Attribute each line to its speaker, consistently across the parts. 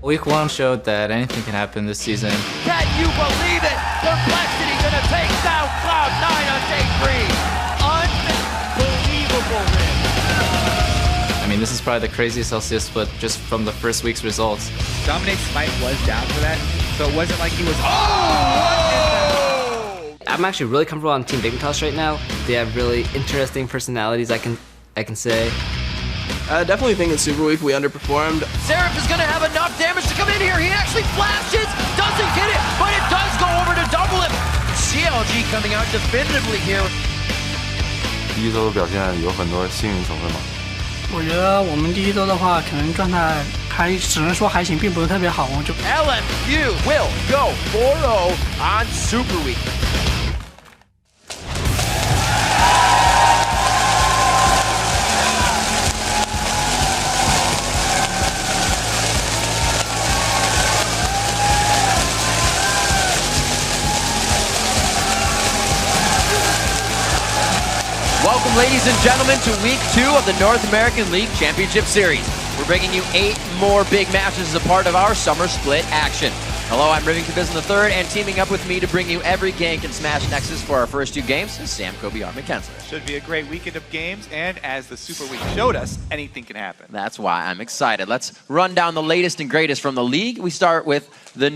Speaker 1: Week 1 showed that anything can happen this season.
Speaker 2: Can you believe it? Complexity gonna take down Cloud9 on day 3. Unbelievable win.
Speaker 1: I mean, this is probably the craziest LCS split just from the first week's results.
Speaker 3: Dominate's fight was down for that, so it wasn't like he was, oh!
Speaker 4: I'm actually really comfortable on Team Dignitas right now. They have really interesting personalities, I can say.
Speaker 5: I definitely think in Super Week we underperformed.
Speaker 2: Seraph is going to have enough damage to come in here. He actually flashes, doesn't get it, but it does go over to double him. CLG coming out definitively here.
Speaker 6: 第一周的表现有很多幸运成分吗？
Speaker 7: 我觉得我们第一周的话，可能状态只能说还行，并不是特别好。
Speaker 2: LMQ will go 4-0 on Super Week. Welcome, ladies and gentlemen, to Week 2 of the North American League Championship Series. We're bringing you 8 more big matches as a part of our summer split action. Hello, I'm Rivington Bizen III, and teaming up with me to bring you every gank in Smash Nexus for our first 2 games is Sam Kobe-R McKenzie.
Speaker 3: Should be a great weekend of games, and as the Super Week showed us, anything can happen.
Speaker 2: That's why I'm excited. Let's run down the latest and greatest from the league. We start with the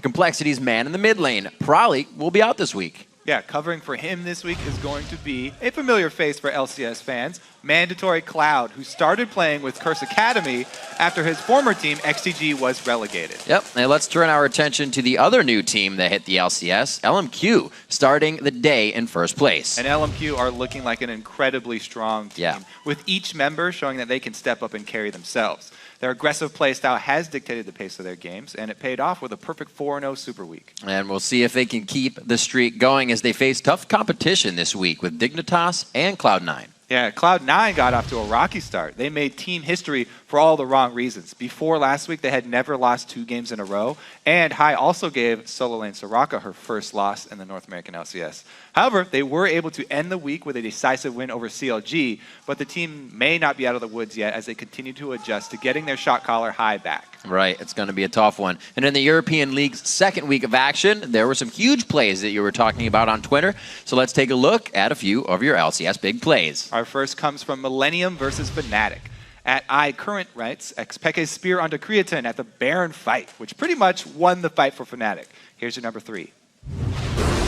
Speaker 2: Complexity's man in the mid lane. Prolly will be out this week.
Speaker 3: Yeah, covering for him this week is going to be a familiar face for LCS fans, Mandatory Cloud, who started playing with Curse Academy after his former team, XTG, was relegated.
Speaker 2: Yep, and let's turn our attention to the other new team that hit the LCS, LMQ, starting the day in first place.
Speaker 3: And LMQ are looking like an incredibly strong team, with each member showing that they can step up and carry themselves. Their aggressive playstyle has dictated the pace of their games, and it paid off with a perfect 4-0 Super Week.
Speaker 2: And we'll see if they can keep the streak going as they face tough competition this week with Dignitas and Cloud9.
Speaker 3: Yeah, Cloud9 got off to a rocky start. They made team history for all the wrong reasons. Before last week, they had never lost 2 games in a row, and Hai also gave solo lane Soraka her first loss in the North American LCS. However, they were able to end the week with a decisive win over CLG, but the team may not be out of the woods yet as they continue to adjust to getting their shot caller Hai back.
Speaker 2: Right, it's going to be a tough one. And in the European League's second week of action, there were some huge plays that you were talking about on Twitter. So let's take a look at a few of your LCS big plays.
Speaker 3: Our first comes from Millennium versus Fnatic. At iCurrent writes, Xpeke's spear onto Creatine at the Baron fight, which pretty much won the fight for Fnatic. Here's your number 3.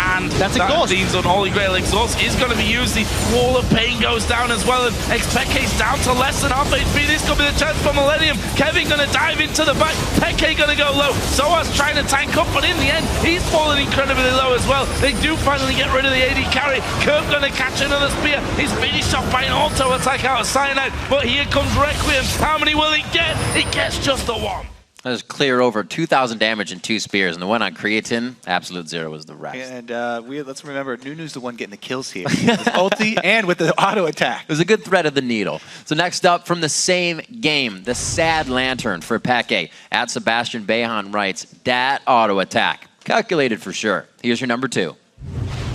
Speaker 8: And that's a goal. Dean's Unholy Grail exhaust is going to be used. The wall of pain goes down as well, and Xpeke's down to less than half HP. This could be the chance for Millennium. Kevin going to dive into the back. Peke going to go low. Soa's trying to tank up, but in the end, he's falling incredibly low as well. They do finally get rid of the AD carry. Kirk going to catch another spear. He's finished off by an auto attack out of Cyanide, but here comes Requiem. How many will he get? He gets just the 1.
Speaker 2: That is clear over 2,000 damage and 2 spears, and the one on Creatine, absolute 0 was the rest.
Speaker 3: And let's remember, Nunu's the one getting the kills here. With ulti and with the auto attack.
Speaker 2: It was a good thread of the needle. So next up from the same game, the Sad Lantern for Peke. At Sebastian Behan writes, that auto attack. Calculated for sure. Here's your number 2.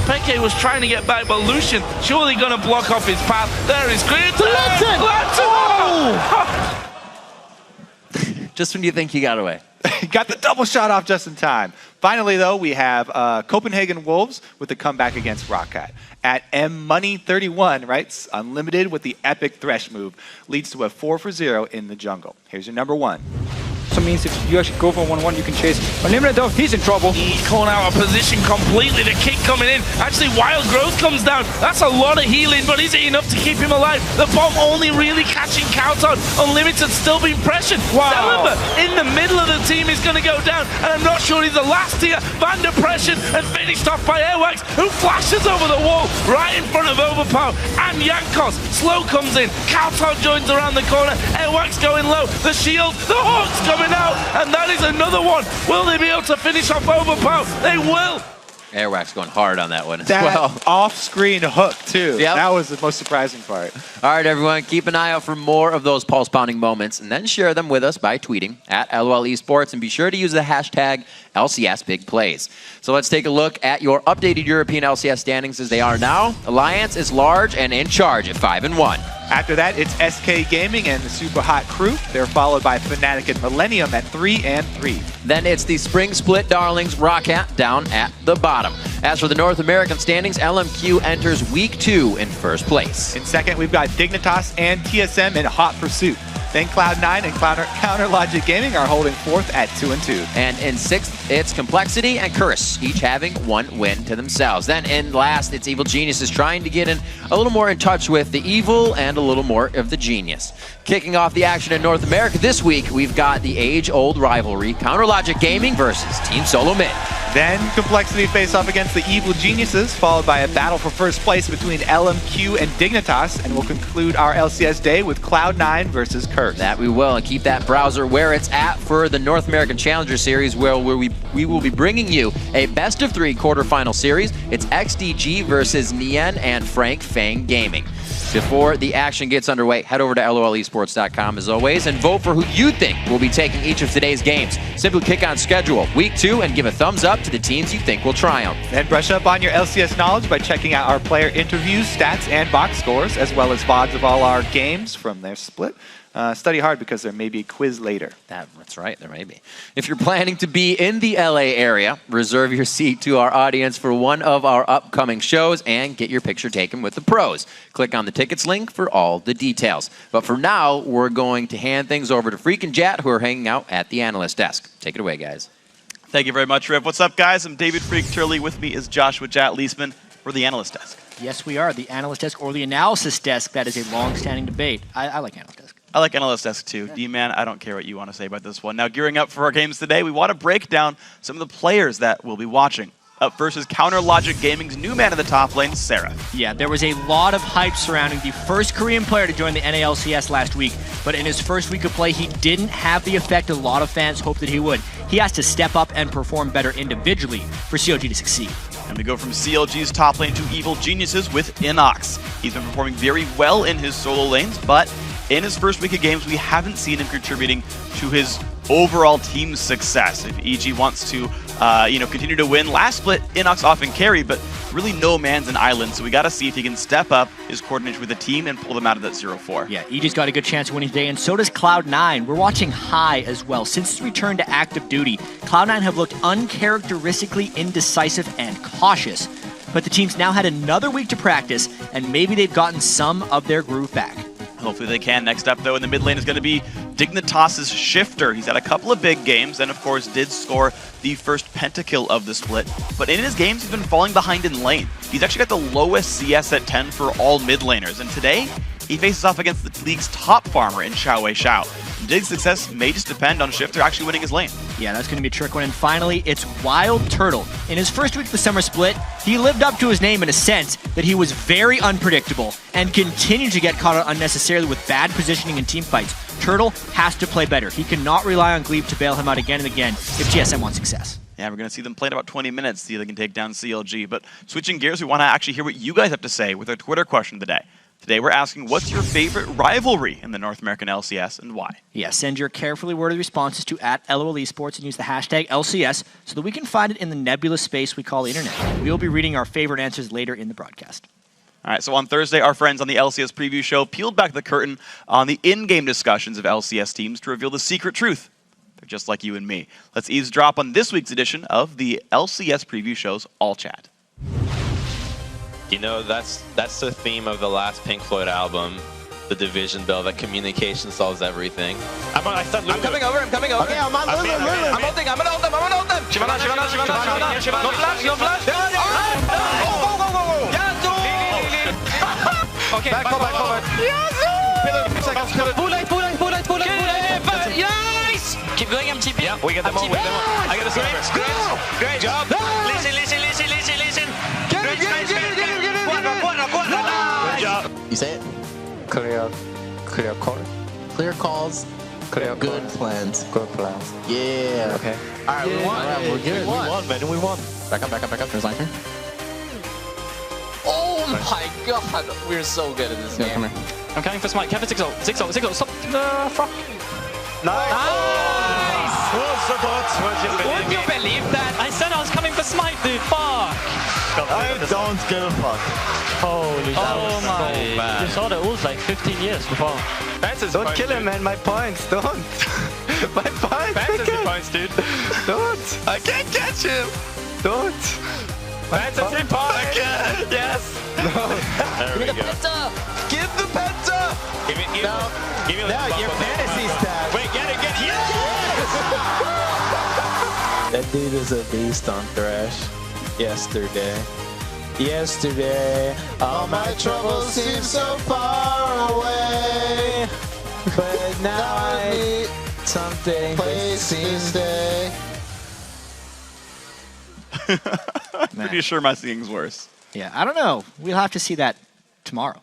Speaker 8: Peke was trying to get back, but Lucian surely going to block off his path. There is Creatine! Lantern!
Speaker 2: Oh! Just when you think he got away.
Speaker 3: Got the double shot off just in time. Finally, though, we have Copenhagen Wolves with the comeback against Roccat. At mmoney31 writes, Unlimited with the epic Thresh move leads to a 4-for-0 in the jungle. Here's your number 1.
Speaker 9: So means if you actually go for 1-1, you can chase. Unlimited though, he's in trouble.
Speaker 8: He's caught out of position completely. The kick coming in. Actually, Wild Growth comes down. That's a lot of healing, but is it enough to keep him alive? The bomb only really catching Cowtown. Unlimited still being pressured.
Speaker 9: Wow.
Speaker 8: Celeber in the middle of the team is going to go down, and I'm not sure he's the last here. Vander pressured and finished off by Airwax, who flashes over the wall right in front of Overpower and Yankos. Slow comes in. Cowtown joins around the corner. Airwax going low. The shield, the Hawks coming out, and that is another one. Will they be able to finish off Overpower? They will.
Speaker 2: Airwax going hard on that one as
Speaker 3: that
Speaker 2: well.
Speaker 3: Off-screen hook, too.
Speaker 2: Yep.
Speaker 3: That was the most surprising part.
Speaker 2: All right, everyone, keep an eye out for more of those pulse-pounding moments, and then share them with us by tweeting at LOL Esports, and be sure to use the hashtag LCS big plays. So let's take a look at your updated European LCS standings as they are now. Alliance is large and in charge at 5-1.
Speaker 3: After that, it's SK Gaming and the Super Hot Crew. They're followed by Fnatic and Millennium at 3-3.
Speaker 2: Then it's the Spring Split Darlings Ro8 down at the bottom. As for the North American standings, LMQ enters Week 2 in first place.
Speaker 3: In second, we've got Dignitas and TSM in hot pursuit. Then Cloud9 and Counter Logic Gaming are holding fourth at 2-2.
Speaker 2: And in sixth, it's Complexity and Curse, each having one win to themselves. Then in last, it's Evil Geniuses trying to get in a little more in touch with the evil and a little more of the genius. Kicking off the action in North America this week, we've got the age-old rivalry, Counter Logic Gaming versus Team Solo Mid.
Speaker 3: Then Complexity face off against the Evil Geniuses, followed by a battle for first place between LMQ and Dignitas, and we'll conclude our LCS day with Cloud9 versus Curse.
Speaker 2: That we will, and keep that browser where it's at for the North American Challenger Series, where we will be bringing you a best-of-3 quarterfinal series. It's XDG versus Nien and Frank Fang Gaming. Before the action gets underway, head over to lolesports.com as always and vote for who you think will be taking each of today's games. Simply click on Schedule Week 2 and give a thumbs up to the teams you think will triumph.
Speaker 3: Then brush up on your LCS knowledge by checking out our player interviews, stats, and box scores, as well as VODs of all our games from their split. Study hard because there may be a quiz later.
Speaker 2: That's right, there may be. If you're planning to be in the LA area, reserve your seat to our audience for one of our upcoming shows and get your picture taken with the pros. Click on the tickets link for all the details. But for now, we're going to hand things over to Freak and Jat, who are hanging out at the analyst desk. Take it away, guys.
Speaker 10: Thank you very much, Riv. What's up, guys? I'm David Freak Turley. With me is Joshua Jat Leisman. We're the analyst desk.
Speaker 11: Yes, we are. The analyst desk or the analysis desk. That is a long-standing debate. I like analyst desk.
Speaker 10: I like analyst desk too. D-Man, I don't care what you want to say about this one. Now, gearing up for our games today, we want to break down some of the players that we'll be watching. Up first is Counter Logic Gaming's new man in the top lane, Sarah.
Speaker 11: Yeah, there was a lot of hype surrounding the first Korean player to join the NALCS last week, but in his first week of play, he didn't have the effect a lot of fans hoped that he would. He has to step up and perform better individually for CLG to succeed.
Speaker 10: And we go from CLG's top lane to Evil Geniuses with Inox. He's been performing very well in his solo lanes, but in his first week of games, we haven't seen him contributing to his overall team's success. If EG wants to, continue to win, last split, Inox often carried, but really no man's an island, so we got to see if he can step up his coordination with the team and pull them out of that 0-4.
Speaker 11: Yeah, EG's got a good chance of winning today, and so does Cloud9. We're watching High as well. Since his return to active duty, Cloud9 have looked uncharacteristically indecisive and cautious, but the team's now had another week to practice, and maybe they've gotten some of their groove back.
Speaker 10: Hopefully they can. Next up, though, in the mid lane is going to be Dignitas' Shifter. He's had a couple of big games and, of course, did score the first pentakill of the split. But in his games, he's been falling behind in lane. He's actually got the lowest CS at 10 for all mid laners. And today, he faces off against the league's top farmer in Xiao Xiao. Dig's success may just depend on Shifter actually winning his lane.
Speaker 11: Yeah, that's going to be a trick one. And finally, it's Wild Turtle. In his first week of the summer split, he lived up to his name in a sense that he was very unpredictable and continued to get caught out unnecessarily with bad positioning in team fights. Turtle has to play better. He cannot rely on Glebe to bail him out again and again if GSM wants success.
Speaker 10: Yeah, we're going to see them play in about 20 minutes, see if they can take down CLG. But switching gears, we want to actually hear what you guys have to say with our Twitter question of the day. Today we're asking, what's your favorite rivalry in the North American LCS and why?
Speaker 11: Yeah, send your carefully worded responses to @LOLesports and use the hashtag LCS so that we can find it in the nebulous space we call the internet. We will be reading our favorite answers later in the broadcast.
Speaker 10: All right, so on Thursday, our friends on the LCS preview show peeled back the curtain on the in-game discussions of LCS teams to reveal the secret truth. They're just like you and me. Let's eavesdrop on this week's edition of the LCS preview show's All Chat.
Speaker 12: You know, that's the theme of the last Pink Floyd album, the Division Bell, that communication solves everything.
Speaker 13: I'm coming over. Okay, I'm on Lulu. I'm ulting. I'm gonna ult them. Shyvana. No flash. Go. Yasuo! Okay, back forward. Yasuo! Pull it. Yes! Keep going, I'm TP. Yeah, we get them all. I got a server. Great job. Listen. Good job.
Speaker 14: You say it? Clear calls. Clear calls. Good plans. Good plans. Yeah. Okay. All right, we won. Right, we're good. We won, man. We won. Back up. There's Lancer. Oh my god. We're so good at this game. Come here.
Speaker 13: I'm coming for Smite. Kevin, 6-0. Stop the fuck. Nice. Would you believe that? I said I was coming for smite, dude. Fuck.
Speaker 15: I don't give a fuck.
Speaker 13: Holy shit. Oh my.
Speaker 12: So bad.
Speaker 13: You saw the ult like 15 years before.
Speaker 15: Don't kill him, man. My points. Don't. My points.
Speaker 12: Fantasy points, dude.
Speaker 15: Don't. I can't catch him. Don't.
Speaker 12: Fantasy points.
Speaker 15: Yes.
Speaker 12: No. There we go.
Speaker 15: Give the penta.
Speaker 12: Give me
Speaker 15: now your fantasy stats.
Speaker 12: Wait, get it.
Speaker 15: Yes! That dude is a beast on Thresh. Yesterday, all my troubles seem so far away. But now I need something place to stay.
Speaker 10: Pretty sure my singing's worse.
Speaker 11: Yeah, I don't know. We'll have to see that tomorrow.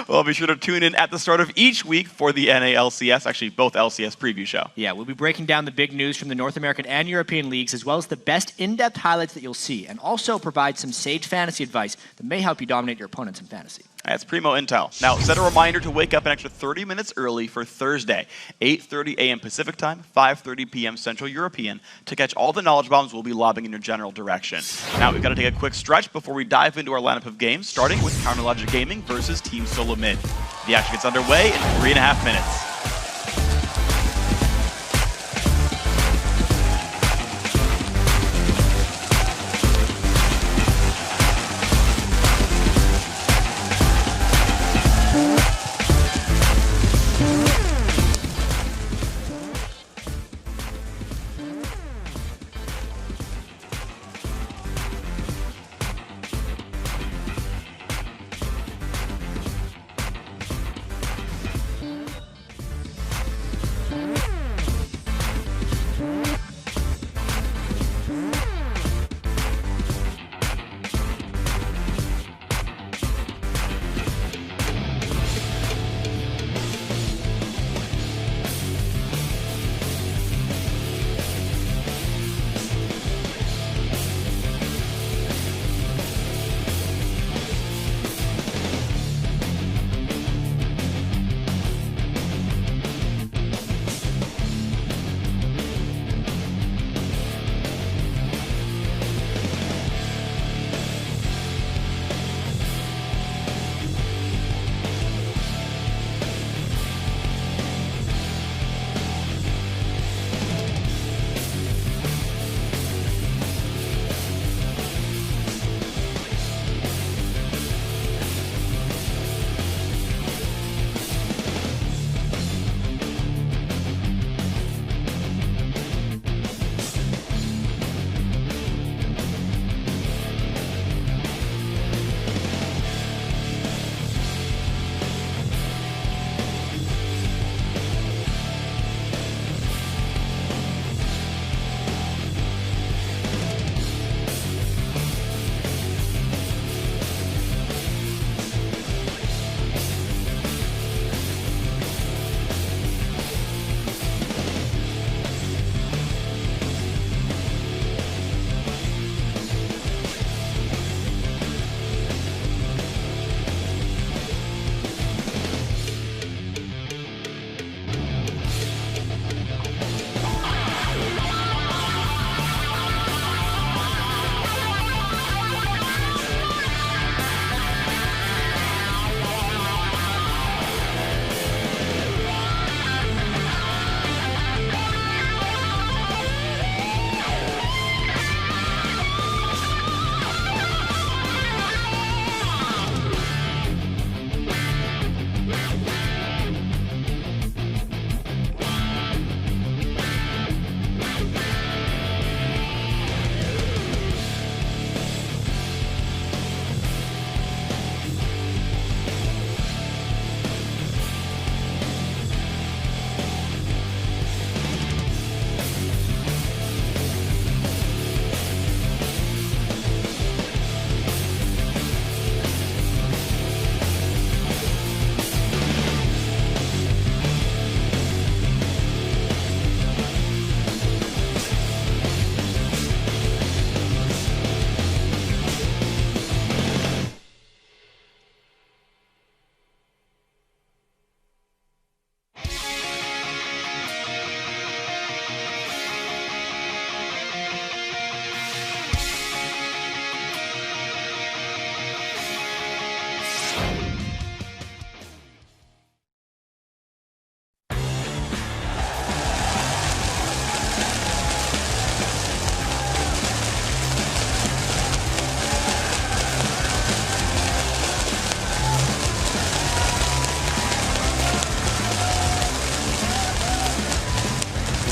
Speaker 10: Well, be sure to tune in at the start of each week for the NALCS, actually both LCS preview show.
Speaker 11: Yeah, we'll be breaking down the big news from the North American and European leagues, as well as the best in-depth highlights that you'll see, and also provide some sage fantasy advice that may help you dominate your opponents in fantasy.
Speaker 10: That's primo intel. Now, set a reminder to wake up an extra 30 minutes early for Thursday, 8:30 a.m. Pacific time, 5:30 p.m. Central European, to catch all the knowledge bombs we'll be lobbing in your general direction. Now, we've got to take a quick stretch before we dive into our lineup of games, starting with Counterlogic Gaming versus Team Solo Mid. The action gets underway in 3.5 minutes.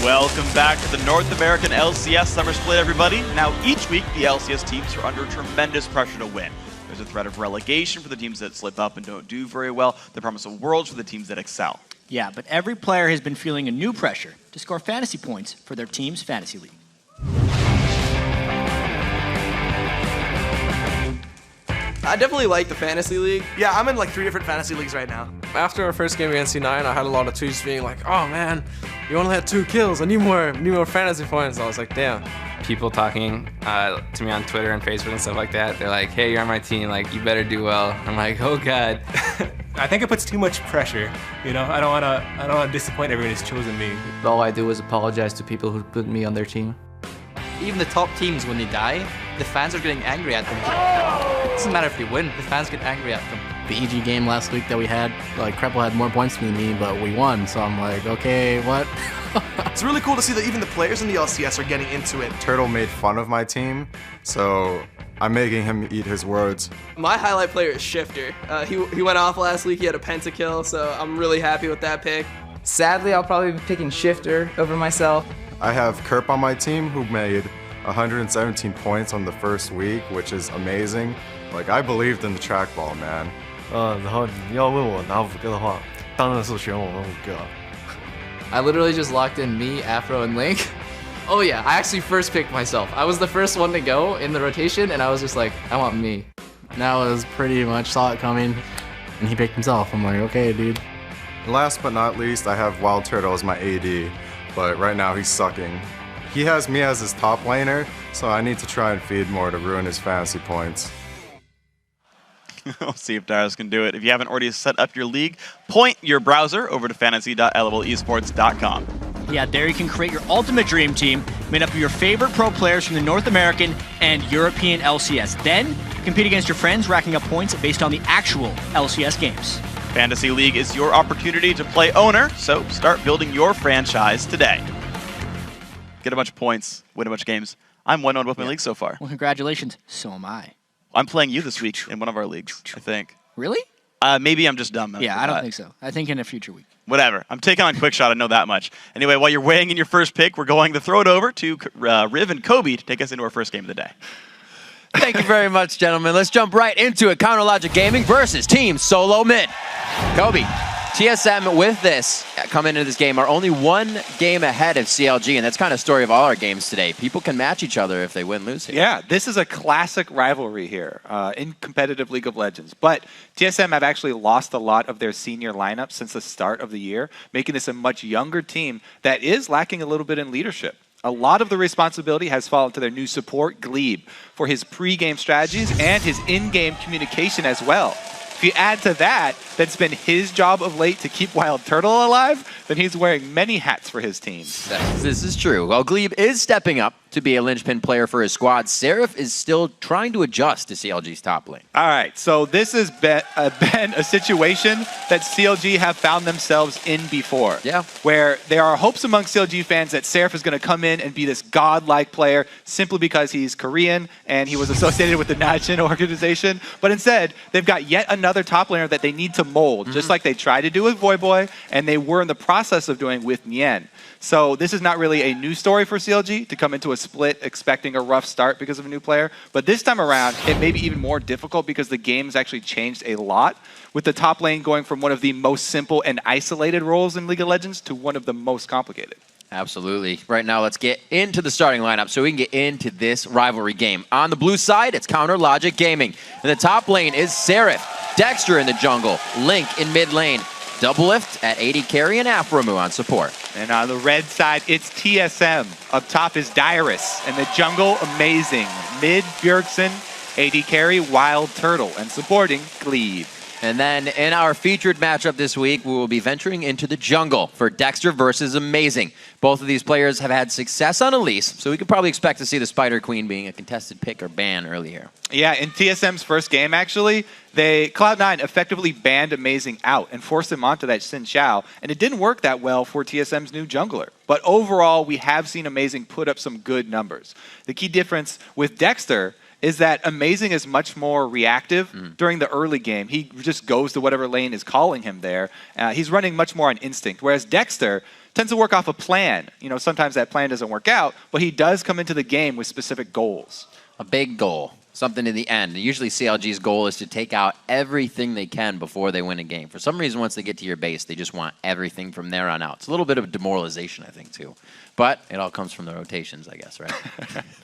Speaker 10: Welcome back to the North American LCS Summer Split, everybody. Now, each week, the LCS teams are under tremendous pressure to win. There's a threat of relegation for the teams that slip up and don't do very well, the promise of worlds for the teams that excel.
Speaker 11: Yeah, but every player has been feeling a new pressure to score fantasy points for their team's fantasy league.
Speaker 5: I definitely like the fantasy league. Yeah, I'm in like 3 different fantasy leagues right now. After our first game against C9, I had a lot of tweets being like, "Oh man, you only had 2 kills. I need more fantasy points." I was like, damn.
Speaker 4: People talking to me on Twitter and Facebook and stuff like that. They're like, "Hey, you're on my team. Like, you better do well." I'm like, "Oh God."
Speaker 16: I think it puts too much pressure. You know, I don't wanna disappoint everyone who's chosen me.
Speaker 1: All I do is apologize to people who put me on their team. Even the top teams, when they die, the fans are getting angry at them. It doesn't matter if they win, the fans get angry at them.
Speaker 17: The EG game last week that we had, like Kreppel had more points than me, but we won. So I'm like, okay, what?
Speaker 5: It's really cool to see that even the players in the LCS are getting into it.
Speaker 6: Turtle made fun of my team, so I'm making him eat his words.
Speaker 5: My highlight player is Shifter. He went off last week. He had a pentakill, so I'm really happy with that pick.
Speaker 18: Sadly, I'll probably be picking Shifter over myself.
Speaker 6: I have Kerp on my team who made 117 points on the first week, which is amazing. Like, I believed in the trackball, man.
Speaker 19: 然后你要问我拿5个的话，当然是选我们5个。
Speaker 1: I literally just locked in me, Afro, and Link. Oh yeah, I actually first picked myself. I was the first one to go in the rotation, and I was just like, I want me.
Speaker 17: That was pretty much saw it coming, and he picked himself. I'm like, okay, dude.
Speaker 6: And last but not least, I have Wild Turtle as my AD, but right now he's sucking. He has me as his top laner, so I need to try and feed more to ruin his fantasy points.
Speaker 10: We'll see if Darius can do it. If you haven't already set up your league, point your browser over to fantasy.llesports.com.
Speaker 11: Yeah, there you can create your ultimate dream team made up of your favorite pro players from the North American and European LCS. Then, compete against your friends, racking up points based on the actual LCS games.
Speaker 10: Fantasy League is your opportunity to play owner, so start building your franchise today. Get a bunch of points, win a bunch of games. I'm 1-1 with my league so far.
Speaker 11: Well, congratulations. So am I.
Speaker 10: I'm playing you this week in one of our leagues, I think.
Speaker 11: Really?
Speaker 10: Maybe I'm just dumb.
Speaker 11: Yeah, I don't think so. I think in a future week.
Speaker 10: Whatever. I'm taking on Quickshot. I know that much. Anyway, while you're weighing in your first pick, we're going to throw it over to Riv and Kobe to take us into our first game of the day.
Speaker 2: Thank you very much, gentlemen. Let's jump right into it. Counter Logic Gaming versus Team Solo Mid. Kobe, TSM with this, coming into this game, are only 1 game ahead of CLG, and that's kind of the story of all our games today. People can match each other if they win-lose here.
Speaker 3: Yeah, this is a classic rivalry here in competitive League of Legends. But TSM have actually lost a lot of their senior lineup since the start of the year, making this a much younger team that is lacking a little bit in leadership. A lot of the responsibility has fallen to their new support, Glebe, for his pre-game strategies and his in-game communication as well. If you add to that, that's been his job of late to keep Wild Turtle alive, then he's wearing many hats for his team.
Speaker 2: This is true. While Glebe is stepping up to be a linchpin player for his squad, Seraph is still trying to adjust to CLG's top lane.
Speaker 3: All right, so this has been a situation that CLG have found themselves in before.
Speaker 2: Yeah.
Speaker 3: Where there are hopes among CLG fans that Seraph is going to come in and be this godlike player simply because he's Korean and he was associated with the Najin organization. But instead, they've got yet another top laner that they need to mold, just like they tried to do with Voyboy, and they were in the process of doing with Nien. So this is not really a new story for CLG to come into a split expecting a rough start because of a new player. But this time around, it may be even more difficult because the game's actually changed a lot, with the top lane going from one of the most simple and isolated roles in League of Legends to one of the most complicated.
Speaker 2: Absolutely. Right now, let's get into the starting lineup so we can get into this rivalry game. On the blue side, it's Counter Logic Gaming. In the top lane is Seraph, Dexter in the jungle, Link in mid lane, Doublelift at AD carry, and Afromu on support.
Speaker 3: And on the red side, it's TSM. Up top is Dyrus. And the jungle, amazing. Mid, Bjergsen, AD carry, Wild Turtle. And supporting, Glebe.
Speaker 2: And then in our featured matchup this week, we will be venturing into the jungle for Dexter versus Amazing. Both of these players have had success on Elise, so we could probably expect to see the Spider Queen being a contested pick or ban early here.
Speaker 3: Yeah, in TSM's first game, actually, Cloud9 effectively banned Amazing out and forced him onto that Xin Xiao, and it didn't work that well for TSM's new jungler. But overall, we have seen Amazing put up some good numbers. The key difference with Dexter is that Amazing is much more reactive during the early game. He just goes to whatever lane is calling him there. He's running much more on instinct, whereas Dexter tends to work off a plan. You know, sometimes that plan doesn't work out, but he does come into the game with specific goals.
Speaker 2: A big goal, something in the end. Usually CLG's goal is to take out everything they can before they win a game. For some reason, once they get to your base, they just want everything from there on out. It's a little bit of demoralization, I think, too. But it all comes from the rotations, I guess, right?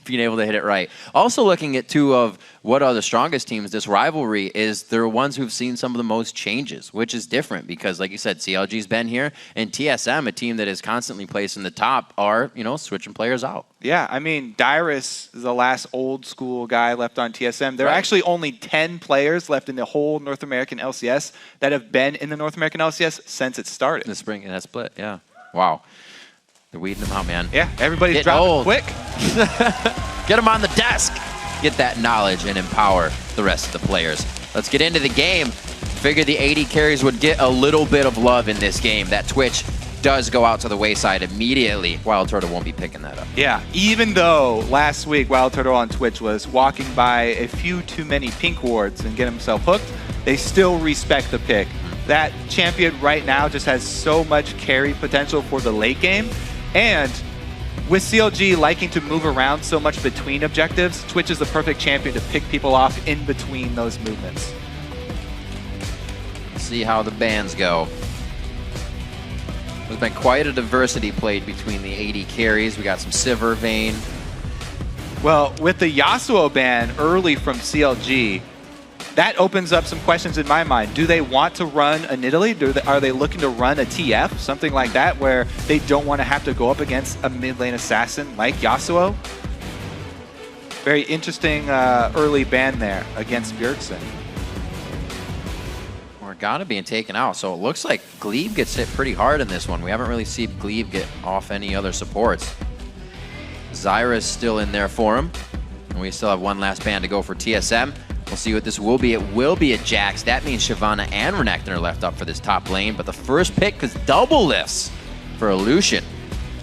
Speaker 2: Being able to hit it right. Also looking at two of what are the strongest teams, this rivalry is they're ones who've seen some of the most changes, which is different because, like you said, CLG's been here, and TSM, a team that is constantly placed in the top, are, you know, switching players out.
Speaker 3: Yeah, I mean, Dyrus is the last old school guy left on TSM. There are actually only 10 players left in the whole North American LCS that have been in the North American LCS since it started.
Speaker 2: In the spring, and that split, yeah. Wow. They're weeding them out, man.
Speaker 3: Yeah, everybody's dropping quick.
Speaker 2: Get them on the desk. Get that knowledge and empower the rest of the players. Let's get into the game. Figured the 80 carries would get a little bit of love in this game. That Twitch does go out to the wayside immediately. Wild Turtle won't be picking that up.
Speaker 3: Yeah, even though last week Wild Turtle on Twitch was walking by a few too many pink wards and get himself hooked, they still respect the pick. That champion right now just has so much carry potential for the late game. And with CLG liking to move around so much between objectives, Twitch is the perfect champion to pick people off in between those movements.
Speaker 2: Let's see how the bans go. There's been quite a diversity played between the 80 carries. We got some Sivir, Vayne.
Speaker 3: Well, with the Yasuo ban early from CLG, that opens up some questions in my mind. Do they want to run a Nidalee? Are they looking to run a TF? Something like that where they don't want to have to go up against a mid lane assassin like Yasuo? Very interesting early ban there against Bjergsen.
Speaker 2: Morgana being taken out, so it looks like Glebe gets hit pretty hard in this one. We haven't really seen Glebe get off any other supports. Zyra's still in there for him, and we still have one last ban to go for TSM. We'll see what this will be. It will be a Jax. That means Shyvana and Renekton are left up for this top lane, but the first pick is double lifts for Illusion.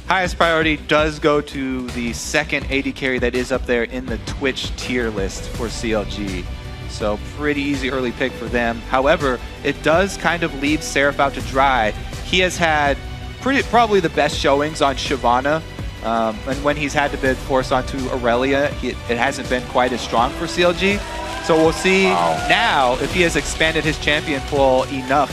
Speaker 3: Highest priority does go to the second 80 carry that is up there in the Twitch tier list for CLG. So pretty easy early pick for them. However, it does kind of leave Seraph out to dry. He has had probably the best showings on Shyvana. And when he's had to bid force onto Aurelia, it hasn't been quite as strong for CLG. So we'll see now if he has expanded his champion pool enough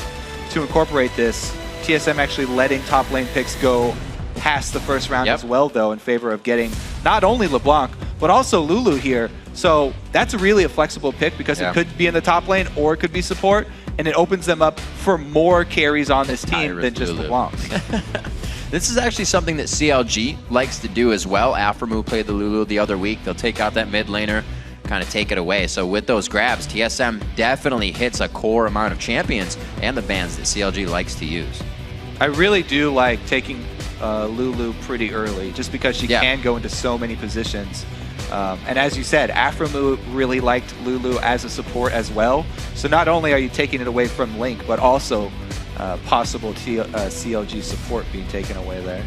Speaker 3: to incorporate this. TSM actually letting top lane picks go past the first round as well, though, in favor of getting not only LeBlanc, but also Lulu here. So that's really a flexible pick because it could be in the top lane or it could be support, and it opens them up for more carries on this team than just LeBlanc.
Speaker 2: This is actually something that CLG likes to do as well. Aphromoo played the Lulu the other week. They'll take out that mid laner, kind of take it away. So with those grabs, TSM definitely hits a core amount of champions and the bans that CLG likes to use.
Speaker 3: I really do like taking Lulu pretty early, just because she can go into so many positions. And as you said, Aphromoo really liked Lulu as a support as well. So not only are you taking it away from Link, but also possible CLG support being taken away there.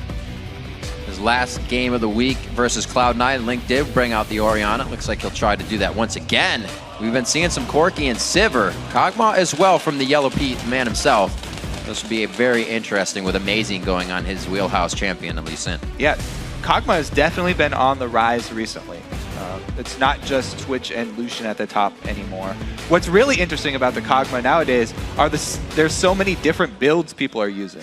Speaker 2: His last game of the week versus Cloud9, Link did bring out the Orianna. Looks like he'll try to do that once again. We've been seeing some Corki and Sivir. Kog'Maw as well from the Yellow Pete man himself. This will be a very interesting with Amazing going on his wheelhouse champion, Lee Sin.
Speaker 3: Yeah, Kog'Maw has definitely been on the rise recently. It's not just Twitch and Lucian at the top anymore. What's really interesting about the Kog'Maw nowadays are there's so many different builds people are using.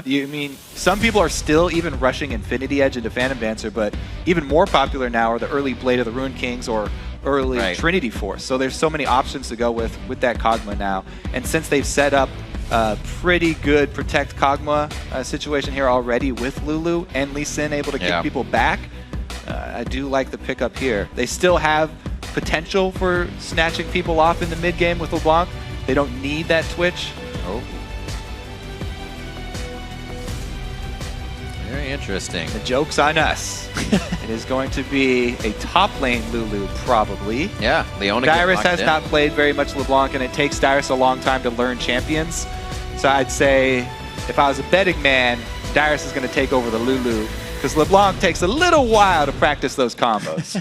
Speaker 3: I mean, some people are still even rushing Infinity Edge into Phantom Dancer, but even more popular now are the early Blade of the Ruined Kings or early Trinity Force. So there's so many options to go with that Kog'Maw now. And since they've set up a pretty good protect Kog'Maw situation here already with Lulu and Lee Sin able to kick people back, I do like the pickup here. They still have potential for snatching people off in the mid game with LeBlanc. They don't need that Twitch.
Speaker 2: Very interesting.
Speaker 3: The joke's on us. It is going to be a top lane Lulu, probably.
Speaker 2: Yeah, Leona
Speaker 3: Dyrus has not played very much LeBlanc, and it takes Dyrus a long time to learn champions. So I'd say, if I was a betting man, Dyrus is going to take over the Lulu, because LeBlanc takes a little while to practice those combos.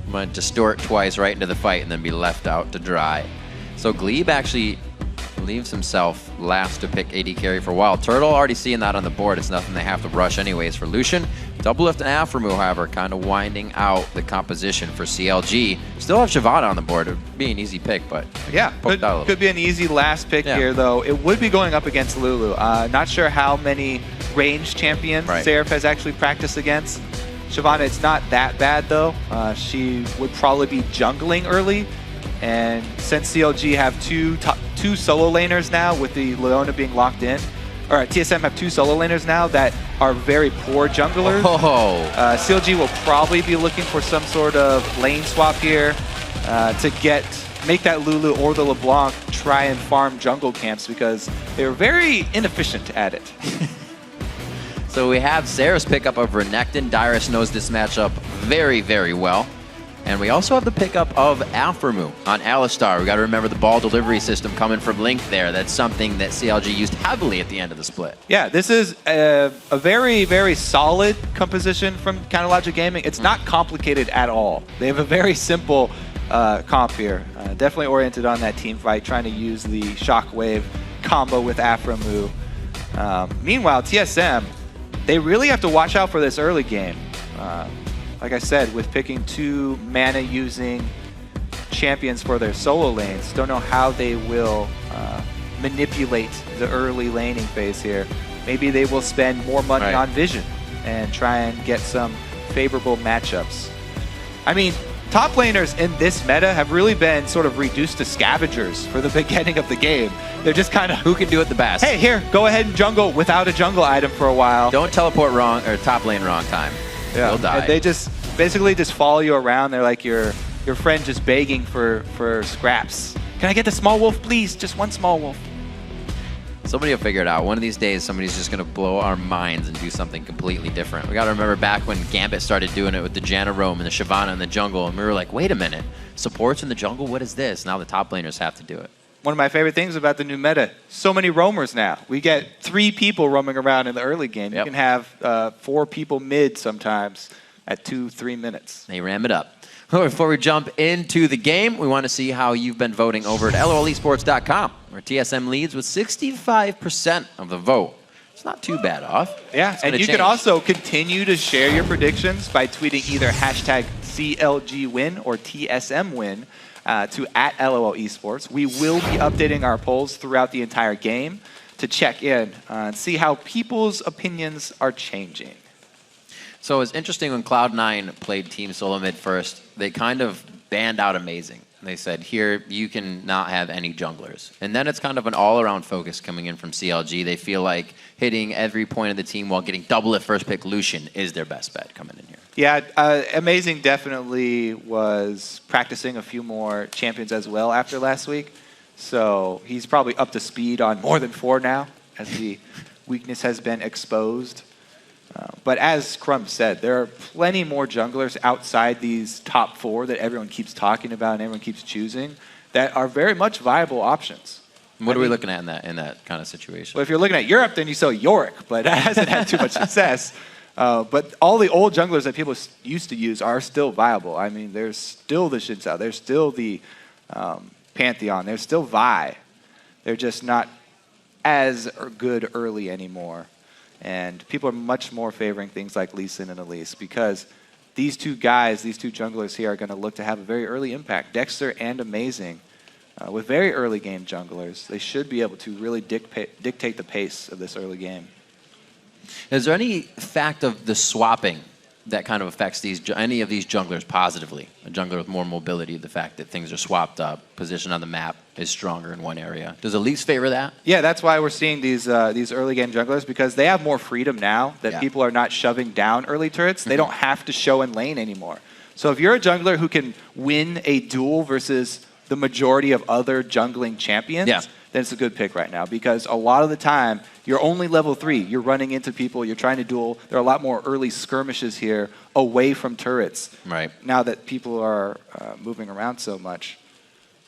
Speaker 2: I'm going to distort twice right into the fight and then be left out to dry. So Glebe actually leaves himself last to pick AD carry for Wild Turtle. Already seeing that on the board. It's nothing they have to rush anyways for Lucian. Double Lift and Aframu, however, kind of winding out the composition for CLG. Still have Shyvana on the board. It would be an easy pick, but
Speaker 3: yeah, could be an easy last pick here, though. It would be going up against Lulu. Not sure how many range champions Seraph has actually practiced against. Shyvana, it's not that bad, though. She would probably be jungling early. And since CLG have two solo laners now, with the Leona being locked in, or TSM have two solo laners now that are very poor junglers. CLG will probably be looking for some sort of lane swap here to make that Lulu or the LeBlanc try and farm jungle camps, because they're very inefficient at it.
Speaker 2: So we have Sarah's pickup of Renekton. Dyrus knows this matchup very, very well. And we also have the pickup of Aframu on Alistar. We got to remember the ball delivery system coming from Link there. That's something that CLG used heavily at the end of the split.
Speaker 3: Yeah, this is a very, very solid composition from Counterlogic Gaming. It's not complicated at all. They have a very simple comp here. Definitely oriented on that team fight, trying to use the Shockwave combo with Aframu. Meanwhile, TSM, they really have to watch out for this early game. Like I said, with picking two mana-using champions for their solo lanes, don't know how they will manipulate the early laning phase here. Maybe they will spend more money on vision and try and get some favorable matchups. I mean, top laners in this meta have really been sort of reduced to scavengers for the beginning of the game. They're just kind of...
Speaker 2: Who can do it the best?
Speaker 3: Hey, here, go ahead and jungle without a jungle item for a while.
Speaker 2: Don't teleport wrong, or top lane wrong time.
Speaker 3: Yeah.
Speaker 2: You'll die.
Speaker 3: And they just basically just follow you around. They're like your friend just begging for scraps. Can I get the small wolf, please? Just one small wolf.
Speaker 2: Somebody will figure it out. One of these days, somebody's just going to blow our minds and do something completely different. We got to remember back when Gambit started doing it with the Janna Roam and the Shyvana in the jungle, and we were like, wait a minute, supports in the jungle? What is this? Now the top laners have to do it.
Speaker 3: One of my favorite things about the new meta, so many roamers now. We get 3 people roaming around in the early game. You can have 4 people mid sometimes at 2-3 minutes.
Speaker 2: They ram it up. Before we jump into the game, we want to see how you've been voting over at LOLesports.com, where TSM leads with 65% of the vote. It's not too bad off.
Speaker 3: Yeah, and you can also continue to share your predictions by tweeting either hashtag CLGWin or TSMWin to @LOLesports. We will be updating our polls throughout the entire game to check in and see how people's opinions are changing.
Speaker 2: So it was interesting when Cloud9 played Team Solo Mid first, they kind of banned out Amazing. They said, here, you can not have any junglers. And then it's kind of an all-around focus coming in from CLG. They feel like hitting every point of the team while getting double at first pick Lucian is their best bet coming in here.
Speaker 3: Yeah, Amazing definitely was practicing a few more champions as well after last week. So he's probably up to speed on more than 4 now, as the weakness has been exposed. But as Crumb said, there are plenty more junglers outside these top 4 that everyone keeps talking about and everyone keeps choosing that are very much viable options.
Speaker 2: What are we looking at in that kind of situation?
Speaker 3: Well, if you're looking at Europe, then you saw Yorick, but that hasn't had too much success. But all the old junglers that people used to use are still viable. I mean, there's still the Xin Zhao, there's still the Pantheon, there's still Vi. They're just not as good early anymore. And people are much more favoring things like Lee Sin and Elise because these 2 guys, these 2 junglers here are going to look to have a very early impact. Dexter and Amazing, with very early game junglers, they should be able to really dictate the pace of this early game.
Speaker 2: Is there any fact of the swapping that kind of affects any of these junglers positively? A jungler with more mobility, the fact that things are swapped up, position on the map is stronger in one area. Does Elise favor that?
Speaker 3: Yeah, that's why we're seeing these early game junglers, because they have more freedom now that people are not shoving down early turrets. They don't have to show in lane anymore. So if you're a jungler who can win a duel versus the majority of other jungling champions, then it's a good pick right now, because a lot of the time you're only level 3. You're running into people. You're trying to duel. There are a lot more early skirmishes here away from turrets.
Speaker 2: Right.
Speaker 3: Now that people are moving around so much.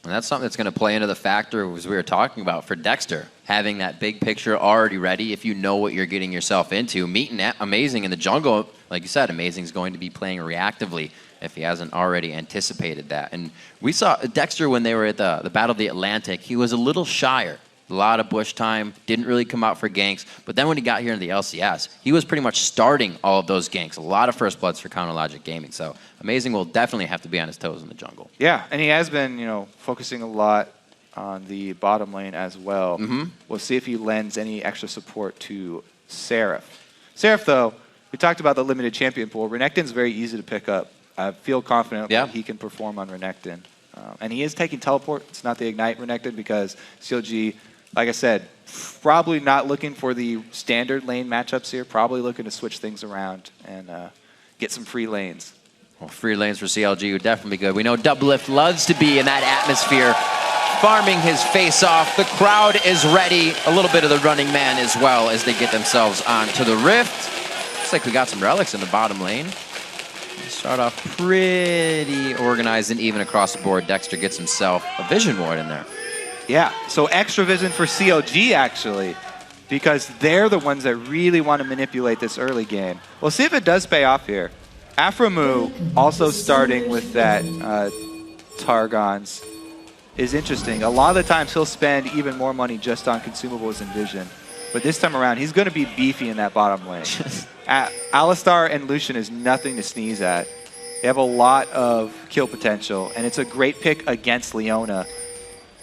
Speaker 2: And that's something that's going to play into the factor, as we were talking about, for Dexter. Having that big picture already ready, if you know what you're getting yourself into. Meeting Amazing in the jungle, like you said, Amazing's going to be playing reactively if he hasn't already anticipated that. And we saw Dexter when they were at the Battle of the Atlantic, he was a little shyer. A lot of bush time, didn't really come out for ganks. But then when he got here in the LCS, he was pretty much starting all of those ganks. A lot of first bloods for Counter Logic Gaming. So Amazing will definitely have to be on his toes in the jungle.
Speaker 3: Yeah, and he has been, focusing a lot on the bottom lane as well. We'll see if he lends any extra support to Seraph. Seraph, though, we talked about the limited champion pool. Renekton's very easy to pick up. I feel confident that he can perform on Renekton. And he is taking teleport. It's not the Ignite Renekton because CLG, like I said, probably not looking for the standard lane matchups here. Probably looking to switch things around and get some free lanes.
Speaker 2: Well, free lanes for CLG would definitely be good. We know Doublelift loves to be in that atmosphere, farming his face off. The crowd is ready. A little bit of the running man as well as they get themselves onto the Rift. Looks like we got some relics in the bottom lane. Start off pretty organized and even across the board. Dexter gets himself a Vision Ward in there.
Speaker 3: Yeah, so extra vision for CLG, actually, because they're the ones that really want to manipulate this early game. We'll see if it does pay off here. Aframu also starting with that Targons is interesting. A lot of the times he'll spend even more money just on consumables and vision. But this time around, he's going to be beefy in that bottom lane. Alistar and Lucian is nothing to sneeze at. They have a lot of kill potential, and it's a great pick against Leona.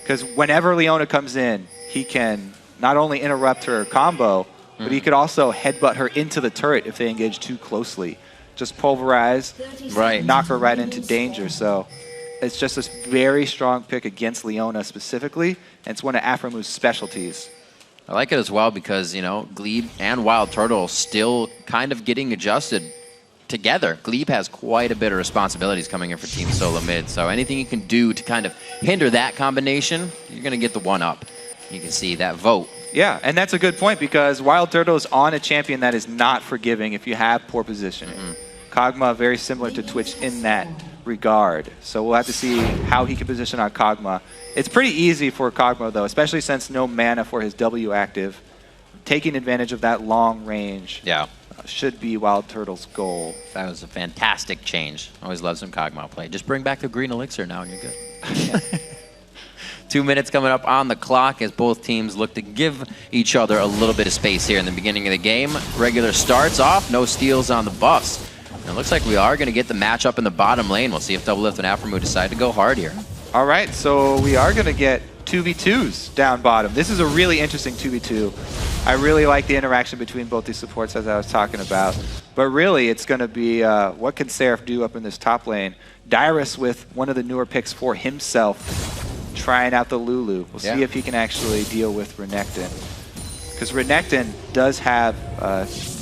Speaker 3: Because whenever Leona comes in, he can not only interrupt her combo, but he could also headbutt her into the turret if they engage too closely. Just pulverize, knock her right into danger. So it's just this very strong pick against Leona specifically, and it's one of Aframu's specialties.
Speaker 2: I like it as well because, Glebe and Wild Turtle still kind of getting adjusted together. Glebe has quite a bit of responsibilities coming in for Team Solo Mid, so anything you can do to kind of hinder that combination, you're going to get the one up. You can see that vote.
Speaker 3: Yeah, and that's a good point because Wild Turtle is on a champion that is not forgiving if you have poor positioning. Kog'Maw very similar to Twitch in that regard. So we'll have to see how he can position on Kog'Maw. It's pretty easy for Kog'Maw, though, especially since no mana for his W active. Taking advantage of that long range should be Wild Turtle's goal.
Speaker 2: That was a fantastic change. Always love some Kog'Maw play. Just bring back the green elixir now and you're good. 2 minutes coming up on the clock as both teams look to give each other a little bit of space here in the beginning of the game. Regular starts off, no steals on the buffs. And it looks like we are going to get the matchup in the bottom lane. We'll see if Doublelift and Aframu decide to go hard here.
Speaker 3: All right, so we are going to get 2v2s down bottom. This is a really interesting 2v2. I really like the interaction between both these supports as I was talking about. But really, it's going to be what can Seraph do up in this top lane. Dyrus with one of the newer picks for himself, trying out the Lulu. We'll see if he can actually deal with Renekton. Because Renekton does have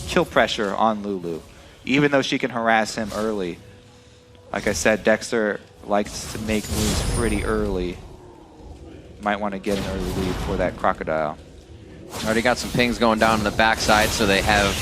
Speaker 3: kill pressure on Lulu, even though she can harass him early. Like I said, Dexter likes to make moves pretty early. Might want to get an early lead for that Crocodile.
Speaker 2: Already got some pings going down on the backside, so they have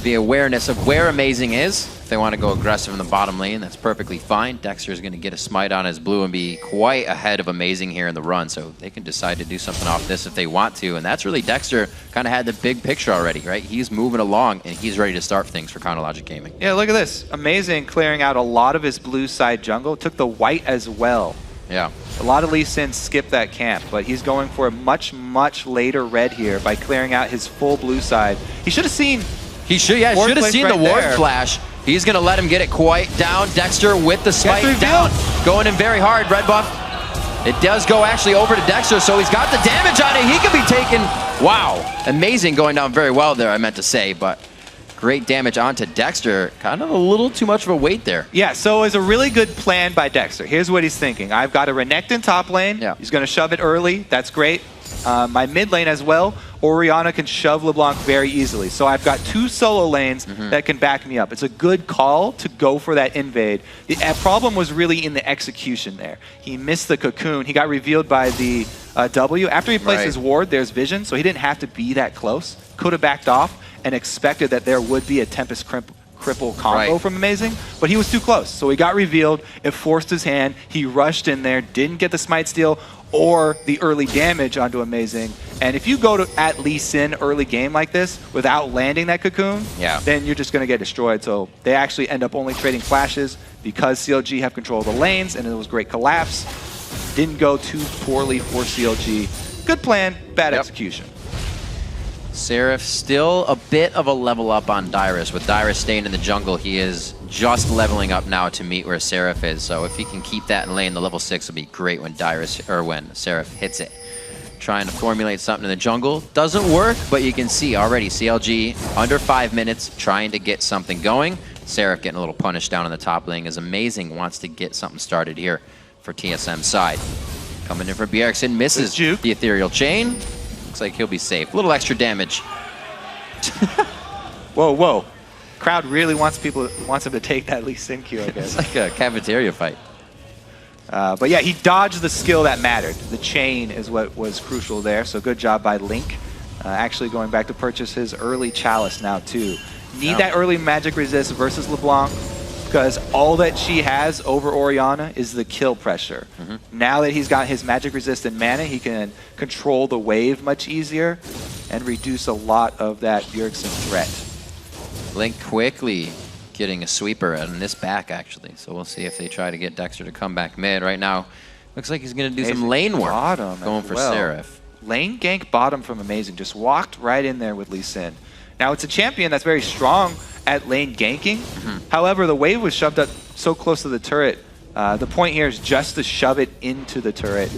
Speaker 2: the awareness of where Amazing is. If they want to go aggressive in the bottom lane, that's perfectly fine. Dexter is going to get a smite on his blue and be quite ahead of Amazing here in the run, so they can decide to do something off this if they want to. And that's really Dexter kind of had the big picture already, right? He's moving along, and he's ready to start things for Counter Logic Gaming.
Speaker 3: Yeah, look at this. Amazing clearing out a lot of his blue side jungle. Took the white as well.
Speaker 2: Yeah.
Speaker 3: A lot of Lee Sin skipped that camp, but he's going for a much, much later red here by clearing out his full blue side. He should have seen...
Speaker 2: He should have seen the ward flash. He's going to let him get it quite down. Dexter with the spike down. Going in very hard. Red buff. It does go actually over to Dexter, so he's got the damage on it. He could be taken. Wow. Amazing going down very well there, I meant to say, but great damage onto Dexter. Kind of a little too much of a weight there.
Speaker 3: Yeah, so it was a really good plan by Dexter. Here's what he's thinking. I've got a Renekton top lane. Yeah. He's going to shove it early. That's great. My mid lane as well, Orianna can shove LeBlanc very easily. So I've got two solo lanes that can back me up. It's a good call to go for that invade. The problem was really in the execution there. He missed the cocoon. He got revealed by the W. After he placed his ward, there's vision, so he didn't have to be that close. Could have backed off and expected that there would be a Tempest Cripple combo from Amazing, but he was too close. So he got revealed. It forced his hand. He rushed in there, didn't get the smite steal or the early damage onto Amazing. And if you go to at Lee Sin early game like this without landing that cocoon, then you're just going to get destroyed. So they actually end up only trading flashes because CLG have control of the lanes, and it was great collapse. Didn't go too poorly for CLG. Good plan, bad execution.
Speaker 2: Seraph still a bit of a level up on Dyrus. With Dyrus staying in the jungle, he is just leveling up now to meet where Seraph is. So if he can keep that in lane, the level 6 will be great when when Seraph hits it. Trying to formulate something in the jungle. Doesn't work, but you can see already CLG under 5 minutes trying to get something going. Seraph getting a little punished down in the top lane is amazing. Wants to get something started here for TSM's side. Coming in for Bjergsen, misses the ethereal chain. Looks like he'll be safe. A little extra damage.
Speaker 3: Whoa, whoa. Crowd really wants him to take that Lee Sin Q, I guess.
Speaker 2: It's like a cafeteria fight.
Speaker 3: But yeah, he dodged the skill that mattered. The chain is what was crucial there, so good job by Link. Actually going back to purchase his early Chalice now, too. Need that early magic resist versus LeBlanc, because all that she has over Orianna is the kill pressure. Now that he's got his magic resist and mana, he can control the wave much easier and reduce a lot of that Bjergsen threat.
Speaker 2: Link quickly getting a sweeper on this back, actually. So we'll see if they try to get Dexter to come back mid. Right now, looks like he's going to do some lane work. Going for Seraph.
Speaker 3: Lane gank bottom from Amazing. Just walked right in there with Lee Sin. Now, it's a champion that's very strong at lane ganking. However, the wave was shoved up so close to the turret. The point here is just to shove it into the turret.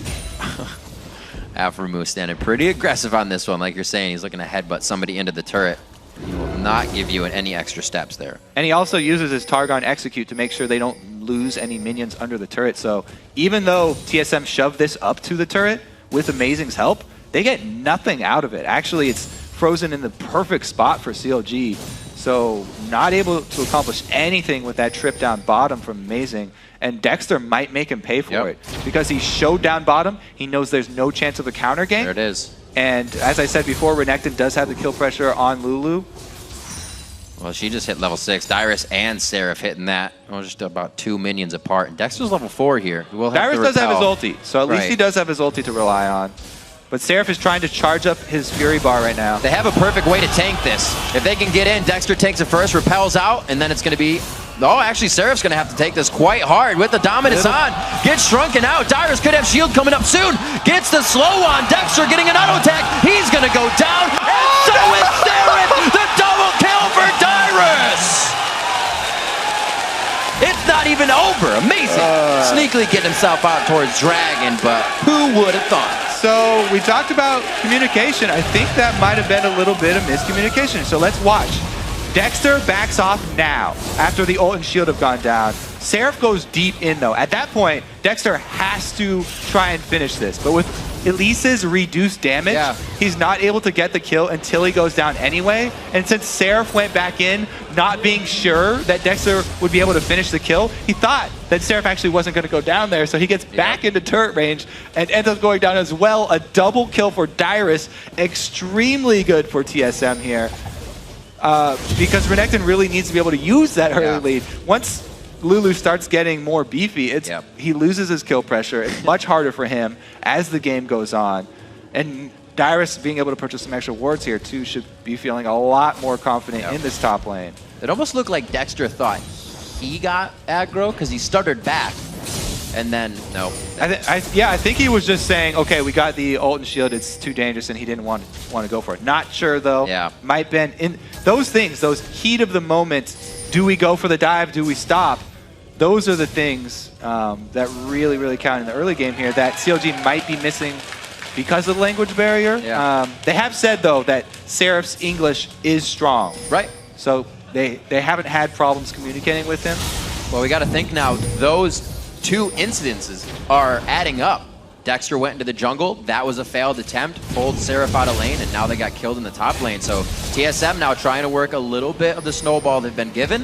Speaker 2: Alpha standing pretty aggressive on this one. Like you're saying, he's looking to headbutt somebody into the turret. He will not give you any extra steps there.
Speaker 3: And he also uses his Targon Execute to make sure they don't lose any minions under the turret. So even though TSM shoved this up to the turret with Amazing's help, they get nothing out of it. Actually, it's frozen in the perfect spot for CLG. So not able to accomplish anything with that trip down bottom from Amazing. And Dexter might make him pay for it. Because he showed down bottom, he knows there's no chance of a counter gank.
Speaker 2: There it is.
Speaker 3: And as I said before, Renekton does have the kill pressure on Lulu.
Speaker 2: Well, she just hit level 6. Dyrus and Seraph hitting that. Well, just about 2 minions apart. And Dexter's level 4 here.
Speaker 3: Dyrus does have his ulti, so at least he does have his ulti to rely on. But Seraph is trying to charge up his Fury Bar right now.
Speaker 2: They have a perfect way to tank this. If they can get in, Dexter takes it first, repels out, and then it's going to be... Oh, actually, Seraph's going to have to take this quite hard with the dominance on. Gets shrunken out. Dyrus could have shield coming up soon. Gets the slow on. Dexter getting an auto attack. He's going to go down. And so is Seraph. The double kill for Dyrus. It's not even over. Amazing. Sneakily getting himself out towards Dragon, but who would have thought?
Speaker 3: So we talked about communication. I think that might have been a little bit of miscommunication. So let's watch. Dexter backs off now after the ult and shield have gone down. Seraph goes deep in though. At that point, Dexter has to try and finish this. But with Elise's reduced damage, he's not able to get the kill until he goes down anyway. And since Seraph went back in, not being sure that Dexter would be able to finish the kill, he thought that Seraph actually wasn't going to go down there. So he gets back into turret range and ends up going down as well. A double kill for Dyrus. Extremely good for TSM here. Because Renekton really needs to be able to use that early lead. Once Lulu starts getting more beefy, he loses his kill pressure. It's much harder for him as the game goes on. And Dyrus being able to purchase some extra wards here too should be feeling a lot more confident in this top lane.
Speaker 2: It almost looked like Dexter thought he got aggro because he stuttered back. And then, no.
Speaker 3: I think he was just saying, okay, we got the ult and shield, it's too dangerous, and he didn't want to go for it. Not sure, though. Might been in those things, those heat of the moment, do we go for the dive, do we stop? Those are the things that really, really count in the early game here that CLG might be missing because of the language barrier. They have said, though, that Seraph's English is strong.
Speaker 2: Right.
Speaker 3: So they haven't had problems communicating with him.
Speaker 2: Well, we got to think now, those 2 incidences are adding up. Dexter went into the jungle. That was a failed attempt. Pulled Seraph out of lane, and now they got killed in the top lane. So TSM now trying to work a little bit of the snowball they've been given.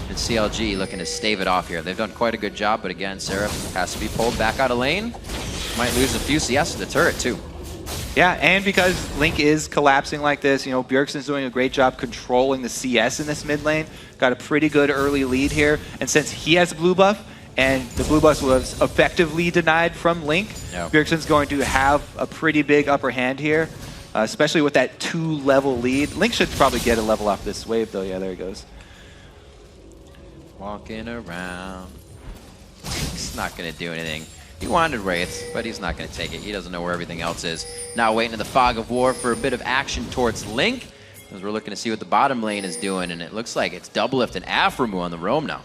Speaker 2: And CLG looking to stave it off here. They've done quite a good job, but again, Seraph has to be pulled back out of lane. Might lose a few CS to the turret, too.
Speaker 3: Yeah, and because Link is collapsing like this, you know, Bjergsen's doing a great job controlling the CS in this mid lane. Got a pretty good early lead here. And since he has a blue buff, and the blue buff was effectively denied from Link, Bjergsen's going to have a pretty big upper hand here, especially with that 2-level lead. Link should probably get a level off this wave, though. Yeah, there he goes.
Speaker 2: Walking around. It's not going to do anything. He wanted Wraiths, but he's not going to take it. He doesn't know where everything else is. Now waiting in the fog of war for a bit of action towards Link, as we're looking to see what the bottom lane is doing, and it looks like it's Doublelift and Aframu on the roam now.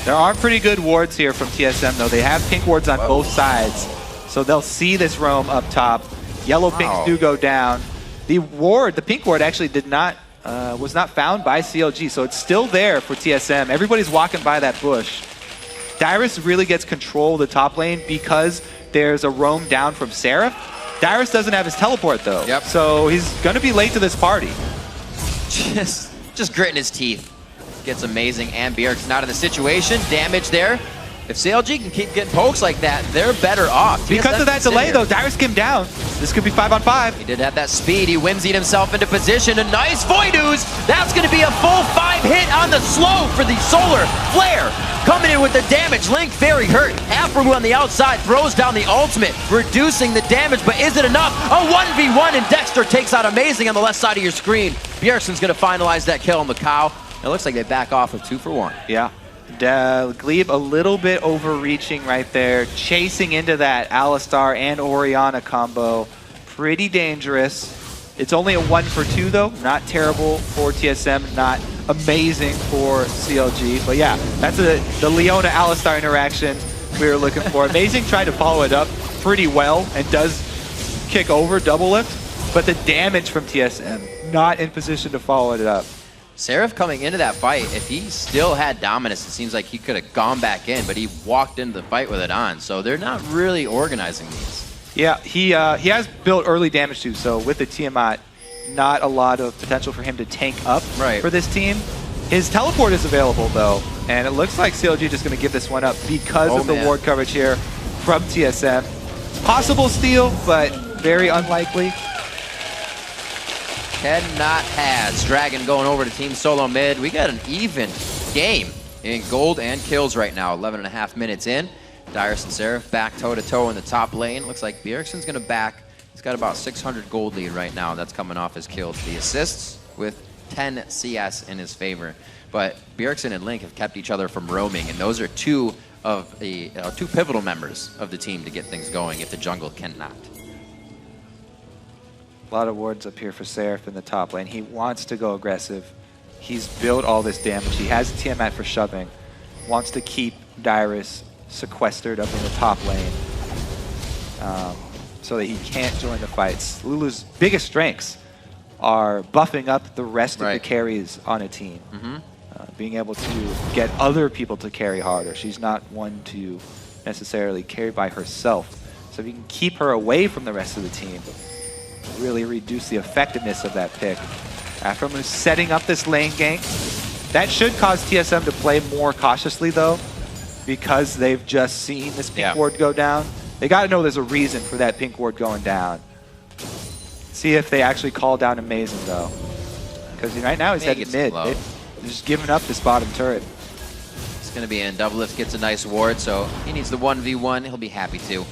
Speaker 3: There are pretty good wards here from TSM, though. They have pink wards on both sides, so they'll see this roam up top. Yellow pinks do go down. The pink ward actually was not found by CLG, so it's still there for TSM. Everybody's walking by that bush. Dyrus really gets control of the top lane because there's a roam down from Seraph. Dyrus doesn't have his teleport, though, so he's going to be late to this party.
Speaker 2: Just gritting his teeth. Gets amazing, and Bjergsen out of the situation. Damage there. If CLG can keep getting pokes like that, they're better off.
Speaker 3: Because of that delay, though, Dyrus came down. This could be 5-on-5.
Speaker 2: He did have that speed. He whimsied himself into position. A nice Void Ooze. That's going to be a full 5 hit on the slow for the Solar Flare. Coming in with the damage. Link very hurt. Aframu on the outside throws down the ultimate, reducing the damage, but is it enough? A 1v1, and Dexter takes out Amazing on the left side of your screen. Bjergsen's going to finalize that kill on the cow. It looks like they back off with 2 for 1.
Speaker 3: Yeah. Glebe a little bit overreaching right there, chasing into that Alistar and Orianna combo. Pretty dangerous. It's only a 1 for 2 though, not terrible for TSM, not amazing for CLG. But yeah, that's the Leona Alistar interaction we were looking for. Amazing tried to follow it up pretty well and does kick over Doublelift, but the damage from TSM, not in position to follow it up.
Speaker 2: Seraph coming into that fight, if he still had dominance, it seems like he could have gone back in, but he walked into the fight with it on, so they're not really organizing these.
Speaker 3: Yeah, he has built early damage too, so with the Tiamat, not a lot of potential for him to tank up for this team. His teleport is available though, and it looks like CLG just going to give this one up because of the ward coverage here from TSM. Possible steal, but very unlikely.
Speaker 2: Cannot has. Dragon going over to Team Solo mid. We got an even game in gold and kills right now. 11.5 minutes in. Dyrus and Seraph back toe-to-toe in the top lane. Looks like Bjergsen's going to back. He's got about 600 gold lead right now. That's coming off his kills. The assists with 10 CS in his favor. But Bjergsen and Link have kept each other from roaming, and those are two of the two pivotal members of the team to get things going if the jungle cannot.
Speaker 3: A lot of wards up here for Seraph in the top lane. He wants to go aggressive. He's built all this damage. He has Tiamat for shoving. Wants to keep Dyrus sequestered up in the top lane so that he can't join the fights. Lulu's biggest strengths are buffing up the rest of the carries on a team. Being able to get other people to carry harder. She's not one to necessarily carry by herself. So if you can keep her away from the rest of the team, really reduce the effectiveness of that pick. Aframu's setting up this lane gank. That should cause TSM to play more cautiously though, because they've just seen this pink ward go down. They got to know there's a reason for that pink ward going down. See if they actually call down Amazing though, because right now he's headed mid. They're just giving up this bottom turret.
Speaker 2: It's going to be in. Doublelift gets a nice ward, so he needs the 1v1. He'll be happy to.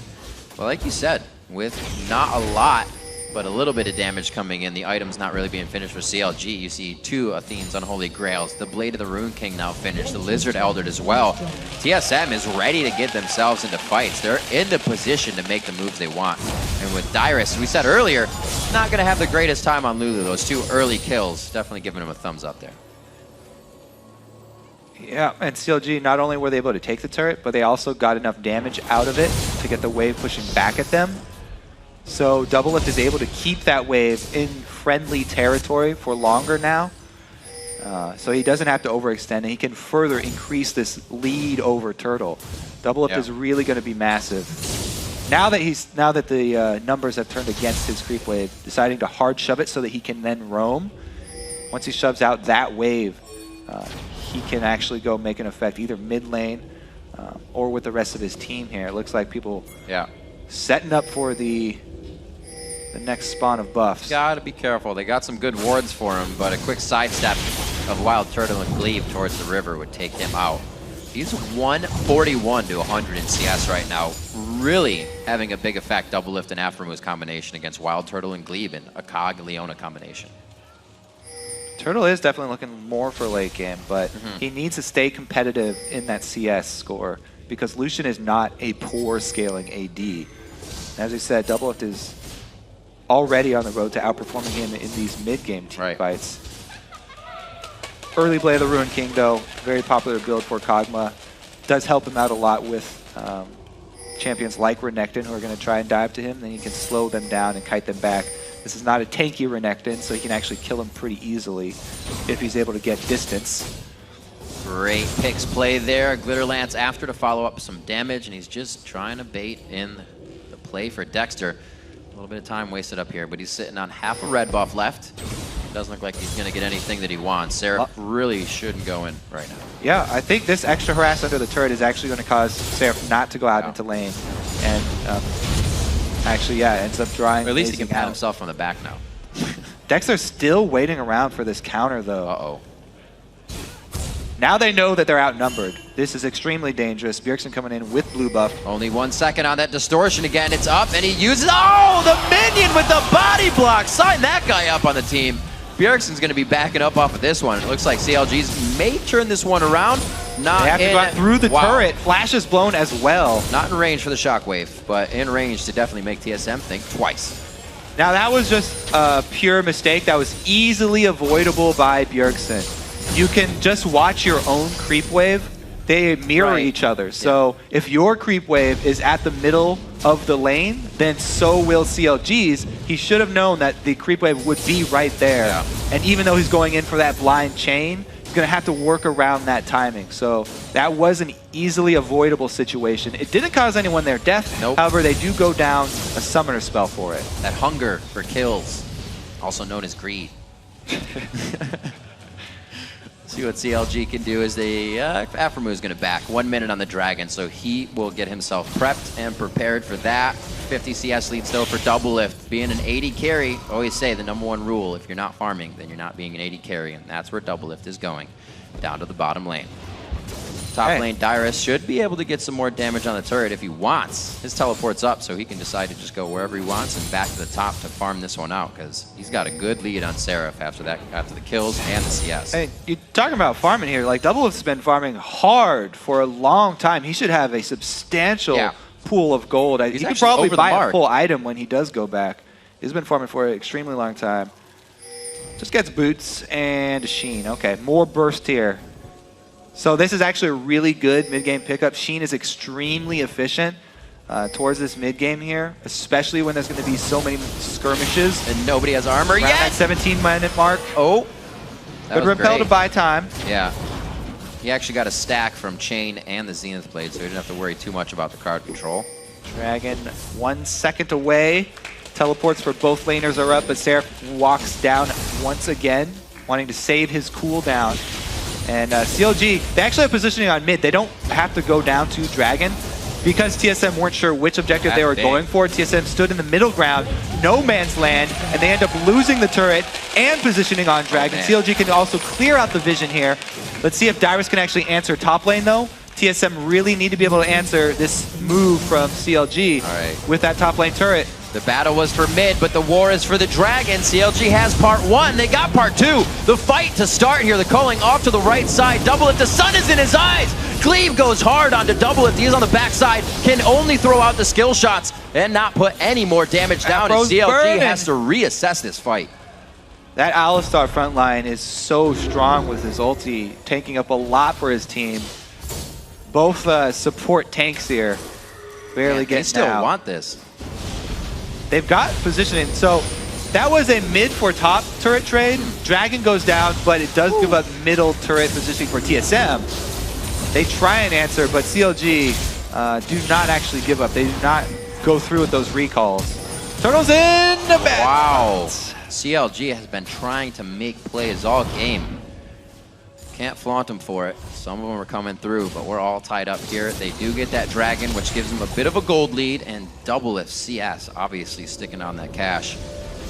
Speaker 2: But like you said, with not a lot, but a little bit of damage coming in, the item's not really being finished for CLG. You see 2 Athene's Unholy Grails, the Blade of the Rune King now finished, the Lizard Eldered as well. TSM is ready to get themselves into fights. They're in the position to make the moves they want. And with Dyrus, we said earlier, not going to have the greatest time on Lulu. Those 2 early kills, definitely giving him a thumbs up there.
Speaker 3: Yeah, and CLG, not only were they able to take the turret, but they also got enough damage out of it to get the wave pushing back at them. So Doublelift is able to keep that wave in friendly territory for longer now. So he doesn't have to overextend, and he can further increase this lead over Turtle. Doublelift is really going to be massive. Now that the numbers have turned against his creep wave, deciding to hard shove it so that he can then roam. Once he shoves out that wave, he can actually go make an effect either mid lane or with the rest of his team here. It looks like people setting up for the next spawn of buffs.
Speaker 2: Gotta be careful. They got some good wards for him, but a quick sidestep of Wild Turtle and Glebe towards the river would take him out. He's 141 to 100 in CS right now. Really having a big effect, Doublelift and Aframu's combination against Wild Turtle and Glebe and a Cog Leona combination.
Speaker 3: Turtle is definitely looking more for late game, but he needs to stay competitive in that CS score because Lucian is not a poor scaling AD. As I said, Doublelift is already on the road to outperforming him in these mid-game team fights. Early play of the Ruined King, though, very popular build for Kog'Maw. Does help him out a lot with champions like Renekton who are going to try and dive to him. Then he can slow them down and kite them back. This is not a tanky Renekton, so he can actually kill him pretty easily if he's able to get distance.
Speaker 2: Great picks play there. Glitterlance after to follow up some damage, and he's just trying to bait in the play for Dexter. A little bit of time wasted up here, but he's sitting on half a red buff left. Doesn't look like he's going to get anything that he wants. Seraph really shouldn't go in right now.
Speaker 3: Yeah, I think this extra harass under the turret is actually going to cause Seraph not to go out into lane. And actually, yeah, ends up drawing.
Speaker 2: Or at least he can pat himself on the back now.
Speaker 3: Dexter's still waiting around for this counter, though.
Speaker 2: Uh-oh.
Speaker 3: Now they know that they're outnumbered. This is extremely dangerous. Bjergsen coming in with blue buff.
Speaker 2: Only 1 second on that distortion again. It's up, and he uses... Oh, the minion with the body block! Sign that guy up on the team. Bjergsen's going to be backing up off of this one. It looks like CLG's may turn this one around. Not
Speaker 3: they have to go out through the turret. Flash is blown as well.
Speaker 2: Not in range for the shockwave, but in range to definitely make TSM think twice.
Speaker 3: Now that was just a pure mistake that was easily avoidable by Bjergsen. You can just watch your own creep wave. They mirror each other. So if your creep wave is at the middle of the lane, then so will CLG's. He should have known that the creep wave would be right there. Yeah. And even though he's going in for that blind chain, he's going to have to work around that timing. So that was an easily avoidable situation. It didn't cause anyone their death.
Speaker 2: Nope.
Speaker 3: However, they do go down a summoner spell for it.
Speaker 2: That hunger for kills, also known as greed. See what CLG can do as they... Aphromoo is going to back 1 minute on the Dragon, so he will get himself prepped and prepared for that. 50 CS leads, though, for Doublelift. Being an 80 carry, I always say the #1 rule, if you're not farming, then you're not being an 80 carry, and that's where Doublelift is going, down to the bottom lane. Top lane, Dyrus should be able to get some more damage on the turret if he wants. His teleport's up, so he can decide to just go wherever he wants and back to the top to farm this one out, because he's got a good lead on Seraph after the kills and the CS.
Speaker 3: Hey, you're talking about farming here. Like, Doublelift's been farming hard for a long time. He should have a substantial pool of gold. He could probably buy a full item when he does go back. He's been farming for an extremely long time. Just gets boots and a Sheen. Okay, more burst here. So this is actually a really good mid-game pickup. Sheen is extremely efficient towards this mid-game here, especially when there's going to be so many skirmishes.
Speaker 2: And nobody has armor yet.
Speaker 3: That 17-minute mark.
Speaker 2: Oh.
Speaker 3: Good repel to buy time.
Speaker 2: Yeah. He actually got a stack from Chain and the Zenith Blade, so he didn't have to worry too much about the card control.
Speaker 3: Dragon 1 second away. Teleports for both laners are up, but Seraph walks down once again, wanting to save his cooldown. And CLG, they actually have positioning on mid. They don't have to go down to Dragon. Because TSM weren't sure which objective they were going for, TSM stood in the middle ground, no man's land, and they end up losing the turret and positioning on Dragon. CLG can also clear out the vision here. Let's see if Dyrus can actually answer top lane, though. TSM really need to be able to answer this move from CLG with that top lane turret.
Speaker 2: The battle was for mid, but the war is for the Dragon. CLG has part 1. They got part 2. The fight to start here. The calling off to the right side. Doublelift, the sun is in his eyes. Cleave goes hard onto Doublelift. He is on the backside. Can only throw out the skill shots and not put any more damage down. And CLG has to reassess this fight.
Speaker 3: That Alistar front line is so strong with his ulti, taking up a lot for his team. Both support tanks here. Barely getting out.
Speaker 2: They still want this.
Speaker 3: They've got positioning. So that was a mid for top turret trade. Dragon goes down, but it does give up middle turret positioning for TSM. They try and answer, but CLG do not actually give up. They do not go through with those recalls. Turtles in the back.
Speaker 2: Wow. CLG has been trying to make plays all game. Can't flaunt them for it. Some of them are coming through, but we're all tied up here. They do get that Dragon, which gives them a bit of a gold lead, and Doublelift CS obviously sticking on that cash.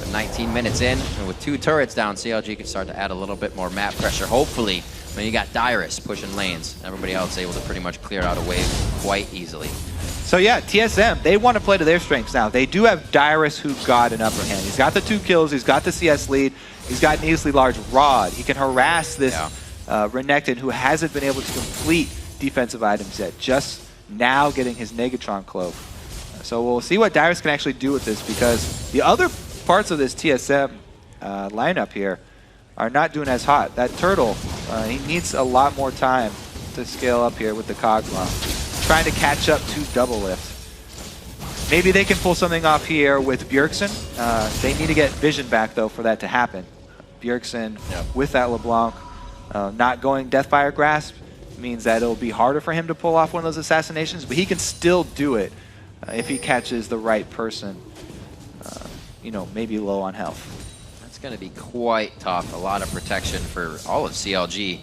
Speaker 2: But 19 minutes in, and with 2 turrets down, CLG can start to add a little bit more map pressure, hopefully. When you got Dyrus pushing lanes, everybody else able to pretty much clear out a wave quite easily.
Speaker 3: So yeah, TSM, they want to play to their strengths now. They do have Dyrus who got an upper hand. He's got the 2 kills, he's got the CS lead, he's got an easily large rod. He can harass this Renekton, who hasn't been able to complete defensive items yet. Just now getting his Negatron Cloak. So we'll see what Dyrus can actually do with this, because the other parts of this TSM lineup here are not doing as hot. That Turtle, he needs a lot more time to scale up here with the Kog'Maw. Trying to catch up to Double Lift. Maybe they can pull something off here with Bjergsen. They need to get vision back, though, for that to happen. Bjergsen with that LeBlanc not going Deathfire Grasp means that it'll be harder for him to pull off one of those assassinations, but he can still do it if he catches the right person, you know, maybe low on health.
Speaker 2: That's going to be quite tough. A lot of protection for all of CLG.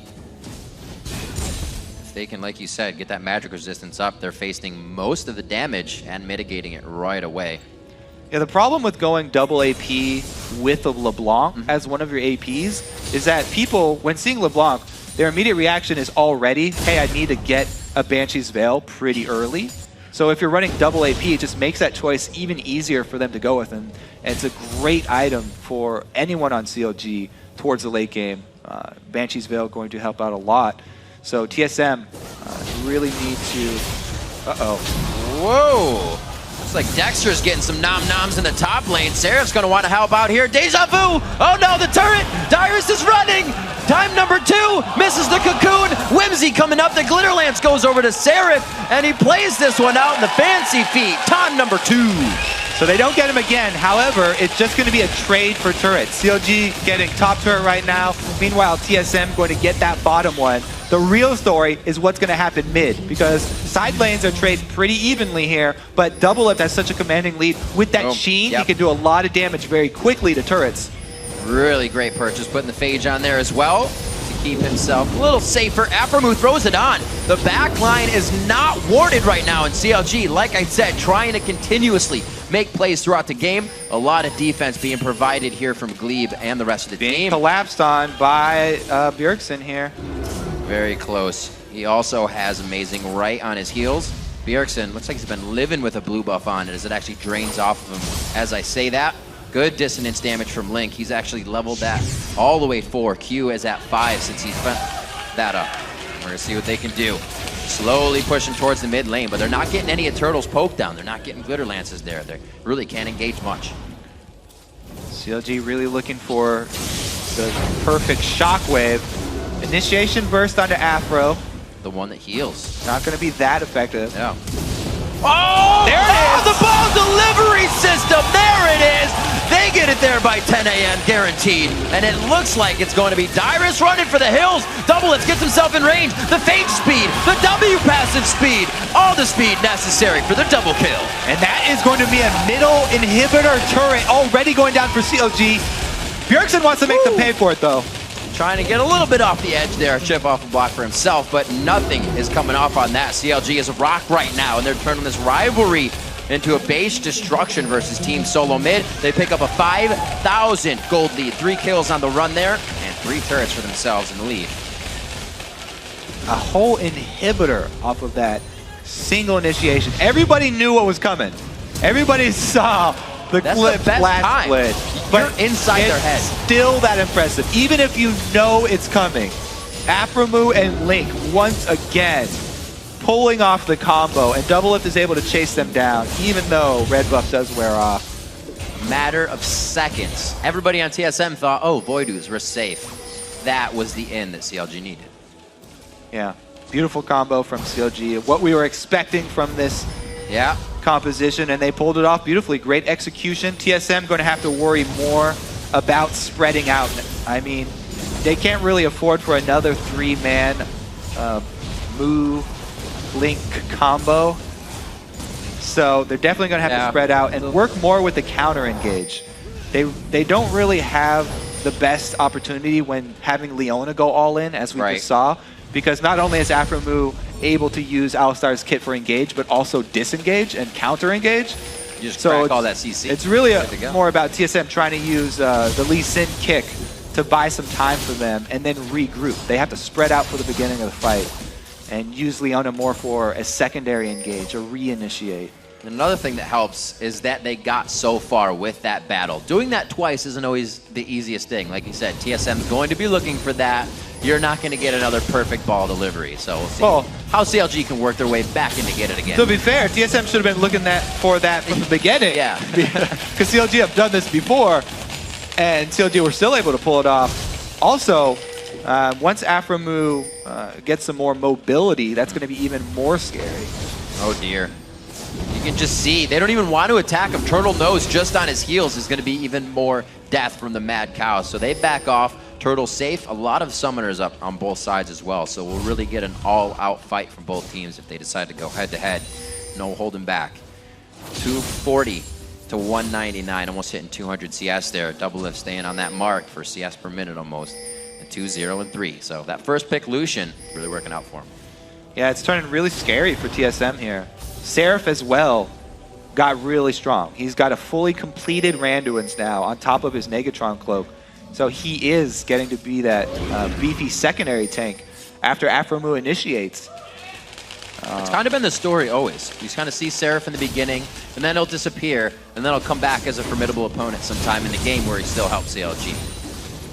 Speaker 2: If they can, like you said, get that magic resistance up, they're facing most of the damage and mitigating it right away.
Speaker 3: Yeah, the problem with going double AP with a LeBlanc as one of your APs is that people, when seeing LeBlanc, their immediate reaction is already, hey, I need to get a Banshee's Veil pretty early. So if you're running double AP, it just makes that choice even easier for them to go with. And it's a great item for anyone on CLG towards the late game. Banshee's Veil going to help out a lot. So TSM really need to...
Speaker 2: Whoa! Looks like Dexter's getting some nom-noms in the top lane. Seraph's going to want to help out here. Deja vu! Oh no, the turret! Dyrus is running! Time number 2, misses the cocoon. Whimsy coming up. The Glitter Lance goes over to Seraph, and he plays this one out in the fancy feet. Time number 2.
Speaker 3: So they don't get him again. However, it's just going to be a trade for turrets. CLG getting top turret right now. Meanwhile, TSM going to get that bottom one. The real story is what's going to happen mid, because side lanes are traded pretty evenly here, but Double Lift has such a commanding lead. With that Sheen, he can do a lot of damage very quickly to turrets.
Speaker 2: Really great purchase, putting the Phage on there as well to keep himself a little safer. Aphromoo throws it on. The back line is not warded right now in CLG. Like I said, trying to continuously make plays throughout the game. A lot of defense being provided here from Glebe and the rest of the team.
Speaker 3: Collapsed on by Bjergsen here.
Speaker 2: Very close. He also has amazing right on his heels. Bjergsen looks like he's been living with a blue buff on it as it actually drains off of him. As I say that, good dissonance damage from Link. He's actually leveled that all the way 4. Q is at 5 since he's spent that up. We're going to see what they can do. Slowly pushing towards the mid lane, but they're not getting any of Turtle's poke down. They're not getting Glitter Lances there. They really can't engage much.
Speaker 3: CLG really looking for the perfect shockwave. Initiation burst onto Afro.
Speaker 2: The one that heals.
Speaker 3: Not going to be that effective.
Speaker 2: Yeah. Oh!
Speaker 3: There it is!
Speaker 2: The ball delivery system! There it is! They get it there by 10 a.m. guaranteed. And it looks like it's going to be Dyrus running for the hills. Double Lift gets himself in range. The Phage speed, the W passive speed, all the speed necessary for the double kill.
Speaker 3: And that is going to be a middle inhibitor turret already going down for CLG. Bjergsen wants to make them pay for it, though.
Speaker 2: Trying to get a little bit off the edge there, chip off a block for himself, but nothing is coming off on that. CLG is a rock right now, and they're turning this rivalry into a base destruction versus Team Solo Mid. They pick up a 5,000 gold lead, 3 kills on the run there, and 3 turrets for themselves in the lead.
Speaker 3: A whole inhibitor off of that single initiation. Everybody knew what was coming. Everybody saw the clip last split. But
Speaker 2: inside their head.
Speaker 3: Still that impressive. Even if you know it's coming. Aphromoo and Link once again pulling off the combo, and Double Lift is able to chase them down, even though red buff does wear off.
Speaker 2: Matter of seconds. Everybody on TSM thought, oh, Voidoos, we're safe. That was the end that CLG needed.
Speaker 3: Yeah, beautiful combo from CLG. What we were expecting from this composition, and they pulled it off beautifully. Great execution. TSM going to have to worry more about spreading out. I mean, they can't really afford for another 3-man Moo Link combo. So they're definitely going to have to spread out and work more with the counter engage. They don't really have the best opportunity when having Leona go all in, as we just saw, because not only is Aphromoo able to use Alistar's kit for engage, but also disengage and counter engage.
Speaker 2: You just crack all that CC.
Speaker 3: It's really more about TSM trying to use the Lee Sin kick to buy some time for them and then regroup. They have to spread out for the beginning of the fight and use Leona more for a secondary engage or reinitiate.
Speaker 2: Another thing that helps is that they got so far with that battle. Doing that twice isn't always the easiest thing. Like you said, TSM's going to be looking for that you're not going to get another perfect ball delivery. So we'll see how CLG can work their way back in to get it again.
Speaker 3: To be fair, TSM should have been looking for that from the beginning.
Speaker 2: Yeah.
Speaker 3: Because CLG have done this before, and CLG were still able to pull it off. Also, once Aframu gets some more mobility, that's going to be even more scary.
Speaker 2: Oh dear. You can just see, they don't even want to attack him. Turtle knows just on his heels is going to be even more death from the Mad Cow. So they back off. Turtle safe. A lot of summoners up on both sides as well. So we'll really get an all-out fight from both teams if they decide to go head-to-head. No holding back. 240 to 199, almost hitting 200 CS there. Doublelift staying on that mark for CS per minute almost. 2-0 and 3. So that first pick, Lucian, really working out for him.
Speaker 3: Yeah, it's turning really scary for TSM here. Seraph as well got really strong. He's got a fully completed Randuin's now on top of his Negatron cloak. So he is getting to be that beefy secondary tank after Aframu initiates.
Speaker 2: It's kind of been the story always. You kind of see Seraph in the beginning, and then he'll disappear, and then he'll come back as a formidable opponent sometime in the game where he still helps CLG.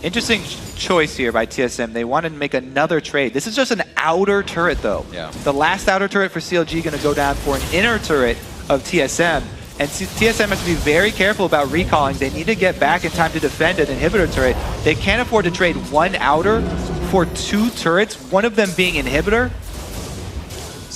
Speaker 3: Interesting choice here by TSM. They wanted to make another trade. This is just an outer turret, though.
Speaker 2: Yeah.
Speaker 3: The last outer turret for CLG going to go down for an inner turret of TSM. And TSM has to be very careful about recalling. They need to get back in time to defend an inhibitor turret. They can't afford to trade one outer for 2 turrets, one of them being inhibitor.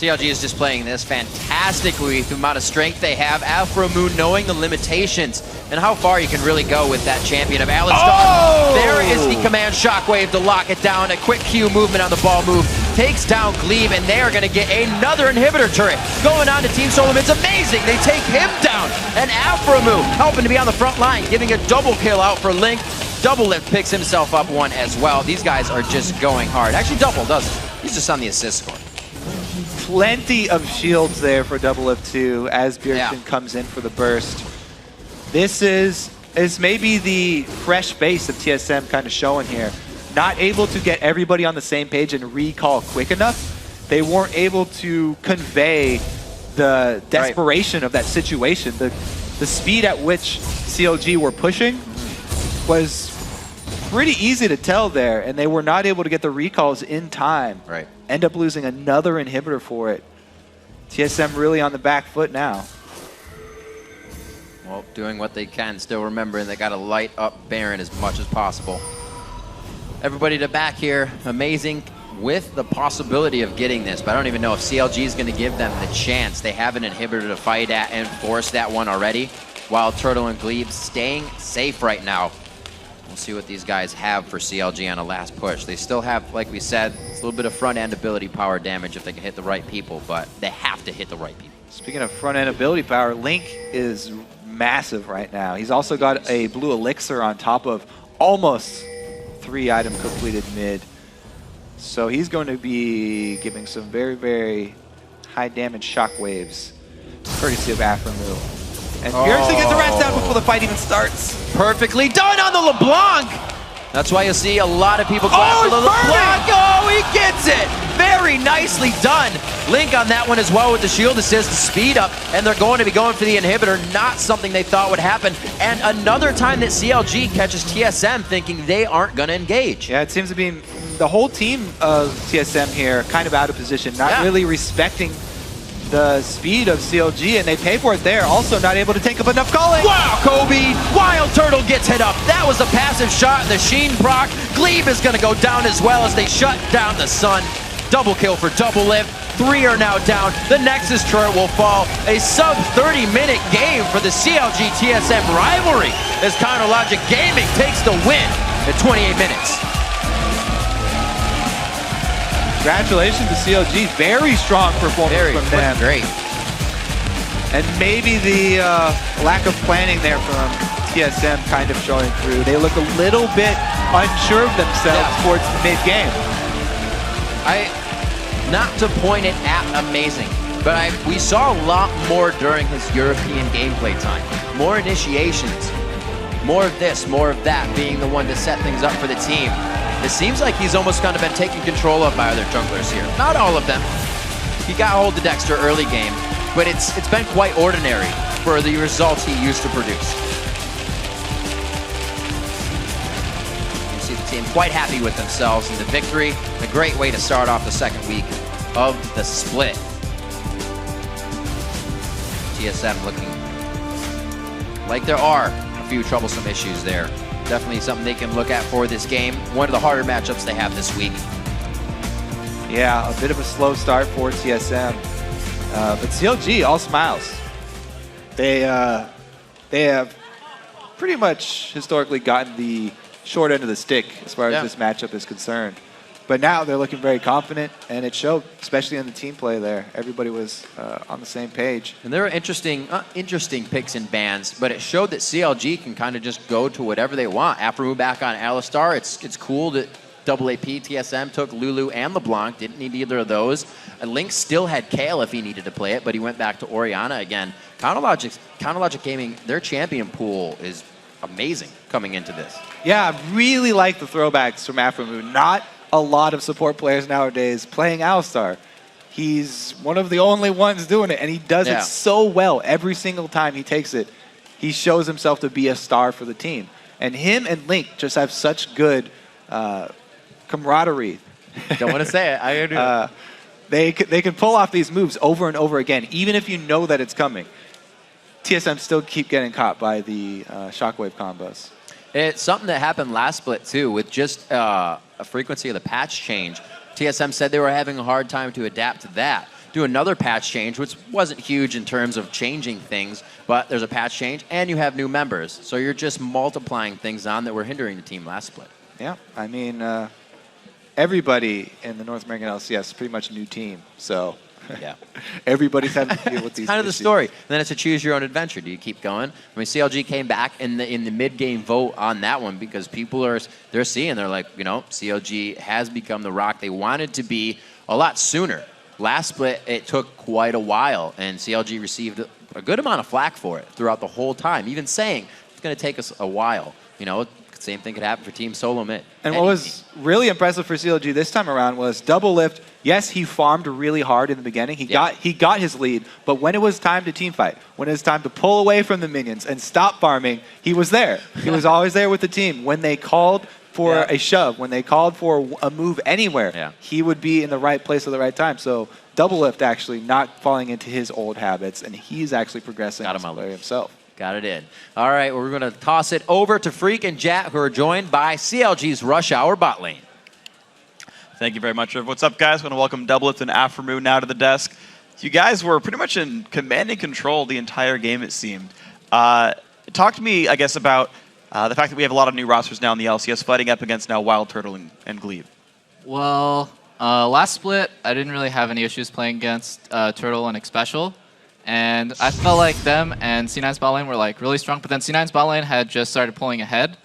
Speaker 2: CLG is just playing this fantastically with the amount of strength they have. Aframu knowing the limitations and how far you can really go with that champion of Alistar.
Speaker 3: Oh!
Speaker 2: There is the command shockwave to lock it down. A quick Q movement on the ball move. Takes down Glebe, and they are going to get another inhibitor turret going on to Team Solom. It's amazing. They take him down. And Aframu helping to be on the front line, giving a double kill out for Link. Doublelift picks himself up one as well. These guys are just going hard. Actually, Double doesn't. He's just on the assist score.
Speaker 3: Plenty of shields there for Doublelift 2 as Bjergsen comes in for the burst. This is maybe the fresh face of TSM kind of showing here. Not able to get everybody on the same page and recall quick enough. They weren't able to convey the desperation of that situation. The speed at which CLG were pushing was pretty easy to tell there, and they were not able to get the recalls in time.
Speaker 2: Right.
Speaker 3: End up losing another inhibitor for it. TSM really on the back foot now.
Speaker 2: Well, doing what they can, still remembering they got to light up Baron as much as possible. Everybody to back here, amazing with the possibility of getting this, but I don't even know if CLG is going to give them the chance. They have an inhibitor to fight at and force that one already, while Turtle and Glebe staying safe right now. We'll see what these guys have for CLG on a last push. They still have, like we said, a little bit of front-end ability power damage if they can hit the right people, but they have to hit the right people.
Speaker 3: Speaking of front-end ability power, Link is massive right now. He's also got a blue elixir on top of almost 3-item completed mid. So he's going to be giving some very, very high damage shockwaves, courtesy of Aframu. And Bjergsen gets the rest down before the fight even starts.
Speaker 2: Perfectly done on the LeBlanc. That's why you'll see a lot of people go after the LeBlanc. Oh, he gets it. Very nicely done. Link on that one as well with the shield assist, the speed up, and they're going to be going for the inhibitor. Not something they thought would happen. And another time that CLG catches TSM thinking they aren't going to engage.
Speaker 3: Yeah, it seems to be the whole team of TSM here kind of out of position, not really respecting the speed of CLG, and they pay for it there. Also not able to take up enough calling.
Speaker 2: Wow, Kobe! Wild Turtle gets hit up. That was a passive shot in the Sheen proc. Glebe is going to go down as well as they shut down the Sun. Double kill for Doublelift. 3 are now down. The Nexus turret will fall. A sub 30-minute game for the CLG-TSM rivalry as Counterlogic Gaming takes the win in 28 minutes.
Speaker 3: Congratulations to CLG. Very strong performance from them.
Speaker 2: Great.
Speaker 3: And maybe the lack of planning there from TSM kind of showing through. They look a little bit unsure of themselves towards the mid-game.
Speaker 2: Not to point it at amazing, but we saw a lot more during his European gameplay time. More initiations, more of this, more of that, being the one to set things up for the team. It seems like he's almost kind of been taken control of by other junglers here. Not all of them. He got hold of Dexter early game, but it's been quite ordinary for the results he used to produce. You see the team quite happy with themselves in the victory. A great way to start off the second week of the split. TSM looking like there are a few troublesome issues there. Definitely something they can look at for this game. One of the harder matchups they have this week.
Speaker 3: Yeah, a bit of a slow start for TSM. But CLG, all smiles. They have pretty much historically gotten the short end of the stick as far as this matchup is concerned. But now they're looking very confident, and it showed, especially in the team play there. Everybody was on the same page.
Speaker 2: And there are interesting picks and bans, but it showed that CLG can kind of just go to whatever they want. Afromu back on Alistar, it's cool that AAP, TSM took Lulu and LeBlanc, didn't need either of those. Link still had Kale if he needed to play it, but he went back to Orianna again. Counterlogic Gaming, their champion pool is amazing coming into this.
Speaker 3: Yeah, I really like the throwbacks from Afromu. Not a lot of support players nowadays playing Alistar. He's one of the only ones doing it, and he does it so well. Every single time he takes it, he shows himself to be a star for the team. And him and Link just have such good camaraderie.
Speaker 2: Don't want to say it. I agree.
Speaker 3: They can pull off these moves over and over again, even if you know that it's coming. TSM still keep getting caught by the shockwave combos.
Speaker 2: It's something that happened last split, too, with just a frequency of the patch change. TSM said they were having a hard time to adapt to that. Do another patch change, which wasn't huge in terms of changing things, but there's a patch change, and you have new members. So you're just multiplying things on that were hindering the team last split.
Speaker 3: Yeah, I mean, everybody in the North American LCS is pretty much a new team, so...
Speaker 2: Yeah,
Speaker 3: everybody's having to deal with these.
Speaker 2: Kind of the story. And then it's a choose your own adventure. Do you keep going? I mean, CLG came back in the mid game vote on that one because people they're seeing, they're like, you know, CLG has become the rock they wanted to be a lot sooner. Last split, it took quite a while, and CLG received a good amount of flack for it throughout the whole time, even saying it's going to take us a while. You know, same thing could happen for Team Solo Mid.
Speaker 3: And what was really impressive for CLG this time around was double lift. Yes, he farmed really hard in the beginning. He got his lead, but when it was time to team fight, when it was time to pull away from the minions and stop farming, he was there. He was always there with the team. When they called for a shove, when they called for a move anywhere, he would be in the right place at the right time. So double lift actually not falling into his old habits, and he's actually progressing as a player himself.
Speaker 2: Got it in. All right, well, we're going to toss it over to Freak and Jat, who are joined by CLG's Rush Hour bot lane.
Speaker 10: Thank you very much. What's up, guys? I want to welcome Doublelift and Afromu now to the desk. You guys were pretty much in command and control the entire game, it seemed. Talk to me, I guess, about the fact that we have a lot of new rosters now in the LCS fighting up against now Wild Turtle and Glebe.
Speaker 20: Well, last split, I didn't really have any issues playing against Turtle and Xpecial. And I felt like them and C9's bot lane were like really strong, but then C9's bot lane had just started pulling ahead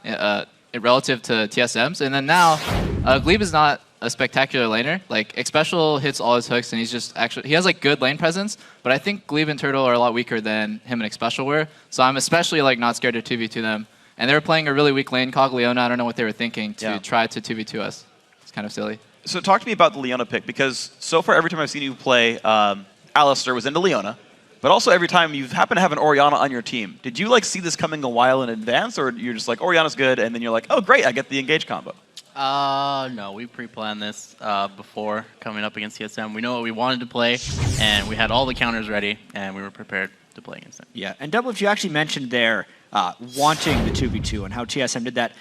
Speaker 20: relative to TSM's. And then now, Glebe is not a spectacular laner. Like, Xpecial hits all his hooks, and he's just actually, he has like good lane presence, but I think Glebe and Turtle are a lot weaker than him and Xpecial were. So I'm especially like not scared to 2v2 them. And they were playing a really weak lane, Cogliona. I don't know what they were thinking to try to 2v2 us. It's kind of silly.
Speaker 10: So talk to me about the Leona pick, because so far every time I've seen you play, Alistair was into Leona, but also every time you happen to have an Orianna on your team. Did you like see this coming a while in advance, or you're just like, Orianna's good, and then you're like, oh great, I get the engage combo?
Speaker 21: No, we pre-planned this before coming up against TSM. We know what we wanted to play, and we had all the counters ready, and we were prepared to play against them.
Speaker 11: Yeah, and Double, if you actually mentioned there wanting the 2v2 and how TSM did that,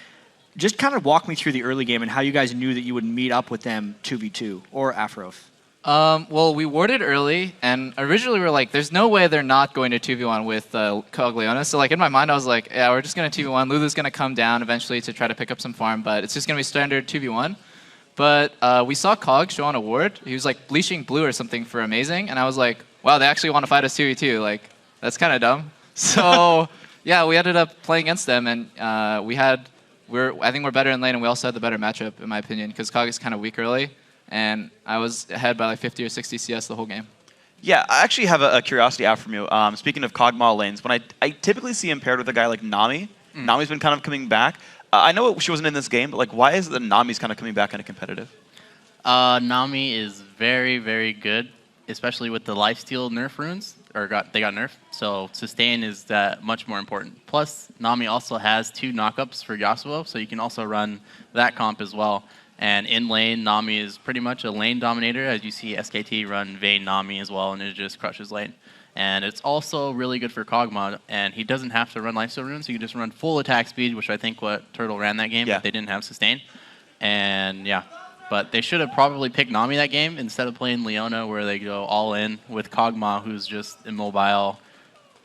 Speaker 11: just kind of walk me through the early game and how you guys knew that you would meet up with them 2v2 or Afrof.
Speaker 20: Well, we warded early, and originally we were like, there's no way they're not going to 2v1 with Cogliona. So like in my mind, I was like, yeah, we're just going to 2v1. Lulu's going to come down eventually to try to pick up some farm, but it's just going to be standard 2v1. But we saw Cog show on a ward. He was like bleaching blue or something for Amazing, and I was like, wow, they actually want to fight us 2v2. Like, that's kind of dumb. So yeah, we ended up playing against them, and I think we're better in lane, and we also had the better matchup, in my opinion, because Cog is kind of weak early. And I was ahead by like 50 or 60 CS the whole game.
Speaker 10: Yeah, I actually have a curiosity out from you. Speaking of Kog'Maw lanes, when I typically see him paired with a guy like Nami, Nami's been kind of coming back. I know she wasn't in this game, but like, why is it that Nami's kind of coming back into competitive?
Speaker 21: Nami is very, very good, especially with the lifesteal nerf runes. they got nerfed. So sustain is that much more important. Plus, Nami also has 2 knockups for Yasuo, so you can also run that comp as well. And in lane, Nami is pretty much a lane dominator, as you see SKT run Vayne Nami as well, and it just crushes lane. And it's also really good for Kog'Maw, and he doesn't have to run lifesteal runes, so you can just run full attack speed, which I think what Turtle ran that game, but they didn't have sustain. And yeah, but they should have probably picked Nami that game instead of playing Leona, where they go all in with Kog'Maw, who's just immobile,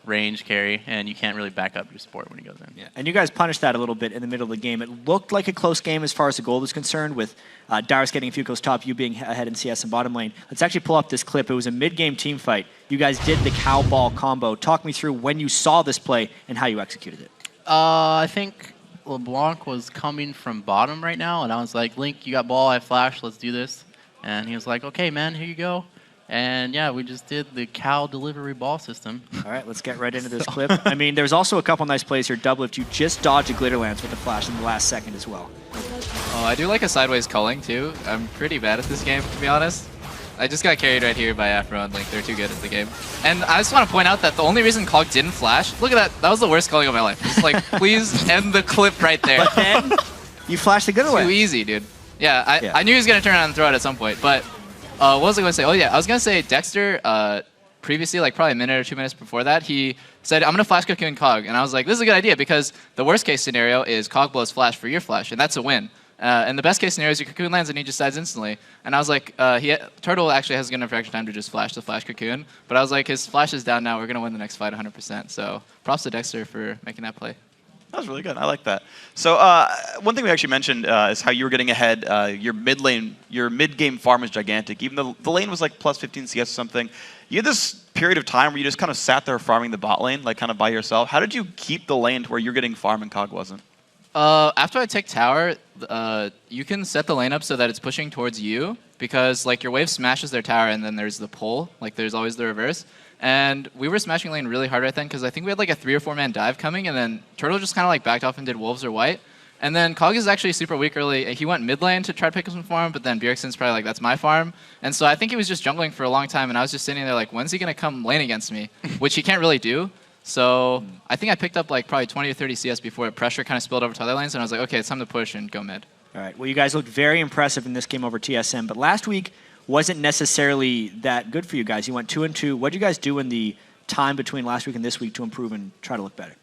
Speaker 21: range carry, and you can't really back up your support when he goes in.
Speaker 11: Yeah. And you guys punished that a little bit in the middle of the game. It looked like a close game as far as the goal was concerned, with Darius getting a few kills top, you being ahead in CS and bottom lane. Let's actually pull up this clip. It was a mid-game team fight. You guys did the cow ball combo. Talk me through when you saw this play and how you executed it.
Speaker 21: I think LeBlanc was coming from bottom right now, and I was like, Link, you got ball, I have flash, let's do this. And he was like, okay, man, here you go. And yeah, we just did the cow delivery ball system.
Speaker 11: All right, let's get right into this clip. I mean, there's also a couple nice plays here. Doublelift, you just dodged a glitter lance with the flash in the last second as well.
Speaker 20: Oh, I do like a sideways culling too. I'm pretty bad at this game, to be honest. I just got carried right here by Afro and Link. They're too good at the game. And I just want to point out that the only reason Cog didn't flash, look at that. That was the worst culling of my life. Just like, please end the clip right there.
Speaker 11: But then you flashed the glitter lance.
Speaker 20: Too easy, dude. Yeah, I knew he was going to turn around and throw it at some point, but what was I going to say? Oh, yeah. I was going to say Dexter, previously, like probably a minute or 2 minutes before that, he said, I'm going to flash Cocoon Cog. And I was like, this is a good idea because the worst case scenario is Cog blows flash for your flash, and that's a win. And the best case scenario is your Cocoon lands and he just dies instantly. And I was like, Turtle actually has good enough reaction time to just flash the flash Cocoon. But I was like, his flash is down now. We're going to win the next fight 100%. So props to Dexter for making that play.
Speaker 10: That was really good. I like that. So one thing we actually mentioned is how you were getting ahead. Your mid-game farm is gigantic. Even though the lane was like plus 15 CS or something, you had this period of time where you just kind of sat there farming the bot lane, like kind of by yourself. How did you keep the lane to where you're getting farm and Cog wasn't?
Speaker 20: After I take tower, you can set the lane up so that it's pushing towards you because like your wave smashes their tower and then there's the pull. Like there's always the reverse. And we were smashing lane really hard right then because I think we had like a 3 or 4 man dive coming, and then Turtle just kind of like backed off and did wolves or white. And then Cog is actually super weak early. He went mid lane to try to pick up some farm, but then Bjergsen's probably like, that's my farm. And so I think he was just jungling for a long time, and I was just sitting there like, when's he going to come lane against me? Which he can't really do. So I think I picked up like probably 20 or 30 CS before pressure kind of spilled over to other lanes, and I was like, okay, it's time to push and go mid.
Speaker 11: All right, well, you guys looked very impressive in this game over TSM, but last week wasn't necessarily that good for you guys. You went 2-2. What did you guys do in the time between last week and this week to improve and try to look better?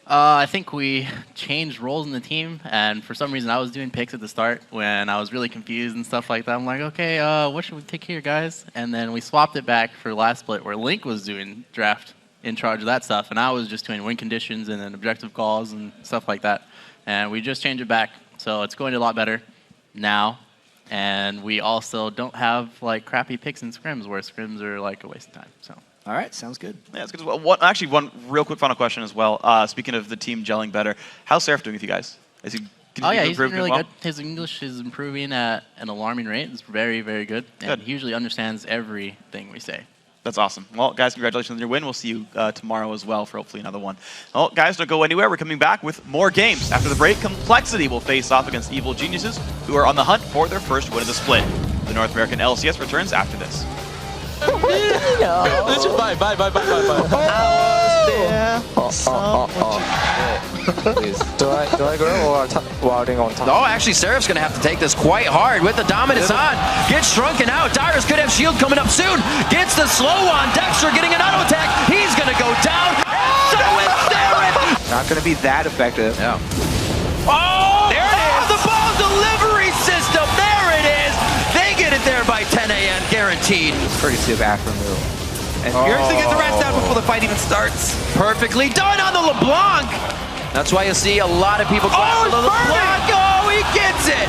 Speaker 21: I think we changed roles in the team, and for some reason I was doing picks at the start when I was really confused and stuff like that. I'm like, okay, what should we take here, guys? And then we swapped it back for last split where Link was doing draft in charge of that stuff, and I was just doing win conditions and then objective calls and stuff like that. And we just changed it back, so it's going a lot better now. And we also don't have like crappy picks in scrims where scrims are like a waste of time. So.
Speaker 11: All right, sounds good.
Speaker 10: Yeah, it's good as well. Actually, one real quick final question as well. Speaking of the team gelling better, how's Seraph doing with you guys? Is he?
Speaker 21: Oh yeah, he's doing really good. His English is improving at an alarming rate. It's very, very good. And he usually understands everything we say.
Speaker 10: That's awesome. Well, guys, congratulations on your win. We'll see you tomorrow as well for hopefully another one. Well, guys, don't go anywhere. We're coming back with more games. After the break, Complexity will face off against Evil Geniuses, who are on the hunt for their first win of the split. The North American LCS returns after this.
Speaker 14: Bye. Do I go or wilding on top?
Speaker 2: Oh, actually, Seraph's going to have to take this quite hard with the dominance on. Gets shrunken out. Dyrus could have shield coming up soon. Gets the slow on. Dexter getting an auto attack. He's going to go down. So is Seraph.
Speaker 3: Not going to be that effective.
Speaker 2: Yeah. Oh, there it is. The ball delivery system. There it is. They get it there by 10 a.m. guaranteed.
Speaker 3: Courtesy of Afro move. And Bjergsen gets the rest down before the fight even starts.
Speaker 2: Perfectly done on the LeBlanc. That's why you see a lot of people go on the LeBlanc. Oh, he gets it.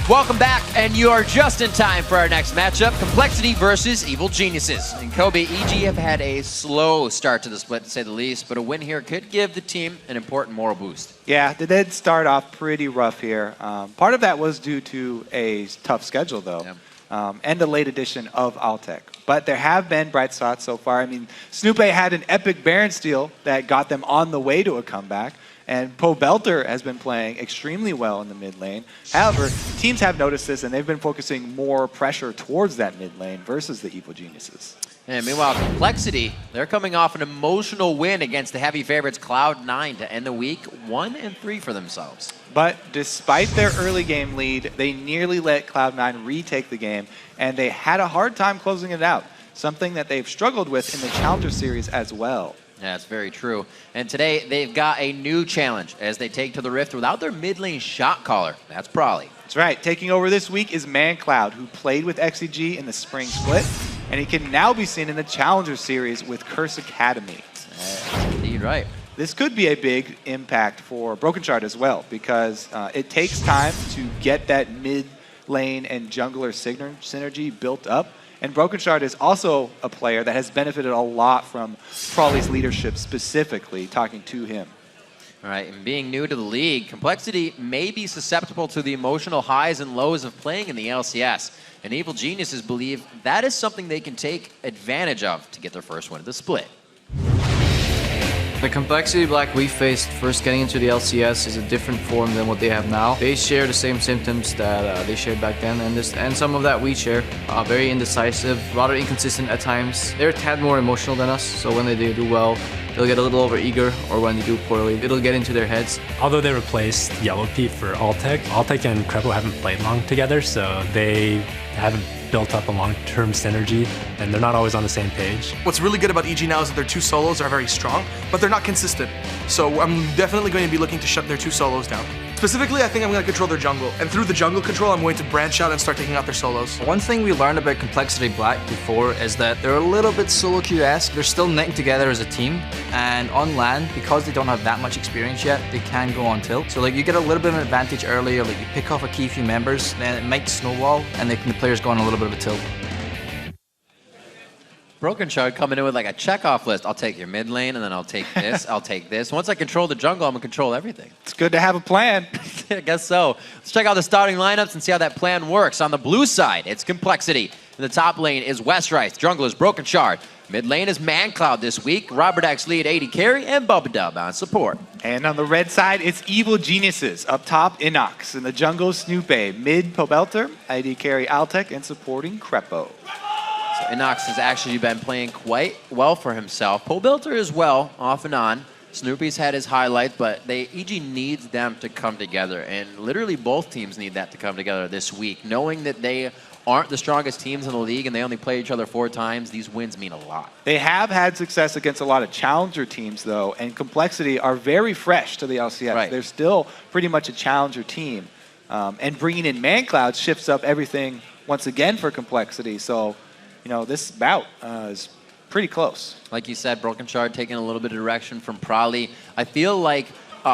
Speaker 2: Welcome back, and you are just in time for our next matchup, Complexity versus Evil Geniuses. And Kobe, EG have had a slow start to the split, to say the least, but a win here could give the team an important moral boost.
Speaker 3: Yeah, they did start off pretty rough here. Part of that was due to a tough schedule, though, and the late addition of Altec. But there have been bright spots so far. I mean, Snoopé had an epic Baron steal that got them on the way to a comeback. And Pobelter has been playing extremely well in the mid lane. However, teams have noticed this, and they've been focusing more pressure towards that mid lane versus the Evil Geniuses.
Speaker 2: And meanwhile, Complexity, they're coming off an emotional win against the heavy favorites Cloud9 to end the week 1-3 for themselves.
Speaker 3: But despite their early game lead, they nearly let Cloud9 retake the game, and they had a hard time closing it out, something that they've struggled with in the Challenger Series as well.
Speaker 2: Yeah, that's very true. And today, they've got a new challenge as they take to the Rift without their mid lane shot caller. That's Prolly.
Speaker 3: That's right. Taking over this week is ManCloud, who played with XEG in the spring split, and he can now be seen in the Challenger Series with Curse Academy.
Speaker 2: That's indeed right.
Speaker 3: This could be a big impact for Broken Shard as well, because it takes time to get that mid lane and jungler synergy built up. And Broken Shard is also a player that has benefited a lot from Prolly's leadership, specifically talking to him.
Speaker 2: All right, and being new to the league, Complexity may be susceptible to the emotional highs and lows of playing in the LCS. And Evil Geniuses believe that is something they can take advantage of to get their first win of the split.
Speaker 1: The Complexity Black we faced first getting into the LCS is a different form than what they have now. They share the same symptoms that they shared back then, and some of that we share. Very indecisive, rather inconsistent at times. They're a tad more emotional than us, so when they do well, they'll get a little overeager, or when they do poorly, it'll get into their heads.
Speaker 7: Although they replaced Yellow Pete for Altec, Altec and Krepo haven't played long together, so they haven't built up a long-term synergy, and they're not always on the same page.
Speaker 5: What's really good about EG now is that their two solos are very strong, but they're not consistent. So I'm definitely going to be looking to shut their two solos down. Specifically, I think I'm going to control their jungle, and through the jungle control, I'm going to branch out and start taking out their solos.
Speaker 1: One thing we learned about Complexity Black before is that they're a little bit solo queue-esque. They're still knitting together as a team, and on LAN, because they don't have that much experience yet, they can go on tilt. So like you get a little bit of an advantage early, or like you pick off a key few members, then it might snowball, and the players go on a little bit of a tilt.
Speaker 2: Broken Shard coming in with like a checkoff list. I'll take your mid lane, and then I'll take this, I'll take this. Once I control the jungle, I'm going to control everything.
Speaker 3: It's good to have a plan.
Speaker 2: I guess so. Let's check out the starting lineups and see how that plan works. On the blue side, it's Complexity. In the top lane is Westrice. Jungle is Broken Shard. Mid lane is ManCloud this week. Robert X lead 80 carry, and Bubba Dub on support.
Speaker 3: And on the red side, it's Evil Geniuses. Up top, Inox. In the jungle, Snoopé. Mid, Pobelter. ID carry, Altec, and supporting Krepo.
Speaker 2: So Inox has actually been playing quite well for himself. Pobelter as well, off and on. Snoopy's had his highlights, but EG needs them to come together, and literally both teams need that to come together this week. Knowing that they aren't the strongest teams in the league and they only play each other 4 times, these wins mean a lot.
Speaker 3: They have had success against a lot of challenger teams, though, and Complexity are very fresh to the LCS.
Speaker 2: Right.
Speaker 3: They're still pretty much a challenger team. And bringing in ManCloud shifts up everything once again for Complexity. So, you know, this bout is pretty close.
Speaker 2: Like you said, Broken Shard taking a little bit of direction from Prolly. I feel like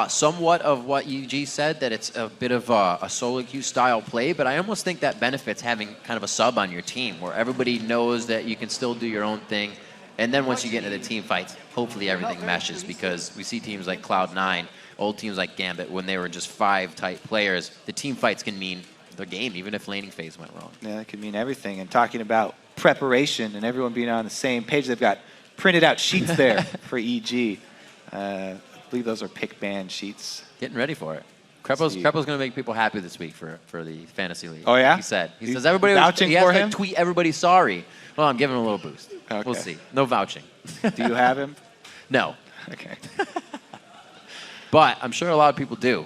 Speaker 2: somewhat of what UG said, that it's a bit of a solo queue style play, but I almost think that benefits having kind of a sub on your team where everybody knows that you can still do your own thing. And then once you get into the team fights, hopefully everything meshes, because we see teams like Cloud9, old teams like Gambit, when they were just 5 tight players, the team fights can mean the game, even if laning phase went wrong.
Speaker 3: Yeah, it can mean everything. And talking about preparation and everyone being on the same page, they've got printed out sheets there for EG. I believe those are pick band sheets.
Speaker 2: Getting ready for it. Krepo's going to make people happy this week for the Fantasy League.
Speaker 3: Oh, yeah?
Speaker 2: He said everybody
Speaker 3: vouching
Speaker 2: he has
Speaker 3: for
Speaker 2: to
Speaker 3: him?
Speaker 2: tweet everybody sorry. Well, I'm giving him a little boost.
Speaker 3: Okay.
Speaker 2: We'll see. No vouching.
Speaker 3: Do you have him?
Speaker 2: No.
Speaker 3: Okay.
Speaker 2: But I'm sure a lot of people do.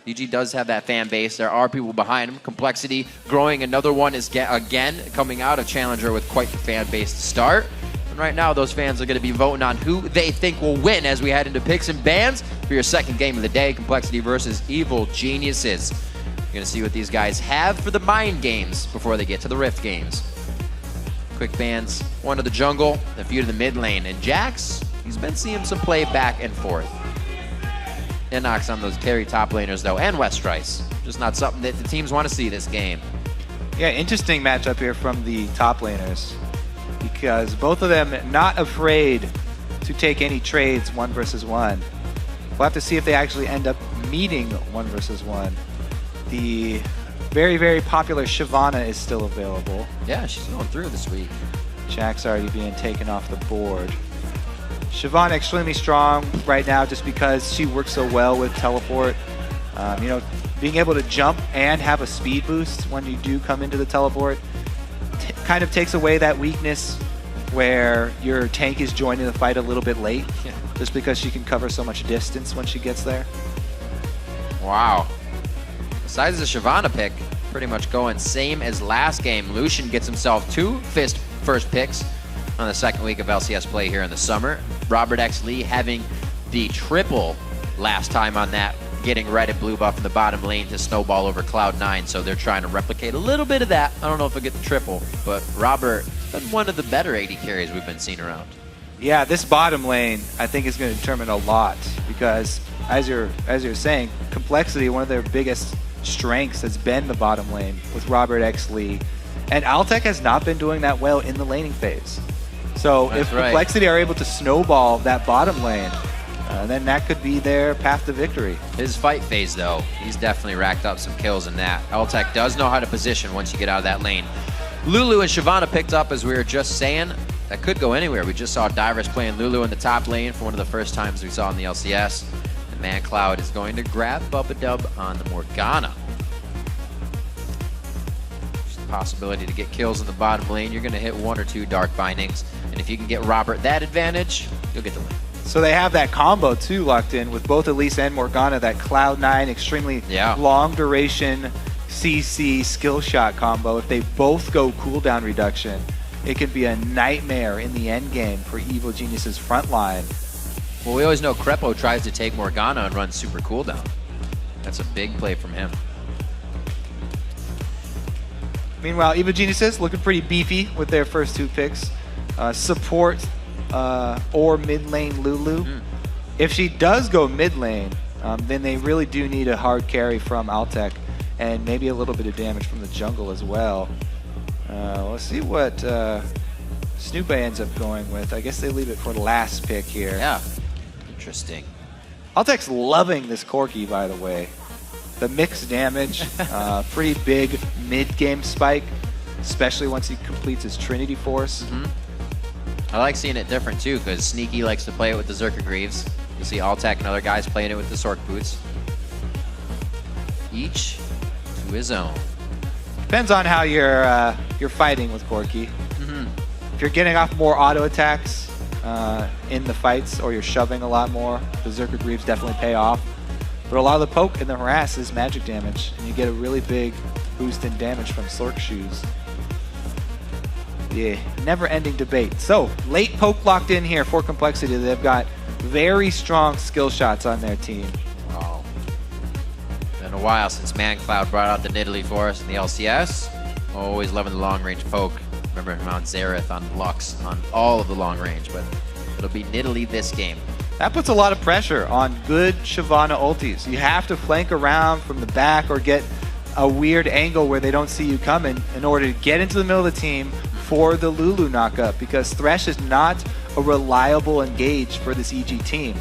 Speaker 2: EG does have that fan base. There are people behind him. Complexity growing. Another one is again coming out of Challenger with quite the fan base to start. And right now, those fans are going to be voting on who they think will win as we head into picks and bans for your second game of the day, Complexity versus Evil Geniuses. You're going to see what these guys have for the mind games before they get to the Rift games. Quick bans, one to the jungle, a few to the mid lane. And Jax, he's been seeing some play back and forth. Inox on those carry top laners, though, and Westrice. Just not something that the teams want to see this game.
Speaker 3: Yeah, interesting matchup here from the top laners, because both of them not afraid to take any trades 1 versus 1. We'll have to see if they actually end up meeting 1 versus 1. The very, very popular Shyvana is still available.
Speaker 2: Yeah, she's going through this week.
Speaker 3: Jack's already being taken off the board. Shyvana extremely strong right now just because she works so well with teleport. You know, being able to jump and have a speed boost when you do come into the teleport kind of takes away that weakness where your tank is joining the fight a little bit late, just because she can cover so much distance when she gets there.
Speaker 2: Wow. Besides the Shyvana pick, pretty much going same as last game. Lucian gets himself 2 first picks on the second week of LCS play here in the summer. Robert X. Lee having the triple last time on that, getting red and blue buff in the bottom lane to snowball over Cloud9, so they're trying to replicate a little bit of that. I don't know if he'll get the triple, but Robert has been one of the better AD carries we've been seeing around.
Speaker 3: Yeah, this bottom lane I think is going to determine a lot, because as you're saying, Complexity, one of their biggest strengths has been the bottom lane with Robert X. Lee, and Altec has not been doing that well in the laning phase. So
Speaker 2: That's
Speaker 3: if
Speaker 2: right.
Speaker 3: Complexity are able to snowball that bottom lane, then that could be their path to victory.
Speaker 2: His fight phase, though, he's definitely racked up some kills in that. Altec does know how to position once you get out of that lane. Lulu and Shyvana picked up, as we were just saying. That could go anywhere. We just saw Divers playing Lulu in the top lane for one of the first times we saw in the LCS. And Man Cloud is going to grab Bubba Dub on the Morgana. There's the possibility to get kills in the bottom lane. You're going to hit 1 or 2 Dark Bindings. And if you can get Robert that advantage, you'll get the win.
Speaker 3: So they have that combo too locked in with both Elise and Morgana, that Cloud9 extremely long duration CC skill shot combo. If they both go cooldown reduction, it could be a nightmare in the end game for Evil Genius's front line.
Speaker 2: Well, we always know Crepo tries to take Morgana and run super cooldown. That's a big play from him.
Speaker 3: Meanwhile, Evil Geniuses looking pretty beefy with their first 2 picks. Support or mid lane Lulu. If she does go mid lane, then they really do need a hard carry from Altec and maybe a little bit of damage from the jungle as well. Let's see what Snoopy ends up going with. I guess they leave it for the last pick here.
Speaker 2: Yeah, interesting.
Speaker 3: Altec's loving this Corki, by the way. The mixed damage, pretty big mid-game spike, especially once he completes his Trinity Force.
Speaker 2: I like seeing it different too, because Sneaky likes to play it with the Zerka Greaves. You see Altec and other guys playing it with the Sork Boots. Each to his own.
Speaker 3: Depends on how you're fighting with Corki. If you're getting off more auto attacks in the fights, or you're shoving a lot more, the Zerka Greaves definitely pay off. But a lot of the poke and the harass is magic damage, and you get a really big boost in damage from Sork Shoes. Yeah, never-ending debate. So, late poke locked in here for Complexity. They've got very strong skill shots on their team.
Speaker 2: Wow. Been a while since Man Cloud brought out the Nidalee for us in the LCS. Always loving the long-range poke. Remember him on Xerath, on Lux, on all of the long range, but it'll be Nidalee this game.
Speaker 3: That puts a lot of pressure on good Shyvana ultis. You have to flank around from the back or get a weird angle where they don't see you coming in order to get into the middle of the team for the Lulu knockup, because Thresh is not a reliable engage for this EG team.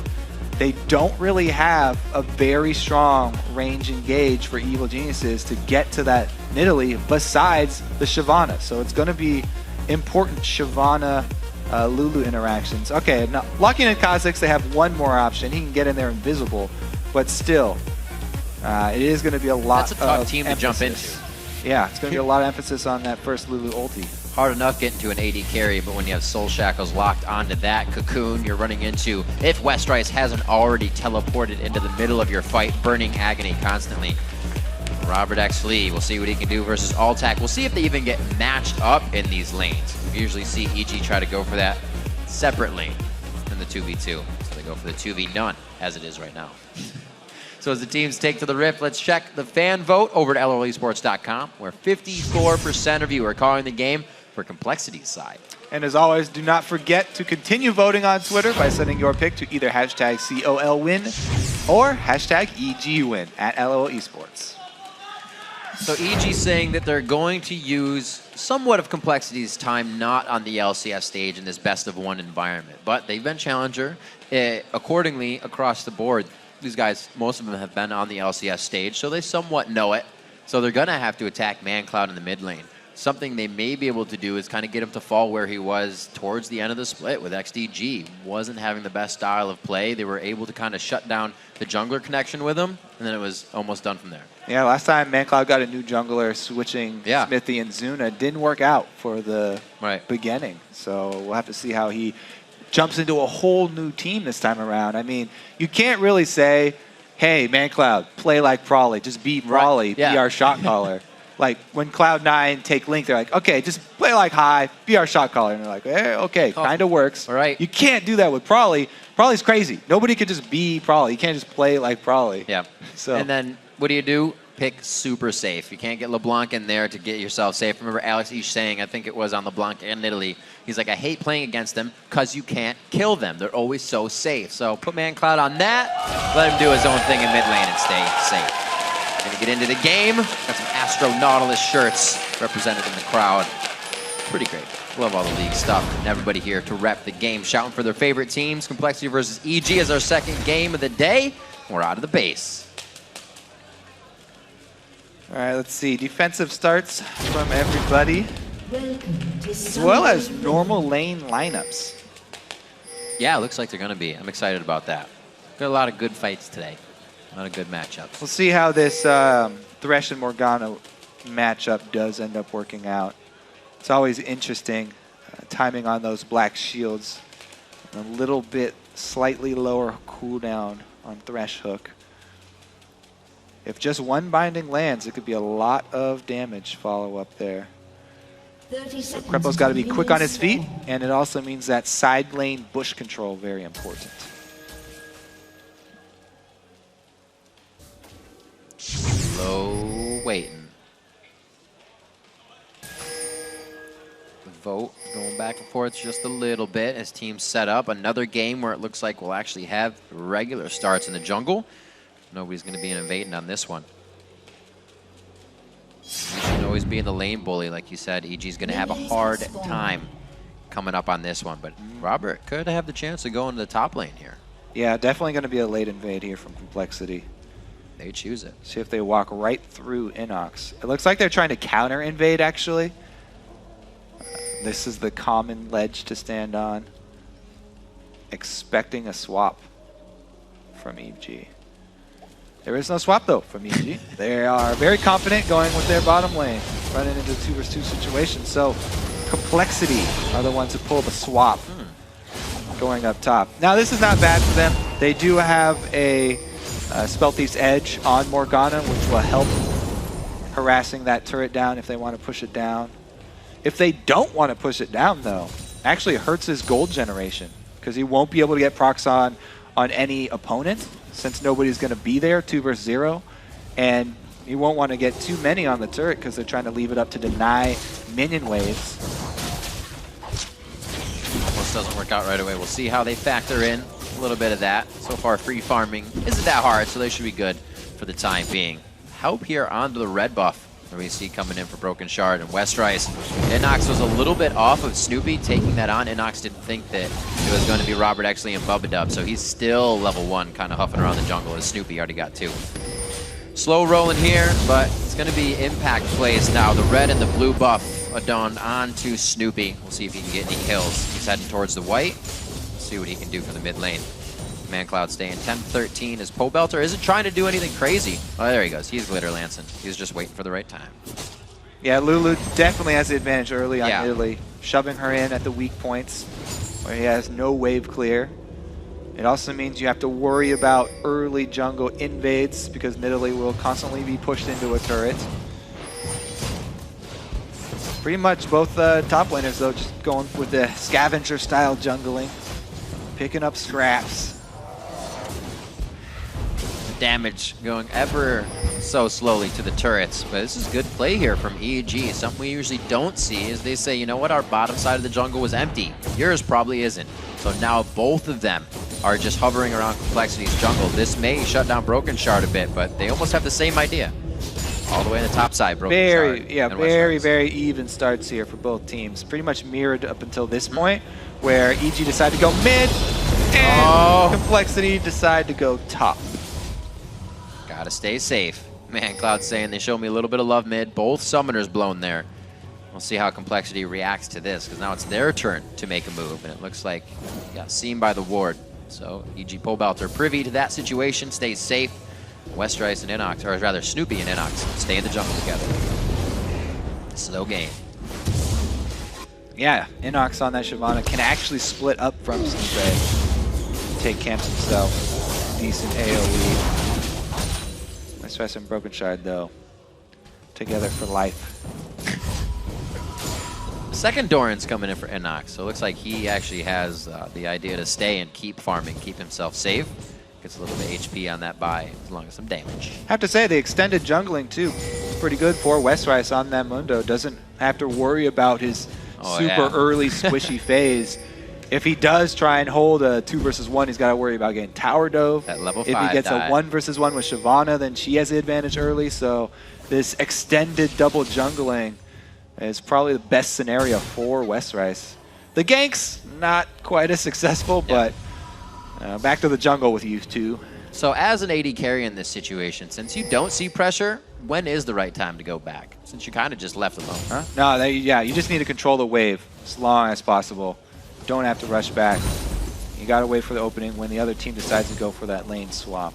Speaker 3: They don't really have a very strong range engage for Evil Geniuses to get to that Nidalee besides the Shyvana. So it's going to be important Shyvana Lulu interactions. Okay, now locking in Kha'Zix, they have one more option. He can get in there invisible, but still, it is going to be a lot.
Speaker 2: That's a tough
Speaker 3: of
Speaker 2: team
Speaker 3: emphasis.
Speaker 2: to jump into.
Speaker 3: Yeah, it's going to be a lot of emphasis on that first Lulu ulti.
Speaker 2: Hard enough getting to an AD carry, but when you have Soul Shackles locked onto that cocoon, you're running into, if Westrice hasn't already teleported into the middle of your fight, burning agony constantly. Robert X. Lee, we'll see what he can do versus Altec. We'll see if they even get matched up in these lanes. We usually see EG try to go for that separately in the 2v2. So they go for the 2v none, as it is right now. So as the teams take to the Rift, let's check the fan vote over at LOLesports.com, where 54% of you are calling the game for Complexity's side.
Speaker 3: And as always, do not forget to continue voting on Twitter by sending your pick to either hashtag COLWin or hashtag EGWin at LOL Esports.
Speaker 2: So EG saying that they're going to use somewhat of Complexity's time not on the LCS stage in this best of one environment, but they've been challenger. Accordingly, across the board, these guys, most of them have been on the LCS stage, so they somewhat know it. So they're going to have to attack ManCloud in the mid lane. Something they may be able to do is kind of get him to fall where he was towards the end of the split with XDG. Wasn't having the best style of play. They were able to kind of shut down the jungler connection with him, and then it was almost done from there.
Speaker 3: Yeah, last time ManCloud got a new jungler switching Smithy and Zuna. Didn't work out for the beginning. So we'll have to see how he jumps into a whole new team this time around. I mean, you can't really say, hey, ManCloud, play like Prawley. Just beat Prawley, be our shot caller. Like, when Cloud9 take Link, they're like, okay, just play like High, be our shot caller. And they're like, okay, kind of works.
Speaker 2: All right.
Speaker 3: You can't do that with Prawley. Prawley's crazy. Nobody could just be Prawley. You can't just play like Prawley.
Speaker 2: Yeah.
Speaker 3: So.
Speaker 2: And then what do? Pick super safe. You can't get LeBlanc in there to get yourself safe. Remember Alex Ish saying, I think it was on LeBlanc in Italy, he's like, I hate playing against them because you can't kill them. They're always so safe. So put ManCloud on that, let him do his own thing in mid lane and stay safe. Gonna get into the game. Got some Astro Nautilus shirts represented in the crowd. Pretty great. Love all the league stuff. And everybody here to rep the game, shouting for their favorite teams. Complexity versus EG is our second game of the day. We're out of the base.
Speaker 3: All right, let's see. Defensive starts from everybody, as well as normal lane lineups.
Speaker 2: Yeah, it looks like they're going to be. I'm excited about that. Got a lot of good fights today. A lot of good matchups.
Speaker 3: We'll see how this Thresh and Morgana matchup does end up working out. It's always interesting. Timing on those black shields. A little bit slightly lower cooldown on Thresh Hook. If just one binding lands, it could be a lot of damage follow-up there. So Krepo's got to be quick on his feet, and it also means that side lane bush control very important.
Speaker 2: Slow waiting. The vote going back and forth just a little bit as teams set up. Another game where it looks like we'll actually have regular starts in the jungle. Nobody's going to be invading on this one. You should always be in the lane bully, like you said. EG's going to have a hard time coming up on this one, but Robert could have the chance to go into the top lane here.
Speaker 3: Yeah, definitely going to be a late invade here from Complexity.
Speaker 2: They choose it.
Speaker 3: See if they walk right through Inox. It looks like they're trying to counter invade, actually. This is the common ledge to stand on. Expecting a swap from EG. There is no swap, though, from EG. They are very confident going with their bottom lane, running into a 2 versus 2 situation. So Complexity are the ones who pull the swap going up top. Now, this is not bad for them. They do have a Spell Thief's Edge on Morgana, which will help harassing that turret down if they want to push it down. If they don't want to push it down, though, actually hurts his gold generation because he won't be able to get procs on any opponent since nobody's going to be there, 2 versus 0. And you won't want to get too many on the turret because they're trying to leave it up to deny minion waves.
Speaker 2: Almost doesn't work out right away. We'll see how they factor in a little bit of that. So far, free farming isn't that hard, so they should be good for the time being. Help here onto the red buff. We see coming in for Broken Shard and Westrice. Inox was a little bit off of Snoopy taking that on. Inox didn't think that it was going to be Robert Exley and Bubba Dub, so he's still level 1, kind of huffing around the jungle as Snoopy already got 2. Slow rolling here, but it's going to be impact plays now. The red and the blue buff adorned onto Snoopy. We'll see if he can get any kills. He's heading towards the white. See what he can do from the mid lane. ManCloud staying 10-13 as Pobelter isn't trying to do anything crazy. Oh, there he goes. He's Glitter Lancing. He's just waiting for the right time.
Speaker 3: Yeah, Lulu definitely has the advantage early on Italy, shoving her in at the weak points where he has no wave clear. It also means you have to worry about early jungle invades because Nidalee will constantly be pushed into a turret. Pretty much both top laners, though, just going with the scavenger-style jungling, picking up scraps.
Speaker 2: Damage going ever so slowly to the turrets, but this is good play here from EG. Something we usually don't see is they say, you know what, our bottom side of the jungle was empty. Yours probably isn't. So now both of them are just hovering around Complexity's jungle. This may shut down Broken Shard a bit, but they almost have the same idea. all the way on the top side. Broken
Speaker 3: Very,
Speaker 2: Shard and
Speaker 3: very even starts here for both teams. Pretty much mirrored up until this point, where EG decided to go mid, and Complexity decided to go top.
Speaker 2: Gotta stay safe. Man, Cloud saying they showed me a little bit of love mid. Both summoners blown there. We'll see how Complexity reacts to this, because now it's their turn to make a move, and it looks like he got seen by the ward. So EG Pobelter privy to that situation, stays safe. Westrice and Inox, or rather Snoopy and Inox, stay in the jungle together. Slow game.
Speaker 3: Yeah, Inox on that Shyvana can actually split up from Snoopy. Take camps himself. Decent AoE. Westrice and Broken Shard, though, together for life.
Speaker 2: Second Doran's coming in for Inox, so it looks like he actually has the idea to stay and keep farming, keep himself safe. Gets a little bit of HP on that buy, as long as some damage.
Speaker 3: Have to say, the extended jungling, too, is pretty good for Westrice on that Mundo. Doesn't have to worry about his super early squishy phase. If he does try and hold a 2 versus 1, he's got to worry about getting tower dove.
Speaker 2: That level 5
Speaker 3: If he gets a 1 versus 1 with Shyvana, then she has the advantage early. So this extended double jungling is probably the best scenario for Westrice. The ganks, not quite as successful, but back to the jungle with you two.
Speaker 2: So as an AD carry in this situation, since you don't see pressure, when is the right time to go back? Since you kind of just left alone.
Speaker 3: Huh? No, you just need to control the wave as long as possible. Don't have to rush back. You got to wait for the opening when the other team decides to go for that lane swap.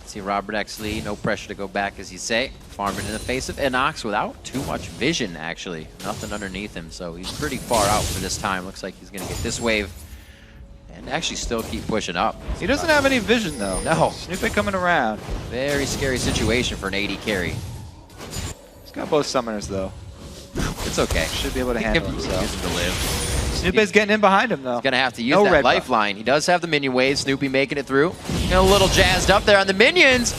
Speaker 2: See Robert X. Lee, no pressure to go back, as you say. Farming in the face of Inox without too much vision, actually. Nothing underneath him, so he's pretty far out for this time. Looks like he's going to get this wave and actually still keep pushing up.
Speaker 3: He doesn't have any vision, though.
Speaker 2: No.
Speaker 3: Snoopy coming around.
Speaker 2: Very scary situation for an AD carry.
Speaker 3: He's got both summoners, though.
Speaker 2: It's okay.
Speaker 3: Should be able to handle himself.
Speaker 2: Use him to live.
Speaker 3: Snoopy's getting in behind him, though.
Speaker 2: He's going to have to use that lifeline. He does have the minion wave. Snoopy making it through. And a little jazzed up there on the minions.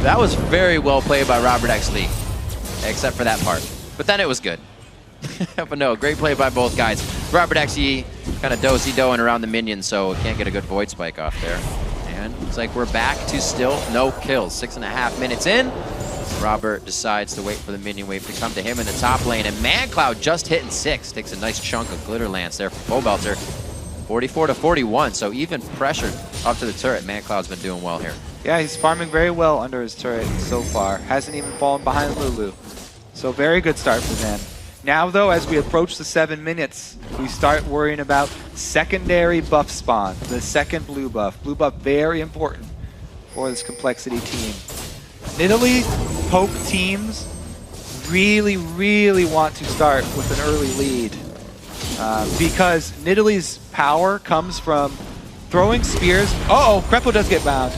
Speaker 2: That was very well played by Robert X. Lee, except for that part. But then it was good. But no, great play by both guys. Robert X. Lee kind of do-si-doing around the minions, so can't get a good void spike off there. And looks like we're back to still no kills. 6.5 minutes in. Robert decides to wait for the minion wave to come to him in the top lane. And ManCloud just hitting 6. Takes a nice chunk of Glitter Lance there from Pobelter. 44 to 41, so even pressured up to the turret. ManCloud's been doing well here.
Speaker 3: Yeah, he's farming very well under his turret so far. Hasn't even fallen behind Lulu. So very good start for them. Now, though, as we approach the 7 minutes, we start worrying about secondary buff spawn. The second blue buff. Blue buff, very important for this Complexity team. Nidalee poke teams really want to start with an early lead. Because Nidalee's power comes from throwing spears. Uh-oh, Krepo does get bound.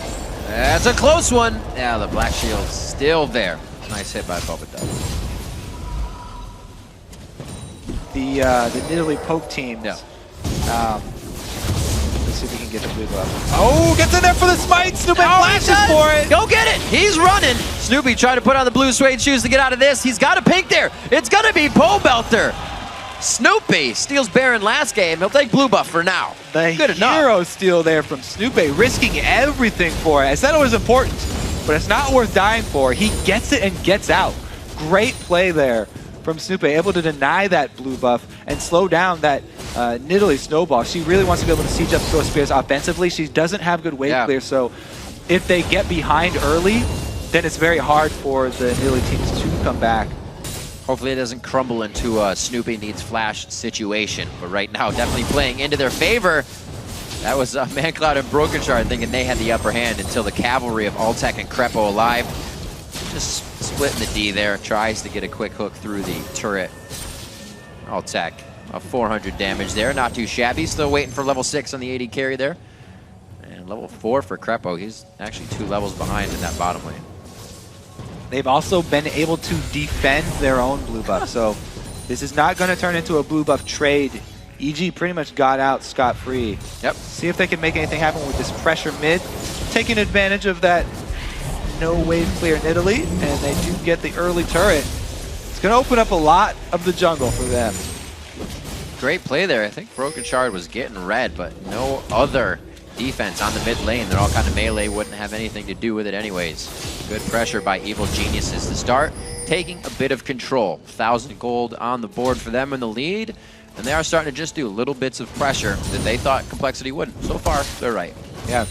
Speaker 2: That's a close one. Yeah, the black shield's still there. Nice hit by Pobelter.
Speaker 3: The Nidalee poke teams. Yeah. Let's see if we can get the blue buff. Oh, gets in there for the smite. Snoopy flashes for it.
Speaker 2: Go get it. He's running. Snoopy trying to put on the blue suede shoes to get out of this. He's got a pink there. It's going to be Pobelter. Snoopy steals Baron last game. He'll take blue buff for now.
Speaker 3: The
Speaker 2: Good enough.
Speaker 3: hero steal there from Snoopy, risking everything for it. I said it was important, but it's not worth dying for. He gets it and gets out. Great play there from Snoopy, able to deny that blue buff and slow down that Nidalee snowball. She really wants to be able to siege up throw spears offensively. She doesn't have good wave clear, so if they get behind early, then it's very hard for the Nidalee teams to come back.
Speaker 2: Hopefully it doesn't crumble into a Snoopy needs flash situation, but right now definitely playing into their favor. That was ManCloud and Broken Shard thinking they had the upper hand until the cavalry of Altec and Krepo alive. Just splitting the D there, tries to get a quick hook through the turret. Altec, 400 damage there, not too shabby. Still waiting for level 6 on the AD carry there. And level 4 for Krepo. He's actually 2 levels behind in that bottom lane.
Speaker 3: They've also been able to defend their own blue buff, so this is not going to turn into a blue buff trade. EG pretty much got out scot-free.
Speaker 2: Yep.
Speaker 3: See if they can make anything happen with this pressure mid, taking advantage of that no wave clear Nidalee, and they do get the early turret. It's going to open up a lot of the jungle for them.
Speaker 2: Great play there. I think Broken Shard was getting red, but no other defense on the mid lane. They're all kind of melee, wouldn't have anything to do with it anyways. Good pressure by Evil Geniuses to start, taking a bit of control. 1,000 gold on the board for them in the lead, and they are starting to just do little bits of pressure that they thought Complexity wouldn't. So far, they're right.
Speaker 3: Yeah.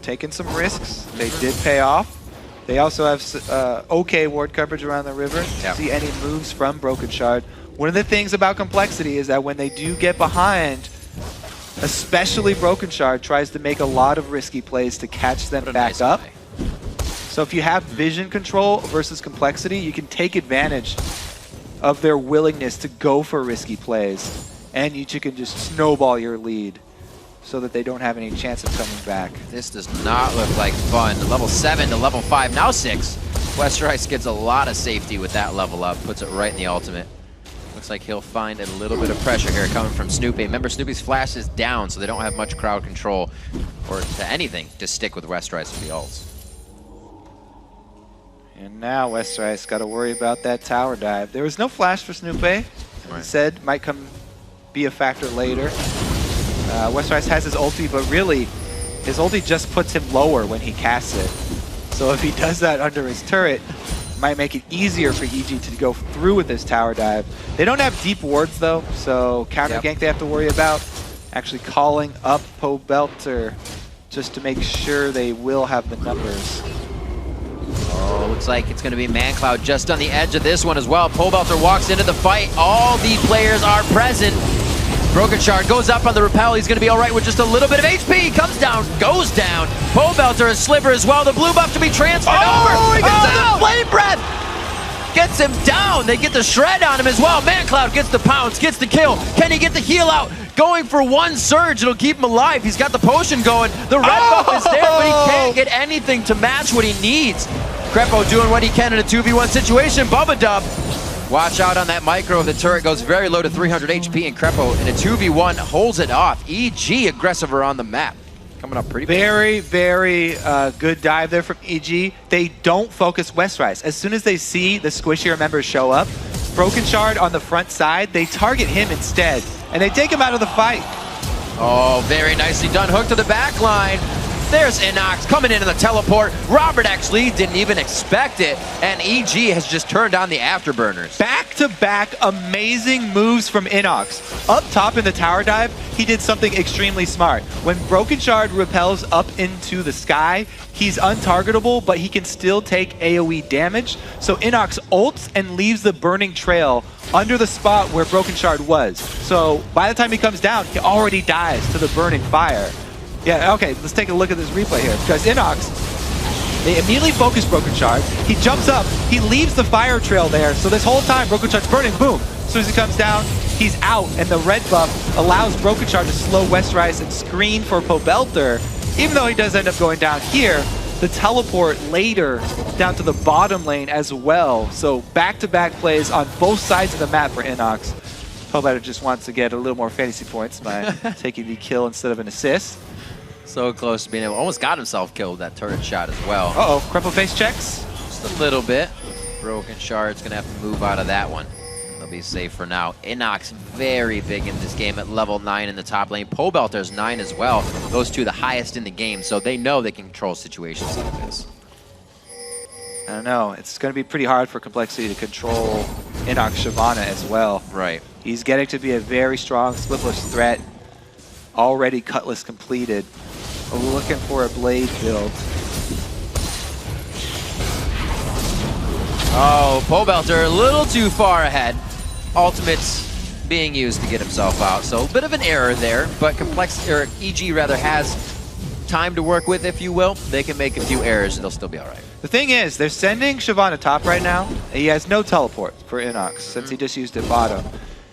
Speaker 3: Taking some risks. They did pay off. They also have okay ward coverage around the river.
Speaker 2: Yep.
Speaker 3: See any moves from Broken Shard. One of the things about Complexity is that when they do get behind, especially Broken Shard tries to make a lot of risky plays to catch them back up. So if you have vision control versus Complexity, you can take advantage of their willingness to go for risky plays, and you can just snowball your lead so that they don't have any chance of coming back.
Speaker 2: This does not look like fun. Level 7 to level 5, now 6. Westerice gets a lot of safety with that level up, puts it right in the ultimate. Looks like he'll find a little bit of pressure here coming from Snoopy. Remember, Snoopy's flash is down, so they don't have much crowd control or to anything to stick with Westerice with the ults.
Speaker 3: And now Westerice got to worry about that tower dive. There was no flash for Snoopy. As said, might be a factor later. Westerice has his ulti, but really, his ulti just puts him lower when he casts it. So if he does that under his turret, it might make it easier for EG to go through with this tower dive. They don't have deep wards though, so counter gank they have to worry about. Actually calling up Pobelter just to make sure they will have the numbers.
Speaker 2: Oh, looks like it's going to be ManCloud just on the edge of this one as well. Pobelter walks into the fight. All the players are present. Broken Shard goes up on the rappel. He's going to be all right with just a little bit of HP. Comes down, goes down. Pobelter, a sliver as well. The blue buff to be transferred over. He gets the flame breath. Gets him down. They get the shred on him as well. ManCloud gets the pounce, gets the kill. Can he get the heal out? Going for one surge. It'll keep him alive. He's got the potion going. The red buff is there, but he can't get anything to match what he needs. Crepo doing what he can in a 2v1 situation. Bubba Dub. Watch out on that micro. The turret goes very low to 300 HP, and Crepo in a 2v1 holds it off. EG aggressive around the map. Coming up pretty big.
Speaker 3: Very good dive there from EG. They don't focus Westerice. As soon as they see the squishier members show up, Broken Shard on the front side, they target him instead, and they take him out of the fight.
Speaker 2: Oh, very nicely done. Hook to the back line. There's NACS coming in the teleport. Robert actually didn't even expect it, and EG has just turned on the afterburners.
Speaker 3: Back-to-back amazing moves from NACS. Up top in the tower dive, he did something extremely smart. When Broken Shard repels up into the sky, he's untargetable, but he can still take AoE damage. So NACS ults and leaves the burning trail under the spot where Broken Shard was. So by the time he comes down, he already dies to the burning fire. Yeah, okay, let's take a look at this replay here. Because NACS, they immediately focus Broken Shard. He jumps up, he leaves the fire trail there. So this whole time, Broken Shard's burning, boom. As soon as he comes down, he's out. And the red buff allows Broken Shard to slow Westerice and screen for Pobelter. Even though he does end up going down here, the teleport later down to the bottom lane as well. So back-to-back plays on both sides of the map for NACS. Pobelter just wants to get a little more fantasy points by taking the kill instead of an assist.
Speaker 2: So close to being able, almost got himself killed with that turret shot as well.
Speaker 3: Uh-oh, Crepo face checks.
Speaker 2: Just a little bit. Broken Shard's gonna have to move out of that one. They'll be safe for now. NACS very big in this game at level 9 in the top lane. Pobelter's 9 as well. Those two the highest in the game, so they know they can control situations like this.
Speaker 3: I don't know. It's going to be pretty hard for Complexity to control NACS Shyvana as well.
Speaker 2: Right.
Speaker 3: He's getting to be a very strong splitless threat. Already Cutlass completed. Looking for a blade build.
Speaker 2: Oh, Pobelter a little too far ahead. Ultimate's being used to get himself out, so a bit of an error there, but EG rather has time to work with, if you will. They can make a few errors and they'll still be all right.
Speaker 3: The thing is, they're sending Shyvana top right now. He has no teleport for NACS since he just used it bottom.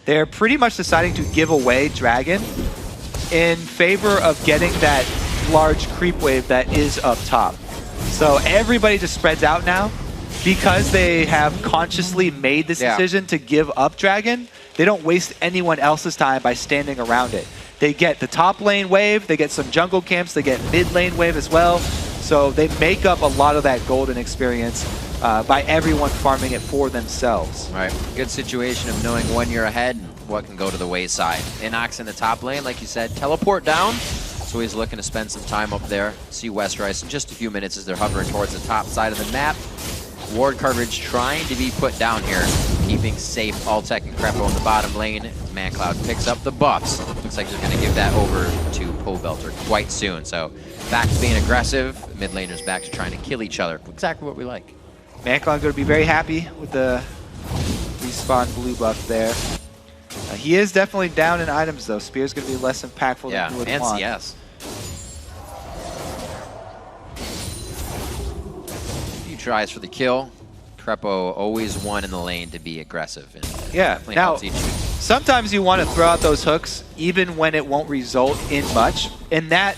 Speaker 3: They're pretty much deciding to give away Dragon in favor of getting that large creep wave that is up top. So everybody just spreads out now. Because they have consciously made this decision to give up Dragon, they don't waste anyone else's time by standing around it. They get the top lane wave, they get some jungle camps, they get mid lane wave as well. So they make up a lot of that golden experience by everyone farming it for themselves.
Speaker 2: Right, good situation of knowing when you're ahead and what can go to the wayside. NACS in the top lane, like you said, teleport down. So he's looking to spend some time up there. See Westrice in just a few minutes as they're hovering towards the top side of the map. Ward coverage trying to be put down here, keeping safe Altec and Crepo in the bottom lane. ManCloud picks up the buffs. Looks like they're going to give that over to Pobelter quite soon. So back to being aggressive. Mid laners back to trying to kill each other. Exactly what we like.
Speaker 3: ManCloud going to be very happy with the respawn blue buff there. He is definitely down in items though. Spear's going to be less impactful than you would want.
Speaker 2: And CS. Few tries for the kill. Crepo always one in the lane to be aggressive. And
Speaker 3: yeah, now sometimes you want to throw out those hooks even when it won't result in much. In that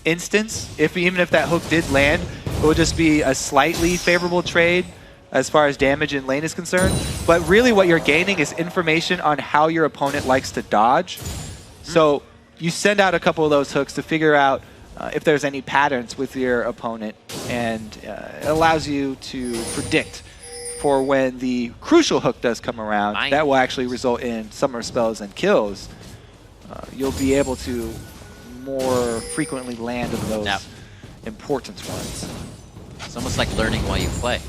Speaker 3: instance, even if that hook did land, it would just be a slightly favorable trade as far as damage in lane is concerned. But really what you're gaining is information on how your opponent likes to dodge. So you send out a couple of those hooks to figure out if there's any patterns with your opponent, and it allows you to predict for when the crucial hook does come around, that will actually result in summer spells and kills. You'll be able to more frequently land of those important ones.
Speaker 2: It's almost like learning while you play.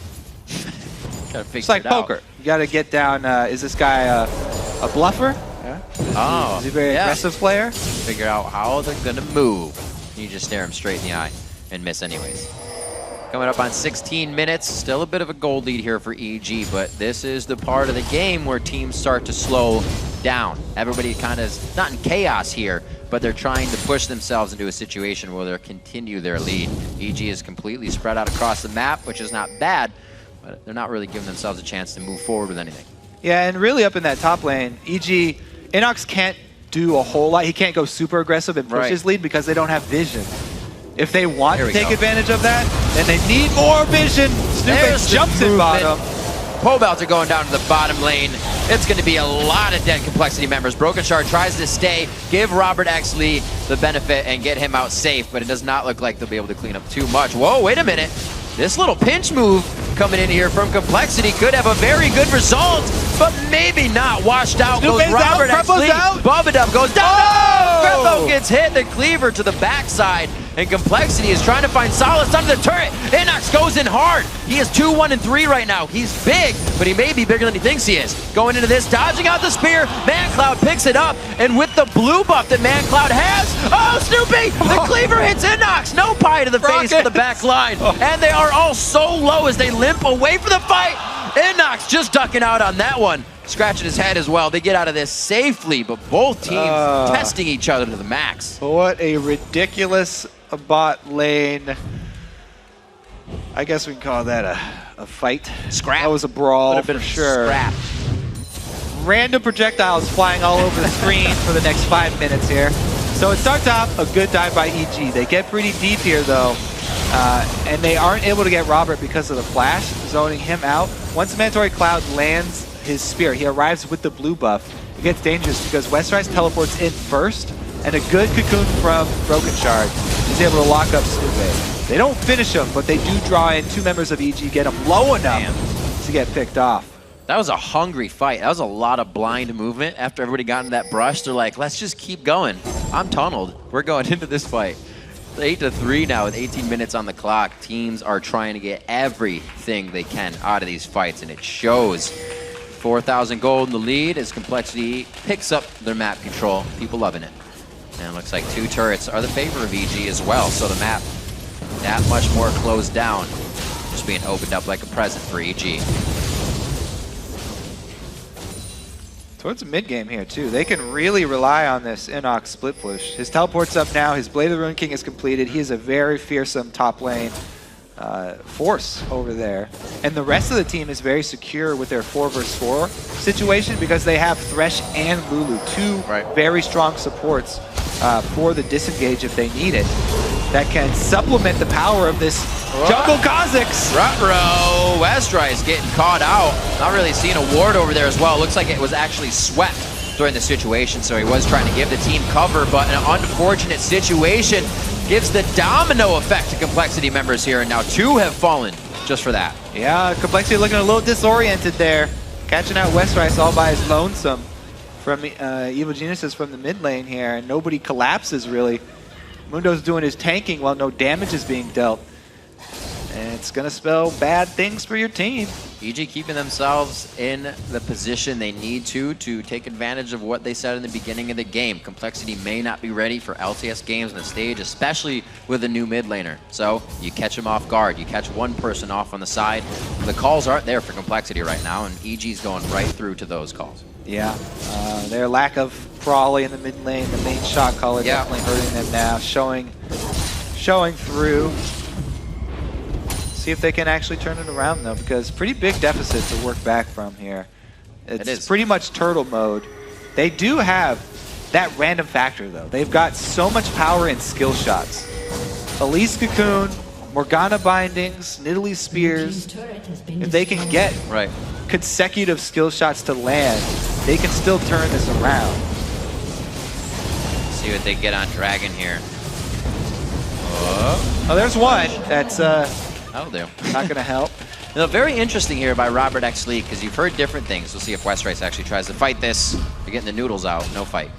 Speaker 2: Gotta figure
Speaker 3: it's like
Speaker 2: it out.
Speaker 3: poker. You gotta get down, is this guy a bluffer? Yeah. Is he a very aggressive player?
Speaker 2: Figure out how they're gonna move. You just stare him straight in the eye and miss anyways. Coming up on 16 minutes, still a bit of a goal lead here for EG, but this is the part of the game where teams start to slow down. Everybody kind of is not in chaos here, but they're trying to push themselves into a situation where they'll continue their lead. EG is completely spread out across the map, which is not bad, but they're not really giving themselves a chance to move forward with anything.
Speaker 3: Yeah, and really up in that top lane, EG, Inox can't do a whole lot. He can't go super aggressive and push his lead because they don't have vision. If they want to take advantage of that, then they need more vision. Snoopy jumps in bottom.
Speaker 2: Pobelter going down to the bottom lane. It's going to be a lot of dead Complexity members. Broken Shard tries to stay, give Robert Exley the benefit and get him out safe, but it does not look like they'll be able to clean up too much. Whoa, wait a minute. This little pinch move coming in here from Complexity could have a very good result, but maybe not. Washed out goes Robert Exley. Bubadub goes down. Oh! Crepo gets hit. The cleaver to the backside. And Complexity is trying to find solace under the turret. Inox goes in hard. He is 2-1-3 right now. He's big, but he may be bigger than he thinks he is. Going into this, dodging out the spear. ManCloud picks it up, and with the blue buff that ManCloud has, oh, Snoopy! The cleaver hits Inox. No pie to the face for the back line. And they are all so low as they limp away from the fight. Inox just ducking out on that one. Scratching his head as well. They get out of this safely, but both teams testing each other to the max.
Speaker 3: What a ridiculous bot lane. I guess we can call that a fight.
Speaker 2: Scrap.
Speaker 3: That was a brawl for sure.
Speaker 2: Scrap.
Speaker 3: Random projectiles flying all over the screen for the next 5 minutes here. So it starts off a good dive by EG. They get pretty deep here though. And they aren't able to get Robert because of the flash, zoning him out. Once the Mandatory Cloud lands his spear, he arrives with the blue buff. It gets dangerous because Westrice teleports in first, and a good cocoon from Broken Shard is able to lock up Snoopy. They don't finish him, but they do draw in 2 members of EG, get him low enough to get picked off.
Speaker 2: That was a hungry fight. That was a lot of blind movement. After everybody got in that brush, they're like, let's just keep going. I'm tunneled. We're going into this fight. 8-3 now with 18 minutes on the clock. Teams are trying to get everything they can out of these fights, and it shows. 4,000 gold in the lead as Complexity picks up their map control. People loving it. And it looks like 2 turrets are the favor of EG as well, so the map that much more closed down. Just being opened up like a present for EG.
Speaker 3: Towards the mid game here too. They can really rely on this Inox split push. His teleport's up now, his Blade of the Ruined King is completed. He is a very fearsome top lane force over there. And the rest of the team is very secure with their 4 versus 4 situation because they have Thresh and Lulu, 2 very strong supports for the disengage if they need it. That can supplement the power of this jungle Kha'Zix.
Speaker 2: Rutro, Westrice getting caught out. Not really seeing a ward over there as well. Looks like it was actually swept during the situation, so he was trying to give the team cover, but an unfortunate situation gives the domino effect to Complexity members here, and now 2 have fallen just for that.
Speaker 3: Yeah, Complexity looking a little disoriented there. Catching out Westrice all by his lonesome from Evil Geniuses from the mid lane here, and nobody collapses really Mundo's doing his tanking while no damage is being dealt. And it's going to spell bad things for your team.
Speaker 2: EG keeping themselves in the position they need to take advantage of what they said in the beginning of the game. Complexity may not be ready for LCS games on the stage, especially with a new mid laner. So you catch them off guard. You catch one person off on the side. The calls aren't there for Complexity right now, and EG's going right through to those calls.
Speaker 3: Yeah, their lack of Brawly in the mid lane, the main shot caller definitely hurting them now, showing through. See if they can actually turn it around though, because pretty big deficit to work back from here. It's pretty much turtle mode. They do have that random factor though. They've got so much power in skill shots. Elise Cocoon, Morgana Bindings, Nidalee Spears. If they can get consecutive skill shots to land, they can still turn this around.
Speaker 2: See what they get on Dragon here.
Speaker 3: Oh, there's one. That's
Speaker 2: that'll do.
Speaker 3: Not going to help.
Speaker 2: Now, very interesting here by Robert X Lee, because you've heard different things. We'll see if Westrice actually tries to fight this. They're getting the noodles out. No fight.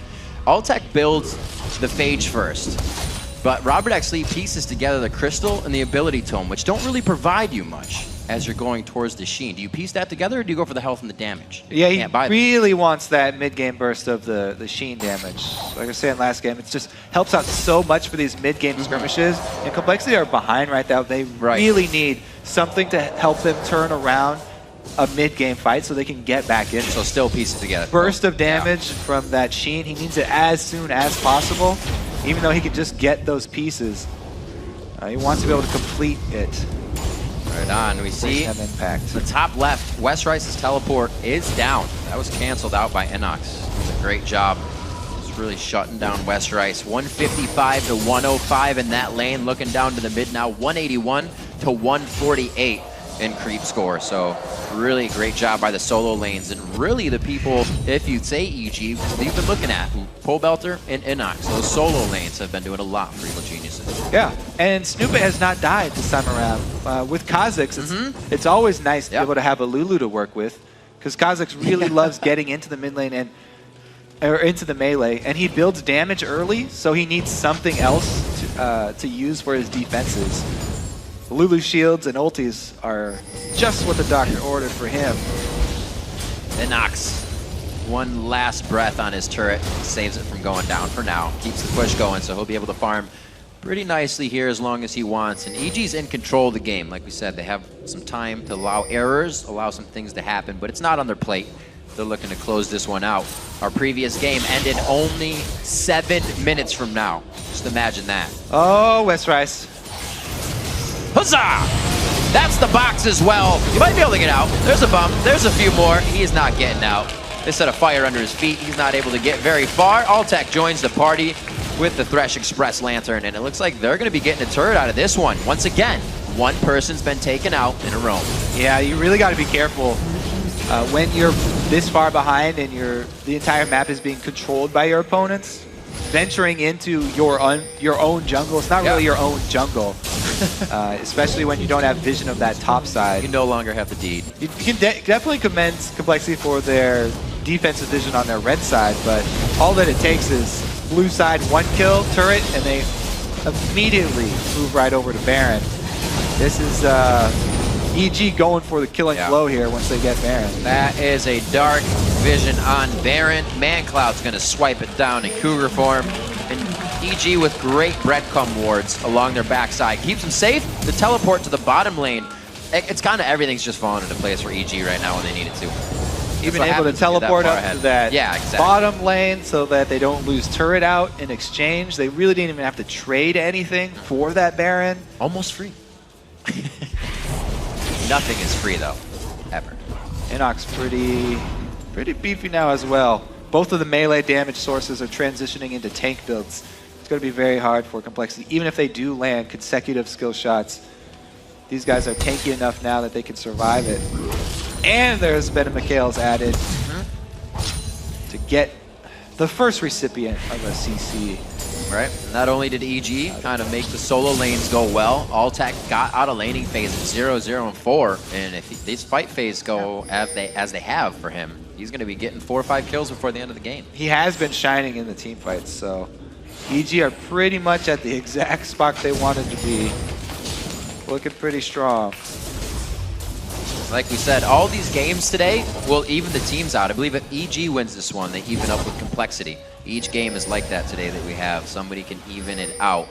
Speaker 2: Alltech builds the Phage first, but Robert X Lee pieces together the Crystal and the Ability Tome, which don't really provide you much as you're going towards the Sheen. Do you piece that together, or do you go for the health and the damage?
Speaker 3: Yeah, he really wants that mid-game burst of the Sheen damage. Like I was saying last game, it just helps out so much for these mid-game skirmishes. And Complexity are behind right now. They really need something to help them turn around a mid-game fight so they can get back in.
Speaker 2: So still piece it together.
Speaker 3: Burst of damage from that Sheen. He needs it as soon as possible, even though he can just get those pieces. He wants to be able to complete it.
Speaker 2: Right on, we see
Speaker 3: impact.
Speaker 2: The top left, Westrice's teleport is down. That was canceled out by NACS. Great job. It's really shutting down Westrice. 155 to 105 in that lane. Looking down to the mid now, 181 to 148 in creep score. So really great job by the solo lanes, and really the people, if you'd say EG, you've been looking at Pole Belter and NACS. Those solo lanes have been doing a lot for Evil Geniuses.
Speaker 3: Yeah, and Snoopet has not died this time around. With Kha'Zix, it's always nice to be able to have a Lulu to work with, because Kha'Zix really loves getting into the mid lane or into the melee, and he builds damage early, so he needs something else to use for his defenses. Lulu shields and ultis are just what the doctor ordered for him.
Speaker 2: NACS, one last breath on his turret, saves it from going down for now. Keeps the push going, so he'll be able to farm pretty nicely here as long as he wants. And EG's in control of the game. Like we said, they have some time to allow errors, allow some things to happen, but it's not on their plate. They're looking to close this one out. Our previous game ended only 7 minutes from now. Just imagine that.
Speaker 3: Oh, Westrice.
Speaker 2: Huzzah! That's the box as well. You might be able to get out. There's a bump. There's a few more. He is not getting out. They set a fire under his feet. He's not able to get very far. Alltech joins the party with the Thresh Express Lantern, and it looks like they're going to be getting a turret out of this one. Once again, one person's been taken out in a row.
Speaker 3: Yeah, you really got to be careful when you're this far behind and the entire map is being controlled by your opponents. Venturing into your own jungle, it's not really your own jungle, especially when you don't have vision of that top side.
Speaker 2: You no longer have the deed.
Speaker 3: You can definitely commend Complexity for their defensive vision on their red side, but all that it takes is blue side 1 kill turret, and they immediately move right over to Baron. This is EG going for the killing blow here once they get Baron.
Speaker 2: That is a dark vision on Baron. ManCloud's going to swipe it down in Cougar form. And EG with great breadcrumb wards along their backside. Keeps them safe. The teleport to the bottom lane. It's kind of everything's just falling into place for EG right now when they need it to.
Speaker 3: Even able to teleport up to that bottom lane so that they don't lose turret out in exchange. They really didn't even have to trade anything for that Baron.
Speaker 2: Almost free. Nothing is free though, ever.
Speaker 3: Inox pretty beefy now as well. Both of the melee damage sources are transitioning into tank builds. It's going to be very hard for Complexity, even if they do land consecutive skill shots. These guys are tanky enough now that they can survive it. And there's Ben and McHale's added to get the first recipient of a CC.
Speaker 2: Right. Not only did EG kind of make the solo lanes go well, Alltech got out of laning phase at 0, 0, and 4. And if these fight phase go as they have for him, he's going to be getting 4 or 5 kills before the end of the game.
Speaker 3: He has been shining in the team fights, so EG are pretty much at the exact spot they wanted to be. Looking pretty strong.
Speaker 2: Like we said, all these games today will even the teams out. I believe if EG wins this one, they even up with complexity. Each game is like that today that we have. Somebody can even it out.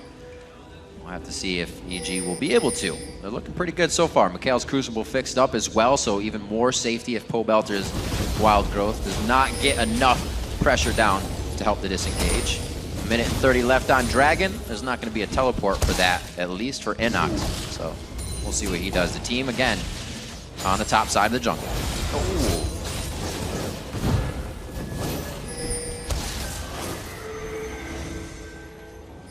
Speaker 2: We'll have to see if EG will be able to. They're looking pretty good so far. Mikhail's Crucible fixed up as well, so even more safety if Pobelter's Wild Growth does not get enough pressure down to help the disengage. 1:30 left on Dragon. There's not going to be a teleport for that, at least for NACS. So we'll see what he does. The team, again, on the top side of the jungle. Oh.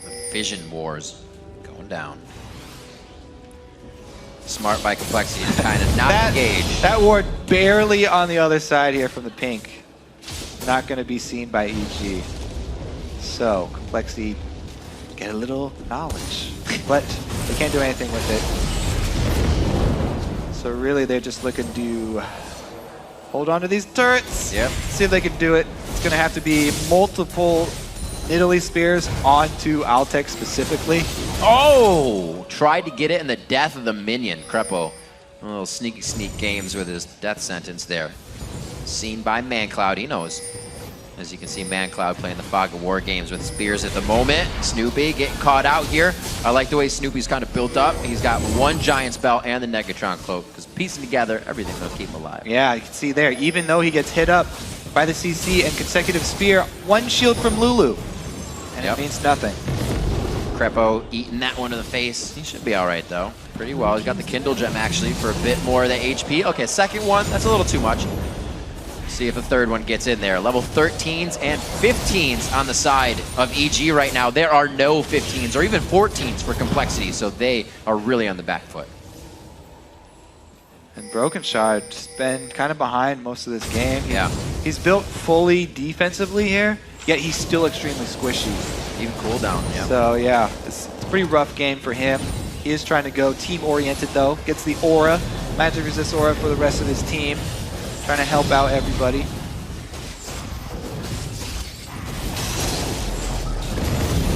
Speaker 2: The Vision Wars going down. Smart by Complexity to kind of not engage.
Speaker 3: That ward barely on the other side here from the pink. Not going to be seen by EG. So, Complexity get a little knowledge, but they can't do anything with it. So really they're just looking to hold on to these turrets.
Speaker 2: Yep.
Speaker 3: See if they can do it. It's going to have to be multiple Nidalee Spears onto Altec specifically.
Speaker 2: Oh! Tried to get it in the death of the minion, Crepo. A little sneak games with his death sentence there. Seen by ManCloud, he knows. As you can see, ManCloud playing the Fog of War games with Spears at the moment. Snoopy getting caught out here. I like the way Snoopy's kind of built up. He's got one giant spell and the Negatron cloak, because piecing together everything will keep him alive.
Speaker 3: Yeah, you can see there, even though he gets hit up by the CC and consecutive spear, one shield from Lulu. And it means nothing.
Speaker 2: Crepo eating that one to the face. He should be all right, though. Pretty well. He's got the Kindle Gem, actually, for a bit more of the HP. Okay, second one, that's a little too much. See if the third one gets in there. Level 13s and 15s on the side of EG right now. There are no 15s or even 14s for Complexity, so they are really on the back foot.
Speaker 3: And Broken Shard's been kind of behind most of this game.
Speaker 2: Yeah.
Speaker 3: He's built fully defensively here, yet he's still extremely squishy.
Speaker 2: Even cooldown, yeah.
Speaker 3: So yeah, it's a pretty rough game for him. He is trying to go team-oriented though. Gets the aura, magic resist aura for the rest of his team. Trying to help out everybody.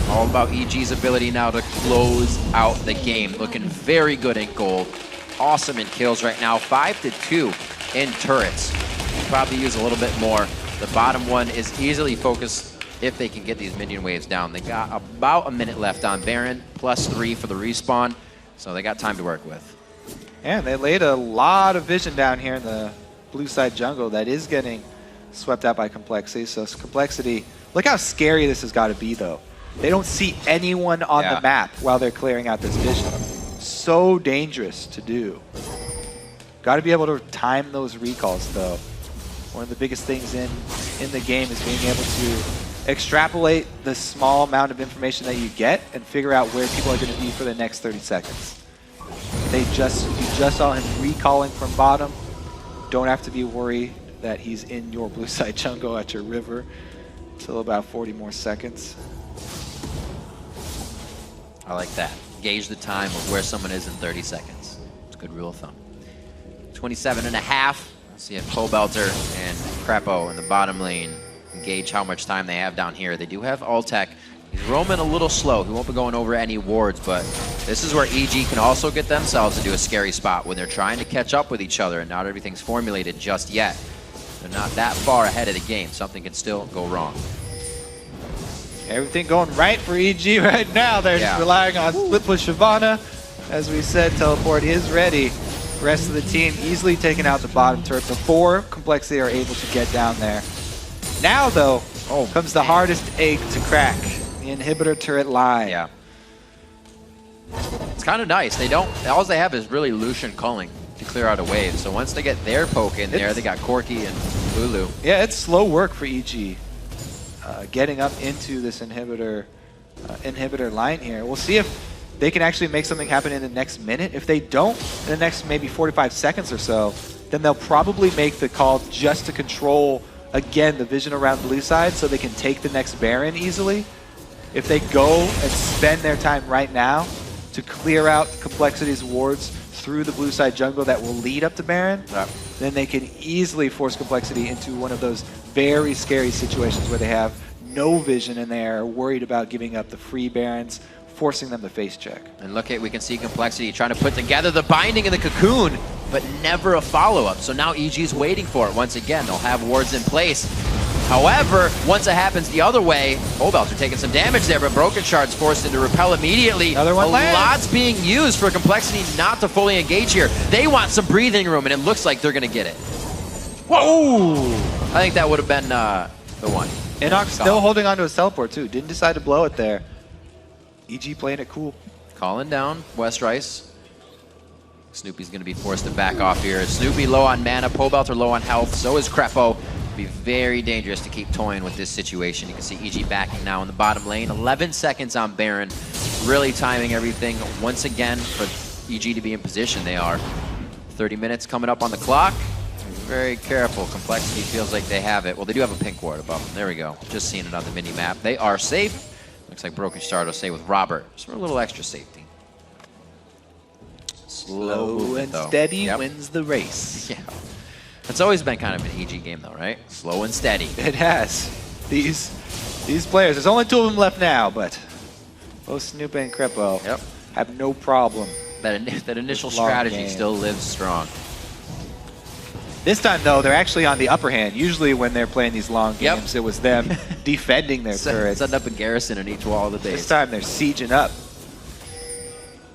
Speaker 2: All about EG's ability now to close out the game. Looking very good in gold. Awesome in kills right now. 5-2 in turrets. Probably use a little bit more. The bottom one is easily focused if they can get these minion waves down. They got about a minute left on Baron, +3 for the respawn. So they got time to work with.
Speaker 3: And they laid a lot of vision down here in the blue side jungle that is getting swept out by Complexity. So Complexity, look how scary this has got to be though. They don't see anyone on the map while they're clearing out this vision. So dangerous to do. Got to be able to time those recalls though. One of the biggest things in the game is being able to extrapolate the small amount of information that you get and figure out where people are going to be for the next 30 seconds. You just saw him recalling from bottom. Don't have to be worried that he's in your blue side jungle at your river until about 40 more seconds.
Speaker 2: I like that. Gauge the time of where someone is in 30 seconds. It's a good rule of thumb. 27.5. Let's see if Pobelter and Crepo in the bottom lane gauge how much time they have down here. They do have Altec. He's roaming a little slow. He won't be going over any wards, but this is where EG can also get themselves into a scary spot when they're trying to catch up with each other and not everything's formulated just yet. They're not that far ahead of the game. Something can still go wrong.
Speaker 3: Everything going right for EG right now. They're just relying on split push Shyvana. As we said, teleport is ready. The rest of the team easily taking out the bottom turret before Complexity are able to get down there. Now though, comes the hardest egg to crack. The inhibitor turret line.
Speaker 2: Yeah. It's kind of nice. They don't, all they have is really Lucian calling to clear out a wave. So once they get their poke in there, they got Corki and Lulu.
Speaker 3: Yeah, it's slow work for EG. Getting up into this inhibitor line here. We'll see if they can actually make something happen in the next minute. If they don't, in the next maybe 45 seconds or so, then they'll probably make the call just to control, again, the vision around blue side so they can take the next Baron easily. If they go and spend their time right now to clear out Complexity's wards through the blue side jungle that will lead up to Baron, then they can easily force Complexity into one of those very scary situations where they have no vision in there, worried about giving up the free Barons, forcing them to face check.
Speaker 2: And look at, we can see Complexity trying to put together the binding in the cocoon, but never a follow-up. So now EG's waiting for it. Once again, they'll have wards in place. However, once it happens the other way, Pobelts are taking some damage there, but Broken Shard's forced into repel immediately.
Speaker 3: Another one lands.
Speaker 2: Lot's being used for Complexity not to fully engage here. They want some breathing room, and it looks like they're going to get it. Whoa! I think that would have been the one.
Speaker 3: NACS still holding on to his teleport, too. Didn't decide to blow it there. EG playing it cool.
Speaker 2: Calling down West Rice. Snoopy's going to be forced to back off here. Snoopy low on mana, Pobelt are low on health, so is Crepo. Be very dangerous to keep toying with this situation. You can see EG backing now in the bottom lane. 11 seconds on Baron. Really timing everything once again for EG to be in position. They are 30 minutes coming up on the clock. Very careful. Complexity feels like they have it. Well, they do have a pink ward above them. There we go. Just seeing it on the mini map. They are safe. Looks like Broken Shard will stay with Robert. Just for a little extra safety.
Speaker 3: Slow and steady wins the race.
Speaker 2: Yeah. It's always been kind of an EG game though, right? Slow and steady.
Speaker 3: It has. These players, there's only 2 of them left now, but both Snoop and Crepo have no problem.
Speaker 2: That initial strategy still lives strong.
Speaker 3: This time, though, they're actually on the upper hand. Usually when they're playing these long games, it was them defending their turrets.
Speaker 2: Setting up a garrison in each wall of the base.
Speaker 3: This time, they're sieging up.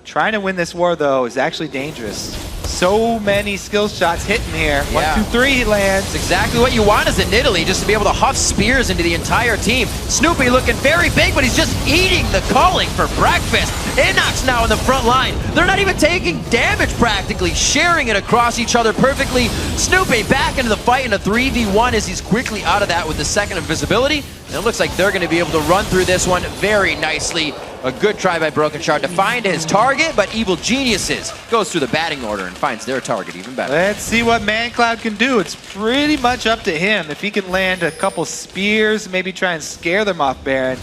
Speaker 3: Trying to win this war, though, is actually dangerous. So many skill shots hitting here. 1, 2, 3, he lands.
Speaker 2: It's exactly what you want as an Italy, just to be able to huff spears into the entire team. Snoopy looking very big, but he's just eating the calling for breakfast. NACS now in the front line. They're not even taking damage practically, sharing it across each other perfectly. Snoopy back into the fight in a 3v1 as he's quickly out of that with the second invisibility. And it looks like they're going to be able to run through this one very nicely. A good try by Broken Shard to find his target, but Evil Geniuses goes through the batting order and finds their target even better.
Speaker 3: Let's see what ManCloud can do. It's pretty much up to him. If he can land a couple spears, maybe try and scare them off Baron.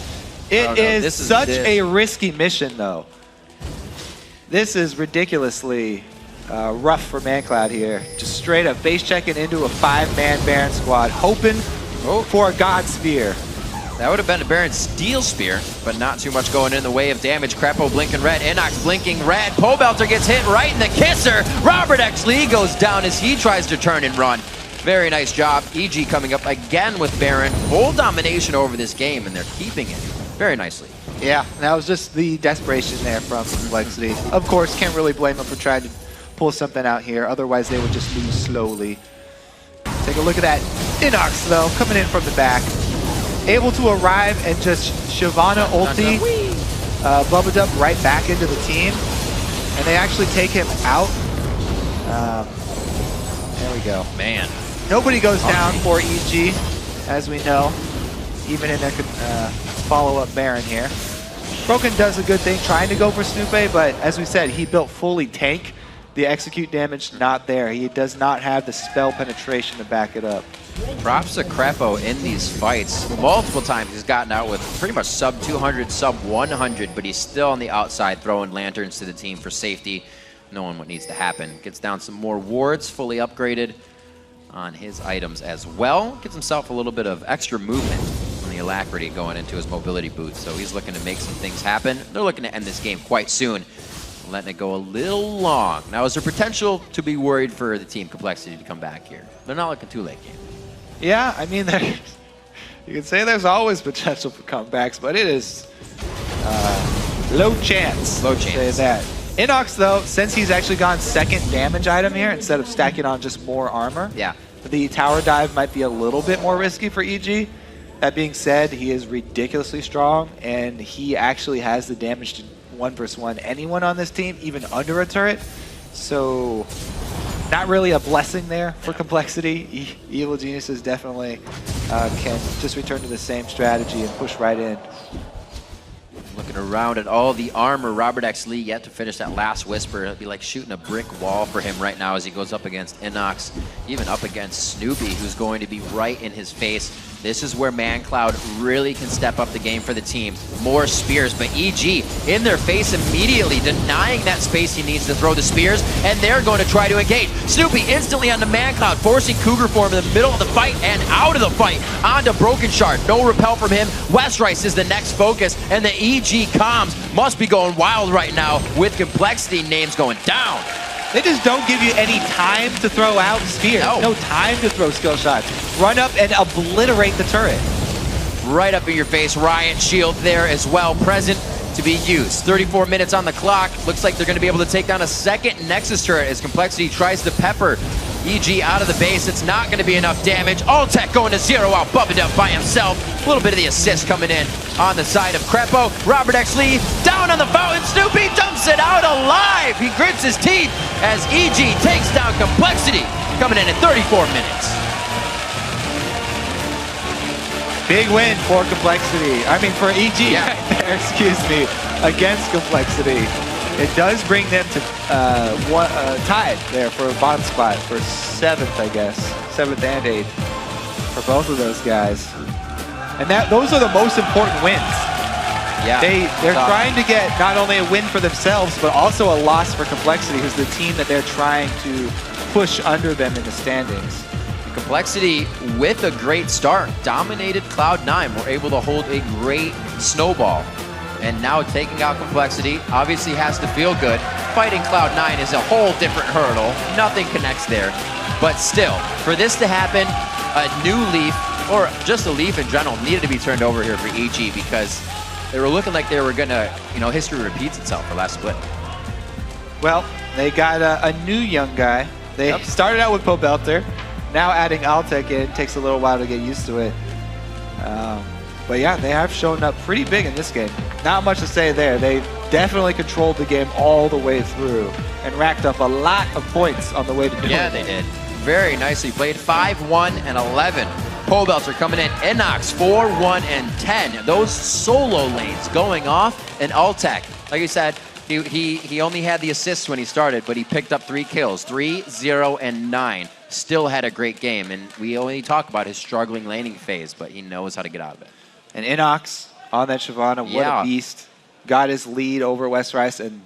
Speaker 3: It is such a risky mission, though. This is ridiculously rough for ManCloud here. Just straight up base checking into a 5-man Baron squad, hoping for a God Spear.
Speaker 2: That would have been a Baron Steel Spear, but not too much going in the way of damage. Crepo blinking red, NACS blinking red. Pobelter gets hit right in the kisser. Robert actually goes down as he tries to turn and run. Very nice job. EG coming up again with Baron. Full domination over this game, and they're keeping it very nicely.
Speaker 3: Yeah, that was just the desperation there from Complexity. Of course, can't really blame them for trying to pull something out here. Otherwise, they would just lose slowly. Take a look at that. NACS, though, coming in from the back. Able to arrive and just Shyvana ulti, Bubba right back into the team. And they actually take him out. There we go.
Speaker 2: Man.
Speaker 3: Nobody goes down for EG, as we know, even in their follow-up Baron here. Broken does a good thing trying to go for Snoopy, but as we said, he built fully tank. The execute damage not there. He does not have the spell penetration to back it up.
Speaker 2: Props to Crepo in these fights. Multiple times he's gotten out with pretty much sub 200, sub 100, but he's still on the outside throwing lanterns to the team for safety, knowing what needs to happen. Gets down some more wards, fully upgraded on his items as well. Gives himself a little bit of extra movement on the alacrity going into his mobility boots, so he's looking to make some things happen. They're looking to end this game quite soon, letting it go a little long. Now, is there potential to be worried for the team Complexity to come back here? They're not looking too late game.
Speaker 3: Yeah, I mean, you can say there's always potential for comebacks, but it is low chance.
Speaker 2: Low chance.
Speaker 3: Say that. NACS, though, since he's actually gone second damage item here instead of stacking on just more armor, the tower dive might be a little bit more risky for EG. That being said, he is ridiculously strong, and he actually has the damage to 1 versus 1 anyone on this team, even under a turret. So, not really a blessing there for Complexity. Evil Geniuses definitely can just return to the same strategy and push right in.
Speaker 2: Look Looking around at all the armor, Robert X. Lee yet to finish that last Whisper. It'll be like shooting a brick wall for him right now as he goes up against NACS, even up against Snoopy, who's going to be right in his face. This is where ManCloud really can step up the game for the team. More spears, but EG in their face immediately, denying that space he needs to throw the spears, and they're going to try to engage. Snoopy instantly onto ManCloud, forcing Cougar form in the middle of the fight and out of the fight onto Broken Shard. No repel from him. Westrice is the next focus, and the EG comms must be going wild right now with Complexity names going down.
Speaker 3: They just don't give you any time to throw out spears. No time to throw skill shots. Run up and obliterate the turret.
Speaker 2: Right up in your face. Riot Shield there as well, present to be used. 34 minutes on the clock. Looks like they're going to be able to take down a second Nexus turret as Complexity tries to pepper EG out of the base. It's not going to be enough damage. Alltech going to zero out Bubba Duff by himself. A little bit of the assist coming in on the side of Crepo. Robert X. Lee down on the fountain. Snoopy dumps it out alive. He grits his teeth as EG takes down Complexity. Coming in at 34 minutes.
Speaker 3: Big win for Complexity. I mean, for EG. Yeah. Excuse me. Against Complexity. It does bring them to tied there for a bottom spot for 7th, I guess. 7th and 8th for both of those guys. And those are the most important wins.
Speaker 2: Yeah.
Speaker 3: They're trying to get not only a win for themselves, but also a loss for Complexity, who's the team that they're trying to push under them in the standings.
Speaker 2: Complexity, with a great start, dominated Cloud9. Were able to hold a great snowball. And now taking out Complexity obviously has to feel good. Fighting Cloud9 is a whole different hurdle. Nothing connects there. But still, for this to happen, a new leaf, or just a leaf in general, needed to be turned over here for EG because they were looking like they were gonna, history repeats itself for last split.
Speaker 3: Well, they got a new young guy. They started out with Pobelter. Now adding Alltech in takes a little while to get used to it. But yeah, they have shown up pretty big in this game. Not much to say there. They definitely controlled the game all the way through and racked up a lot of points on the way to doing it.
Speaker 2: Yeah, they did. Very nicely played. 5-1 and 11. Pobelter coming in. NACS 4-1 and 10. Those solo lanes going off. And Alltech, like you said, he only had the assists when he started, but he picked up 3 kills. 3, 0, and 9. Still had a great game. And we only talk about his struggling laning phase, but he knows how to get out of it.
Speaker 3: And Inox on that Shyvana, what a beast. Got his lead over Westrice and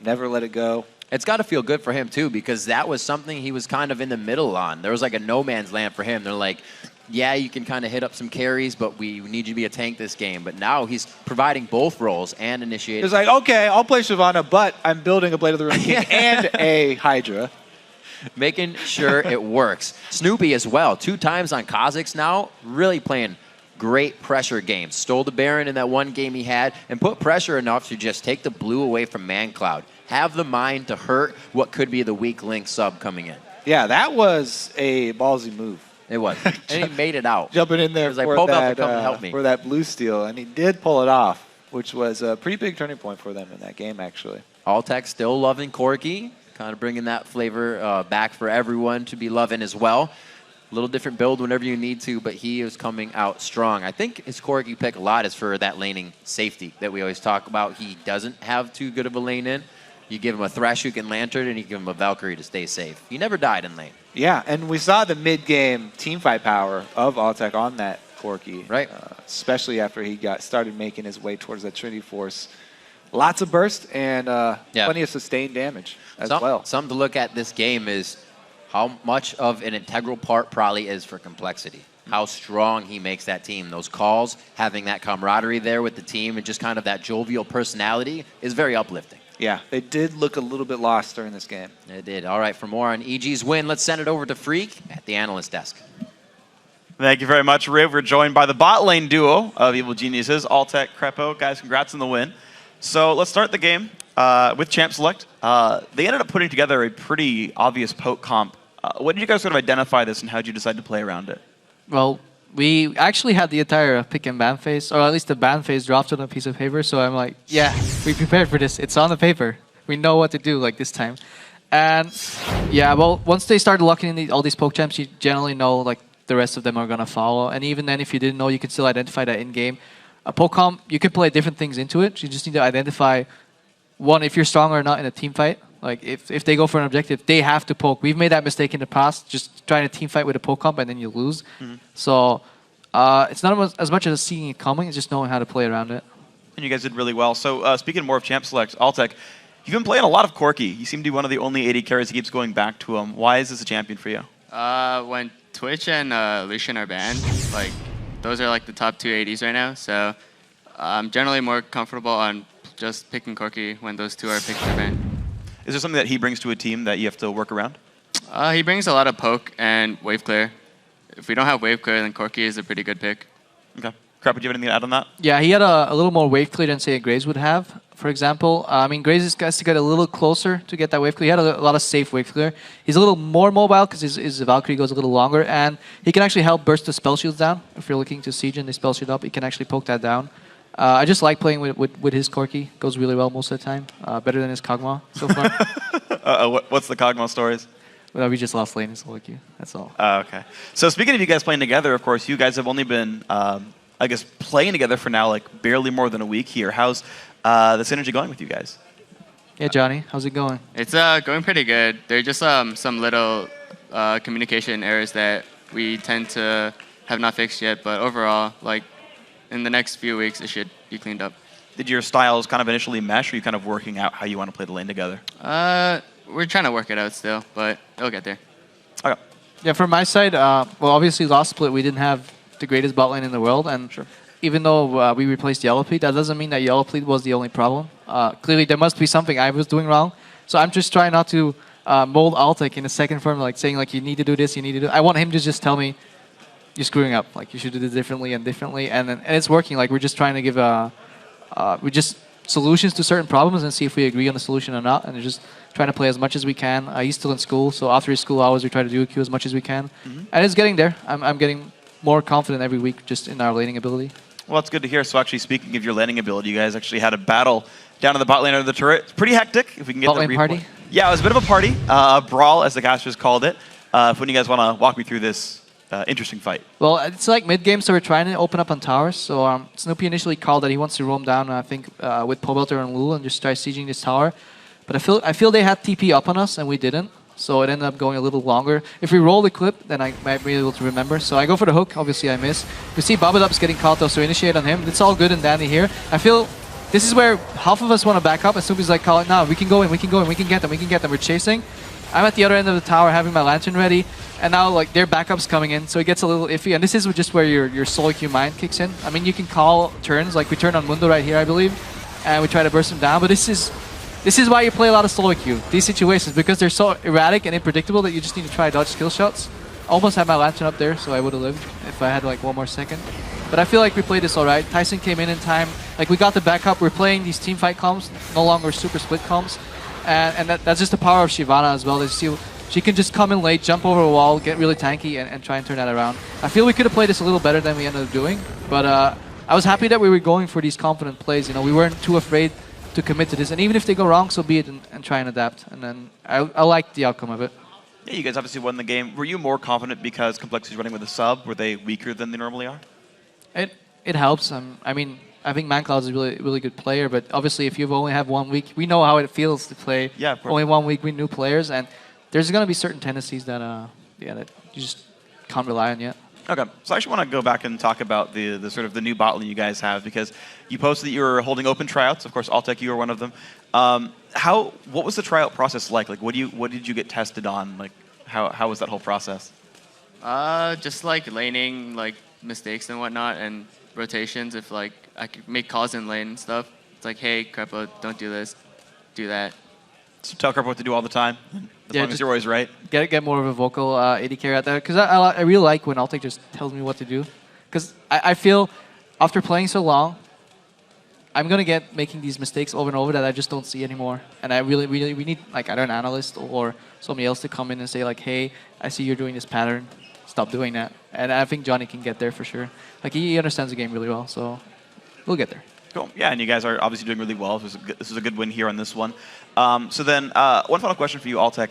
Speaker 3: never let it go.
Speaker 2: It's got to feel good for him, too, because that was something he was kind of in the middle on. There was like a no man's land for him. They're like, yeah, you can kind of hit up some carries, but we need you to be a tank this game. But now he's providing both roles and initiating.
Speaker 3: It's like, okay, I'll play Shyvana, but I'm building a Blade of the Ruined King and a Hydra.
Speaker 2: Making sure it works. Snoopy as well. 2 times on Kha'Zix now, really playing great pressure games. Stole the Baron in that one game he had and put pressure enough to just take the blue away from ManCloud. Have the mind to hurt what could be the weak link sub coming in.
Speaker 3: Yeah, that was a ballsy move.
Speaker 2: It was. And he made it out.
Speaker 3: Jumping in there
Speaker 2: like,
Speaker 3: for that blue steal, and he did pull it off, which was a pretty big turning point for them in that game, actually.
Speaker 2: Alltech still loving Corki, kind of bringing that flavor back for everyone to be loving as well. A little different build whenever you need to, but he is coming out strong. I think his Corki pick a lot is for that laning safety that we always talk about. He doesn't have too good of a lane in. You give him a Thrashuk and Lantern, and you give him a Valkyrie to stay safe. He never died in lane.
Speaker 3: Yeah, and we saw the mid-game teamfight power of Alltech on that Corki.
Speaker 2: Right.
Speaker 3: Especially after he started making his way towards that Trinity Force. Lots of burst and plenty of sustained damage as well.
Speaker 2: Something to look at this game is how much of an integral part probably is for Complexity. How strong he makes that team. Those calls, having that camaraderie there with the team, and just kind of that jovial personality is very uplifting.
Speaker 3: Yeah, they did look a little bit lost during this game.
Speaker 2: They did. All right, for more on EG's win, let's send it over to Freak at the analyst desk.
Speaker 10: Thank you very much, Riv. We're joined by the bot lane duo of Evil Geniuses, Alltech, Crepo. Guys, congrats on the win. So let's start the game with Champ Select. They ended up putting together a pretty obvious poke comp. What did you guys sort of identify this, and how did you decide to play around it?
Speaker 9: Well, we actually had the entire pick and ban phase, or at least the ban phase dropped on a piece of paper. So I'm like, yeah, we prepared for this. It's on the paper. We know what to do like this time. And yeah, well, once they started locking in all these poke champs, you generally know like the rest of them are going to follow. And even then, if you didn't know, you could still identify that in game. A poke comp, you can play different things into it. You just need to identify, one, if you're strong or not in a team fight. Like, if they go for an objective, they have to poke. We've made that mistake in the past, just trying to team fight with a poke comp and then you lose. So it's not as much as seeing it coming, it's just knowing how to play around it.
Speaker 10: And you guys did really well. So speaking more of champ selects, Altec, you've been playing a lot of Corki. You seem to be one of the only AD carries that keeps going back to him. Why is this a champion for you?
Speaker 8: When Twitch and Lucian are banned, like those are like the top 2 ADs right now. So I'm generally more comfortable on just picking Corki when those 2 are picked or banned.
Speaker 10: Is there something that he brings to a team that you have to work around?
Speaker 8: He brings a lot of poke and wave clear. If we don't have wave clear, then Corki is a pretty good pick.
Speaker 10: Okay. Crap, would you have anything to add on that?
Speaker 9: Yeah, he had a little more wave clear than, say, Graves would have, for example. I mean, Graves has to get a little closer to get that wave clear. He had a lot of safe wave clear. He's a little more mobile because his Valkyrie goes a little longer, and he can actually help burst the spell shields down. If you're looking to siege and they spell shield up, he can actually poke that down. I just like playing with his Corki. Goes really well most of the time. Better than his Kog'Maw so far.
Speaker 10: What's the Kog'Maw stories?
Speaker 9: Well, we just lost lane in solo queue. That's all.
Speaker 10: Okay. So speaking of you guys playing together, of course, you guys have only been, I guess, playing together for now like barely more than a week here. How's the synergy going with you guys?
Speaker 9: Yeah, Johnny, how's it going?
Speaker 8: It's going pretty good. There are just some little communication errors that we tend to have not fixed yet, but overall, like, in the next few weeks, it should be cleaned up.
Speaker 10: Did your styles kind of initially mesh, or are you kind of working out how you want to play the lane together?
Speaker 8: We're trying to work it out still, but it'll get there.
Speaker 10: Okay.
Speaker 9: Yeah, from my side, well, obviously last split we didn't have the greatest bot lane in the world, and even though we replaced Yellow Pleat, that doesn't mean that Yellow Pleat was the only problem. Clearly, there must be something I was doing wrong. So I'm just trying not to mold Altec in a second form, like saying like you need to do this, you need to do. I want him to just tell me you're screwing up. Like you should do this differently, and it's working. Like we're just trying to give solutions to certain problems and see if we agree on the solution or not. And just trying to play as much as we can. He's still in school, so after his school hours, we try to do a queue as much as we can. And it's getting there. I'm getting more confident every week just in our laning ability.
Speaker 10: Well, it's good to hear. So actually, speaking of your laning ability, you guys actually had a battle down in the bot lane under the turret. It's pretty hectic. If we can get
Speaker 9: bot
Speaker 10: the
Speaker 9: lane party?
Speaker 10: Yeah, it was a bit of a party. A brawl, as the casters called it. When you guys want to walk me through this interesting fight.
Speaker 9: Well, it's like mid-game, so we're trying to open up on towers. So Snoopy initially called that he wants to roam down, I think, with Pobelter and Lul and just try sieging this tower. But I feel they had TP up on us, and we didn't. So it ended up going a little longer. If we roll the clip, then I might be able to remember. So I go for the hook. Obviously, I miss. We see Babadup's getting caught, though, so we initiate on him. It's all good and dandy here. I feel this is where half of us want to back up, and Snoopy's like, calling, no, we can go in, we can go in, we can get them, we can get them. We're chasing. I'm at the other end of the tower having my lantern ready, and now like their backup's coming in, so it gets a little iffy. And this is just where your solo queue mind kicks in. I mean, you can call turns, like we turn on Mundo right here, I believe, and we try to burst him down. But this is why you play a lot of solo queue. These situations, because they're so erratic and unpredictable that you just need to try to dodge skill shots. Almost had my lantern up there, so I would have lived if I had like one more second. But I feel like we played this all right. Tyson came in time. Like we got the backup. We're playing these team fight comps, no longer super split comps. And that's just the power of Shyvana as well. She can just come in late, jump over a wall, get really tanky, and try and turn that around. I feel we could have played this a little better than we ended up doing. But I was happy that we were going for these confident plays. You know, we weren't too afraid to commit to this. And even if they go wrong, so be it, and try and adapt. And then I liked the outcome of it.
Speaker 10: Yeah, you guys obviously won the game. Were you more confident because Complexity's running with a sub? Were they weaker than they normally are?
Speaker 9: It helps. I mean, I think ManCloud is a really good player, but obviously if you've only have 1 week, we know how it feels to play only 1 week with new players, and there's going to be certain tendencies that that you just can't rely on yet.
Speaker 10: Okay, so I actually want to go back and talk about the sort of the new bot lane you guys have, because you posted that you were holding open tryouts. Of course, Altec, you were one of them. What was the tryout process like? Like, what did you get tested on? Like, how was that whole process?
Speaker 8: Just like laning, like mistakes and whatnot, and rotations. If like I could make calls in lane and stuff, it's like, hey, Crepo, don't do this, do that.
Speaker 10: So tell Crepo what to do all the time, as long as you're always right.
Speaker 9: Get more of a vocal AD carry out there, because I really like when Altec just tells me what to do, because I feel after playing so long, I'm gonna get making these mistakes over and over that I just don't see anymore, and we need like either an analyst or somebody else to come in and say like, hey, I see you're doing this pattern, stop doing that. And I think Johnny can get there for sure. Like he understands the game really well, so we'll get there.
Speaker 10: Cool. Yeah, and you guys are obviously doing really well. This is a good win here on this one. So then, one final question for you, Altec.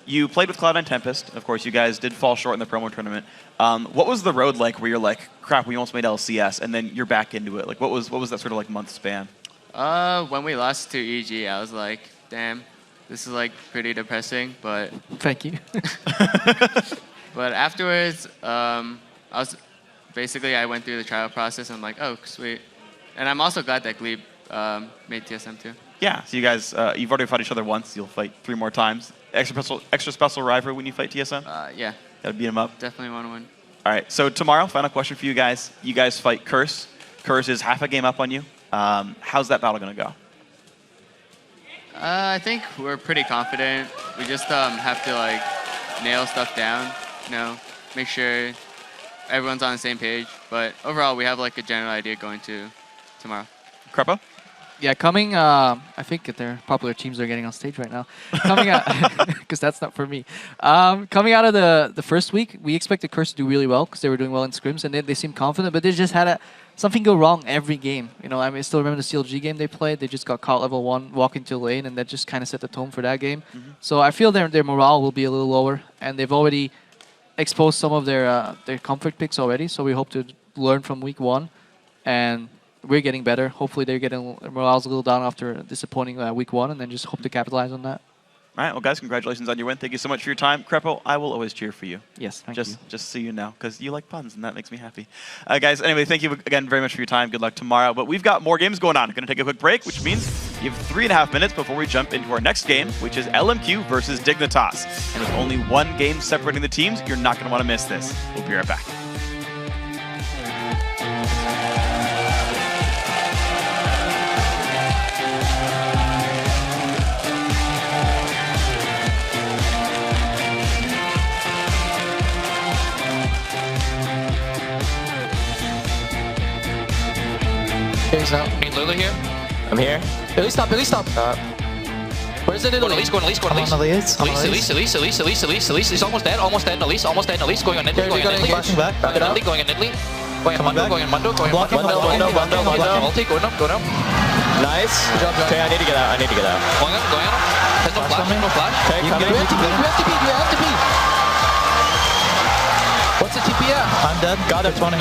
Speaker 10: you played with Cloud9 Tempest. Of course, you guys did fall short in the promo tournament. What was the road like where you're like, crap, we almost made LCS, and then you're back into it? Like, what was that sort of like month span?
Speaker 8: When we lost to EG, I was like, damn, this is like pretty depressing, but...
Speaker 9: Thank you.
Speaker 8: But afterwards, I went through the trial process, and I'm like, oh, sweet. And I'm also glad that Glebe made TSM too.
Speaker 10: Yeah, so you guys, you've already fought each other once. You'll fight 3 more times. Extra special rivalry when you fight TSM?
Speaker 8: Yeah.
Speaker 10: Gotta beat him up?
Speaker 8: Definitely want to win.
Speaker 10: All right, so tomorrow, final question for you guys. You guys fight Curse. Curse is half a game up on you. How's that battle gonna go?
Speaker 8: I think we're pretty confident. We just have to like nail stuff down, make sure everyone's on the same page. But overall, we have like a general idea going to tomorrow.
Speaker 10: Crepo?
Speaker 9: Yeah, coming, I think their popular teams are getting on stage right now. Coming out, because that's not for me. Coming out of the first week, we expected Curse to do really well because they were doing well in scrims and they seemed confident, but they just had something go wrong every game. I still remember the CLG game they played. They just got caught level 1, walking to lane, and that just kind of set the tone for that game. So I feel their morale will be a little lower, and they've already exposed some of their comfort picks already. So we hope to learn from week 1, and we're getting better. Hopefully they're getting morale's a little down after a disappointing week 1, and then just hope to capitalize on that.
Speaker 10: All right, well, guys, congratulations on your win. Thank you so much for your time. Crepo, I will always cheer for you.
Speaker 9: Yes, thank
Speaker 10: you. Just so you know, because you like puns, and that makes me happy. Guys, anyway, thank you again very much for your time. Good luck tomorrow. But we've got more games going on. We're going to take a quick break, which means you have 3.5 minutes before we jump into our next game, which is LMQ versus Dignitas. And with only 1 game separating the teams, you're not going to want to miss this. We'll be right back.
Speaker 14: Hey, Lulu here. I'm here. Billy, stop. Where's the Elise? Go on Elise. Elise. He's almost dead. Elise, almost dead. Elise going on Nidalee. Going on Nidalee. Going on Nidalee. Going on Mundo. Ulti, going up. Nice. Okay, I need to get out. Going on. There's no flash. Okay, coming. You have to be. What's the TP at? I'm dead. Got it. 20.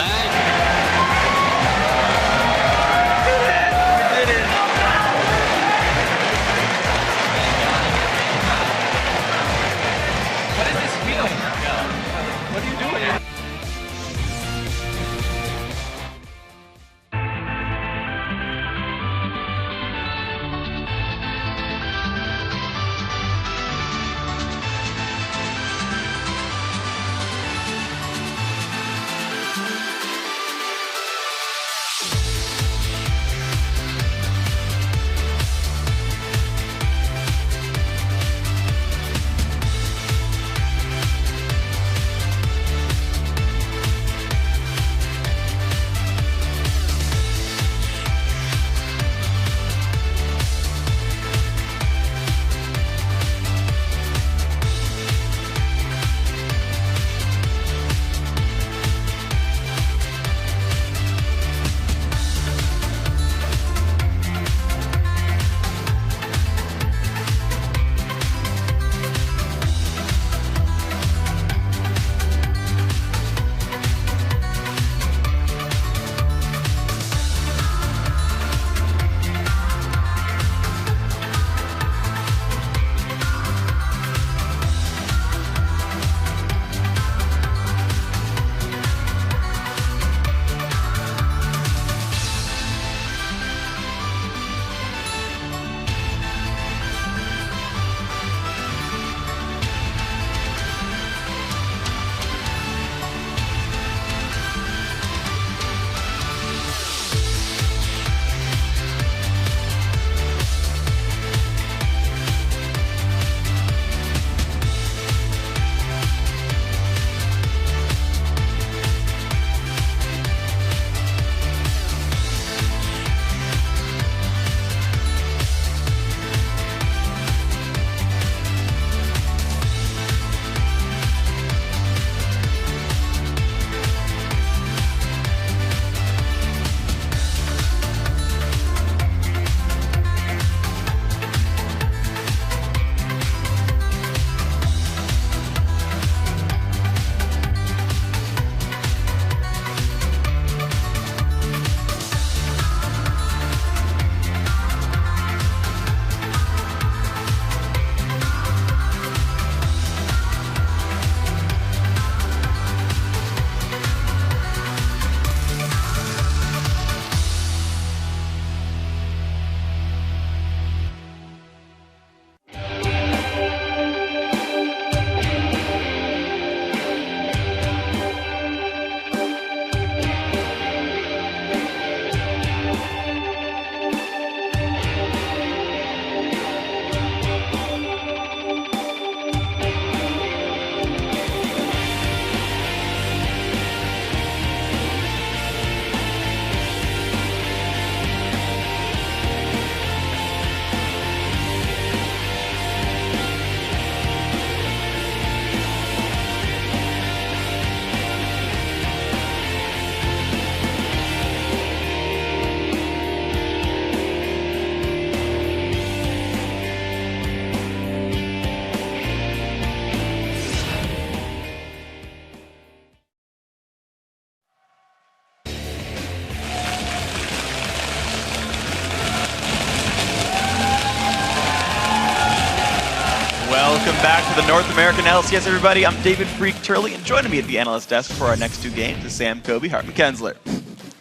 Speaker 10: Welcome back to the North American LCS, everybody. I'm David Freak Turley, and joining me at the analyst desk for our next 2 games is Sam Kobe, Hartman Kensler.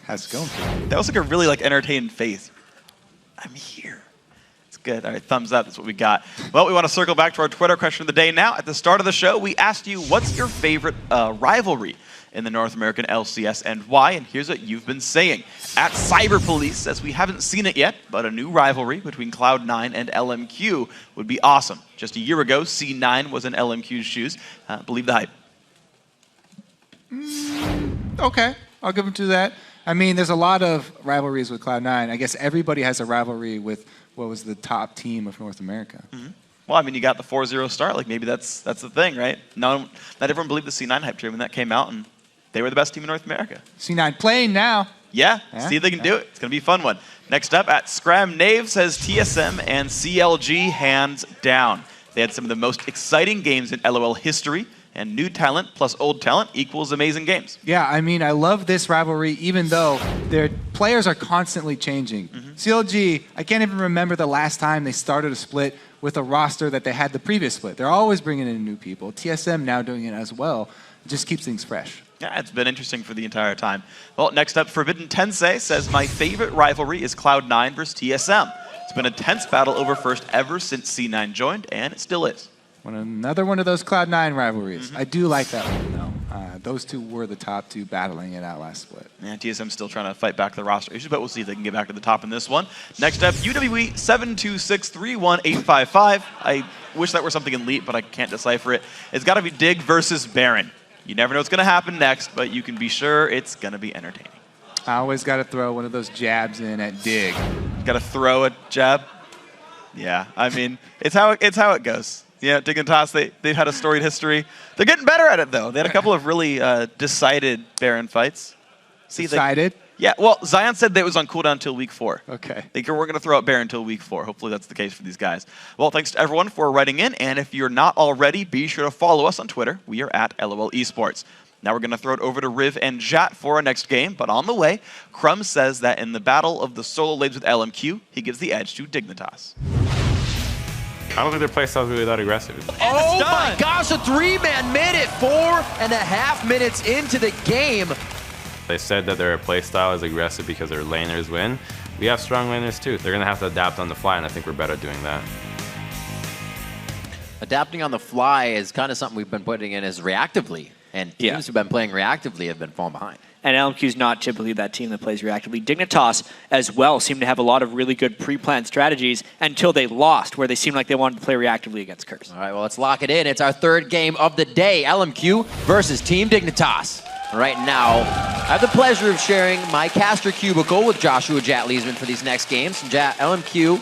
Speaker 3: How's it going?
Speaker 10: That was like a really entertaining face. I'm here. It's good. All right, thumbs up. That's what we got. Well, we want to circle back to our Twitter question of the day now. At the start of the show, we asked you, what's your favorite rivalry in the North American LCS and why? And here's what you've been saying. At Cyber Police says we haven't seen it yet, but a new rivalry between Cloud9 and LMQ would be awesome. Just a year ago, C9 was in LMQ's shoes. Believe the hype.
Speaker 13: Okay, I'll give him to that. I mean, there's a lot of rivalries with Cloud9. I guess everybody has a rivalry with what was the top team of North America.
Speaker 10: Well, I mean, you got the 4-0 start. Like, maybe that's the thing, right? Not everyone believed the C9 hype train when that came out, and they were the best team in North America.
Speaker 13: C9 playing now.
Speaker 10: Yeah, see if they can do it. It's going to be a fun one. Next up, at Scram Knave says TSM and CLG hands down. They had some of the most exciting games in LOL history, and new talent plus old talent equals amazing games.
Speaker 13: Yeah, I mean, I love this rivalry, even though their players are constantly changing. CLG, I can't even remember the last time they started a split with a roster that they had the previous split. They're always bringing in new people. TSM now doing it as well. It just keeps things fresh.
Speaker 10: Yeah, it's been interesting for the entire time. Well, next up, Forbidden Tensei says, my favorite rivalry is Cloud9 versus TSM. It's been a tense battle over first ever since C9 joined, and it still is.
Speaker 13: Another one of those Cloud9 rivalries. I do like that one, though. Those two were the top two battling it out last split.
Speaker 10: Yeah, TSM's still trying to fight back the roster issues, but we'll see if they can get back to the top in this one. Next up, UWE 726318555. I wish that were something in Leap, but I can't decipher it. It's got to be Dig versus Baron. You never know what's going to happen next, but you can be sure it's going to be entertaining.
Speaker 13: I always got to throw one of those jabs in at Dig.
Speaker 10: Got to throw a jab? Yeah, I mean, it's how it goes. Yeah, Dignitas, they've had a storied history. They're getting better at it, though. They had a couple of really decided Baron fights.
Speaker 13: Decided?
Speaker 10: Yeah, well, Zion said that it was on cooldown until week 4.
Speaker 13: Okay.
Speaker 10: We're going to throw out Baron until week 4. Hopefully that's the case for these guys. Well, thanks to everyone for writing in, and if you're not already, be sure to follow us on Twitter. We are at LOL Esports. Now we're going to throw it over to Riv and Jat for our next game, but on the way, Crumb says that in the battle of the solo lanes with LMQ, he gives the edge to Dignitas.
Speaker 4: I don't think their playstyle is really that aggressive.
Speaker 2: Oh my gosh, a 3-man minute, 4.5 minutes into the game.
Speaker 4: They said that their playstyle is aggressive because their laners win. We have strong laners too. They're going to have to adapt on the fly, and I think we're better at doing that.
Speaker 2: Adapting on the fly is kind of something we've been putting in as reactively, and teams who've been playing reactively have been falling behind.
Speaker 11: And LMQ's not typically that team that plays reactively. Dignitas as well seemed to have a lot of really good pre-planned strategies until they lost, where they seemed like they wanted to play reactively against Curse.
Speaker 2: All right, well, let's lock it in. It's our third game of the day, LMQ versus Team Dignitas. Right now, I have the pleasure of sharing my caster cubicle with Joshua Jat Leesman for these next games. LMQ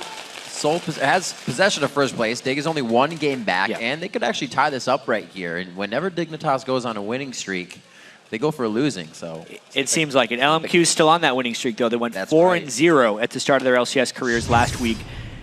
Speaker 2: has possession of first place. Dig is only 1 game back, and they could actually tie this up right here. And whenever Dignitas goes on a winning streak, they go for a losing. So
Speaker 11: it seems like it. LMQ's still on that winning streak, though. They went 4-0 at the start of their LCS careers last week.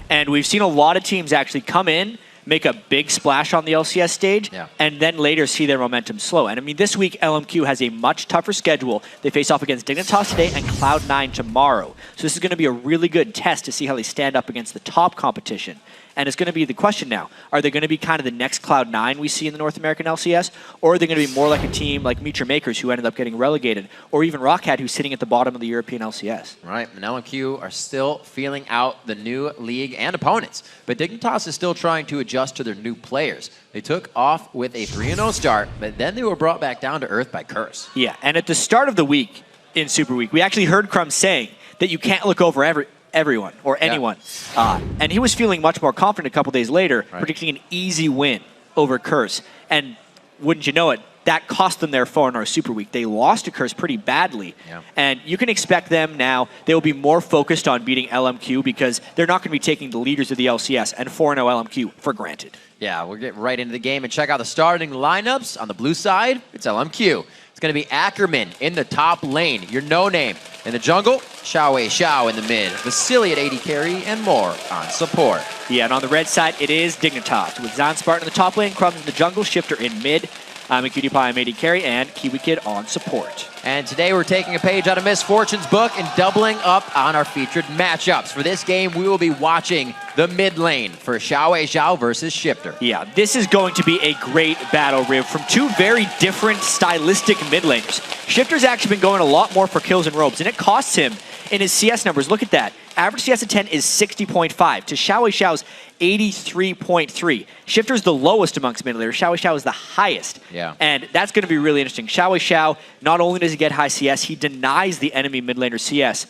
Speaker 11: And we've seen a lot of teams actually come in, make a big splash on the LCS stage, and then later see their momentum slow. And I mean, this week, LMQ has a much tougher schedule. They face off against Dignitas today and Cloud9 tomorrow. So this is going to be a really good test to see how they stand up against the top competition. And it's going to be the question now, are they going to be kind of the next Cloud9 we see in the North American LCS? Or are they going to be more like a team like Mitra Makers, who ended up getting relegated? Or even Rockhat, who's sitting at the bottom of the European LCS?
Speaker 2: Right, and LMQ are still feeling out the new league and opponents. But Dignitas is still trying to adjust to their new players. They took off with a 3-0 start, but then they were brought back down to earth by Curse.
Speaker 11: Yeah, and at the start of the week, in Super Week, we actually heard Crumb saying that you can't look over everyone or anyone. And he was feeling much more confident a couple days later, predicting an easy win over Curse. And wouldn't you know it, that cost them their 4-0 Super Week. They lost to Curse pretty badly. And you can expect them now, they will be more focused on beating LMQ because they're not going to be taking the leaders of the LCS and 4-0 LMQ for granted.
Speaker 2: Yeah, we're getting right into the game and check out the starting lineups. On the blue side, it's LMQ. It's going to be Ackerman in the top lane, your no-name. In the jungle, Xiao in the mid, Vasily at AD carry, and more on support.
Speaker 11: Yeah, and on the red side, it is Dignitas, with Zan Spartan in the top lane, Crumbs in the jungle, Shifter in mid,
Speaker 12: I'm a Cutie Pie, I'm AD Carry, and Kiwi Kid on support.
Speaker 2: And today we're taking a page out of Miss Fortune's book and doubling up on our featured matchups. For this game, we will be watching the mid lane for Xiao versus Shifter.
Speaker 12: Yeah, this is going to be a great battle, Riv, from two very different stylistic mid laners. Shifter's actually been going a lot more for kills and robes, and it costs him in his CS numbers. Look at that. Average CS at 10 is 60.5 to Xiao's 83.3. Shifter's the lowest amongst mid laners. Xiao is the highest.
Speaker 2: Yeah.
Speaker 12: And that's going to be really interesting. Xiao, not only does he get high CS, he denies the enemy mid laner CS.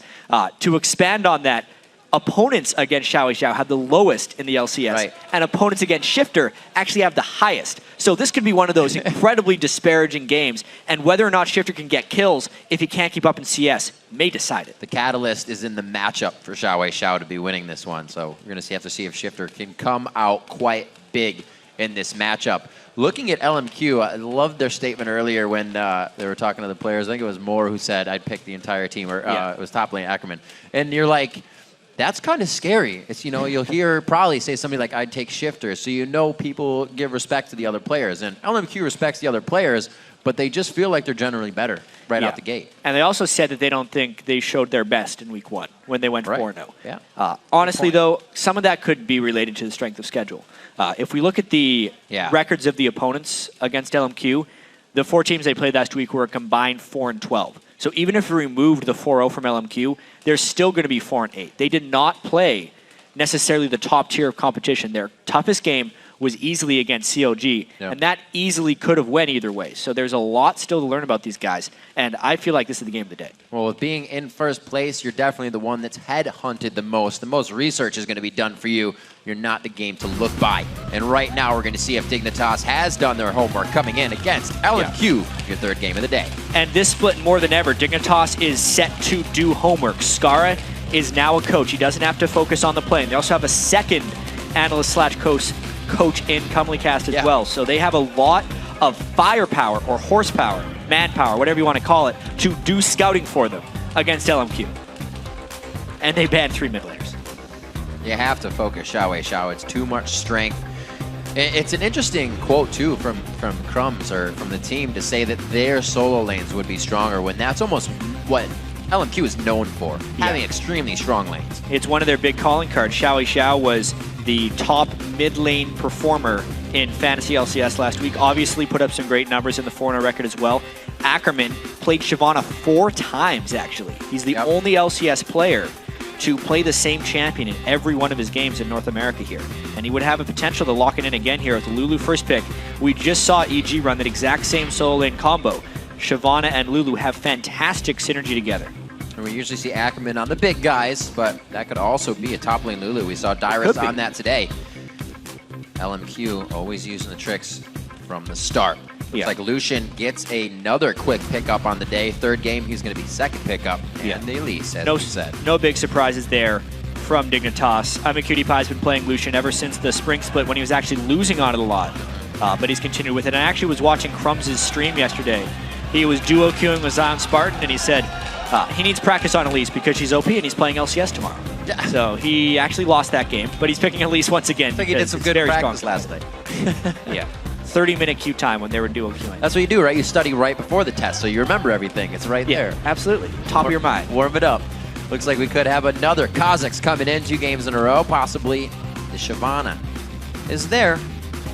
Speaker 12: To expand on that, opponents against Xiao have the lowest in the LCS, and opponents against Shifter actually have the highest. So this could be one of those incredibly disparaging games, and whether or not Shifter can get kills if he can't keep up in CS may decide it.
Speaker 2: The catalyst is in the matchup for Xiao to be winning this one, so we're going to have to see if Shifter can come out quite big in this matchup. Looking at LMQ, I loved their statement earlier when they were talking to the players. I think it was Moore who said, I'd pick the entire team, or it was top lane Ackerman. And you're like, that's kind of scary. It's, you know, you'll hear probably say somebody like, I'd take Shifter. So you know people give respect to the other players. And LMQ respects the other players, but they just feel like they're generally better out the gate.
Speaker 12: And they also said that they don't think they showed their best in week 1 when they went 4-0.
Speaker 2: Yeah.
Speaker 12: Honestly, though, some of that could be related to the strength of schedule. If we look at the records of the opponents against LMQ, the 4 teams they played last week were a combined 4-12. So even if we removed the 4-0 from LMQ, they're still going to be 4-8. They did not play necessarily the top tier of competition. Their toughest game was easily against CLG, and that easily could have went either way. So there's a lot still to learn about these guys, and I feel like this is the game of the day.
Speaker 2: Well, with being in first place, you're definitely the one that's head-hunted the most. The most research is going to be done for you. You're not the game to look by. And right now, we're going to see if Dignitas has done their homework coming in against LMQ, your third game of the day.
Speaker 12: And this split, more than ever, Dignitas is set to do homework. Skara is now a coach. He doesn't have to focus on the playing. They also have a second analyst/coach in Cumleycast as well. So they have a lot of firepower or horsepower, manpower, whatever you want to call it, to do scouting for them against LMQ. And they banned 3 mid laners.
Speaker 2: You have to focus Xiao. It's too much strength. It's an interesting quote, too, from Crumbs or from the team to say that their solo lanes would be stronger when that's almost what LMQ is known for, having extremely strong lanes.
Speaker 12: It's one of their big calling cards. Xiao was the top mid lane performer in Fantasy LCS last week. Obviously put up some great numbers in the 4-0 record as well. Ackerman played Shyvana 4 times, actually. He's the only LCS player to play the same champion in every one of his games in North America here. And he would have a potential to lock it in again here with the Lulu first pick. We just saw EG run that exact same solo lane combo. Shyvana and Lulu have fantastic synergy together.
Speaker 2: And we usually see Ackerman on the big guys, but that could also be a top lane Lulu. We saw Dyrus on that today. LMQ always using the tricks from the start. Looks like Lucian gets another quick pickup on the day. Third game, he's going to be second pickup. And the Elise, as you said.
Speaker 12: No big surprises there from Dignitas. I'm a Cutie Pie's been playing Lucian ever since the spring split when he was actually losing on it a lot. But he's continued with it. And I actually was watching Crumbs' stream yesterday. He was duo queuing with Zion Spartan, and he said he needs practice on Elise because she's OP and he's playing LCS tomorrow. So he actually lost that game, but he's picking Elise once again.
Speaker 2: I think he did some good practice last night.
Speaker 12: 30-minute queue time when they were duo queuing.
Speaker 2: That's what you do, right? You study right before the test, so you remember everything. It's right there.
Speaker 12: Absolutely. Top of your mind.
Speaker 2: Warm it up. Looks like we could have another Kazakhs coming in 2 games in a row. Possibly the Shyvana is there.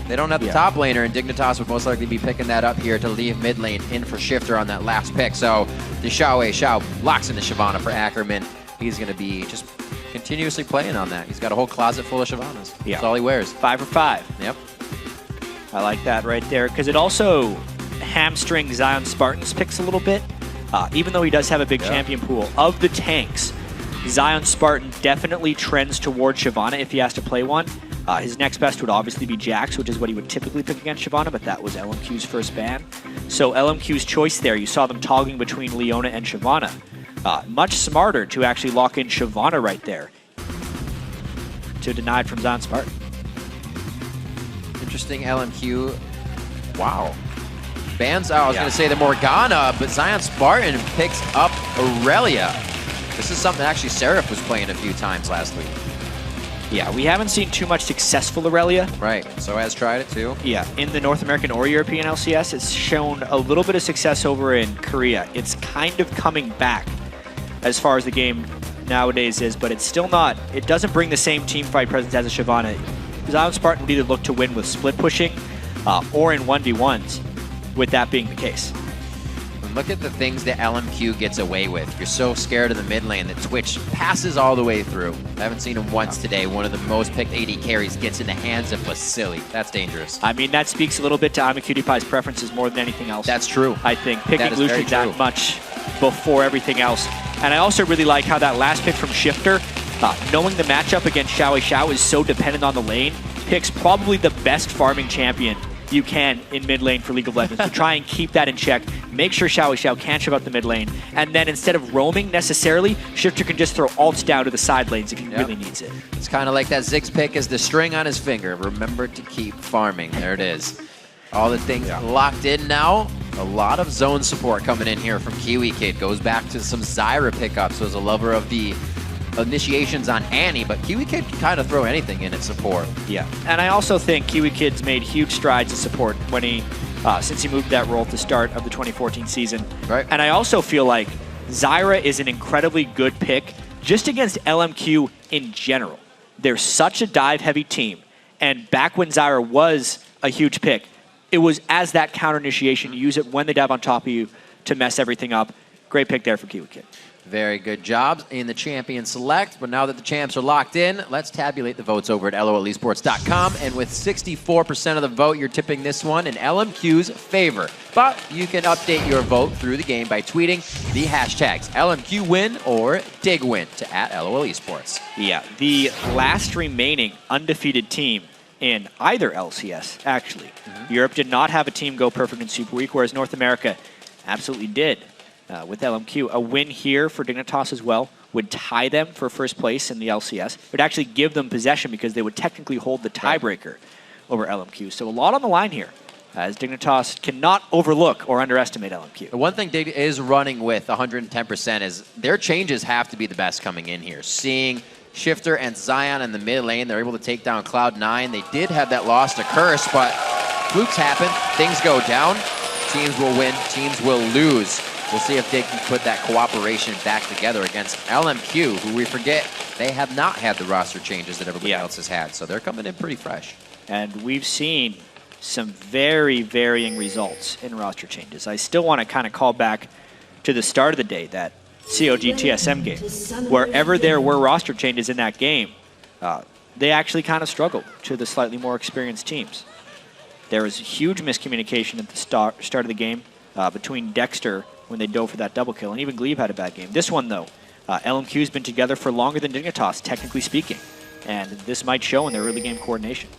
Speaker 2: They don't have the top laner, and Dignitas would most likely be picking that up here to leave mid lane in for Shifter on that last pick. So the Xiao locks in the Shyvana for Ackerman. He's going to be just continuously playing on that. He's got a whole closet full of Shyvanas. That's all he wears.
Speaker 12: 5 for 5.
Speaker 2: Yep.
Speaker 12: I like that right there, because it also hamstrings Zion Spartan's picks a little bit. Even though he does have a big champion pool, of the tanks, Zion Spartan definitely trends towards Shyvana if he has to play one. His next best would obviously be Jax, which is what he would typically pick against Shyvana, but that was LMQ's first ban. So LMQ's choice there, you saw them toggling between Leona and Shyvana. Much smarter to actually lock in Shyvana right there to deny it from Zion Spartan.
Speaker 2: Interesting LMQ. Wow. Bans out. I was going to say the Morgana, but Zion Spartan picks up Aurelia. This is something actually Seraph was playing a few times last week.
Speaker 12: Yeah, we haven't seen too much successful Aurelia.
Speaker 2: Right, so has tried it too.
Speaker 12: Yeah, in the North American or European LCS, it's shown a little bit of success over in Korea. It's kind of coming back as far as the game nowadays is, but it's still not, it doesn't bring the same team fight presence as a Shyvana. Zion Spartan would either look to win with split pushing or in 1v1s, with that being the case.
Speaker 2: Look at the things that LMQ gets away with. You're so scared of the mid lane that Twitch passes all the way through. I haven't seen him once today. One of the most picked AD carries gets in the hands of Vasily. That's dangerous.
Speaker 12: I mean, that speaks a little bit to I'mACutiePie's preferences more than anything else.
Speaker 2: That's true.
Speaker 12: I think picking Lucian that much before everything else. And I also really like how that last pick from Shifter, knowing the matchup against Xiao is so dependent on the lane, picks probably the best farming champion you can in mid lane for League of Legends to try and keep that in check, make sure Xiao can't shove out the mid lane, and then instead of roaming necessarily, Shifter can just throw ults down to the side lanes if he really needs it.
Speaker 2: It's kind of like that Ziggs pick is the string on his finger. Remember to keep farming. There it is. All the things locked in now. A lot of zone support coming in here from Kiwi Kid. Goes back to some Zyra pickups. So as a lover of the initiations on Annie, but Kiwi Kid can kind of throw anything in its support.
Speaker 12: Yeah, and I also think Kiwi Kid's made huge strides in support when he, since he moved that role at the start of the 2014 season.
Speaker 2: Right.
Speaker 12: And I also feel like Zyra is an incredibly good pick just against LMQ in general. They're such a dive-heavy team, and back when Zyra was a huge pick, it was as that counter initiation. You use it when they dive on top of you to mess everything up. Great pick there for Kiwi Kid.
Speaker 2: Very good job in the champion select, but now that the champs are locked in, let's tabulate the votes over at LOLesports.com, and with 64% of the vote, you're tipping this one in LMQ's favor. But you can update your vote through the game by tweeting the hashtags LMQWin or DIGWin to @LOLesports.
Speaker 12: Yeah, the last remaining undefeated team in either LCS, actually. Europe did not have a team go perfect in Super Week, whereas North America absolutely did. With LMQ. A win here for Dignitas as well would tie them for first place in the LCS. It would actually give them possession because they would technically hold the tiebreaker over LMQ. So a lot on the line here, as Dignitas cannot overlook or underestimate LMQ.
Speaker 2: The one thing Dig is running with 110% is their changes have to be the best coming in here. Seeing Shifter and Zion in the mid lane, they're able to take down Cloud9. They did have that loss to Curse, but flukes happen, things go down, teams will win, teams will lose. We'll see if they can put that cooperation back together against LMQ, who we forget, they have not had the roster changes that everybody else has had, so they're coming in pretty fresh.
Speaker 12: And we've seen some very varying results in roster changes. I still want to kind of call back to the start of the day, that COG TSM game. Wherever there were roster changes in that game, they actually kind of struggled to the slightly more experienced teams. There was huge miscommunication at the start of the game between Dexter when they dove for that double kill, and even Glebe had a bad game. This one, though, LMQ's been together for longer than Dignitas, technically speaking, and this might show in their early game coordination.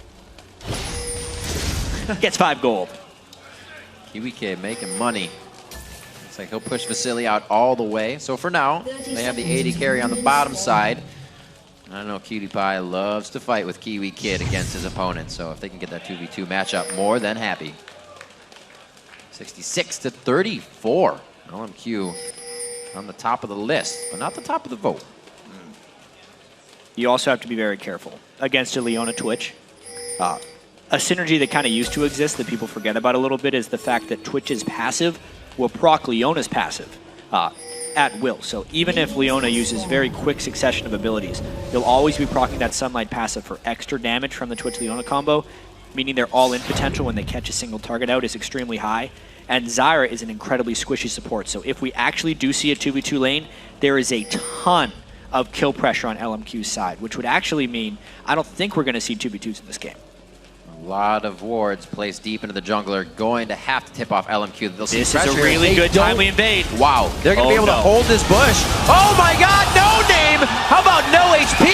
Speaker 12: Gets 5 gold.
Speaker 2: Kiwi Kid making money. Looks like he'll push Vasily out all the way. So for now, they have the AD carry on the bottom side. I don't know, PewDiePie loves to fight with Kiwi Kid against his opponent, so if they can get that 2v2 matchup, more than happy. 66-34. LMQ on the top of the list, but not the top of the vote.
Speaker 12: You also have to be very careful against a Leona Twitch. A synergy that kind of used to exist that people forget about a little bit is the fact that Twitch's passive will proc Leona's passive at will. So even if Leona uses very quick succession of abilities, you'll always be proccing that Sunlight passive for extra damage from the Twitch-Leona combo, meaning their all-in potential when they catch a single target out is extremely high. And Zyra is an incredibly squishy support. So if we actually do see a 2v2 lane, there is a ton of kill pressure on LMQ's side, which would actually mean I don't think we're going to see 2v2s in this game.
Speaker 2: A lot of wards placed deep into the jungler, going to have to tip off LMQ. They'll see
Speaker 12: this is a really good timely invade.
Speaker 2: Wow, they're going to be able to hold this bush. Oh my god, no name! How about no HP?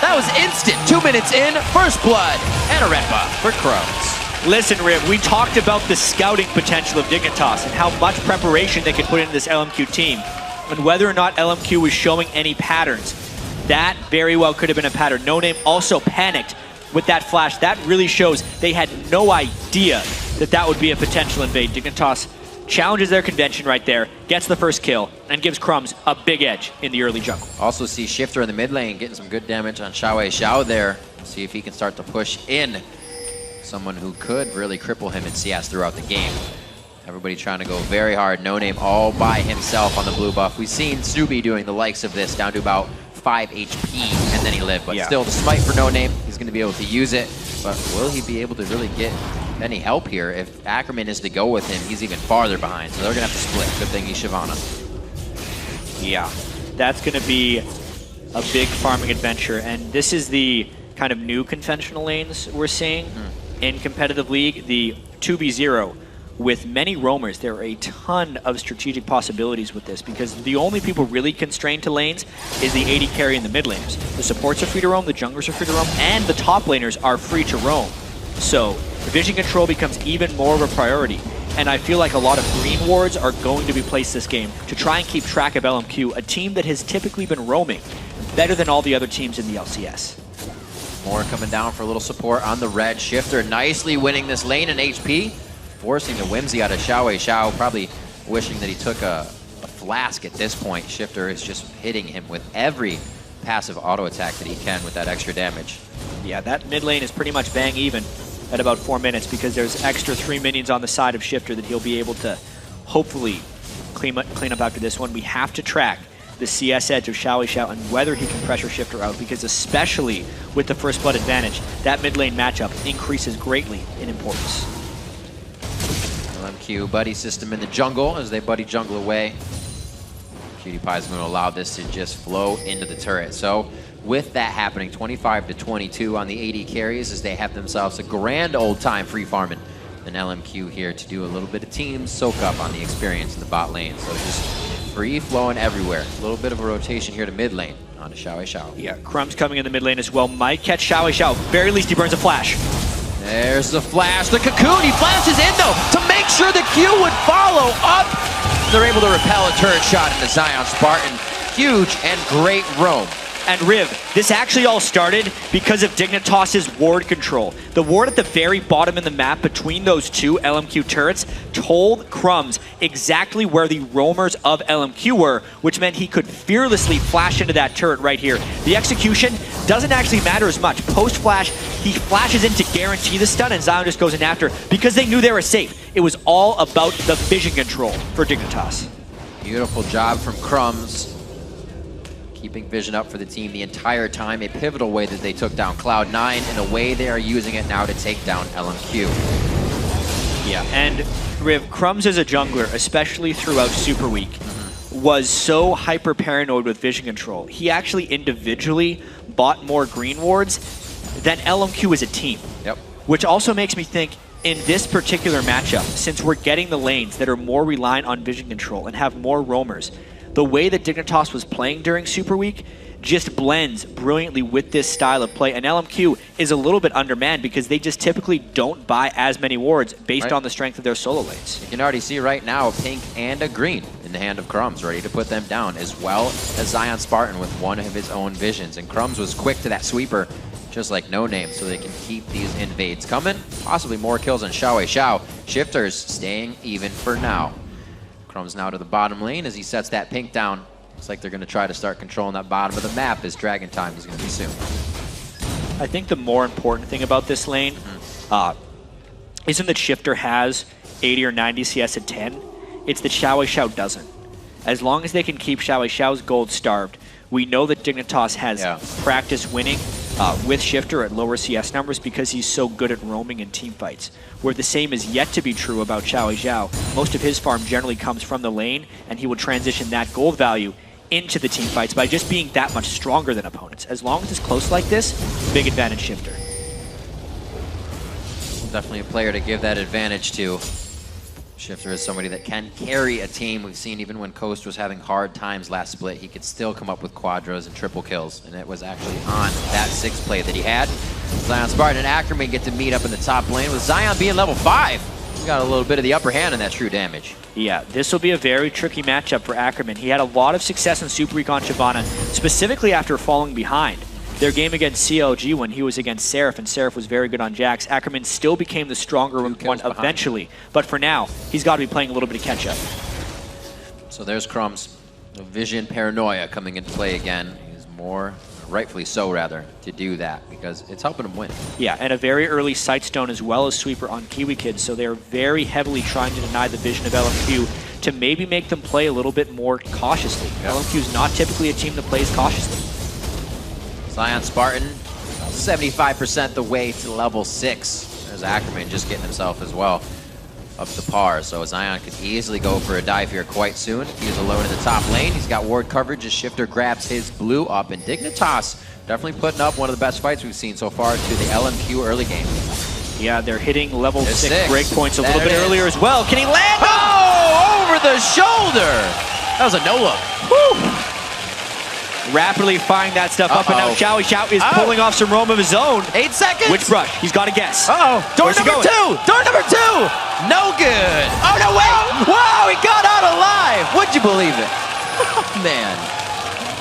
Speaker 2: That was instant. 2 minutes in, first blood, and a red buff for Crows.
Speaker 12: Listen, Rib, we talked about the scouting potential of Dignitas and how much preparation they could put into this LMQ team. And whether or not LMQ was showing any patterns, that very well could have been a pattern. No Name also panicked with that flash. That really shows they had no idea that that would be a potential invade. Dignitas
Speaker 11: challenges their convention right there, gets the first kill, and gives Crumbs a big edge in the early jungle.
Speaker 2: Also see Shifter in the mid lane getting some good damage on Xiao there. See if he can start to push in someone who could really cripple him in CS throughout the game. Everybody trying to go very hard. No Name all by himself on the blue buff. We've seen Subi doing the likes of this, down to about 5 HP, and then he lived. But still, the smite for No Name, he's going to be able to use it. But will he be able to really get any help here? If Ackerman is to go with him, he's even farther behind. So they're going to have to split. Good thing he's Shyvana.
Speaker 11: Yeah, that's going to be a big farming adventure. And this is the kind of new conventional lanes we're seeing in competitive league. The 2v0 with many roamers, there are a ton of strategic possibilities with this because the only people really constrained to lanes is the AD carry and the mid laners. The supports are free to roam, the junglers are free to roam, and the top laners are free to roam. So vision control becomes even more of a priority. And I feel like a lot of green wards are going to be placed this game to try and keep track of LMQ, a team that has typically been roaming better than all the other teams in the LCS.
Speaker 2: More coming down for a little support on the red. Shifter nicely winning this lane in HP. Forcing the whimsy out of Xiao, probably wishing that he took a flask at this point. Shifter is just hitting him with every passive auto attack that he can with that extra damage.
Speaker 11: Yeah, that mid lane is pretty much bang even at about 4 minutes because there's extra 3 minions on the side of Shifter that he'll be able to hopefully clean up after this one. We have to track the CS edge of Xiao and whether he can pressure Shifter out because especially with the first blood advantage, that mid lane matchup increases greatly in importance.
Speaker 2: LMQ buddy system in the jungle as they buddy jungle away. Cutie Pie is going to allow this to just flow into the turret. So with that happening, 25-22 on the AD carries as they have themselves a grand old time free farming. And LMQ here to do a little bit of team soak up on the experience in the bot lane. So just free flowing everywhere. A little bit of a rotation here to mid lane onto Xiao.
Speaker 11: Yeah, Crumbs coming in the mid lane as well. Might catch Xiao. Very least he burns a flash.
Speaker 2: There's the flash, the cocoon, he flashes in though to make sure the Q would follow up. They're able to repel a turret shot into Zion Spartan. Huge and great roam.
Speaker 11: And Riv, this actually all started because of Dignitas's ward control. The ward at the very bottom in the map between those two LMQ turrets told Crumbs exactly where the roamers of LMQ were, which meant he could fearlessly flash into that turret right here. The execution doesn't actually matter as much. Post-flash, he flashes in to guarantee the stun, and Zion just goes in after because they knew they were safe. It was all about the vision control for Dignitas.
Speaker 2: Beautiful job from Crumbs. Keeping vision up for the team the entire time. A pivotal way that they took down Cloud9 in a way they are using it now to take down LMQ.
Speaker 11: Yeah, and Riv, Crumbs as a jungler, especially throughout Super Week, was so hyper paranoid with vision control. He actually individually bought more green wards than LMQ as a team.
Speaker 2: Yep.
Speaker 11: Which also makes me think, in this particular matchup, since we're getting the lanes that are more reliant on vision control and have more roamers, the way that Dignitas was playing during Super Week just blends brilliantly with this style of play. And LMQ is a little bit undermanned because they just typically don't buy as many wards based on the strength of their solo lanes.
Speaker 2: You can already see right now a pink and a green in the hand of Crumbs, ready to put them down, as well as Zion Spartan with one of his own visions. And Crumbs was quick to that sweeper, just like No Name, so they can keep these invades coming. Possibly more kills on Xiao. Shifters staying even for now. Crumbs now to the bottom lane as he sets that pink down. Looks like they're going to try to start controlling that bottom of the map as Dragon Time is going to be soon.
Speaker 11: I think the more important thing about this lane isn't that Shifter has 80 or 90 CS at 10. It's that Xiao doesn't. As long as they can keep Xiao's gold starved, we know that Dignitas has practice winning with Shifter at lower CS numbers because he's so good at roaming in team fights. Where the same is yet to be true about Xiao. Most of his farm generally comes from the lane, and he will transition that gold value into the team fights by just being that much stronger than opponents. As long as it's close like this, big advantage Shifter.
Speaker 2: Definitely a player to give that advantage to. Shifter is somebody that can carry a team. We've seen even when Coast was having hard times last split, he could still come up with quadras and triple kills. And it was actually on that 6th play that he had. Zion Spartan and Ackerman get to meet up in the top lane with Zion being level 5. He's got a little bit of the upper hand in that true damage.
Speaker 11: Yeah, this will be a very tricky matchup for Ackerman. He had a lot of success in Super Week on Shyvana, specifically after falling behind.
Speaker 12: their game against CLG when he was against Seraph, and Seraph was very good on Jax. Ackerman still became the stronger one eventually, but for now, he's got to be playing a little bit of catch-up.
Speaker 2: So there's Crumbs. The vision paranoia coming into play again. He's more, rightfully so rather, to do that because it's helping him win.
Speaker 12: Yeah, and a very early Sightstone as well as Sweeper on Kiwi Kid, so they're very heavily trying to deny the vision of LMQ to maybe make them play a little bit more cautiously. LMQ is not typically a team that plays cautiously.
Speaker 2: Zion Spartan, 75% the way to level 6. There's Ackerman just getting himself as well up to par, so Zion could easily go for a dive here quite soon. He's alone in the top lane. He's got ward coverage as Shifter grabs his blue up, and Dignitas definitely putting up one of the best fights we've seen so far to the LMQ early game.
Speaker 12: Yeah, they're hitting level 6 breakpoints a little bit earlier as well. Can he land?
Speaker 2: Oh, over the shoulder! That was a no-look.
Speaker 12: Rapidly firing that stuff up, and now Xiao is pulling off some roam of his own.
Speaker 2: 8 seconds!
Speaker 12: Which brush? He's got to guess.
Speaker 2: Door number 2! Door number 2! No good! Oh, no, wait! Wow, he got out alive! Would you believe it? Man.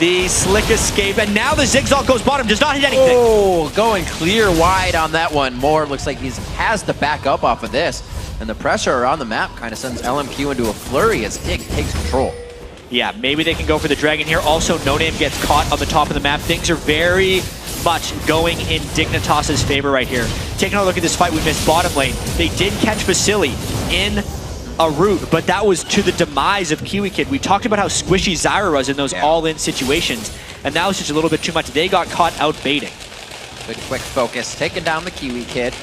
Speaker 12: The slick escape, and now the zigzag goes bottom, does not hit anything.
Speaker 2: Oh, going clear wide on that one. Moore looks like he has to back up off of this, and the pressure around the map kind of sends LMQ into a flurry as Dig takes control.
Speaker 12: Yeah, maybe they can go for the dragon here. Also, No Name gets caught on the top of the map. Things are very much going in Dignitas' favor right here. Taking a look at this fight, we missed bottom lane. They did catch Vasily in a root, but that was to the demise of Kiwi Kid. We talked about how squishy Zyra was in those all-in situations, and that was just a little bit too much. They got caught out baiting.
Speaker 2: Good quick focus, taking down the Kiwi Kid.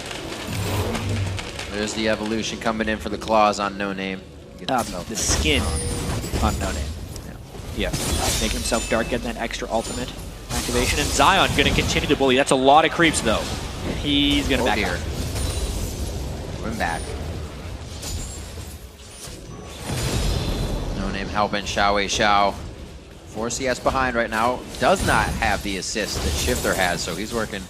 Speaker 2: There's the evolution coming in for the claws on No Name.
Speaker 12: The skin on No Name. Yeah, making himself dark, getting that extra ultimate activation. And Zion going to continue to bully. That's a lot of creeps, though. He's going to back here.
Speaker 2: Going back. No Name helping Xiao. 4 CS behind right now. Does not have the assist that Shifter has, so he's working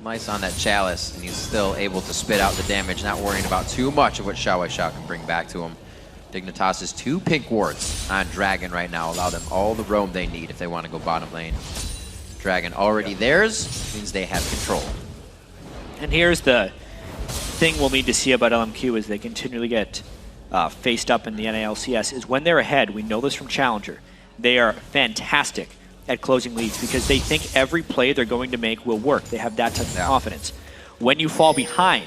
Speaker 2: nice on that Chalice, and he's still able to spit out the damage, not worrying about too much of what Xiao can bring back to him. Dignitas' 2 pink wards on Dragon right now allow them all the roam they need if they want to go bottom lane. Dragon already theirs, means they have control.
Speaker 12: And here's the thing we'll need to see about LMQ as they continually get faced up in the NALCS, is when they're ahead, we know this from Challenger, they are fantastic at closing leads because they think every play they're going to make will work. They have that type of confidence. When you fall behind,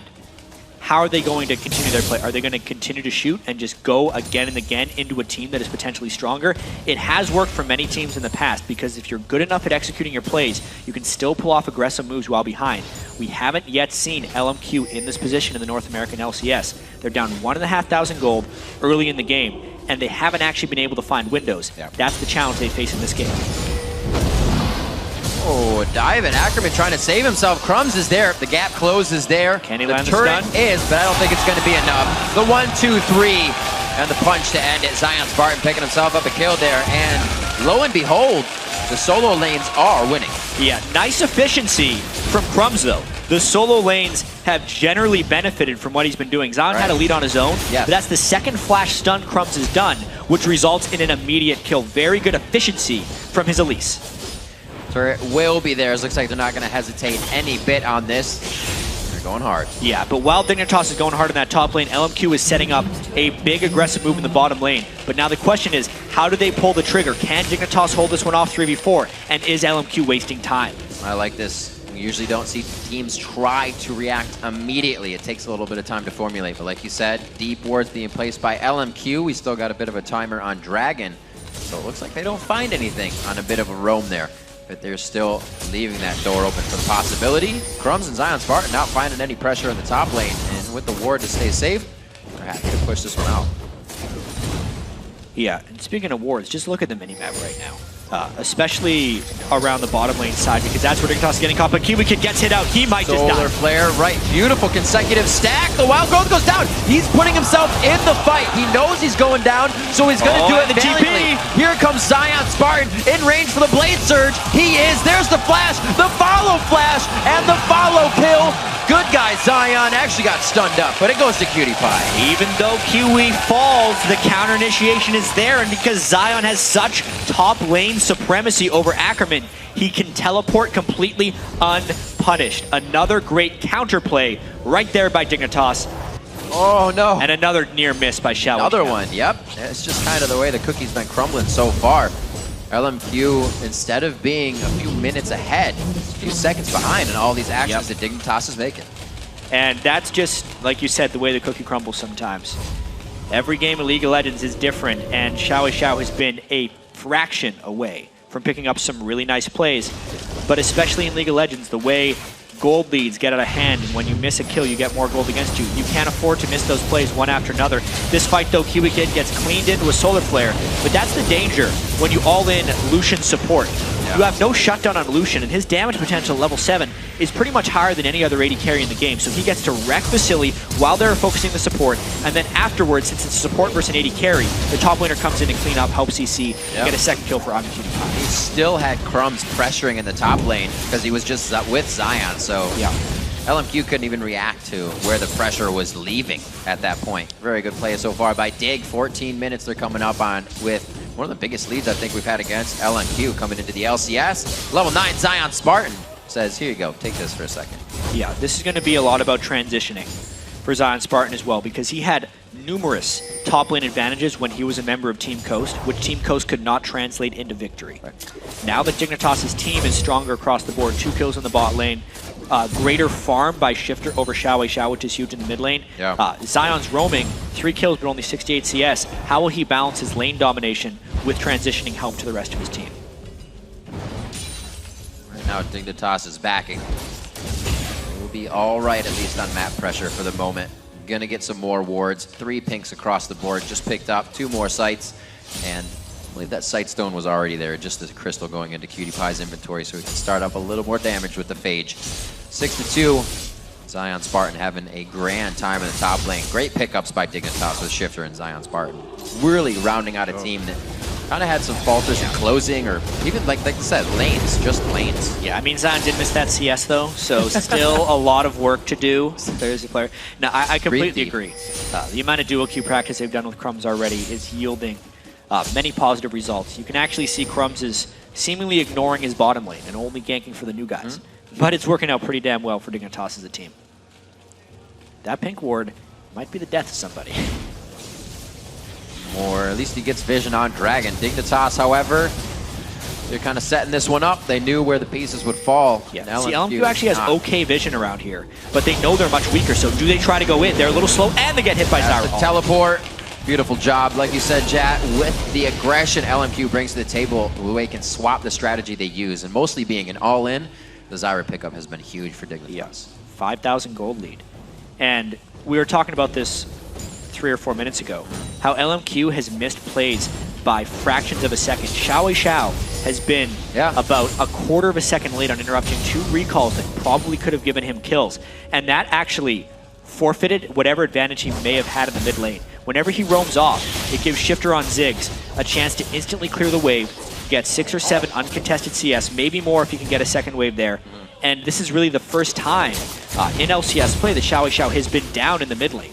Speaker 12: how are they going to continue their play? Are they going to continue to shoot and just go again and again into a team that is potentially stronger? It has worked for many teams in the past because if you're good enough at executing your plays, you can still pull off aggressive moves while behind. We haven't yet seen LMQ in this position in the North American LCS. They're down 1,500 gold early in the game, and they haven't actually been able to find windows. That's the challenge they face in this game.
Speaker 2: Oh, dive, and Ackerman trying to save himself. Crumbs is there. The gap closes there.
Speaker 12: Can he
Speaker 2: the
Speaker 12: land the
Speaker 2: turret
Speaker 12: stun?
Speaker 2: is, but I don't think it's going to be enough. The 1, 2, 3, and the punch to end it. Zion Spartan picking himself up a kill there, and lo and behold, the solo lanes are winning.
Speaker 12: Yeah, nice efficiency from Crumbs, though. The solo lanes have generally benefited from what he's been doing. Zion had a lead on his own, but that's the second flash stun Crumbs has done, which results in an immediate kill. Very good efficiency from his Elise.
Speaker 2: Turret will be there. It looks like they're not going to hesitate any bit on this. They're going hard.
Speaker 12: Yeah, but while Dignitas is going hard in that top lane, LMQ is setting up a big aggressive move in the bottom lane. But now the question is, how do they pull the trigger? Can Dignitas hold this one off 3v4? And is LMQ wasting time?
Speaker 2: I like this. We usually don't see teams try to react immediately. It takes a little bit of time to formulate. But like you said, deep wards being placed by LMQ. We still got a bit of a timer on Dragon. So it looks like they don't find anything on a bit of a roam there. But they're still leaving that door open for the possibility. Crumbs and Zion Spartan not finding any pressure in the top lane. And with the ward to stay safe, they're happy to push this one out.
Speaker 12: Yeah, and speaking of wards, just look at the minimap right now. Especially around the bottom lane side, because that's where Dignitas is getting caught. But Kiwi Kid gets hit out. He might just die.
Speaker 2: Solar Flare, right. Beautiful consecutive stack. The Wild Growth goes down. He's putting himself in the fight. He knows he's going down, so he's going to do it valiantly. Here comes Zion Spartan in range for the Blade Surge. He is. There's the flash, the follow flash, and the follow kill. good guy Zion actually got stunned up, but it goes to Cutie Pie.
Speaker 11: Even though Kiwi falls, the counter initiation is there, and because Zion has such top lane supremacy over Ackerman, he can teleport completely unpunished. Another great counterplay right there by Dignitas.
Speaker 2: Oh no.
Speaker 11: And another near miss by Xiao.
Speaker 2: Another one, yep. It's just kind of the way the cookie's been crumbling so far. LMQ, instead of being a few minutes ahead, a few seconds behind in all these actions that Dignitas is making.
Speaker 11: And that's just, like you said, the way the cookie crumbles sometimes. Every game of League of Legends is different, and Xiao has been a fraction away from picking up some really nice plays. But especially in League of Legends, the way gold leads get out of hand, and when you miss a kill, you get more gold against you. You can't afford to miss those plays one after another. This fight, though, Kiwi Kid gets cleaned into a Solar Flare, but that's the danger when you all-in Lucian support. You have no shutdown on Lucian, and his damage potential at level 7 is pretty much higher than any other AD carry in the game, so he gets to wreck Vasily while they're focusing the support, and then afterwards, since it's support versus an AD carry, the top laner comes in to clean up, help CC, and get a second kill for Cutie Pie.
Speaker 2: He still had Crumbs pressuring in the top lane because he was just with Zion, so LMQ couldn't even react to where the pressure was leaving at that point. Very good play so far by Dig. 14 minutes they're coming up on with one of the biggest leads I think we've had against LMQ coming into the LCS. Level 9 Zion Spartan says, here you go, take this for a second.
Speaker 11: Yeah, this is going to be a lot about transitioning for Zion Spartan as well, because he had numerous top lane advantages when he was a member of Team Coast, which Team Coast could not translate into victory. Now that Dignitas' team is stronger across the board, 2 kills in the bot lane, greater farm by Shifter over Xiao, which is huge in the mid lane. Zion's roaming, 3 kills but only 68 CS. How will he balance his lane domination with transitioning help to the rest of his team?
Speaker 2: Right now Dignitas is backing. It will be all right, at least on map pressure for the moment. Gonna get some more wards. 3 pinks across the board, just picked up 2 more sites, and I believe that sight stone was already there, just as crystal going into Cutie Pie's inventory, so he can start up a little more damage with the Phage. 6-2. Zion Spartan having a grand time in the top lane. Great pickups by Dignitas with Shifter and Zion Spartan. Really rounding out a team that kind of had some falters in closing, or even, like I said, lanes, just lanes.
Speaker 11: Yeah, I mean, Zion did miss that CS, though, so still a lot of work to do. There's a player. No, I completely agree. The amount of dual queue practice they've done with Crumbs already is yielding many positive results. You can actually see Crumbs is seemingly ignoring his bottom lane and only ganking for the new guys. But it's working out pretty damn well for Dignitas as a team. That pink ward might be the death of somebody.
Speaker 2: Or at least he gets vision on Dragon. Dignitas, however, they're kind of setting this one up. They knew where the pieces would fall.
Speaker 11: Yeah. See, LMQ actually has okay vision around here, but they know they're much weaker, so do they try to go in? They're a little slow, and they get hit by Zyra.
Speaker 2: Teleport. Beautiful job. Like you said, Jat, with the aggression LMQ brings to the table, they can swap the strategy they use, and mostly being an all-in, the Zyra pickup has been huge for Dignitas.
Speaker 11: Yes. 5,000 gold lead. And we were talking about this 3 or 4 minutes ago, how LMQ has missed plays by fractions of a second. Xiao has been about a quarter of a second late on interrupting 2 recalls that probably could have given him kills. And that actually forfeited whatever advantage he may have had in the mid lane. Whenever he roams off, it gives Shifter on Ziggs a chance to instantly clear the wave, get 6 or 7 uncontested CS, maybe more if he can get a second wave there. And this is really the first time in LCS play that Xiao has been down in the mid lane,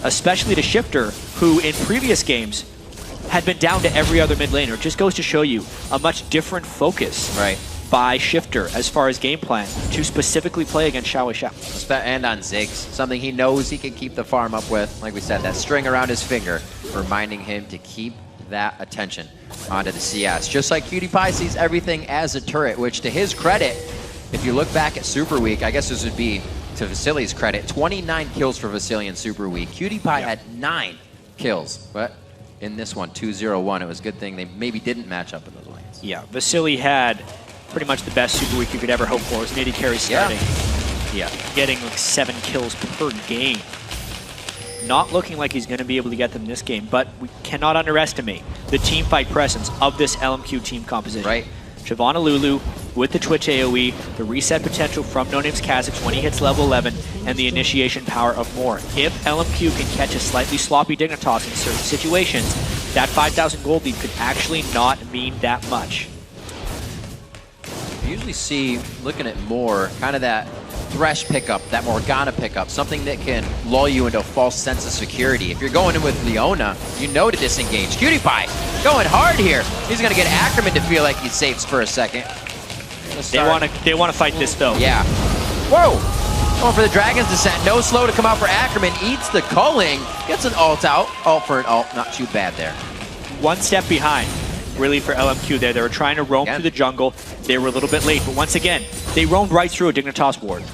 Speaker 11: especially to Shifter, who in previous games had been down to every other mid laner. It just goes to show you a much different focus by Shifter as far as game plan to specifically play against Xiao.
Speaker 2: And on Ziggs, something he knows he can keep the farm up with. Like we said, that string around his finger, reminding him to keep that attention onto the CS. Just like Cutie Pie sees everything as a turret, which to his credit, if you look back at Super Week, I guess this would be to Vasily's credit, 29 kills for Vasily in Super Week. Cutie Pie had 9 kills, but in this one, 2-0-1, it was a good thing they maybe didn't match up in those lanes.
Speaker 11: Yeah, Vasily had pretty much the best Super Week you could ever hope for. His AD carry starting. Yeah, getting like 7 kills per game. Not looking like he's going to be able to get them this game, but we cannot underestimate the team fight presence of this LMQ team composition.
Speaker 2: Right.
Speaker 11: Shyvana Lulu with the Twitch AoE, the reset potential from No Name's Kha'Zix when he hits level 11, and the initiation power of more. If LMQ can catch a slightly sloppy Dignitas in certain situations, that 5,000 gold lead could actually not mean that much.
Speaker 2: usually see, looking at more, kind of that Thresh pickup, that Morgana pickup, something that can lull you into a false sense of security. If you're going in with Leona, you know to disengage. QtPie going hard here. He's going to get Ackerman to feel like he's safe for a second.
Speaker 12: They want to fight this though.
Speaker 2: Yeah. Whoa! Going for the Dragon's Descent. No slow to come out for Ackerman. Eats the culling. Gets an ult out. Ult for an ult. Not too bad there.
Speaker 12: One step behind, really, for LMQ there. They were trying to roam through the jungle. They were a little bit late, but once again, they roamed right through a Dignitas ward.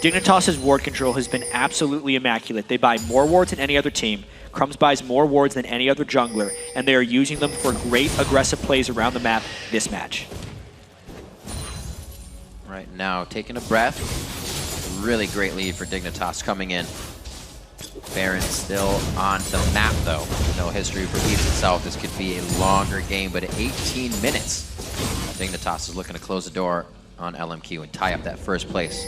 Speaker 12: Dignitas' ward control has been absolutely immaculate. They buy more wards than any other team. Crumbs buys more wards than any other jungler, and they are using them for great aggressive plays around the map this match.
Speaker 2: Right now, taking a breath. Really great lead for Dignitas coming in. Baron still on the map, though. No history repeats itself. This could be a longer game, but at 18 minutes, Dignitas is looking to close the door on LMQ and tie up that first place.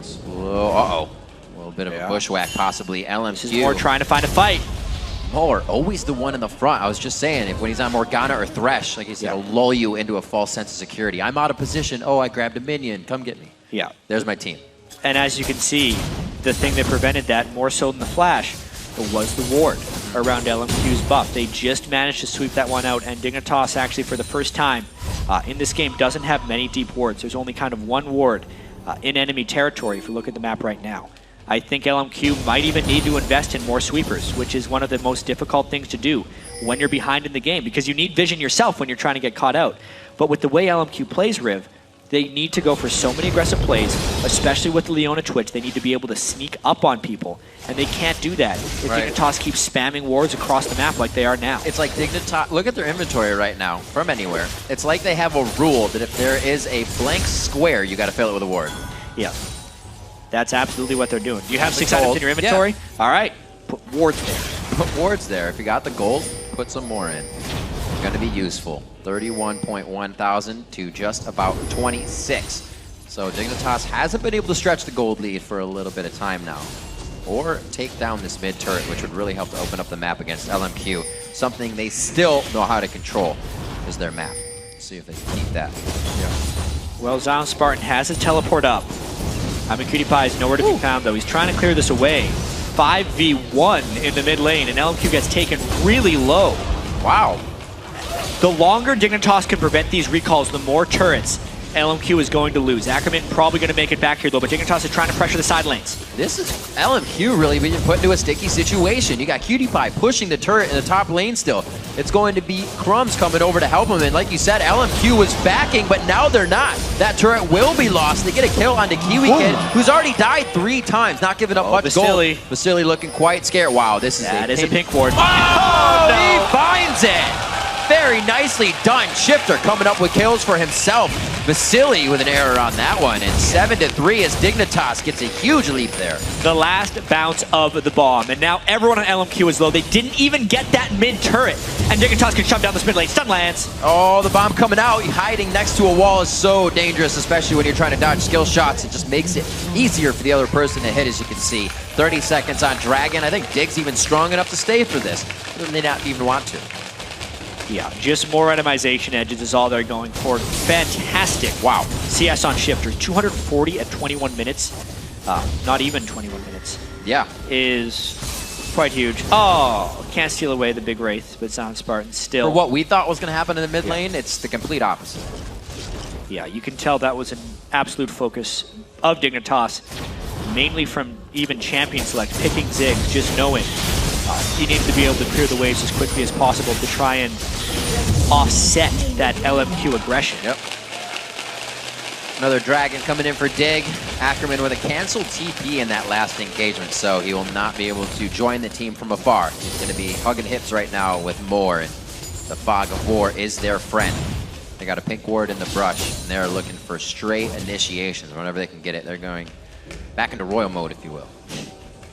Speaker 2: Slow, uh-oh. A little bit of a bushwhack, possibly. LMQ.
Speaker 12: This is more trying to find a fight.
Speaker 2: More, always the one in the front. I was just saying, if when he's on Morgana or Thresh, like he said, he'll lull you into a false sense of security. I'm out of position. Oh, I grabbed a minion. Come get me.
Speaker 12: Yeah.
Speaker 2: There's my team.
Speaker 12: And as you can see, the thing that prevented that more so than the flash was the ward around LMQ's buff. They just managed to sweep that one out, and Dignitas actually for the first time in this game doesn't have many deep wards. There's only kind of one ward in enemy territory if you look at the map right now. I think LMQ might even need to invest in more sweepers, which is one of the most difficult things to do when you're behind in the game, because you need vision yourself when you're trying to get caught out. But with the way LMQ plays, Riv, they need to go for so many aggressive plays, especially with the Leona Twitch. They need to be able to sneak up on people, and they can't do that if Dignitas keeps spamming wards across the map like they are now.
Speaker 2: It's like Dignitas, look at their inventory right now, from anywhere. It's like they have a rule that if there is a blank square, you got to fill it with a ward.
Speaker 12: Yeah. That's absolutely what they're doing. Do you have 6 items in your inventory?
Speaker 2: Yeah.
Speaker 12: All right. Put wards there.
Speaker 2: Put wards there. If you got the gold, put some more in. It's going to be useful. 31.1 thousand to just about 26. So Dignitas hasn't been able to stretch the gold lead for a little bit of time now. Or take down this mid turret, which would really help to open up the map against LMQ. Something they still know how to control is their map. See if they can keep that.
Speaker 12: Yeah. Well, Zion Spartan has his teleport up. I mean, QtPie is nowhere to be found, though. He's trying to clear this away. 5v1 in the mid lane, and LMQ gets taken really low.
Speaker 2: Wow.
Speaker 12: The longer Dignitas can prevent these recalls, the more turrets LMQ is going to lose. Ackerman probably going to make it back here, though, but Dignitas is trying to pressure the side lanes.
Speaker 2: This is LMQ really being put into a sticky situation. You got QtPie pushing the turret in the top lane still. It's going to be Crumbs coming over to help him, and like you said, LMQ was backing, but now they're not. That turret will be lost. They get a kill onto Kiwi Kid, who's already died 3 times, not giving up much
Speaker 12: Vasily.
Speaker 2: gold. Vasily looking quite scared. Wow, this is
Speaker 12: a pink ward.
Speaker 2: Oh, no. He finds it! Very nicely done. Shifter coming up with kills for himself. Vasily with an error on that one. And 7-3 as Dignitas gets a huge leap there.
Speaker 12: The last bounce of the bomb. And now everyone on LMQ is low. They didn't even get that mid turret. And Dignitas can shove down this mid lane. Stun lands.
Speaker 2: Oh, the bomb coming out. Hiding next to a wall is so dangerous, especially when you're trying to dodge skill shots. It just makes it easier for the other person to hit, as you can see. 30 seconds on Dragon. I think Dig's even strong enough to stay for this. They may not even want to.
Speaker 12: Yeah, just more randomization edges is all they're going for. Fantastic. Wow. CS on Shifter. 240 at 21 minutes. Not even 21 minutes.
Speaker 2: Yeah.
Speaker 12: Is quite huge. Oh, can't steal away the big Wraith, but Zion Spartan still.
Speaker 2: For what we thought was going to happen in the mid lane, it's the complete opposite.
Speaker 12: Yeah, you can tell that was an absolute focus of Dignitas, mainly from even champion select, picking Ziggs, just knowing he needs to be able to clear the waves as quickly as possible to try and offset that LMQ aggression.
Speaker 2: Yep. Another Dragon coming in for Dig. Ackerman with a canceled TP in that last engagement, so he will not be able to join the team from afar. He's going to be hugging hips right now with Moore, and the fog of war is their friend. They got a pink ward in the brush, and they're looking for straight initiations. Whenever they can get it, they're going back into royal mode, if you will.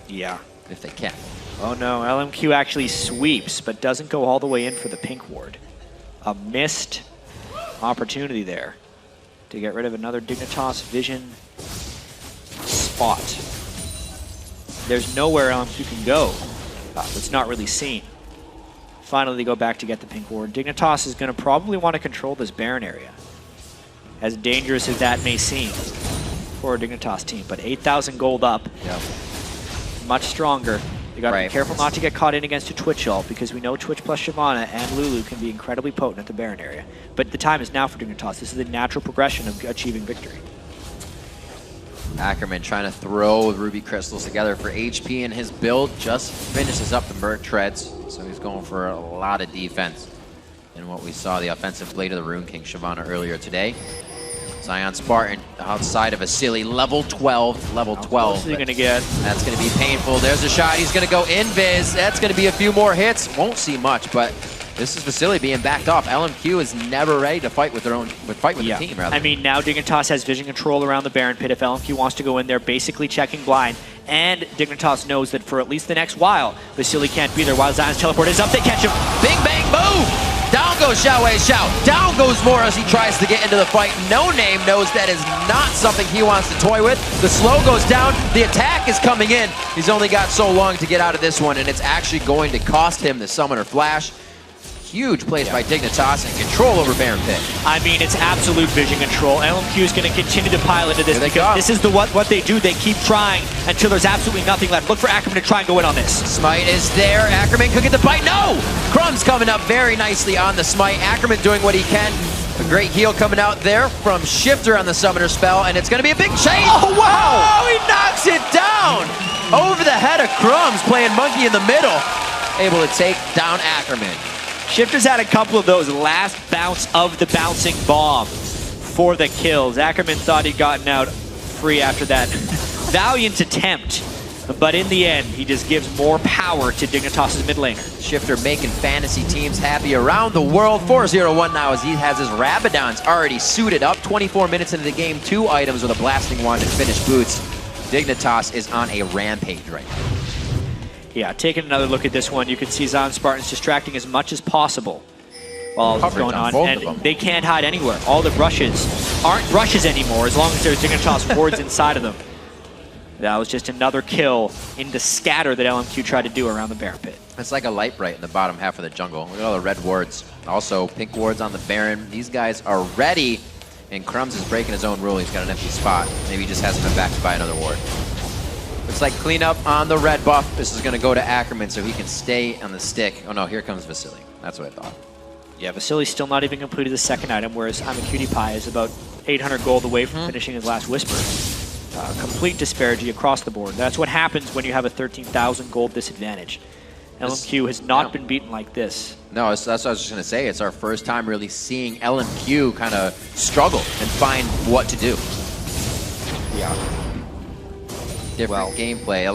Speaker 12: Yeah.
Speaker 2: If they can.
Speaker 12: Oh no, LMQ actually sweeps, but doesn't go all the way in for the pink ward. A missed opportunity there to get rid of another Dignitas Vision spot. There's nowhere LMQ can go that's not really seen. Finally, they go back to get the pink ward. Dignitas is going to probably want to control this Baron area. as dangerous as that may seem for a Dignitas team. But 8,000 gold up, much stronger. You gotta be careful not to get caught in against a Twitch ult, because we know Twitch plus Shyvana and Lulu can be incredibly potent at the Baron area. But the time is now for Dignitas. This is the natural progression of achieving victory.
Speaker 2: Ackerman trying to throw Ruby Crystals together for HP in his build. Just finishes up the Merc Treads, so he's going for a lot of defense. And what we saw, the offensive Blade of the Rune King Shyvana earlier today. Zion Spartan outside of Vasily, level 12, level 12.
Speaker 12: What's he gonna get?
Speaker 2: That's gonna be painful. There's a shot, he's gonna go invis. That's gonna be a few more hits. Won't see much, but this is Vasily being backed off. LMQ is never ready to fight with their own, the team, rather.
Speaker 12: I mean, now Dignitas has vision control around the Baron pit if LMQ wants to go in there, basically checking blind. And Dignitas knows that for at least the next while, Vasily can't be there while Zion's teleport is up. They catch him.
Speaker 2: Bing, bang, boom! Down goes Xiaowei Xiao. Down goes Moore as he tries to get into the fight. No Name knows that is not something he wants to toy with. The slow goes down. The attack is coming in. He's only got so long to get out of this one, and it's actually going to cost him the Summoner Flash. Huge plays by Dignitas and control over Baron Pit.
Speaker 12: I mean, it's absolute vision control. LMQ is going to continue to pile into this because this is what they do. They keep trying until there's absolutely nothing left. Look for Ackerman to try and go in on this.
Speaker 2: Smite is there. Ackerman could get the bite. No! Crumbs coming up very nicely on the Smite. Ackerman doing what he can. A great heal coming out there from Shifter on the Summoner spell, and it's going to be a big chase.
Speaker 12: Oh, wow!
Speaker 2: Oh, he knocks it down! Over the head of Crumbs, playing monkey in the middle. Able to take down Ackerman.
Speaker 12: Shifter's had a couple of those last bounce of the bouncing bomb for the kills. Ackerman thought he'd gotten out free after that valiant attempt, but in the end, he just gives more power to Dignitas' mid laner.
Speaker 2: Shifter making fantasy teams happy around the world. 4-0-1 now as he has his Rabadons already suited up. 24 minutes into the game, 2 items with a Blasting Wand and finished boots. Dignitas is on a rampage right now.
Speaker 12: Yeah, taking another look at this one, you can see Zion Spartans distracting as much as possible while all this is going on. And they can't hide anywhere. All the brushes aren't brushes anymore as long as there's Dignitas wards inside of them. That was just another kill in the scatter that LMQ tried to do around the Baron pit.
Speaker 2: It's like a light bright in the bottom half of the jungle. Look at all the red wards. Also, pink wards on the Baron. These guys are ready. And Crumbs is breaking his own rule. He's got an empty spot. Maybe he just hasn't been backed by another ward. Looks like cleanup on the red buff. This is going to go to Ackerman so he can stay on the stick. Oh no, here comes Vasily. That's what I thought.
Speaker 12: Yeah, Vasily's still not even completed the second item, whereas I'm a Cutie Pie is about 800 gold away from finishing his last Whisper. Complete disparity across the board. That's what happens when you have a 13,000 gold disadvantage. LMQ has not been beaten like this.
Speaker 2: No, that's what I was just going to say. It's our first time really seeing LMQ kind of struggle and find what to do.
Speaker 12: Yeah.
Speaker 2: Different gameplay.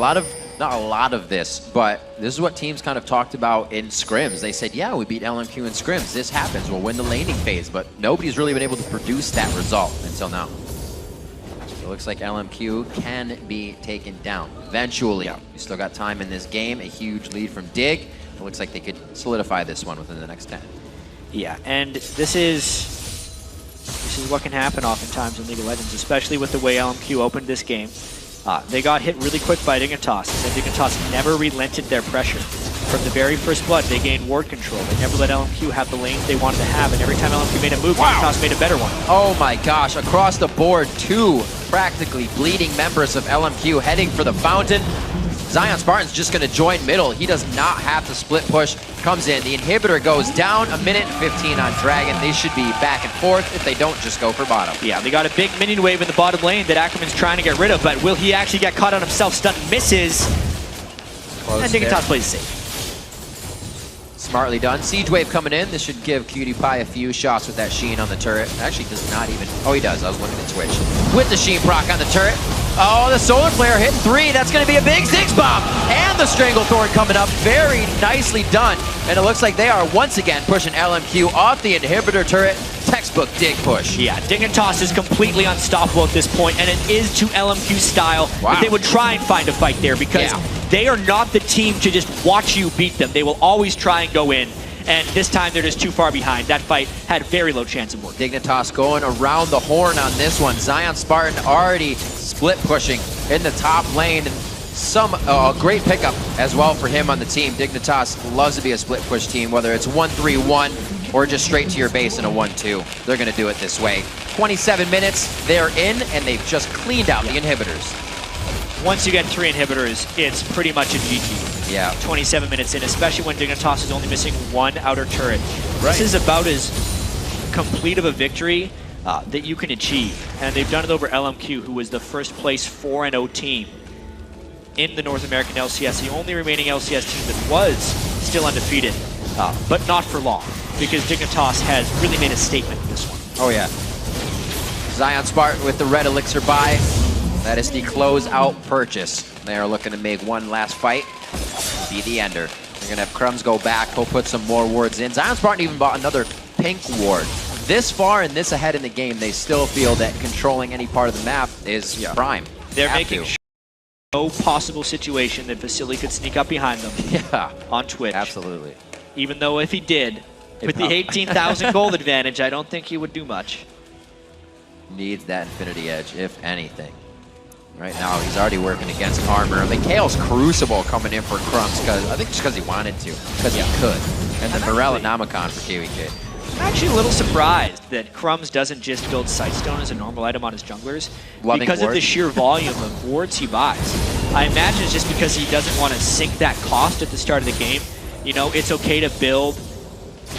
Speaker 2: Not a lot of this, but this is what teams kind of talked about in scrims. They said, yeah, we beat LMQ in scrims. This happens. We'll win the laning phase, but nobody's really been able to produce that result until now. It looks like LMQ can be taken down eventually. We still got time in this game. A huge lead from Dig. It looks like they could solidify this one within the next 10.
Speaker 12: Yeah, and this is what can happen oftentimes in League of Legends, especially with the way LMQ opened this game. They got hit really quick by Dignitas, and Dignitas never relented their pressure. From the very first blood, they gained ward control. They never let LMQ have the lanes they wanted to have, and every time LMQ made a move, Dignitas made a better one.
Speaker 2: Oh my gosh, across the board, 2 practically bleeding members of LMQ heading for the fountain. Zion Spartan's just going to join middle. He does not have to split push. Comes in. The inhibitor goes down. 1:15 on Dragon. They should be back and forth. If they don't, just go for bottom.
Speaker 12: Yeah, they got a big minion wave in the bottom lane that Ackerman's trying to get rid of, but will he actually get caught on himself? Stun misses. And Dignitas plays safe.
Speaker 2: Smartly done. Siege wave coming in. This should give Cutie Pie a few shots with that Sheen on the turret. Actually does not even... Oh, he does. I was looking at Twitch. With the Sheen proc on the turret. Oh, the Solar Flare hitting 3. That's going to be a big Ziggs bomb. And the Stranglethorn coming up. Very nicely done. And it looks like they are once again pushing LMQ off the inhibitor turret. Textbook Dig push.
Speaker 12: Yeah, Dignitas is completely unstoppable at this point, and it is to LMQ style.
Speaker 2: Wow.
Speaker 12: But they would try and find a fight there because they are not the team to just watch you beat them. They will always try and go in. And this time they're just too far behind. That fight had very low chance of working.
Speaker 2: Dignitas going around the horn on this one. Zion Spartan already split pushing in the top lane. And some great pickup as well for him on the team. Dignitas loves to be a split push team, whether it's 1-3-1 or just straight to your base in a 1-2. They're going to do it this way. 27 minutes, they're in, and they've just cleaned out the inhibitors.
Speaker 11: Once you get 3 inhibitors, it's pretty much a GG.
Speaker 2: Yeah.
Speaker 11: 27 minutes in, especially when Dignitas is only missing 1 outer turret.
Speaker 2: Right.
Speaker 11: This is about as complete of a victory that you can achieve. And they've done it over LMQ, who was the first place 4-0 team in the North American LCS, the only remaining LCS team that was still undefeated, but not for long, because Dignitas has really made a statement in this one.
Speaker 2: Oh yeah. Zion Spartan with the red elixir buy. That is the close-out purchase. They are looking to make one last fight, be the ender. They're gonna have Crumbs go back, he'll put some more wards in. Zion Spartan even bought another pink ward. This far and this ahead in the game, they still feel that controlling any part of the map is prime.
Speaker 11: They're making sure no possible situation that Vasily could sneak up behind them on Twitch.
Speaker 2: Absolutely.
Speaker 11: Even though if he did, with the 18,000 gold advantage, I don't think he would do much.
Speaker 2: Needs that Infinity Edge, if anything. Right now, he's already working against armor. Mikhail's Crucible coming in for Crumbs, I think just because he wanted to, because he could. And the Morel Namicon for KVK.
Speaker 11: I'm actually a little surprised that Crumbs doesn't just build Sightstone as a normal item on his junglers because of the sheer volume of wards he buys. I imagine it's just because he doesn't want to sink that cost at the start of the game. You know, it's okay to build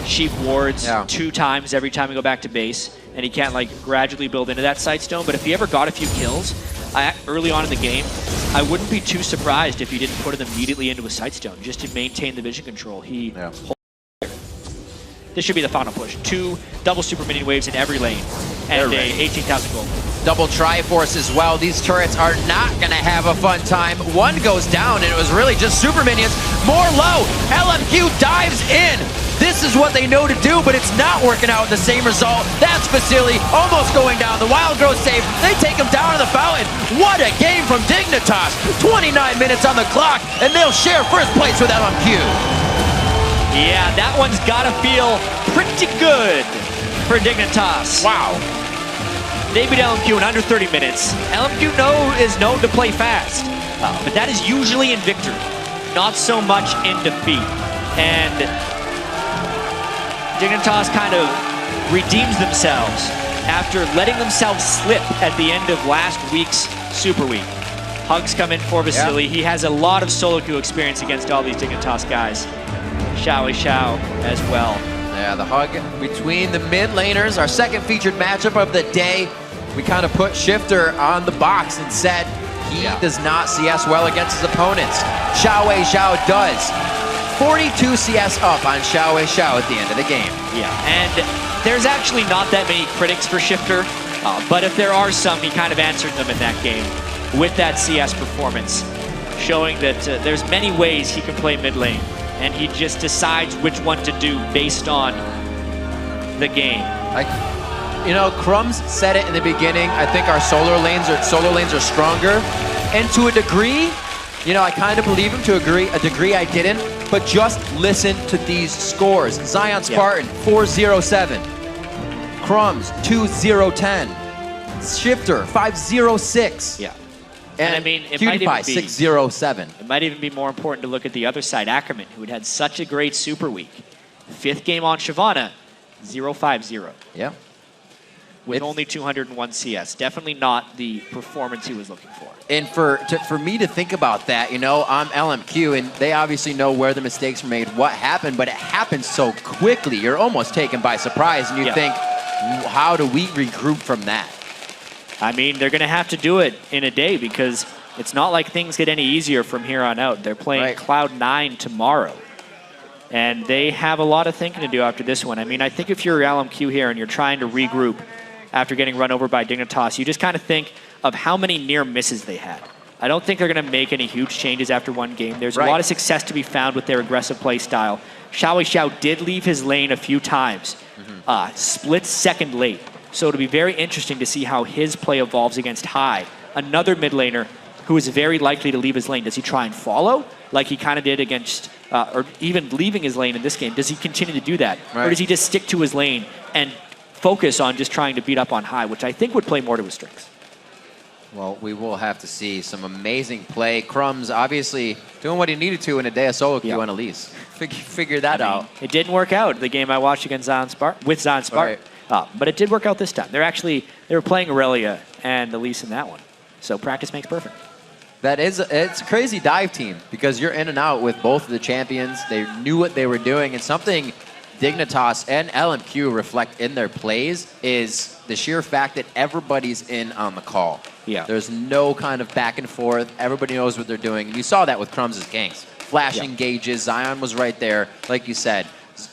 Speaker 11: cheap wards 2 times every time you go back to base, and he can't like gradually build into that Sightstone. But if he ever got a few kills early on in the game, I wouldn't be too surprised if he didn't put it immediately into a Sightstone just to maintain the vision control. This should be the final push. 2 double super minion waves in every lane and a 18,000 gold.
Speaker 2: Double Triforce as well. These turrets are not going to have a fun time. One goes down, and it was really just super minions. More low. LMQ dives in. This is what they know to do, but it's not working out with the same result. That's Vasily almost going down. The Wild Growth save. They take him down to the fountain. What a game from Dignitas. 29 minutes on the clock, and they'll share first place with LMQ.
Speaker 11: Yeah, that one's gotta feel pretty good for Dignitas.
Speaker 2: Wow.
Speaker 11: They beat LMQ in under 30 minutes. LMQ is known to play fast, but that is usually in victory, not so much in defeat. And Dignitas kind of redeems themselves after letting themselves slip at the end of last week's Super Week. Hugs come in for Vasily. He has a lot of solo queue experience against all these Dignitas guys. Xiao as well.
Speaker 2: Yeah, the hug between the mid laners, our second featured matchup of the day. We kind of put Shifter on the box and said he does not CS well against his opponents. Xiao does. 42 CS up on Xiao at the end of the game.
Speaker 11: Yeah, and there's actually not that many critics for Shifter, but if there are some, he kind of answered them in that game with that CS performance, showing that there's many ways he can play mid lane. And he just decides which one to do based on the game.
Speaker 2: You know, Crumbs said it in the beginning. I think our solo lanes are stronger. And to a degree, you know, I kind of believe him. To a degree I didn't. But just listen to these scores. Zion Spartan, 4-0-7. Crumbs, 2-0-10. Shifter, 5-0-6.
Speaker 11: Yeah. And I mean, it might even be
Speaker 2: 6-0-7.
Speaker 11: It might even be more important to look at the other side, Ackerman, who had such a great Super Week. 5th game on Shyvana, 0-5-0.
Speaker 2: Yeah.
Speaker 11: With only 201 CS. Definitely not the performance he was looking for.
Speaker 2: And for me to think about that, you know, I'm LMQ, and they obviously know where the mistakes were made, what happened, but it happened so quickly. You're almost taken by surprise, and you think, how do we regroup from that?
Speaker 11: I mean, they're going to have to do it in a day because it's not like things get any easier from here on out. They're playing Cloud9 tomorrow. And they have a lot of thinking to do after this one. I mean, I think if you're LMQ here and you're trying to regroup after getting run over by Dignitas, you just kind of think of how many near misses they had. I don't think they're going to make any huge changes after one game. There's a lot of success to be found with their aggressive play style. Xiao did leave his lane a few times, split second late. So it'll be very interesting to see how his play evolves against High, another mid laner who is very likely to leave his lane. Does he try and follow like he kind of did against, or even leaving his lane in this game? Does he continue to do that? Or does he just stick to his lane and focus on just trying to beat up on High, which I think would play more to his strengths?
Speaker 2: Well, we will have to see some amazing play. Crumbs obviously doing what he needed to in a day of solo queue on Elise. Figure that out.
Speaker 11: It didn't work out the game I watched against Zion Spartan.
Speaker 12: But it did work out this time. They were playing Aurelia and Elise in that one. So practice makes perfect.
Speaker 2: It's a crazy dive team because you're in and out with both of the champions. They knew what they were doing, and something Dignitas and LMQ reflect in their plays is the sheer fact that everybody's in on the call.
Speaker 12: Yeah.
Speaker 2: There's no kind of back and forth. Everybody knows what they're doing. You saw that with Crumbs' ganks. Flashing gauges. Zion was right there. Like you said,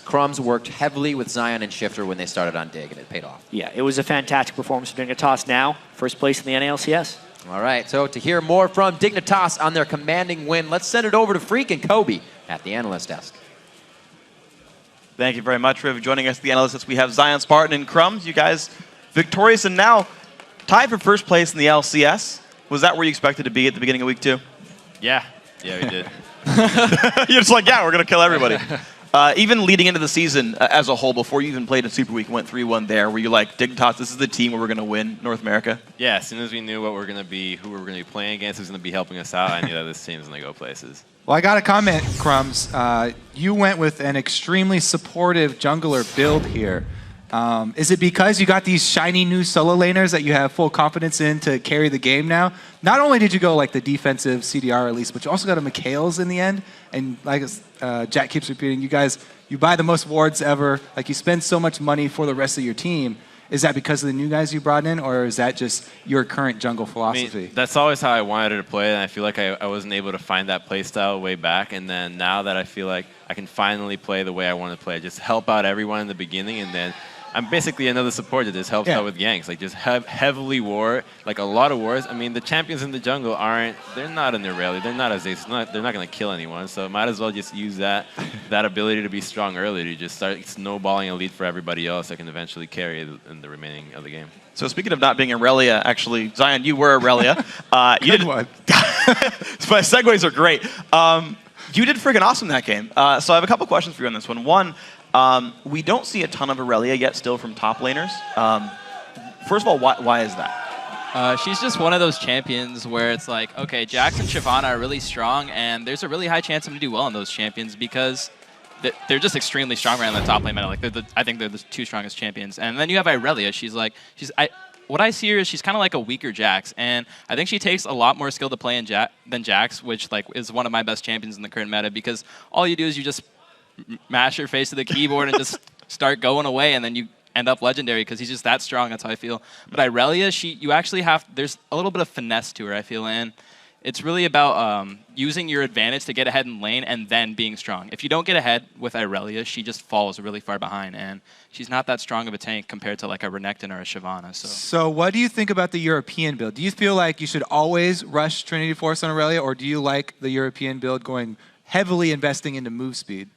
Speaker 2: Crumbs worked heavily with Zion and Shifter when they started on Dig, and it paid off.
Speaker 12: Yeah, it was a fantastic performance for Dignitas now. First place in the NALCS.
Speaker 2: All right, so to hear more from Dignitas on their commanding win, let's send it over to Freak and Kobe at the analyst desk.
Speaker 10: Thank you very much for joining us at the analyst desk. We have Zion, Spartan, and Crumbs. You guys victorious and now tied for first place in the LCS. Was that where you expected to be at the beginning of week 2?
Speaker 4: Yeah, we did.
Speaker 10: You're just like, yeah, we're going to kill everybody. Even leading into the season as a whole, before you even played in Super Week, went 3-1 there, were you like, Dignitas, this is the team where we're going to win North America?
Speaker 4: Yeah, as soon as we knew what we're going to be, who we were going to be playing against, who's going to be helping us out, I knew that this team's going to go places.
Speaker 13: Well, I got to comment, Crumbs. You went with an extremely supportive jungler build here. Is it because you got these shiny new solo laners that you have full confidence in to carry the game now? Not only did you go like the defensive CDR at least, but you also got a Mikhail's in the end. And like Jack keeps repeating, you buy the most wards ever. Like you spend so much money for the rest of your team. Is that because of the new guys you brought in, or is that just your current jungle philosophy?
Speaker 4: I mean, that's always how I wanted to play, and I feel like I wasn't able to find that play style way back. And then now that I feel like I can finally play the way I want to play, just help out everyone in the beginning, and then I'm basically another support that just helps out with ganks. Like just heavily war, like a lot of wars. I mean, the champions in the jungle they're not in their rally. They're not they're not going to kill anyone. So might as well just use that ability to be strong early to just start snowballing a lead for everybody else that can eventually carry in the remaining of the game.
Speaker 10: So speaking of not being Aurelia, actually, Zion, you were Aurelia. You did one. My segues are great. You did freaking awesome that game. So I have a couple questions for you on this one. One, we don't see a ton of Aurelia yet still from top laners. First of all, why is that?
Speaker 20: She's just one of those champions where it's like, okay, Jax and Shyvana are really strong, and there's a really high chance I'm going to do well on those champions because they're just extremely strong right on the top lane meta. Like I think they're the two strongest champions. And then you have Irelia. What I see her is she's kind of like a weaker Jax, and I think she takes a lot more skill to play than Jax, which is one of my best champions in the current meta because all you do is you just mash your face to the keyboard and just start going away, and then you end up legendary because he's just that strong. That's how I feel. But Irelia, you actually there's a little bit of finesse to her, I feel, and it's really about using your advantage to get ahead in lane and then being strong. If you don't get ahead with Irelia, she just falls really far behind, and she's not that strong of a tank compared to like a Renekton or a Shyvana.
Speaker 13: So what do you think about the European build? Do you feel like you should always rush Trinity Force on Aurelia, or do you like the European build going heavily investing into move speed?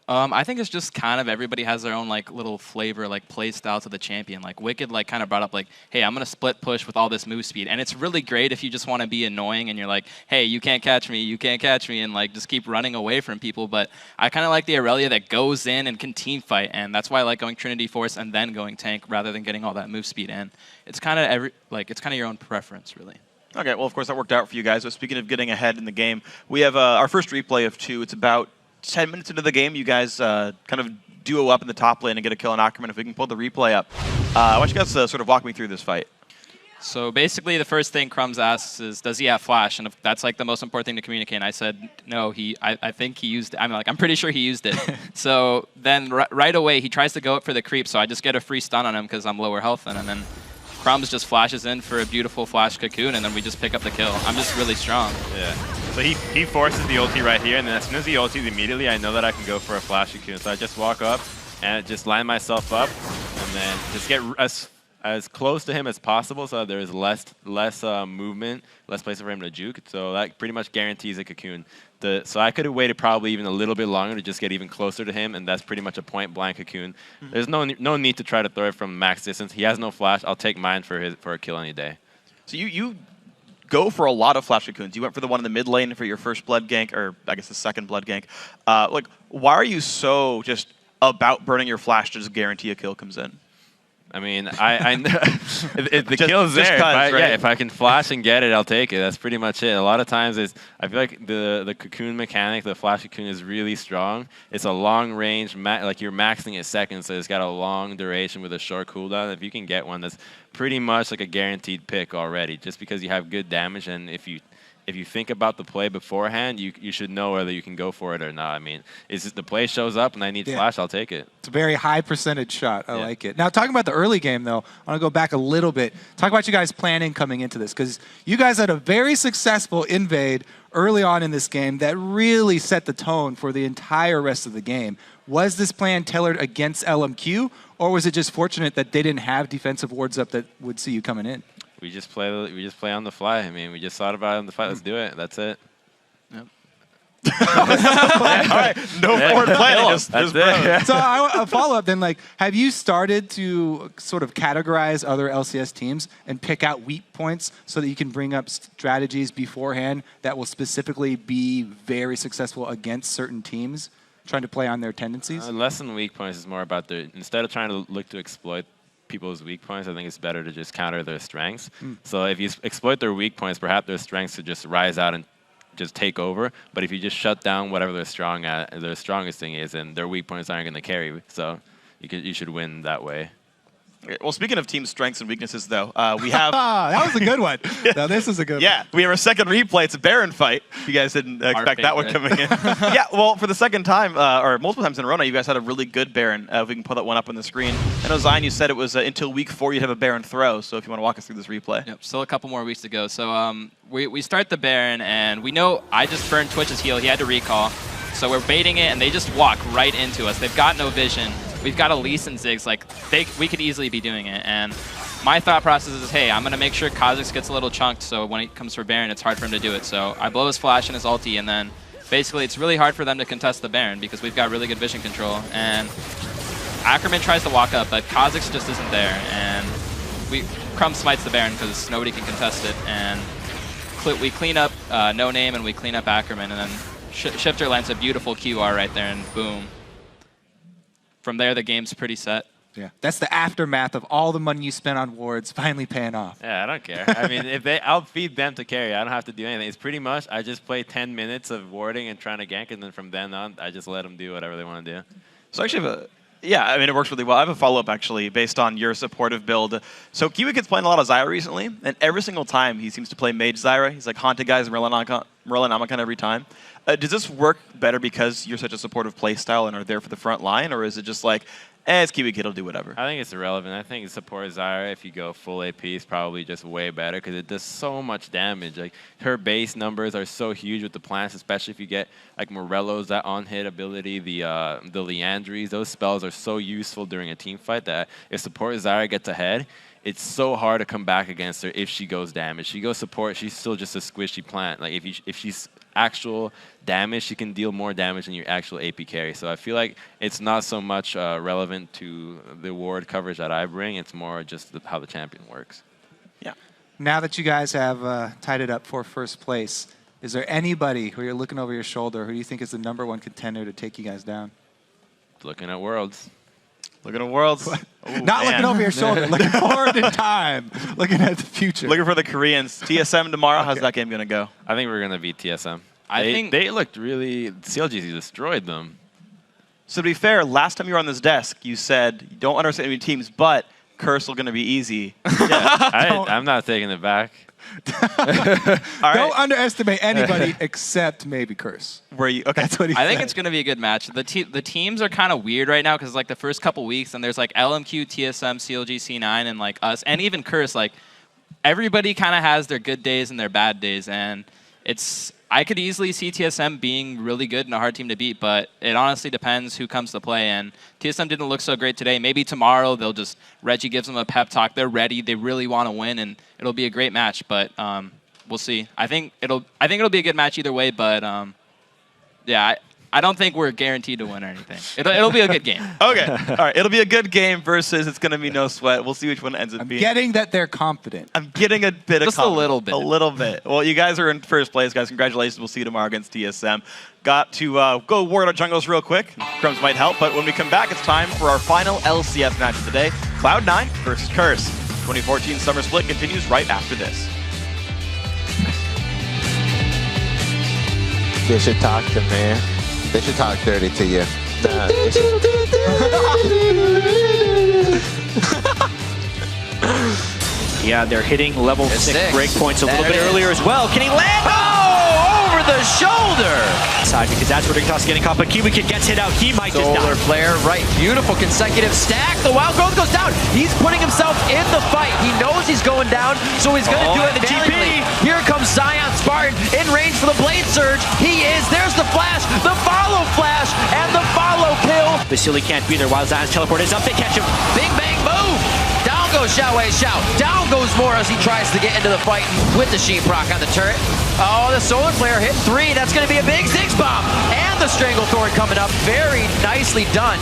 Speaker 20: I think it's just kind of everybody has their own like little flavor, like play style to the champion. Like Wicked like kind of brought up like, hey, I'm gonna split push with all this move speed, and it's really great if you just want to be annoying and you're like, hey, you can't catch me, and like just keep running away from people. But I kind of like the Aurelia that goes in and can team fight, and that's why I like going Trinity Force and then going tank rather than getting all that move speed. And it's kind of it's kind of your own preference, really.
Speaker 10: Okay, well, of course that worked out for you guys. So speaking of getting ahead in the game, we have our first replay of 2. It's about 10 minutes into the game. You guys kind of duo up in the top lane and get a kill on Ackerman. If we can pull the replay up. Why don't you guys sort of walk me through this fight?
Speaker 20: So basically the first thing Crumbs asks is, does he have flash? And if that's like the most important thing to communicate. And I said, no, I think he used it. I'm pretty sure he used it. So then right away he tries to go up for the creep. So I just get a free stun on him because I'm lower health than him. And then Crumbs just flashes in for a beautiful flash cocoon, and then we just pick up the kill. I'm just really strong.
Speaker 4: Yeah. So he forces the ulti right here, and then as soon as he ultis immediately, I know that I can go for a flash cocoon. So I just walk up and just line myself up, and then just get as close to him as possible so there's less movement, less place for him to juke. So that pretty much guarantees a cocoon. So I could have waited probably even a little bit longer to just get even closer to him, and that's pretty much a point-blank cocoon. There's no need to try to throw it from max distance. He has no flash. I'll take mine for a kill any day.
Speaker 10: So you go for a lot of flash cocoons. You went for the one in the mid lane for your first blood gank, or I guess the second blood gank. Like, why are you so just about burning your flash to just guarantee a kill comes in?
Speaker 4: I mean, if the
Speaker 10: Just-
Speaker 4: kill's
Speaker 10: just
Speaker 4: there,
Speaker 10: 'cause, right?
Speaker 4: yeah, if I can flash and get it, I'll take it. That's pretty much it. A lot of times, I feel like the cocoon mechanic, the flash cocoon, is really strong. It's a long range, like you're maxing it seconds, so it's got a long duration with a short cooldown. If you can get one, that's pretty much like a guaranteed pick already, just because you have good damage, and if you think about the play beforehand, you should know whether you can go for it or not. I mean, the play shows up and I need flash, I'll take it.
Speaker 13: It's a very high percentage shot. I like it. Now, talking about the early game, though, I want to go back a little bit. Talk about you guys planning coming into this, because you guys had a very successful invade early on in this game that really set the tone for the entire rest of the game. Was this plan tailored against LMQ, or was it just fortunate that they didn't have defensive wards up that would see you coming in?
Speaker 4: We just play on the fly. I mean, we just thought about it on the fly. Let's do it. That's it.
Speaker 10: All right, no forward planning. Just
Speaker 13: So a follow-up then, like, have you started to sort of categorize other LCS teams and pick out weak points so that you can bring up strategies beforehand that will specifically be very successful against certain teams, trying to play on their tendencies?
Speaker 4: Less than weak points is more about instead of trying to look to exploit people's weak points, I think it's better to just counter their strengths. So if you exploit their weak points, perhaps their strengths could just rise out and just take over. But if you just shut down whatever they're strong at, their strongest thing is, and their weak points aren't going to carry. So you should win that way.
Speaker 10: Okay, well, speaking of team strengths and weaknesses, though, we have...
Speaker 13: that was a good one. Now, this is a good one.
Speaker 10: Yeah, we have our second replay. It's a Baron fight. You guys didn't expect that one coming in. Yeah, well, for the second time, or multiple times in a row now, you guys had a really good Baron. If we can put that one up on the screen. I know, Zion, you said it was until week 4 you'd have a Baron throw, so if you want to walk us through this replay.
Speaker 20: Yep, still a couple more weeks to go. So we start the Baron, and we know I just burned Twitch's heal. He had to recall. So we're baiting it, and they just walk right into us. They've got no vision. We've got Elise and Ziggs. Like, we could easily be doing it. And my thought process is, hey, I'm going to make sure Kha'Zix gets a little chunked, so when he comes for Baron, it's hard for him to do it. So I blow his flash and his ulti, and then basically it's really hard for them to contest the Baron because we've got really good vision control. And Ackerman tries to walk up, but Kha'Zix just isn't there. And Crumb smites the Baron because nobody can contest it. And we clean up No Name, and we clean up Ackerman, and then Shifter lands a beautiful QR right there, and boom. From there, the game's pretty set.
Speaker 13: Yeah, that's the aftermath of all the money you spent on wards finally paying off.
Speaker 4: Yeah, I don't care. I mean, I'll feed them to carry. I don't have to do anything. It's pretty much I just play 10 minutes of warding and trying to gank, and then from then on, I just let them do whatever they want to do.
Speaker 10: So actually, yeah, I mean, it works really well. I have a follow-up, actually, based on your supportive build. So Kiwikid's playing a lot of Zyra recently, and every single time he seems to play Mage Zyra. He's like haunted guys and Morellanamakan every time. Does this work better because you're such a supportive play style and are there for the front line, or is it just like, it's Kiwikid, he'll do whatever?
Speaker 4: I think it's irrelevant. I think support Zyra, if you go full AP, is probably just way better because it does so much damage. Like, her base numbers are so huge with the plants, especially if you get like Morello's that on-hit ability, the Leandries. Those spells are so useful during a team fight that if support Zyra gets ahead, it's so hard to come back against her if she goes damage. She goes support, she's still just a squishy plant. Like, if she's actual damage, she can deal more damage than your actual AP carry. So I feel like it's not so much relevant to the ward coverage that I bring. It's more just how the champion works.
Speaker 10: Yeah.
Speaker 13: Now that you guys have tied it up for first place, is there anybody who you're looking over your shoulder who do you think is the #1 contender to take you guys down?
Speaker 4: Looking at Worlds.
Speaker 10: Looking at Worlds.
Speaker 13: Ooh, not looking over your shoulder, looking forward in time, looking at the future.
Speaker 10: Looking for the Koreans. TSM tomorrow. How's that game going to go?
Speaker 4: I think we're going to beat TSM. I think they looked really... CLGC destroyed them.
Speaker 10: So to be fair, last time you were on this desk, you said you don't understand any teams, but Curse will going to be easy.
Speaker 4: Yeah, I'm not taking it back.
Speaker 13: Don't underestimate anybody except maybe Curse.
Speaker 10: Were you? Okay.
Speaker 13: That's what he
Speaker 20: I think
Speaker 13: said.
Speaker 20: it's going to be a good match. The teams are kind of weird right now because like the first couple weeks, and there's like LMQ, TSM, CLG, C9, and like us, and even Curse. Like everybody kind of has their good days and their bad days, and I could easily see TSM being really good and a hard team to beat, but it honestly depends who comes to play. And TSM didn't look so great today. Maybe tomorrow Reggie gives them a pep talk. They're ready. They really want to win, and it'll be a great match. But we'll see. I think it'll be a good match either way. But yeah, I don't think we're guaranteed to win or anything. It'll be a good game.
Speaker 10: Okay. All right. It'll be a good game versus it's going to be no sweat. We'll see which one ends up being.
Speaker 13: Getting that they're confident.
Speaker 10: I'm getting a bit of
Speaker 20: Just a little bit.
Speaker 10: A little bit. Well, you guys are in first place, guys. Congratulations. We'll see you tomorrow against TSM. Got to go ward our jungles real quick. Crumbs might help, but when we come back, it's time for our final LCS match of the day. Cloud9 versus Curse. 2014 Summer Split continues right after this.
Speaker 14: They should talk to me. They should talk dirty to you. Nah, they should...
Speaker 11: Yeah, they're hitting level 6 breakpoints a little bit
Speaker 2: There it
Speaker 11: earlier
Speaker 2: is.
Speaker 11: as well. Can he land?
Speaker 2: Oh, over the shoulder.
Speaker 11: Side, because that's where Dignitas getting caught, but KiwiKid gets hit out. He might just
Speaker 2: Solar
Speaker 11: die.
Speaker 2: flare, right. Beautiful consecutive stack. The Wild Growth goes down. He's putting himself in the fight. He knows he's going down, so he's going to do it
Speaker 11: the TP.
Speaker 2: valiantly. Here comes Zion Spartan in range for the Blade Surge. He is. There's the flash, the follow flash, and the follow kill.
Speaker 11: Vasily can't be there while Zion's teleport is up. They catch him.
Speaker 2: Big bang boom. Down goes Xiaowei Xiao. Down goes Moore as he tries to get into the fight with the Sheep Proc on the turret. Oh, the Solar Flare hit 3. That's going to be a big Ziggs Bomb. And the Stranglethorn coming up. Very nicely done.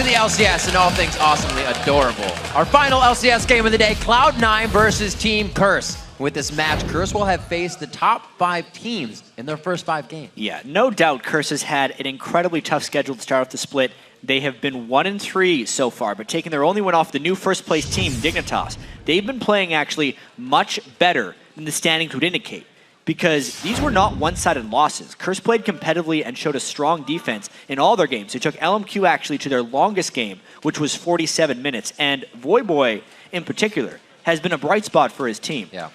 Speaker 2: the LCS and all things awesomely adorable. Our final LCS game of the day, Cloud9 versus Team Curse. With this match, Curse will have faced the top 5 teams in their first 5 games.
Speaker 11: Yeah, no doubt Curse has had an incredibly tough schedule to start off the split. They have been 1-3 so far, but taking their only win off the new first-place team, Dignitas. They've been playing actually much better than the standings would indicate, because these were not one-sided losses. Curse played competitively and showed a strong defense in all their games. They took LMQ actually to their longest game, which was 47 minutes, and Voyboy in particular has been a bright spot for his team.
Speaker 2: Yeah.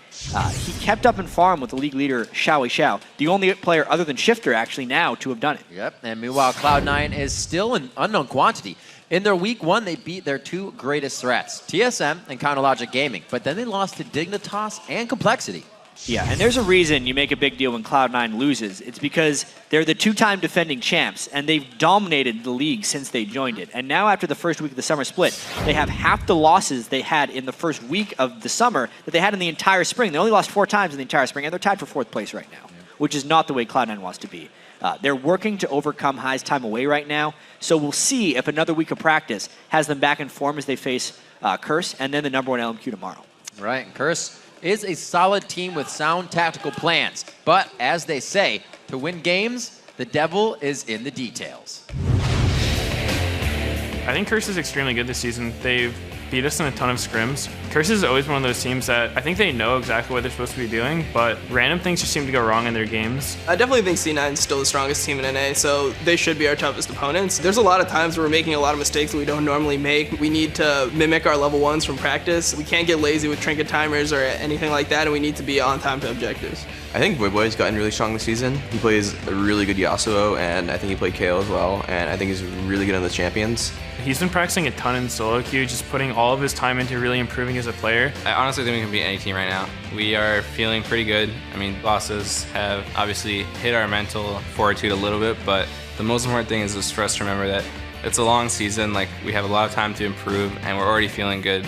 Speaker 11: He kept up in farm with the league leader, Xiao Xiao, the only player other than Shifter actually now to have done it.
Speaker 2: Yep, and meanwhile, Cloud9 is still an unknown quantity. In their week 1, they beat their 2 greatest threats, TSM and Counterlogic Gaming, but then they lost to Dignitas and Complexity.
Speaker 11: Yeah, and there's a reason you make a big deal when Cloud9 loses. It's because they're the 2-time defending champs, and they've dominated the league since they joined it. And now after the first week of the summer split, they have half the losses they had in the first week of the summer that they had in the entire spring. They only lost 4 times in the entire spring, and they're tied for 4th place right now, which is not the way Cloud9 wants to be. They're working to overcome High's time away right now, so we'll see if another week of practice has them back in form as they face Curse, and then the #1 LMQ tomorrow.
Speaker 2: Right, Curse is a solid team with sound tactical plans. But as they say, to win games, the devil is in the details.
Speaker 15: I think Curse is extremely good this season. They've beat us in a ton of scrims. Curse is always one of those teams that I think they know exactly what they're supposed to be doing, but random things just seem to go wrong in their games.
Speaker 5: I definitely think C9 is still the strongest team in NA, so they should be our toughest opponents. There's a lot of times where we're making a lot of mistakes that we don't normally make. We need to mimic our level 1s from practice. We can't get lazy with trinket timers or anything like that, and we need to be on time to objectives.
Speaker 22: I think Voyboy's gotten really strong this season. He plays a really good Yasuo, and I think he played KO as well, and I think he's really good on the champions.
Speaker 15: He's been practicing a ton in solo queue, just putting all of his time into really improving as a player.
Speaker 23: I honestly think we can beat any team right now. We are feeling pretty good. I mean, losses have obviously hit our mental fortitude a little bit, but the most important thing is just for us to remember that it's a long season, like we have a lot of time to improve, and we're already feeling good.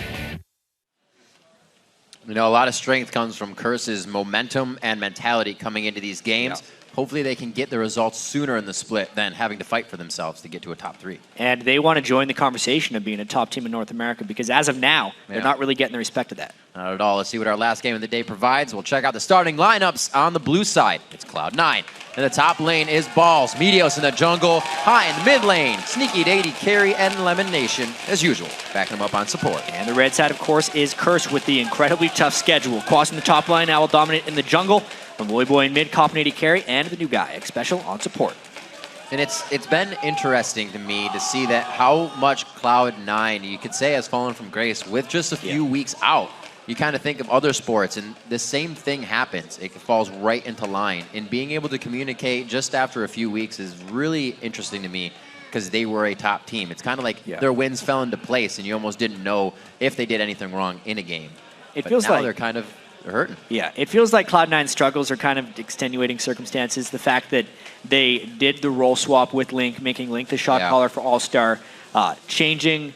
Speaker 2: You know, a lot of strength comes from Curse's momentum and mentality coming into these games. Yeah. Hopefully they can get the results sooner in the split than having to fight for themselves to get to a top 3.
Speaker 11: And they want to join the conversation of being a top team in North America, because as of now, they're not really getting the respect of that.
Speaker 2: Not at all. Let's see what our last game of the day provides. We'll check out the starting lineups on the blue side. It's Cloud9. In the top lane is Balls, Meteos in the jungle, High in the mid lane, Sneaky Deity carry, and Lemon Nation, as usual, backing them up on support.
Speaker 11: And the red side, of course, is Curse with the incredibly tough schedule. Quas in the top line now will dominate in the jungle, and Voyboy in mid, Copenhagen carry, and the new guy, X Special, on support.
Speaker 2: And it's been interesting to me to see that how much Cloud9, you could say, has fallen from grace with just a few weeks out. You kind of think of other sports, and the same thing happens. It falls right into line. And being able to communicate just after a few weeks is really interesting to me, because they were a top team. It's kind of like their wins fell into place, and you almost didn't know if they did anything wrong in a game.
Speaker 11: It feels
Speaker 2: now
Speaker 11: like
Speaker 2: they're kind of hurting.
Speaker 11: Yeah, it feels like Cloud9's struggles are kind of extenuating circumstances. The fact that they did the role swap with Link, making Link the shot caller for All-Star, changing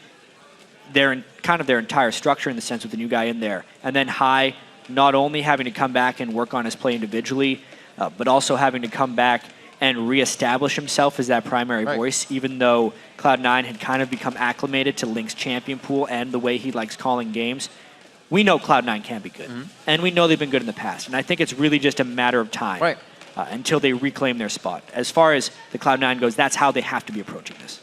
Speaker 11: their entire structure in the sense with the new guy in there. And then High not only having to come back and work on his play individually, but also having to come back and reestablish himself as that primary voice, even though Cloud9 had kind of become acclimated to Link's champion pool and the way he likes calling games. We know Cloud9 can be good, and we know they've been good in the past. And I think it's really just a matter of time until they reclaim their spot. As far as the Cloud9 goes, that's how they have to be approaching this.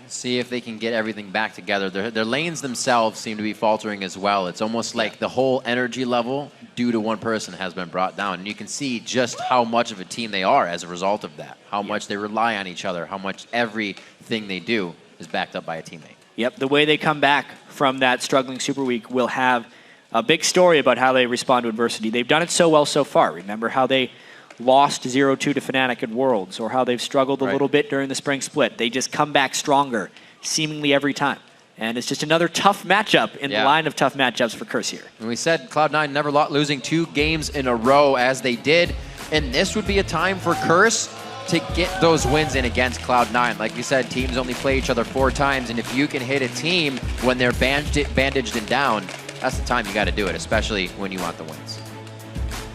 Speaker 2: See if they can get everything back together. Their lanes themselves seem to be faltering as well. It's almost like the whole energy level due to one person has been brought down. And you can see just how much of a team they are as a result of that, how much they rely on each other, how much everything they do is backed up by a teammate.
Speaker 11: Yep, the way they come back from that struggling Super Week will have a big story about how they respond to adversity. They've done it so well so far. Remember how they lost 0-2 to Fnatic at Worlds, or how they've struggled a little bit during the spring split. They just come back stronger, seemingly every time. And it's just another tough matchup in the line of tough matchups for Curse here.
Speaker 2: And we said Cloud9 never losing 2 games in a row as they did, and this would be a time for Curse to get those wins in against Cloud9. Like you said, teams only play each other 4 times, and if you can hit a team when they're bandaged and down, that's the time you got to do it, especially when you want the wins.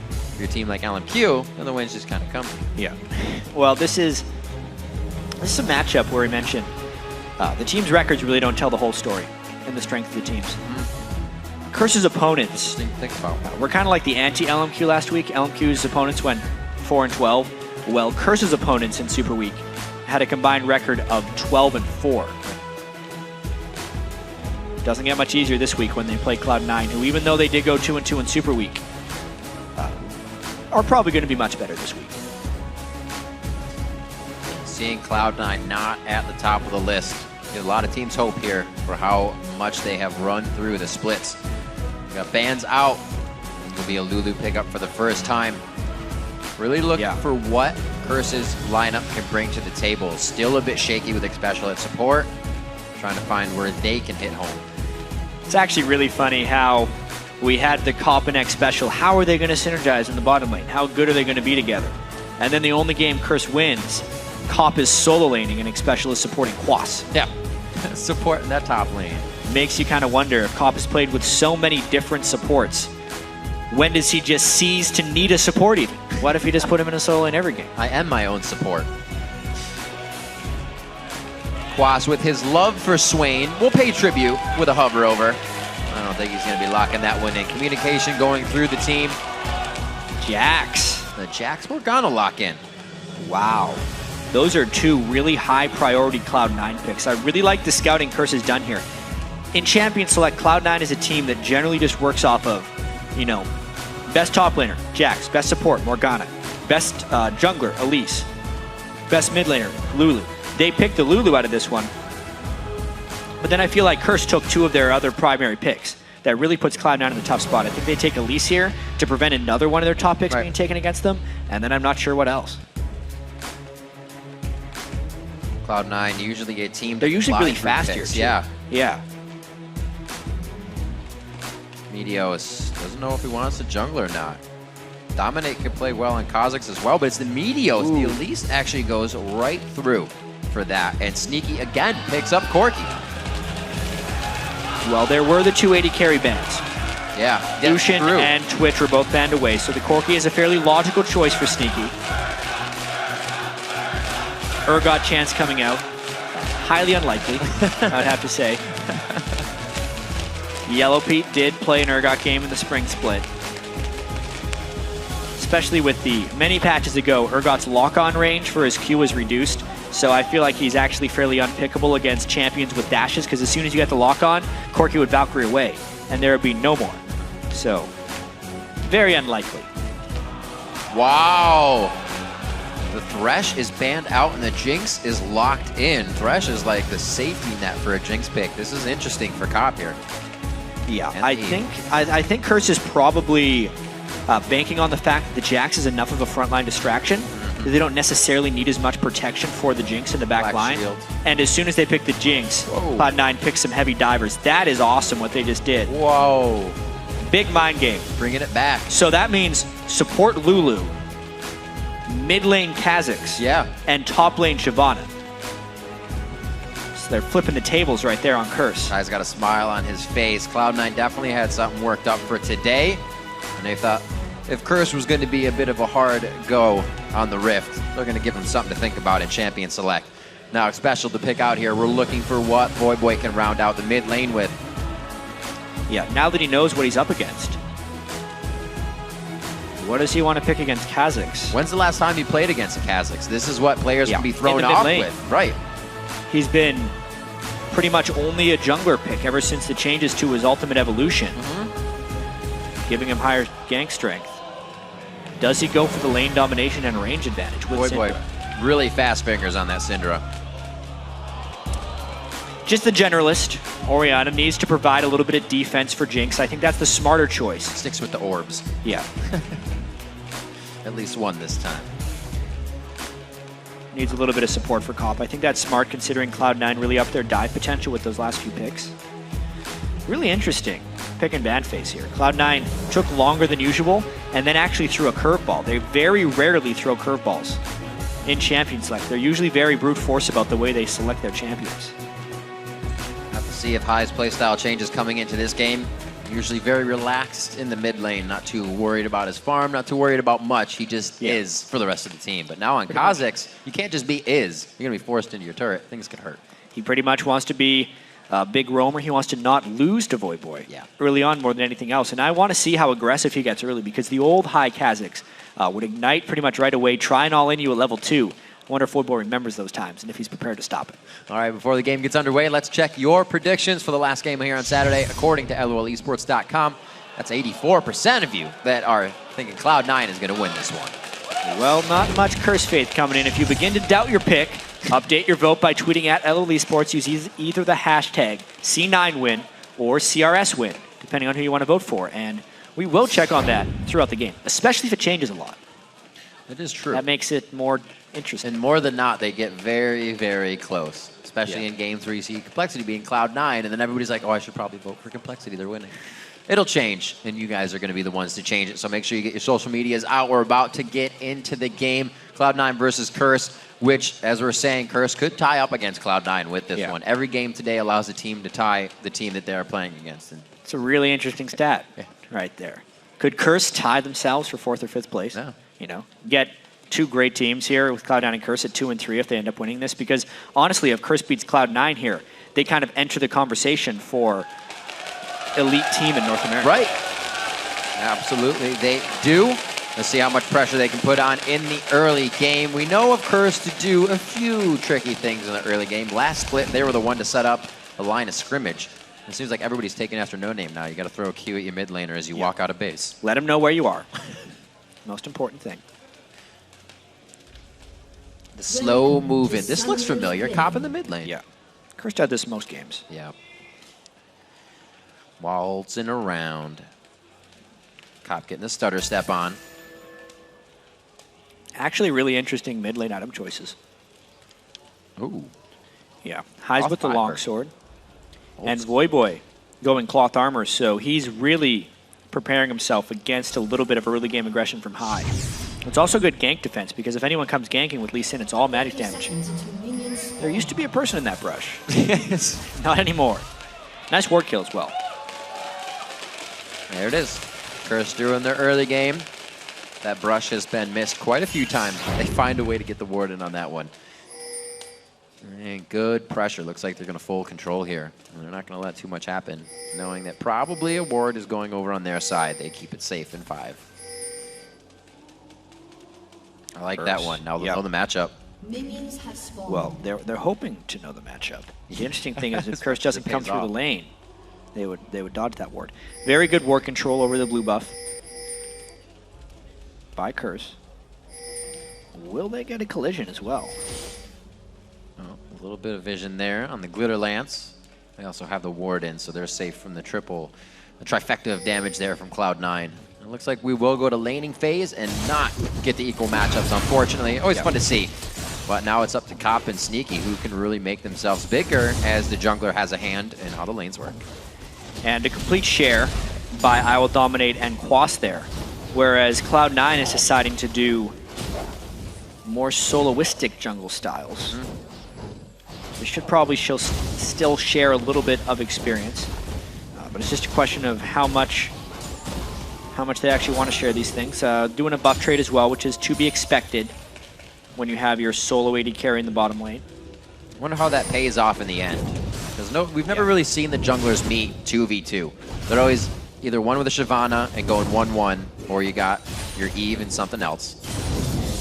Speaker 2: If you're a team like LMQ, then the wins just kind of come.
Speaker 11: Yeah. Well, this is a matchup where we mentioned The team's records really don't tell the whole story and the strength of the teams. Curse's opponents, we're kind of like the anti-LMQ last week. LMQ's opponents went 4-12. Well, Curse's opponents in Super Week had a combined record of 12-4. Doesn't get much easier this week when they play Cloud9, who even though they did go 2-2 in Super Week, are probably going to be much better this week.
Speaker 2: Seeing Cloud9 not at the top of the list, a lot of teams hope here for how much they have run through the splits. We got bans out. It will be a Lulu pickup for the first time. Really looking for what Curse's lineup can bring to the table. Still a bit shaky with Xpecial at support. Trying to find where they can hit home.
Speaker 11: It's actually really funny how we had the Cop and Xpecial. How are they going to synergize in the bottom lane? How good are they going to be together? And then the only game Curse wins, Cop is solo laning and Xpecial is supporting Quas.
Speaker 2: Yeah, supporting that top lane.
Speaker 11: Makes you kind of wonder if Cop has played with so many different supports. When does he just cease to need a support even? What if he just put him in a solo lane every game?
Speaker 2: I am my own support. Quas, with his love for Swain, will pay tribute with a hover over. I don't think he's going to be locking that one in. Communication going through the team.
Speaker 11: Jax.
Speaker 2: The Jax we're going to lock in.
Speaker 11: Wow. Those are two really high priority Cloud9 picks. I really like the scouting Curse has done here. In Champion Select, Cloud9 is a team that generally just works off of, you know, best top laner, Jax. Best support, Morgana. Best jungler, Elise. Best mid laner, Lulu. They picked the Lulu out of this one. But then I feel like Curse took two of their other primary picks. That really puts Cloud9 in the tough spot. I think they take Elise here to prevent another one of their top picks being taken against them. And then I'm not sure what else.
Speaker 2: Cloud9 usually a team.
Speaker 11: They're usually really fast here, too.
Speaker 2: Yeah.
Speaker 11: Yeah.
Speaker 2: Meteos doesn't know if he wants a jungler or not. Dominate can play well in Kha'Zix as well, but it's the Meteos. The Elise actually goes right through for that. And Sneaky again picks up Corki.
Speaker 11: Well, there were the 280 carry bans.
Speaker 2: Yeah.
Speaker 11: Lucian and Twitch were both banned away, so the Corki is a fairly logical choice for Sneaky. Urgot chance coming out. Highly unlikely, I would have to say. Yellow Pete did play an Urgot game in the spring split. Especially with the many patches ago, Urgot's lock-on range for his Q was reduced. So I feel like he's actually fairly unpickable against champions with dashes, because as soon as you get the lock-on, Corki would Valkyrie away, and there would be no more. So, very unlikely.
Speaker 2: Wow. The Thresh is banned out and the Jinx is locked in. Thresh is like the safety net for a Jinx pick. This is interesting for Cop here.
Speaker 11: Yeah, I think Curse is probably banking on the fact that the Jax is enough of a frontline distraction that they don't necessarily need as much protection for the Jinx in the back line.
Speaker 2: Shield.
Speaker 11: And as soon as they pick the Jinx, Cloud9 picks some heavy divers. That is awesome what they just did.
Speaker 2: Whoa.
Speaker 11: Big mind game.
Speaker 2: Bringing it back.
Speaker 11: So that means support Lulu, mid lane Kha'Zix, and top lane Shyvana. So they're flipping the tables right there on Curse.
Speaker 2: Guy's got a smile on his face. Cloud9 definitely had something worked up for today. And they thought if Curse was going to be a bit of a hard go on the Rift, they're going to give him something to think about in Champion Select. Now, Xpecial to pick out here. We're looking for what Voyboy can round out the mid lane with.
Speaker 11: Yeah, now that he knows what he's up against. What does he want to pick against Kha'Zix?
Speaker 2: When's the last time he played against a Kha'Zix? This is what players can be thrown off with. Right.
Speaker 11: He's been pretty much only a jungler pick ever since the changes to his ultimate evolution. Giving him higher gank strength. Does he go for the lane domination and range advantage with Syndra?
Speaker 2: Really fast fingers on that Syndra.
Speaker 11: Just the generalist. Orianna needs to provide a little bit of defense for Jinx. I think that's the smarter choice.
Speaker 2: Sticks with the orbs.
Speaker 11: Yeah.
Speaker 2: At least one this time.
Speaker 11: Needs a little bit of support for Cop. I think that's smart considering Cloud9 really upped their dive potential with those last few picks. Really interesting pick and ban phase here. Cloud9 took longer than usual and then actually threw a curveball. They very rarely throw curveballs in Champion Select. They're usually very brute force about the way they select their champions.
Speaker 2: Have to see if High's playstyle changes coming into this game. Usually very relaxed in the mid lane, not too worried about his farm, not too worried about much. He just is for the rest of the team. But now on Kha'Zix, you can't just be is. You're going to be forced into your turret. Things could hurt.
Speaker 11: He pretty much wants to be a big roamer. He wants to not lose to Voyboy early on more than anything else. And I want to see how aggressive he gets early because the old high Kazakhs would ignite pretty much right away, try and all in you at level 2. I wonder if Voyboy remembers those times and if he's prepared to stop it.
Speaker 2: All right, before the game gets underway, let's check your predictions for the last game here on Saturday. According to LOLesports.com, that's 84% of you that are thinking Cloud9 is going to win this one.
Speaker 11: Well, not much curse faith coming in. If you begin to doubt your pick, update your vote by tweeting at LOLesports. Use either the hashtag C9win or CRSwin, depending on who you want to vote for. And we will check on that throughout the game, especially if it changes a lot.
Speaker 2: That is true.
Speaker 11: That makes it more interesting.
Speaker 2: And more than not, they get very, very close, especially in games where you see Complexity being Cloud9, and then everybody's like, oh, I should probably vote for Complexity. They're winning. It'll change, and you guys are going to be the ones to change it, so make sure you get your social medias out. We're about to get into the game. Cloud9 versus Curse, which, as we're saying, Curse could tie up against Cloud9 with this one. Every game today allows the team to tie the team that they're playing against. And
Speaker 11: it's a really interesting stat right there. Could Curse tie themselves for 4th or 5th place?
Speaker 2: Yeah.
Speaker 11: You know, get 2 great teams here with Cloud9 and Curse at 2 and 3 if they end up winning this. Because honestly, if Curse beats Cloud9 here, they kind of enter the conversation for elite team in North America.
Speaker 2: Right. Absolutely, they do. Let's see how much pressure they can put on in the early game. We know of Curse to do a few tricky things in the early game. Last split, they were the one to set up a line of scrimmage. It seems like everybody's taking after No Name now. You got to throw a Q at your mid laner as you walk out of base.
Speaker 11: Let them know where you are. Most important thing.
Speaker 2: The slow moving. This looks familiar. Cop in the mid lane.
Speaker 11: Yeah. Curse does this most games.
Speaker 2: Yeah. Waltzing around. Cop getting the stutter step on.
Speaker 11: Actually, really interesting mid lane item choices.
Speaker 2: Ooh.
Speaker 11: Yeah. Highs with the longsword. And Voyboy going cloth armor, so he's really preparing himself against a little bit of early game aggression from High. It's also good gank defense, because if anyone comes ganking with Lee Sin, it's all magic damage. There used to be a person in that brush. Not anymore. Nice ward kill as well.
Speaker 2: There it is. Curse drew in their early game. That brush has been missed quite a few times. They find a way to get the ward in on that one. And good pressure. Looks like they're going to full control here. And they're not going to let too much happen, knowing that probably a ward is going over on their side. They keep it safe in 5. I like that one. Now they'll know the matchup.
Speaker 11: Well, they're hoping to know the matchup. The interesting thing is if Curse doesn't come through the lane, they would dodge that ward. Very good ward control over the blue buff by Curse. Will they get a collision as well?
Speaker 2: Oh, a little bit of vision there on the Glitter Lance. They also have the ward in, so they're safe from the trifecta of damage there from Cloud9. It looks like we will go to laning phase and not get the equal matchups, unfortunately. Always fun to see. But now it's up to Cop and Sneaky, who can really make themselves bigger as the jungler has a hand in how the lanes work.
Speaker 11: And a complete share by I Will Dominate and Quas there. Whereas Cloud9 is deciding to do more soloistic jungle styles. They should probably still share a little bit of experience. But it's just a question of how much they actually want to share these things. Doing a buff trade as well, which is to be expected when you have your solo AD carry in the bottom lane.
Speaker 2: I wonder how that pays off in the end. Because we've never really seen the junglers meet 2v2. They're always either one with a Shyvana and going 1-1, or you got your Eve and something else.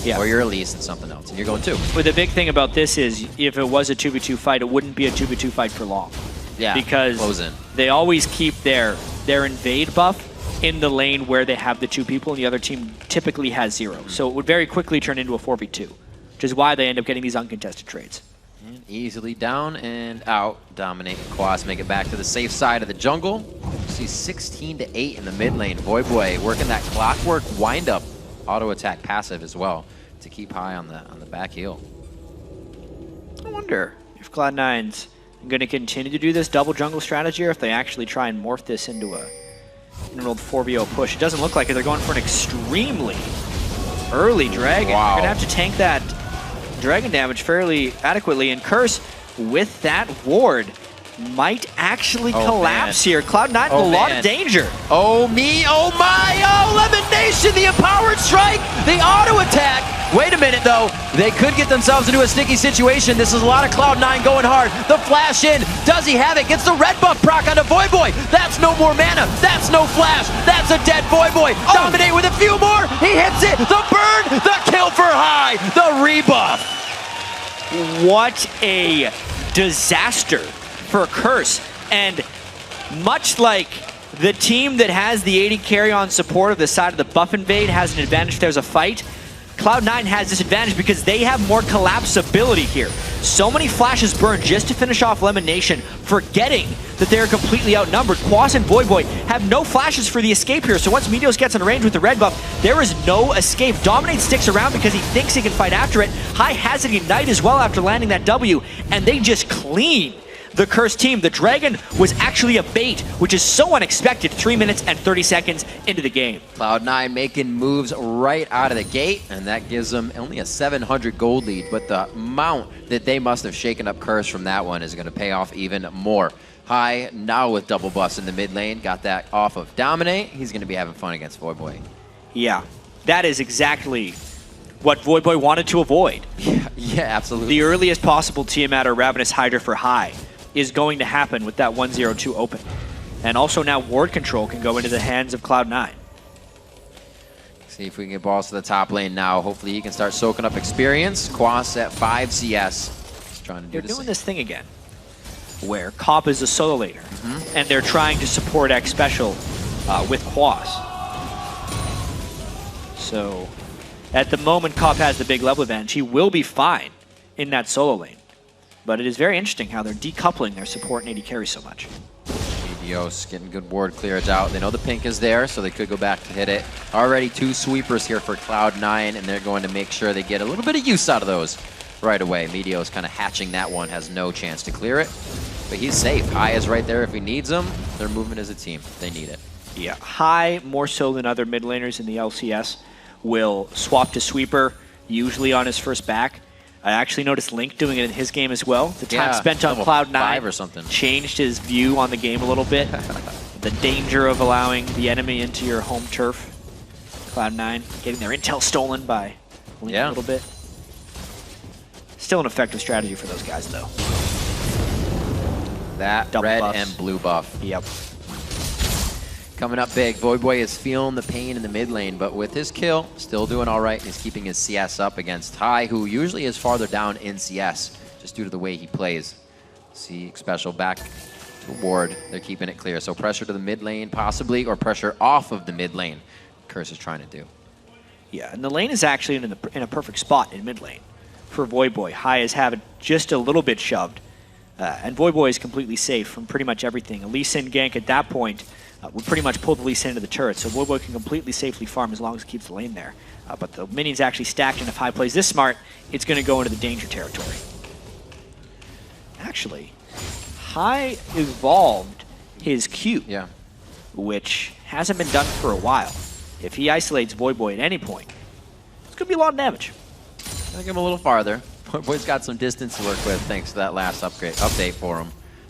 Speaker 11: Yeah.
Speaker 2: Or your Elise and something else, and you're going 2.
Speaker 11: But the big thing about this is if it was a 2v2 fight, it wouldn't be a 2v2 fight for long.
Speaker 2: Yeah,
Speaker 11: because they always keep their invade buff in the lane where they have the 2 people and the other team typically has 0. So it would very quickly turn into a 4v2, which is why they end up getting these uncontested trades.
Speaker 2: And easily down and out. Dominate Quas, make it back to the safe side of the jungle. See 16-8 in the mid lane. Voyboy working that clockwork wind-up auto attack passive as well to keep High on the back heel.
Speaker 11: I wonder if Cloud9's going to continue to do this double jungle strategy or if they actually try and morph this into a enrolled 4v0 push. It doesn't look like it. They're going for an extremely early dragon.
Speaker 2: Wow.
Speaker 11: They're going to have to tank that dragon damage fairly adequately, and Curse with that ward might actually collapse here. Cloud9 in a lot of danger.
Speaker 2: Oh me, oh my, oh Lemonation, the empowered strike, the auto attack, Wait a minute, though. They could get themselves into a sticky situation. This is a lot of Cloud9 going hard. The flash in. Does he have it? Gets the red buff proc onto Voyboy. That's no more mana. That's no flash. That's a dead Voyboy. Dominate with a few more. He hits it. The burn. The kill for High. The rebuff.
Speaker 11: What a disaster for Curse. And much like the team that has the 80 carry on support of the side of the buff invade has an advantage if there's a fight, Cloud9 has this advantage because they have more collapsibility here. So many flashes burn just to finish off Lemon Nation, forgetting that they're completely outnumbered. Quas and Voyboy have no flashes for the escape here, so once Meteos gets in range with the red buff, there is no escape. Dominate sticks around because he thinks he can fight after it. High has it Ignite as well after landing that W, and they just clean the Curse team. The Dragon was actually a bait, which is so unexpected 3 minutes and 30 seconds into the game.
Speaker 2: Cloud9 making moves right out of the gate, and that gives them only a 700 gold lead, but the amount that they must have shaken up Curse from that one is going to pay off even more. High now with double buffs in the mid lane, got that off of Dominate. He's going to be having fun against Voyboy.
Speaker 11: Yeah, that is exactly what Voyboy wanted to avoid.
Speaker 2: Yeah, absolutely.
Speaker 11: The earliest possible Tiamat or Ravenous Hydra for High is going to happen with that 1-0-2 open. And also now ward control can go into the hands of Cloud9.
Speaker 2: See if we can get balls to the top lane now. Hopefully he can start soaking up experience. Quas at 5 CS. Just trying to do
Speaker 11: They're
Speaker 2: the
Speaker 11: doing
Speaker 2: same.
Speaker 11: this thing again, where Cop is a solo laner, and they're trying to support X Special with Quas. So at the moment, Cop has the big level advantage. He will be fine in that solo lane. But it is very interesting how they're decoupling their support and AD carry so much.
Speaker 2: Meteos getting good ward clears out. They know the pink is there, so they could go back to hit it. Already 2 sweepers here for Cloud9, and they're going to make sure they get a little bit of use out of those right away. Meteos kind of hatching that one, has no chance to clear it. But he's safe. High is right there if he needs them. They're moving as a team. They need it.
Speaker 11: Yeah, High, more so than other mid laners in the LCS, will swap to sweeper, usually on his first back. I actually noticed Link doing it in his game as well. The time spent on Cloud9
Speaker 2: or something
Speaker 11: changed his view on the game a little bit. The danger of allowing the enemy into your home turf. Cloud9 getting their intel stolen by Link a little bit. Still an effective strategy for those guys, though.
Speaker 2: That
Speaker 11: Double
Speaker 2: red
Speaker 11: buffs.
Speaker 2: and blue buff.
Speaker 11: Yep.
Speaker 2: Coming up big. Voyboy is feeling the pain in the mid lane, but with his kill, still doing all right. He's keeping his CS up against High, who usually is farther down in CS, just due to the way he plays. See Special back to ward. They're keeping it clear. So pressure to the mid lane, possibly, or pressure off of the mid lane. Curse is trying to do.
Speaker 11: Yeah, and the lane is actually in a perfect spot in mid lane for Voyboy. High is having just a little bit shoved, and Voyboy is completely safe from pretty much everything. A Lee Sin gank at that point would pretty much pull the Lee Sin into the turret, so Voyboy can completely safely farm as long as he keeps the lane there. But the minions actually stacked, and if High plays this smart, it's going to go into the danger territory. Actually, High evolved his Q, which hasn't been done for a while. If he isolates Voyboy at any point, it's going to be a lot of damage.
Speaker 2: Gonna give him a little farther. Voyboy's got some distance to work with thanks to that last update for him.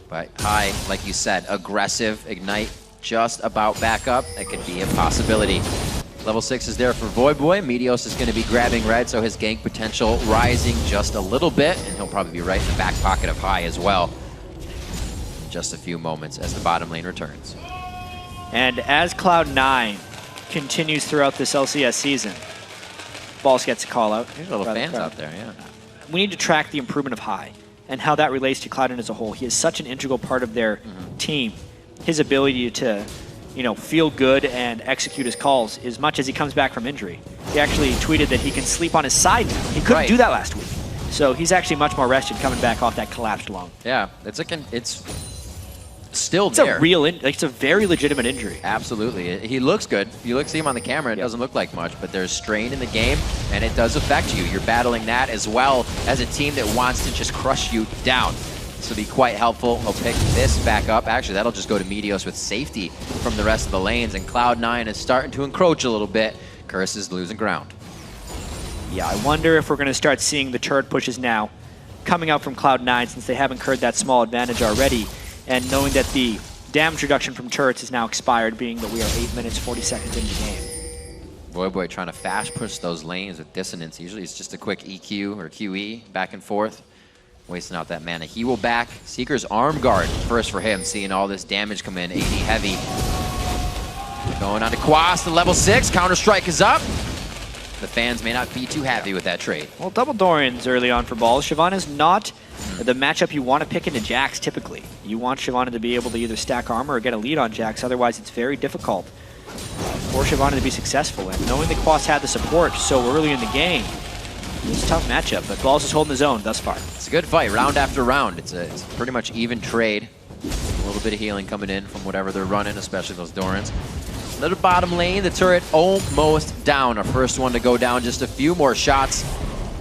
Speaker 2: But High, like you said, aggressive, Ignite, just about back up. That could be a possibility. Level 6 is there for Voyboy. Meteos is going to be grabbing red, so his gank potential rising just a little bit, and he'll probably be right in the back pocket of High as well. In just a few moments as the bottom lane returns.
Speaker 11: And as Cloud9 continues throughout this LCS season, Balls gets a call out.
Speaker 2: There's little fans out there, yeah.
Speaker 11: We need to track the improvement of High and how that relates to Cloud9 as a whole. He is such an integral part of their team. His ability to, feel good and execute his calls as much as he comes back from injury. He actually tweeted that he can sleep on his side now. He couldn't do that last week. So he's actually much more rested coming back off that collapsed lung.
Speaker 2: Yeah, it's still
Speaker 11: It's
Speaker 2: there.
Speaker 11: it's a very legitimate injury.
Speaker 2: Absolutely. He looks good. You see him on the camera, it doesn't look like much, but there's strain in the game, and it does affect you. You're battling that as well as a team that wants to just crush you down. This will be quite helpful. He'll pick this back up. Actually, that'll just go to Meteos with safety from the rest of the lanes, and Cloud9 is starting to encroach a little bit. Curse is losing ground.
Speaker 11: Yeah, I wonder if we're going to start seeing the turret pushes now coming out from Cloud9 since they haven't incurred that small advantage already, and knowing that the damage reduction from turrets is now expired, being that we are 8 minutes, 40 seconds into the game.
Speaker 2: Boy trying to fast push those lanes with dissonance. Usually it's just a quick EQ or QE back and forth. Wasting out that mana. He will back. Seeker's Arm Guard first for him, seeing all this damage come in. 80 heavy. Going on to Quas, the level 6. Counter-Strike is up. The fans may not be too happy with that trade.
Speaker 11: Well, double Dorians early on for Balls. Shyvana's not the matchup you want to pick into Jax typically. You want Shyvana to be able to either stack armor or get a lead on Jax, otherwise it's very difficult for Shyvana to be successful. And knowing that Quas had the support so early in the game, it's a tough matchup, but Balls is holding his own thus far.
Speaker 2: It's a good fight, round after round. It's a pretty much even trade. A little bit of healing coming in from whatever they're running, especially those Dorans. Little bottom lane, the turret almost down. Our first one to go down, just a few more shots.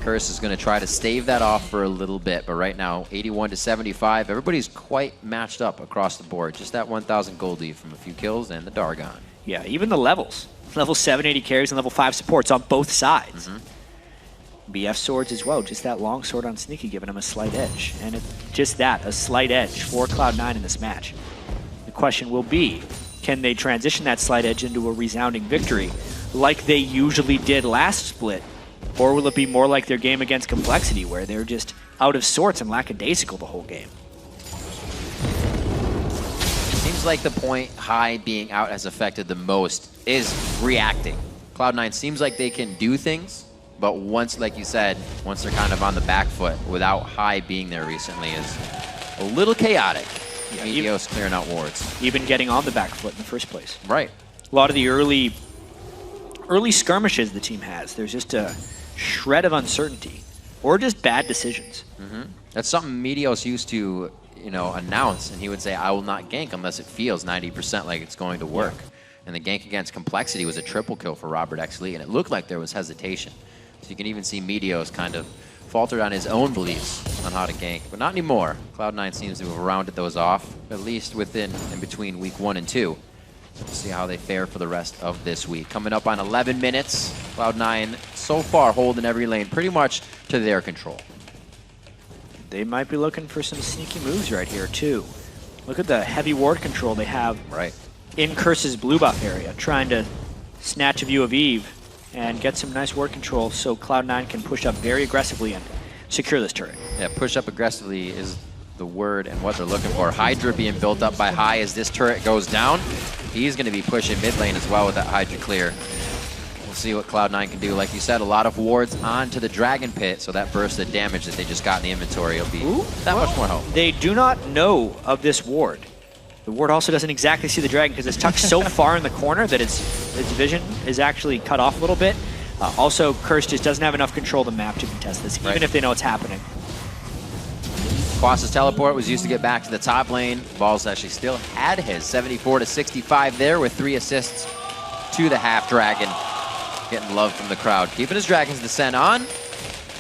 Speaker 2: Curse is going to try to stave that off for a little bit, but right now, 81 to 75. Everybody's quite matched up across the board. Just that 1,000 gold lead from a few kills and the Dargon.
Speaker 11: Yeah, even the levels. Level 7 80 carries and level 5 supports on both sides. BF swords as well, just that long sword on Sneaky giving him a slight edge. And just that, a slight edge for Cloud9 in this match. The question will be, can they transition that slight edge into a resounding victory like they usually did last split? Or will it be more like their game against Complexity, where they're just out of sorts and lackadaisical the whole game?
Speaker 2: Seems like the point High being out has affected the most is reacting. Cloud9 seems like they can do things, but once, like you said, once they're kind of on the back foot, without High being there recently is a little chaotic. Yeah, Meteos clearing out wards.
Speaker 11: Even getting on the back foot in the first place.
Speaker 2: Right.
Speaker 11: A lot of the early skirmishes the team has, there's just a shred of uncertainty or just bad decisions.
Speaker 2: That's something Meteos used to, announce, and he would say, I will not gank unless it feels 90% like it's going to work. And the gank against Complexity was a triple kill for Robert X. Lee, and it looked like there was hesitation. So you can even see Meteos kind of faltered on his own beliefs on how to gank, but not anymore. Cloud9 seems to have rounded those off, at least in between week 1 and 2. We'll see how they fare for the rest of this week. Coming up on 11 minutes, Cloud9 so far holding every lane pretty much to their control.
Speaker 11: They might be looking for some sneaky moves right here too. Look at the heavy ward control they have in Curse's blue buff area, trying to snatch a view of Eve and get some nice ward control so Cloud9 can push up very aggressively and secure this turret.
Speaker 2: Yeah, push up aggressively is the word and what they're looking for. Hydra being built up by High as this turret goes down. He's going to be pushing mid lane as well with that Hydra clear. We'll see what Cloud9 can do. Like you said, a lot of wards onto the Dragon Pit, so that burst of damage that they just got in the inventory will be that much more help.
Speaker 11: They do not know of this ward. The ward also doesn't exactly see the dragon because it's tucked so far in the corner that its vision is actually cut off a little bit. Also, Curse just doesn't have enough control of the map to contest this, even if they know it's happening.
Speaker 2: Quas's teleport was used to get back to the top lane. Balls actually still had his 74 to 65 there with 3 assists to the half dragon. Getting love from the crowd. Keeping his Dragon's Descent on.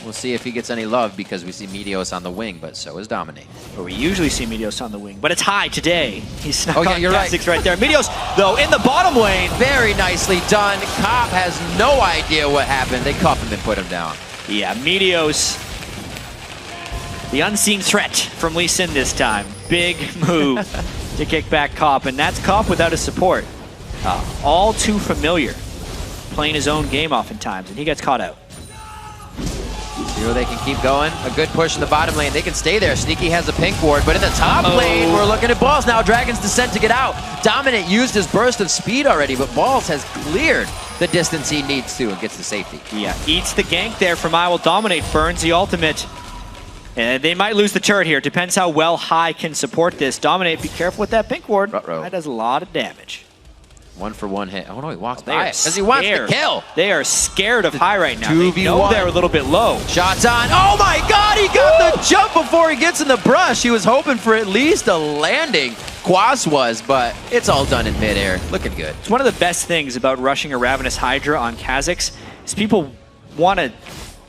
Speaker 2: We'll see if he gets any love because we see Meteos on the wing, but so is Dominate.
Speaker 11: But we usually see Meteos on the wing, but it's High today. He's snuck on
Speaker 2: you're right.
Speaker 11: Kha'Zix right there. Meteos, though, in the bottom lane.
Speaker 2: Very nicely done. Cop has no idea what happened. They cuff him and put him down.
Speaker 11: Yeah, Meteos. The unseen threat from Lee Sin this time. Big move to kick back Cop, and that's Cop without his support. All too familiar, playing his own game oftentimes, and he gets caught out.
Speaker 2: See where they can keep going. A good push in the bottom lane. They can stay there. Sneaky has a pink ward, but in the top lane, we're looking at Balls now. Dragon's Descent to get out. Dominant used his burst of speed already, but Balls has cleared the distance he needs to and gets to safety.
Speaker 11: Yeah, eats the gank there from I Will Dominate, burns the ultimate. And they might lose the turret here. Depends how well High can support this. Dominate, be careful with that pink ward. That does a lot of damage.
Speaker 2: 1-for-1 hit. Oh no, he walks by it because he wants to kill.
Speaker 11: They are scared of High right now.
Speaker 2: 2v1.
Speaker 11: They know they're a little bit low.
Speaker 2: Shots on. Oh my god, he got the jump before he gets in the brush. He was hoping for at least a landing. Quas was, but it's all done in midair. Looking good.
Speaker 11: It's one of the best things about rushing a Ravenous Hydra on Kha'Zix is people want to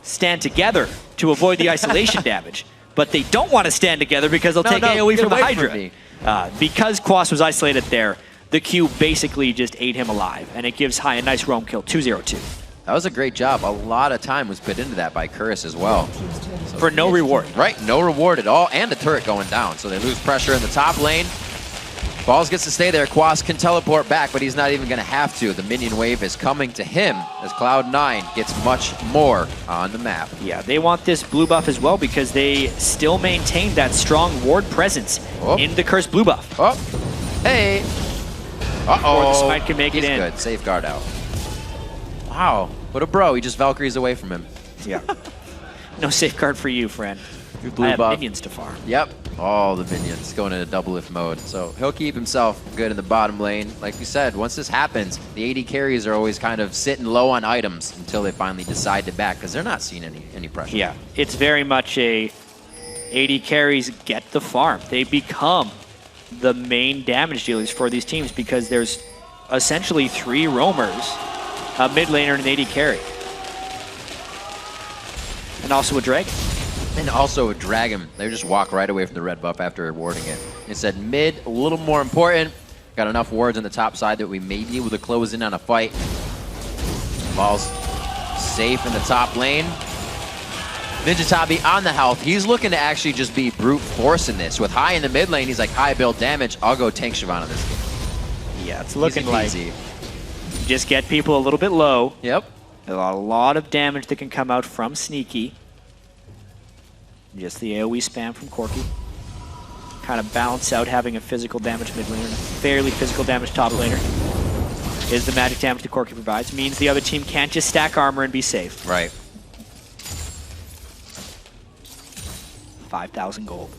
Speaker 11: stand together to avoid the isolation damage, but they don't want to stand together because they'll take AoE from the Hydra. Because Quas was isolated there, the Q basically just ate him alive, and it gives High a nice roam kill, 2-0-2.
Speaker 2: That was a great job. A lot of time was put into that by Curtis as well. So
Speaker 11: for no reward.
Speaker 2: Right, no reward at all, and the turret going down. So they lose pressure in the top lane. Balls gets to stay there. Quas can teleport back, but he's not even going to have to. The minion wave is coming to him as Cloud9 gets much more on the map.
Speaker 11: Yeah, they want this blue buff as well because they still maintain that strong ward presence in the cursed blue buff.
Speaker 2: Oh, hey. Uh-oh.
Speaker 11: Or the smite can make it in.
Speaker 2: Good. Safeguard out. Wow. What a bro. He just Valkyries away from him.
Speaker 11: Yeah. No safeguard for you, friend.
Speaker 2: Blue
Speaker 11: I have
Speaker 2: buff.
Speaker 11: minions to farm.
Speaker 2: Yep. All the minions going into double lift mode. So he'll keep himself good in the bottom lane. Like we said, once this happens, the AD carries are always kind of sitting low on items until they finally decide to back because they're not seeing any pressure.
Speaker 11: Yeah, it's very much a AD carries get the farm. They become the main damage dealers for these teams because there's essentially 3 roamers, a mid laner and an AD carry. And also a dragon.
Speaker 2: And also a dragon. They just walk right away from the red buff after warding it. It said mid, a little more important. Got enough wards on the top side that we may be able to close in on a fight. Ball's safe in the top lane. Ninja Tabi on the health. He's looking to actually just be brute forcing this. With High in the mid lane, he's like, high build damage. I'll go tank Siobhan on this game.
Speaker 11: Yeah, it's looking
Speaker 2: easy.
Speaker 11: like just get people a little bit low.
Speaker 2: Yep.
Speaker 11: A lot of damage that can come out from Sneaky. Just the AoE spam from Corki. Kind of balance out having a physical damage mid laner and a fairly physical damage top laner. Is the magic damage that Corki provides. Means the other team can't just stack armor and be safe.
Speaker 2: Right.
Speaker 11: 5,000 gold.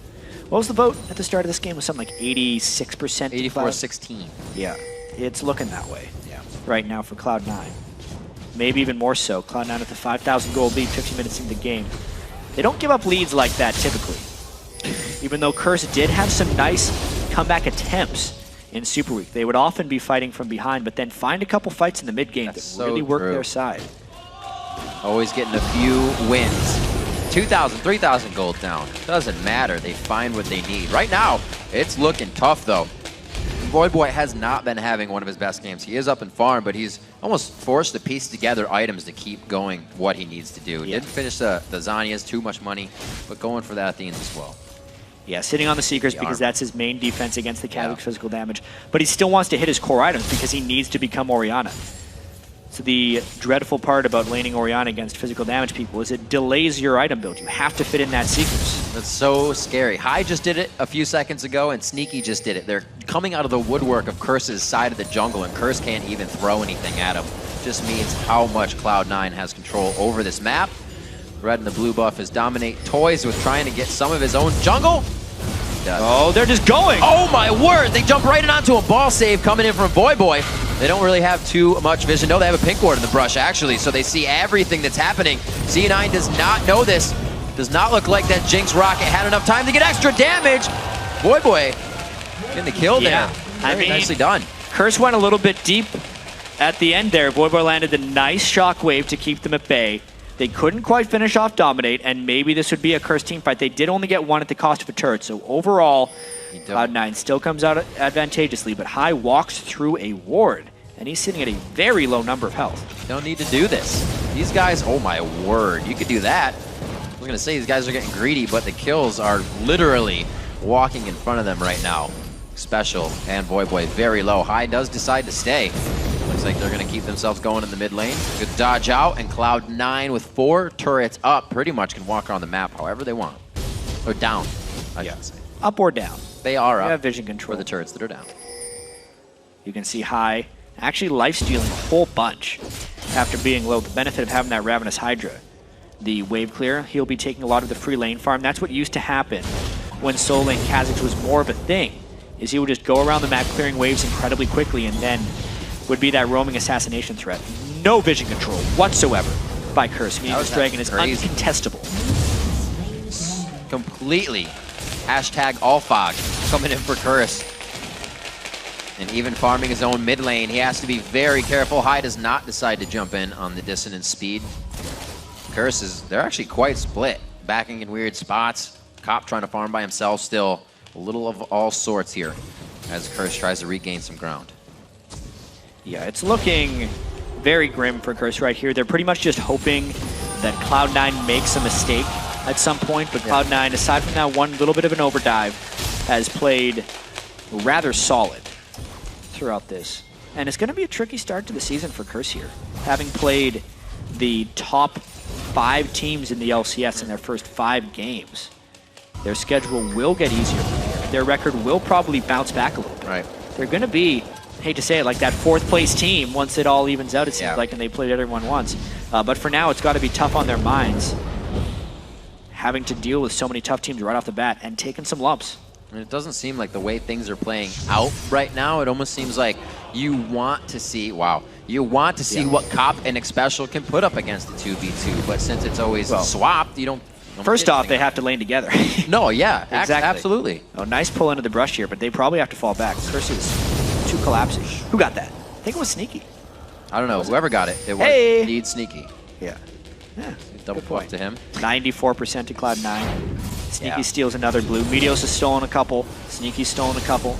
Speaker 11: What was the vote at the start of this game? It was something like 86%?
Speaker 2: 84-16.
Speaker 11: Yeah, it's looking that way. Yeah. Right now for Cloud9. Maybe even more so. Cloud9 with the 5,000 gold lead 15 minutes into the game. They don't give up leads like that typically. Even though Curse did have some nice comeback attempts in Super Week. They would often be fighting from behind, but then find a couple fights in the mid game that really work their side.
Speaker 2: Always getting a few wins. 2,000, 3,000 gold down. Doesn't matter. They find what they need. Right now, it's looking tough though. Boy has not been having one of his best games. He is up in farm, but he's almost forced to piece together items to keep going what he needs to do. Didn't finish the Zhonya's, too much money, but going for that Athene's as well.
Speaker 11: Yeah, sitting on the Seekers because that's his main defense against the Catholic physical damage. But he still wants to hit his core items because he needs to become Orianna. So the dreadful part about laning Orianna against physical damage people is it delays your item build. You have to fit in that Seekers.
Speaker 2: That's so scary. High just did it a few seconds ago, and Sneaky just did it. They're coming out of the woodwork of Curse's side of the jungle, and Curse can't even throw anything at him. Just means how much Cloud9 has control over this map. Red and the blue buff is dominate toys with trying to get some of his own jungle.
Speaker 11: Oh, they're just going.
Speaker 2: Oh my word, they jump right in onto a ball save coming in from Boy. They don't really have too much vision. No, they have a pink ward in the brush actually, so they see everything that's happening. C9 does not know this. Does not look like that Jinx rocket had enough time to get extra damage. Boy getting the kill there. Very nicely done.
Speaker 11: Curse went a little bit deep at the end there. Boy landed a nice shockwave to keep them at bay. They couldn't quite finish off Dominate, and maybe this would be a Curse team fight. They did only get one at the cost of a turret, so overall, Cloud9 still comes out advantageously, but High walks through a ward, and he's sitting at a very low number of health.
Speaker 2: Don't need to do this. These guys, oh my word, you could do that. I was going to say these guys are getting greedy, but the kills are literally walking in front of them right now. Special and Boy very low. High does decide to stay. Looks like they're going to keep themselves going in the mid lane. Good dodge out, and Cloud9 with 4 turrets up pretty much can walk around the map however they want. Or down, I should say.
Speaker 11: Up or down.
Speaker 2: They are up.
Speaker 11: They have vision control.
Speaker 2: For the turrets that are down.
Speaker 11: You can see High actually lifestealing a whole bunch after being low. The benefit of having that Ravenous Hydra. The wave clear, he'll be taking a lot of the free lane farm. That's what used to happen when solo lane Kha'Zix was more of a thing, is he would just go around the map clearing waves incredibly quickly and then would be that roaming assassination threat. No vision control whatsoever by Curse, meaning this dragon is uncontestable.
Speaker 2: Completely. Hashtag all fog coming in for Curse. And even farming his own mid lane, he has to be very careful. High does not decide to jump in on the dissonance speed. Curse is, they're actually quite split. Backing in weird spots. Cop trying to farm by himself still. A little of all sorts here as Curse tries to regain some ground.
Speaker 11: Yeah, it's looking very grim for Curse right here. They're pretty much just hoping that Cloud9 makes a mistake at some point, but Cloud9, aside from that one little bit of an overdive, has played rather solid throughout this. And it's going to be a tricky start to the season for Curse here. Having played the top 5 teams in the LCS in their first 5 games, their schedule will get easier from here. Their record will probably bounce back a little bit.
Speaker 2: Right.
Speaker 11: They're going to be, hate to say it, like that 4th place team once it all evens out, it seems like, and they played everyone once. But for now, it's got to be tough on their minds, having to deal with so many tough teams right off the bat and taking some lumps.
Speaker 2: And it doesn't seem like the way things are playing out right now. It almost seems like you want to see, you want to see what Cop and Xpecial can put up against the 2v2. But since it's always swapped, you don't.
Speaker 11: First off, they have to lane together.
Speaker 2: No, yeah,
Speaker 11: exactly.
Speaker 2: Absolutely.
Speaker 11: Oh, nice pull into the brush here, but they probably have to fall back. Curse is too collapsing. Who got that? I think it was Sneaky.
Speaker 2: I don't know. Whoever got it, it was indeed Sneaky.
Speaker 11: Yeah.
Speaker 2: Double point to him.
Speaker 11: 94% to Cloud9. Sneaky steals another blue. Meteos has stolen a couple. Sneaky's stolen a couple.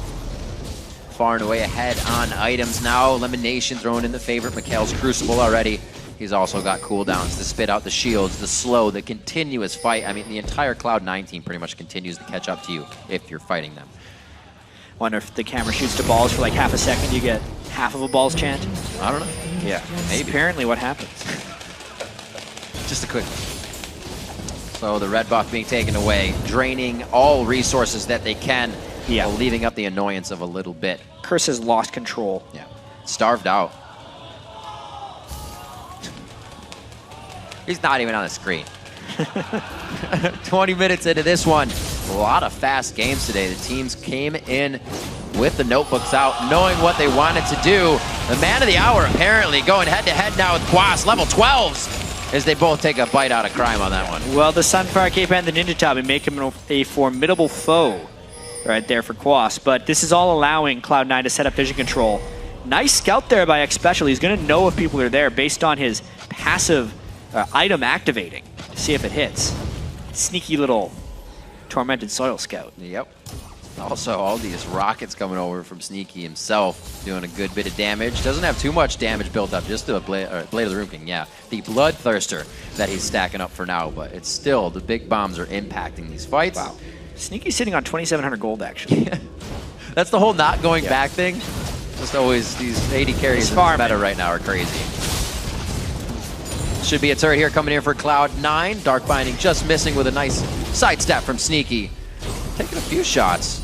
Speaker 2: Far and away ahead on items now. Elimination thrown in the favorite. Mikhail's Crucible already. He's also got cooldowns to spit out the shields, the slow, the continuous fight. I mean, the entire Cloud9 team pretty much continues to catch up to you if you're fighting them.
Speaker 11: Wonder if the camera shoots to balls for like half a second, you get half of a balls chant?
Speaker 2: I don't know.
Speaker 11: Yeah,
Speaker 2: maybe.
Speaker 11: Apparently what happens.
Speaker 2: Just a quick. So the red buff being taken away, draining all resources that they can, while leaving up the annoyance of a little bit.
Speaker 11: Curse has lost control.
Speaker 2: Yeah, starved out. He's not even on the screen. 20 minutes into this one. A lot of fast games today. The teams came in with the notebooks out, knowing what they wanted to do. The man of the hour apparently going head-to-head now with Quas, level 12s, as they both take a bite out of crime on that one.
Speaker 11: Well, the Sunfire Cape and the Ninja Tabi make him a formidable foe right there for Quas, but this is all allowing Cloud9 to set up vision control. Nice scout there by Xpecial. He's going to know if people are there based on his passive item activating to see if it hits. Sneaky little Tormented Soil Scout.
Speaker 2: Yep. Also, all these rockets coming over from Sneaky himself, doing a good bit of damage. Doesn't have too much damage built up, just the Blade of the Ruin King, the Bloodthirster that he's stacking up for now, but it's still, the big bombs are impacting these fights.
Speaker 11: Wow. Sneaky's sitting on 2,700 gold, actually.
Speaker 2: That's the whole not going back thing. Just always, these AD carries in this meta right now are crazy. Should be a turret here coming in for Cloud9. Dark Binding just missing with a nice sidestep from Sneaky. Taking a few shots.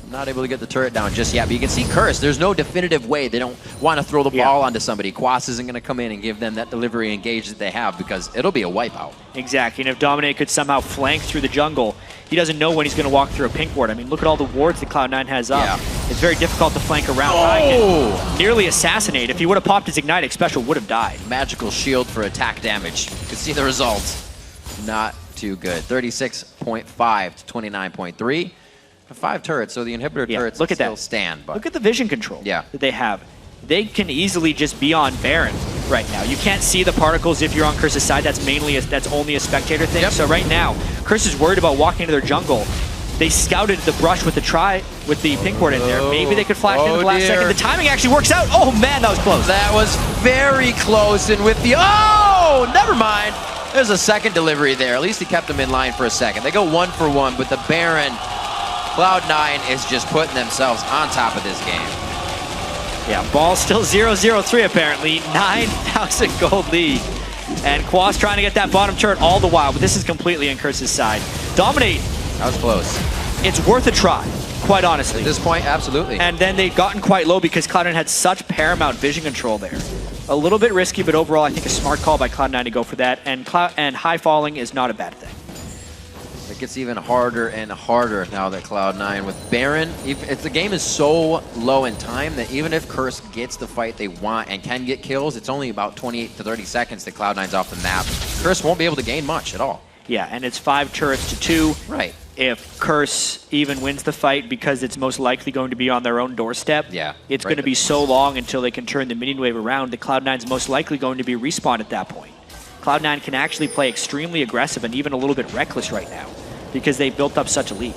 Speaker 2: Not able to get the turret down just yet, but you can see Curse. There's no definitive way. They don't want to throw the ball onto somebody. Quas isn't going to come in and give them that delivery engage that they have because it'll be a wipeout.
Speaker 11: Exactly, and if Dominate could somehow flank through the jungle, he doesn't know when he's going to walk through a pink ward. I mean, look at all the wards that Cloud9 has up. It's very difficult to flank around. Can nearly assassinate. If he would have popped his Ignite, Xpecial would have died.
Speaker 2: Magical shield for attack damage. You can see the results. Not too good. 36.5 to 29.3. 5 turrets, so the inhibitor turrets still stand. But
Speaker 11: look at the vision control that they have. They can easily just be on Baron right now. You can't see the particles if you're on Curse's side. That's only a spectator thing. So right now, Curse is worried about walking into their jungle. They scouted the brush with the pink ward in there. Maybe they could flash in at the last second. The timing actually works out. Oh man, that was close.
Speaker 2: That was very close, and with the never mind. There's a second delivery there. At least he kept them in line for a second. They go 1 for 1, but the Baron. Cloud9 is just putting themselves on top of this game.
Speaker 11: Yeah, ball still 0-0-3 apparently. 9,000 gold lead. And Quas trying to get that bottom turret all the while, but this is completely in Curse's side. Dominate.
Speaker 2: That was close.
Speaker 11: It's worth a try, quite honestly.
Speaker 2: At this point, absolutely.
Speaker 11: And then they'd gotten quite low because Cloud9 had such paramount vision control there. A little bit risky, but overall I think a smart call by Cloud9 to go for that. And high falling is not a bad thing.
Speaker 2: It gets even harder and harder now that Cloud9 with Baron. If the game is so low in time that even if Curse gets the fight they want and can get kills, it's only about 28 to 30 seconds that Cloud9's off the map. Curse won't be able to gain much at all.
Speaker 11: Yeah, and it's 5 turrets to 2.
Speaker 2: Right.
Speaker 11: If Curse even wins the fight because it's most likely going to be on their own doorstep, it's going to be so long until they can turn the minion wave around that Cloud9's most likely going to be respawned at that point. Cloud9 can actually play extremely aggressive and even a little bit reckless right now because they built up such a lead.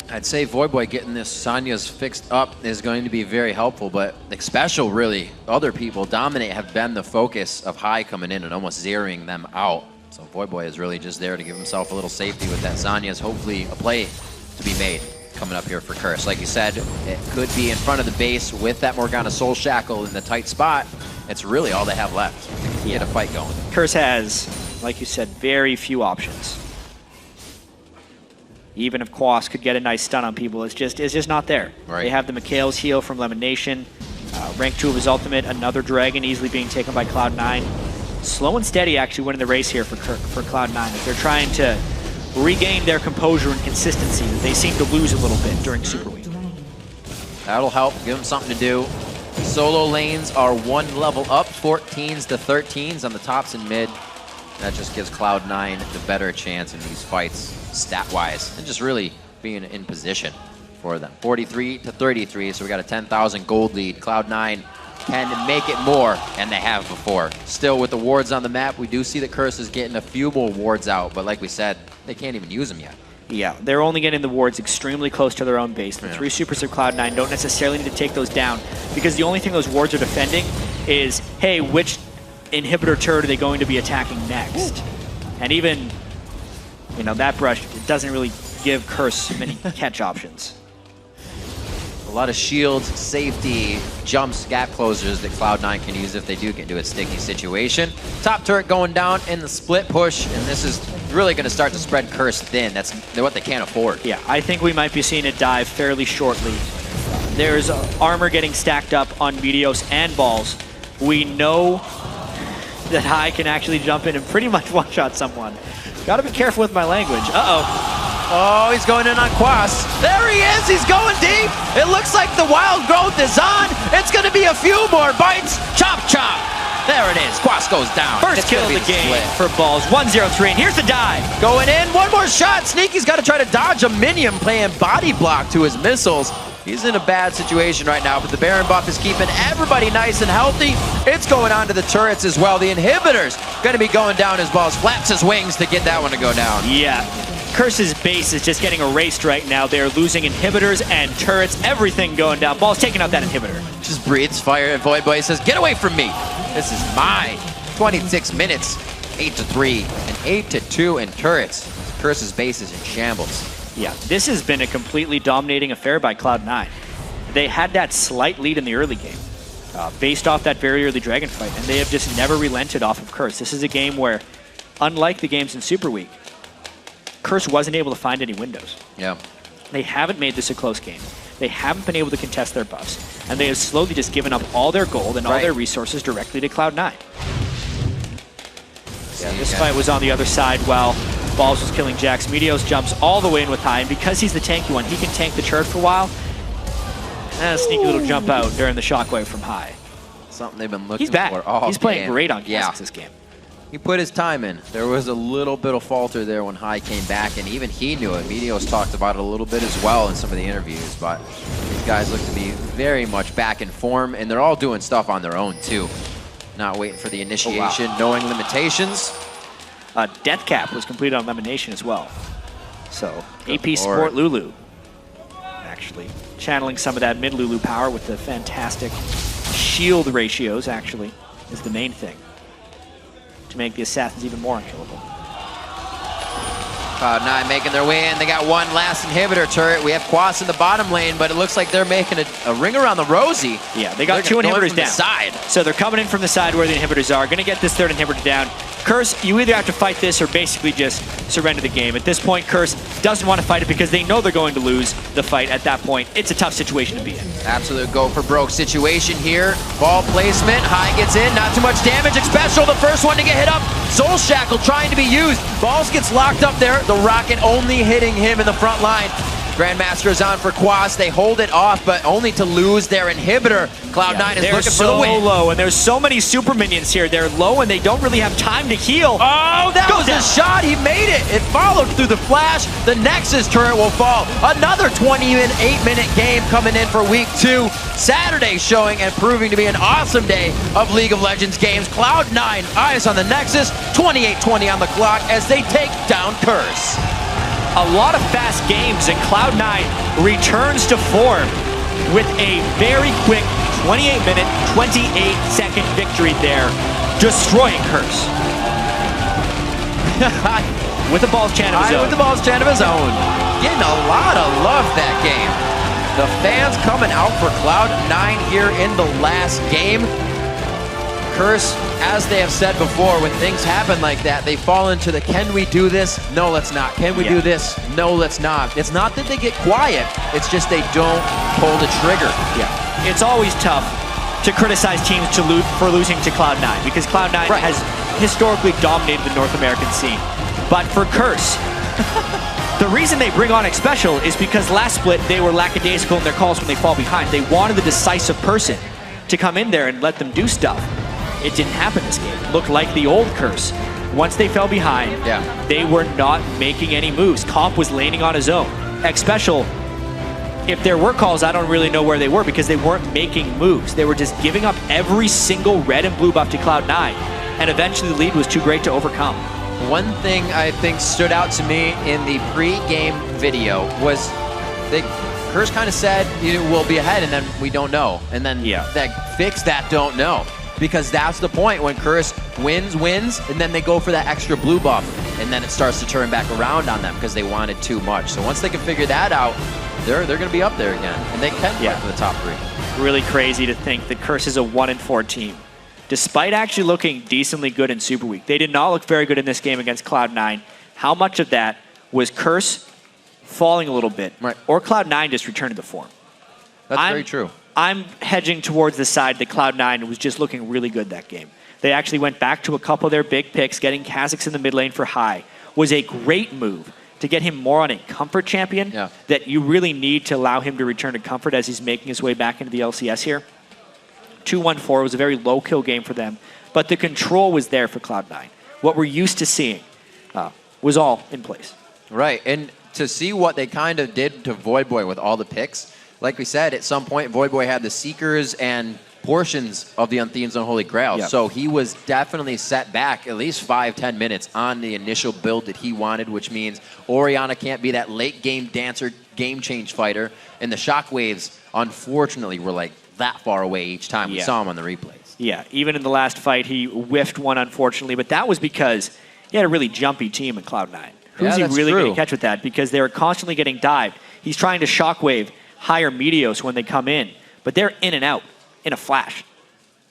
Speaker 2: I'd say Voidboy getting this Sanya's fixed up is going to be very helpful, but Xpecial really, other people, Dominate, have been the focus of High coming in and almost zeroing them out. So Voidboy is really just there to give himself a little safety with that Sanya's. Hopefully a play to be made coming up here for Curse. Like you said, it could be in front of the base with that Morgana Soul Shackle in the tight spot. It's really all they have left to get a fight going.
Speaker 11: Curse has, like you said, very few options. Even if Quas could get a nice stun on people, it's just not there.
Speaker 2: Right.
Speaker 11: They have the Mikhail's heal from Lemon Nation, rank 2 of his ultimate, another Dragon easily being taken by Cloud9. Slow and steady actually winning the race here for Cloud9 as they're trying to regain their composure and consistency that they seem to lose a little bit during Super Week.
Speaker 2: That'll help, give them something to do. Solo lanes are 1 level up, 14s to 13s on the tops and mid. That just gives Cloud9 the better chance in these fights, stat-wise, and just really being in position for them. 43 to 33, so we got a 10,000 gold lead. Cloud9 can make it more, and they have before. Still, with the wards on the map, we do see that Curse is getting a few more wards out, but like we said, they can't even use them yet.
Speaker 11: Yeah, they're only getting the wards extremely close to their own base. The 3 supers of Cloud9 don't necessarily need to take those down because the only thing those wards are defending is, hey, which inhibitor turret are they going to be attacking next? And even, you know, that brush, it doesn't really give Curse many catch options.
Speaker 2: A lot of shields, safety, jumps, gap closers that Cloud9 can use if they do get into a sticky situation. Top turret going down in the split push, and this is really going to start to spread Curse thin. That's what they can't afford.
Speaker 11: Yeah, I think we might be seeing it dive fairly shortly. There's armor getting stacked up on Meteos and Balls. We know that High can actually jump in and pretty much one-shot someone. Gotta be careful with my language. Uh-oh.
Speaker 2: Oh, he's going in on Quas. There he is, he's going deep. It looks like the wild growth is on. It's gonna be a few more bites. Chop, chop. There it is, Quas goes down.
Speaker 11: First kill of the game for Balls, 1-0-3, and here's the dive.
Speaker 2: Going in, one more shot. Sneaky's gotta try to dodge a minion playing body block to his missiles. He's in a bad situation right now, but the Baron buff is keeping everybody nice and healthy. It's going on to the turrets as well. The inhibitor's gonna be going down as Balls flaps his wings to get that one to go down.
Speaker 11: Yeah. Curse's base is just getting erased right now. They're losing inhibitors and turrets, everything going down. Ball's taking out that inhibitor.
Speaker 2: Just breathes fire, and Void Boy says, get away from me. This is my 26 minutes, 8-3, and 8-2 in turrets. Curse's base is in shambles.
Speaker 11: Yeah, this has been a completely dominating affair by Cloud9. They had that slight lead in the early game, based off that very early Dragon fight, and they have just never relented off of Curse. This is a game where, unlike the games in Super Week, Curse wasn't able to find any windows.
Speaker 2: Yeah.
Speaker 11: They haven't made this a close game. They haven't been able to contest their buffs, and they have slowly just given up all their gold and all their resources directly to Cloud9. Yeah, this fight was on the other side while Balls was killing Jax. Meteos jumps all the way in with High, and because he's the tanky one, he can tank the turret for a while. And a sneaky little jump out during the shockwave from High.
Speaker 2: Something they've been looking
Speaker 11: for all game. He's playing great on
Speaker 2: Kha'Zix
Speaker 11: this game.
Speaker 2: He put his time in. There was a little bit of falter there when High came back, and even he knew it. Meteos talked about it a little bit as well in some of the interviews, but these guys look to be very much back in form, and they're all doing stuff on their own, too. Not waiting for the initiation, knowing limitations.
Speaker 11: Death Cap was completed on Lemonation as well. So, AP Support Lulu. Actually, channeling some of that mid Lulu power with the fantastic shield ratios, actually, is the main thing to make the Assassins even more unkillable.
Speaker 2: Cloud9 making their way in. They got one last inhibitor turret. We have Quas in the bottom lane, but it looks like they're making a ring around the Rosie.
Speaker 11: Yeah, they got 2 inhibitors down.
Speaker 2: Side.
Speaker 11: So they're coming in from the side where the inhibitors are. Going to get this 3rd inhibitor down. Curse, you either have to fight this or basically just surrender the game. At this point, Curse doesn't want to fight it because they know they're going to lose the fight at that point. It's a tough situation to be in.
Speaker 2: Absolute go for broke situation here. Ball placement. High gets in. Not too much damage. Special, the first one to get hit up. Soul Shackle trying to be used. Balls gets locked up there. The rocket only hitting him in the front line. Grandmaster is on for Quas. They hold it off, but only to lose their inhibitor. Cloud9 is looking for the win.
Speaker 11: They're so low, and there's so many super minions here. They're low, and they don't really have time to heal.
Speaker 2: Oh, that was a shot. He made it. It followed through the flash. The Nexus turret will fall. Another 28-minute game coming in for week 2. Saturday showing and proving to be an awesome day of League of Legends games. Cloud9 eyes on the Nexus. 28-20 on the clock as they take down Curse.
Speaker 11: A lot of fast games, and Cloud9 returns to form with a very quick 28-minute, 28-second victory there, destroying Curse. With the Balls chant of his own.
Speaker 2: With the Balls chant of his own. getting a lot of love that game. The fans coming out for Cloud9 here in the last game. Curse, as they have said before, when things happen like that, they fall into the can we do this? No, let's not. Can we do this? No, let's not. It's not that they get quiet, it's just they don't pull the trigger.
Speaker 11: Yeah. It's always tough to criticize teams for losing to Cloud9 because Cloud9 has historically dominated the North American scene. But for Curse, the reason they bring on Xpecial is because last split they were lackadaisical in their calls when they fall behind. They wanted the decisive person to come in there and let them do stuff. It didn't happen this game. It looked like the old Curse. Once they fell behind, they were not making any moves. Comp was laning on his own. Xpecial, if there were calls, I don't really know where they were because they weren't making moves. They were just giving up every single red and blue buff to Cloud9, and eventually the lead was too great to overcome.
Speaker 2: One thing I think stood out to me in the pre-game video was Curse kind of said, we'll be ahead, and then we don't know. And then that fix that don't know. Because that's the point when Curse wins, and then they go for that extra blue buff, and then it starts to turn back around on them because they wanted too much. So once they can figure that out, they're going to be up there again, and they can fight for the top 3.
Speaker 11: Really crazy to think that Curse is a 1-4 team. Despite actually looking decently good in Super Week, they did not look very good in this game against Cloud9. How much of that was Curse falling a little bit, or Cloud9 just returning to form?
Speaker 2: That's very true.
Speaker 11: I'm hedging towards the side that Cloud9 was just looking really good that game. They actually went back to a couple of their big picks. Getting Kha'Zix in the mid lane for High was a great move to get him more on a comfort champion that you really need to allow him to return to comfort as he's making his way back into the LCS here. 2-1-4 was a very low kill game for them, but the control was there for Cloud9. What we're used to seeing was all in place.
Speaker 2: Right, and to see what they kind of did to Voidboy with all the picks, like we said, at some point, Voidboy had the Seekers and portions of the Unthian's Unholy Grail. So he was definitely set back at least 5-10 minutes on the initial build that he wanted, which means Orianna can't be that late game dancer, game change fighter. And the Shockwaves, unfortunately, were like that far away each time we saw him on the replays.
Speaker 11: Yeah, even in the last fight, he whiffed one, unfortunately. But that was because he had a really jumpy team in Cloud9. Who's he really going to catch with that? Because they were constantly getting dived. He's trying to Shockwave higher Meteos when they come in, but they're in and out in a flash.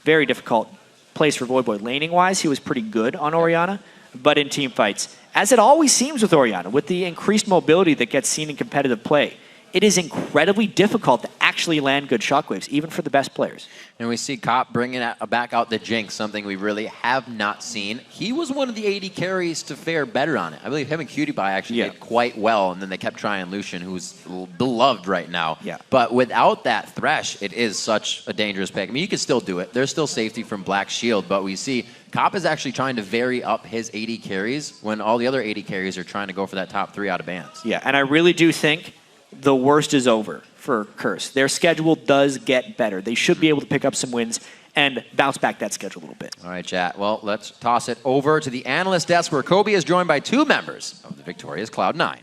Speaker 11: Very difficult place for Voidboy. Laning-wise, he was pretty good on Orianna, but in team fights, as it always seems with Orianna, with the increased mobility that gets seen in competitive play, it is incredibly difficult to actually land good shockwaves, even for the best players.
Speaker 2: And we see Cop bringing back out the Jinx, something we really have not seen. He was one of the AD carries to fare better on it. I believe him and Cutie Pie actually did quite well, and then they kept trying Lucian, who's beloved right now. But without that Thresh, it is such a dangerous pick. I mean, you can still do it. There's still safety from Black Shield, but we see Cop is actually trying to vary up his AD carries when all the other AD carries are trying to go for that top 3 out of bans.
Speaker 11: Yeah, and I really do think the worst is over for Curse. Their schedule does get better. They should be able to pick up some wins and bounce back that schedule a little bit.
Speaker 2: All right, chat. Well, let's toss it over to the analyst desk where Kobe is joined by 2 members of the victorious Cloud9.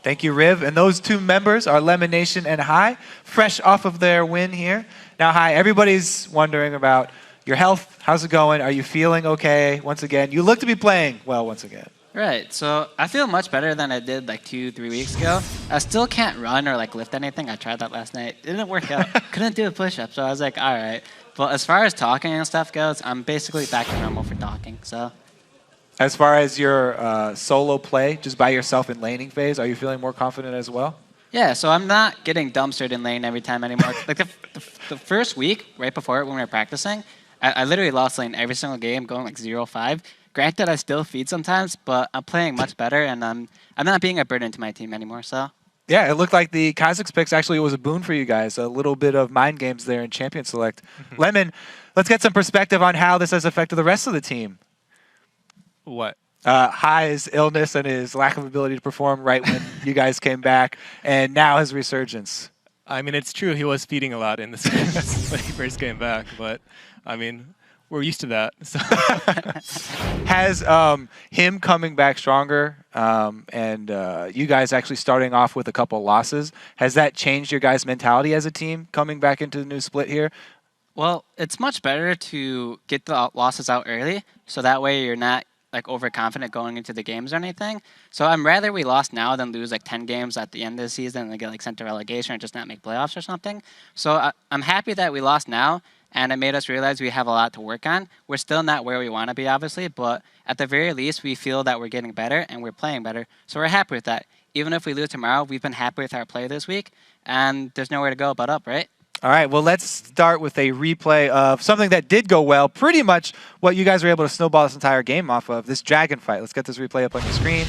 Speaker 3: Thank you, Riv. And those 2 members are Lemon Nation and High, fresh off of their win here. Now, High, everybody's wondering about your health. How's it going? Are you feeling okay once again? You look to be playing well once again.
Speaker 16: Right, so I feel much better than I did like 2-3 weeks ago. I still can't run or like lift anything. I tried that last night. It didn't work out. Couldn't do a push-up, so I was like, all right. But as far as talking and stuff goes, I'm basically back to normal for talking, so.
Speaker 3: As far as your solo play, just by yourself in laning phase, are you feeling more confident as well?
Speaker 16: Yeah, so I'm not getting dumpstered in lane every time anymore. Like the first week, right before it when we were practicing, I literally lost lane every single game, going like 0-5. Granted, I still feed sometimes, but I'm playing much better, and I'm not being a burden to my team anymore, so.
Speaker 3: Yeah, it looked like the Kha'Zix picks actually was a boon for you guys. A little bit of mind games there in Champion Select. Lemon, let's get some perspective on how this has affected the rest of the team.
Speaker 18: What?
Speaker 3: High's illness and his lack of ability to perform right when you guys came back, and now his resurgence.
Speaker 18: I mean, it's true he was feeding a lot in this when he first came back, but I mean, we're used to that. So.
Speaker 3: Has him coming back stronger and you guys actually starting off with a couple losses, has that changed your guys' mentality as a team coming back into the new split here?
Speaker 16: Well, it's much better to get the losses out early, so that way you're not like overconfident going into the games or anything. So I'm rather we lost now than lose like 10 games at the end of the season and get like sent to relegation or just not make playoffs or something. So I'm happy that we lost now, and it made us realize we have a lot to work on. We're still not where we want to be, obviously, but at the very least, we feel that we're getting better and we're playing better. So we're happy with that. Even if we lose tomorrow, we've been happy with our play this week, and there's nowhere to go but up, right?
Speaker 3: All right, well, let's start with a replay of something that did go well, pretty much what you guys were able to snowball this entire game off of, this dragon fight. Let's get this replay up on your screen.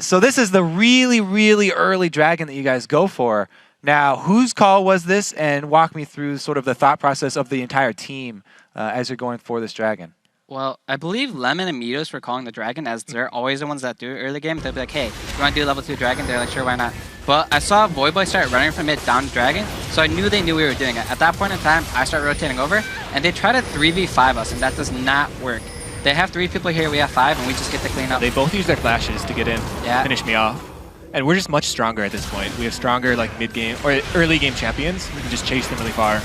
Speaker 3: So this is the really, really early dragon that you guys go for. Now, whose call was this? And walk me through sort of the thought process of the entire team as you're going for this dragon.
Speaker 16: Well, I believe Lemon and Mitos were calling the dragon, as they're always the ones that do it early game. They'll be like, hey, you want to do level 2 dragon? They're like, sure, why not? But I saw Voidboy start running from mid down to dragon, so I knew they knew we were doing it. At that point in time, I start rotating over, and they try to 3v5 us, and that does not work. They have 3 people here, we have 5, and we just get to clean up.
Speaker 18: They both use their flashes to get in, finish me off. And we're just much stronger at this point. We have stronger like mid-game or early game champions. We can just chase them really far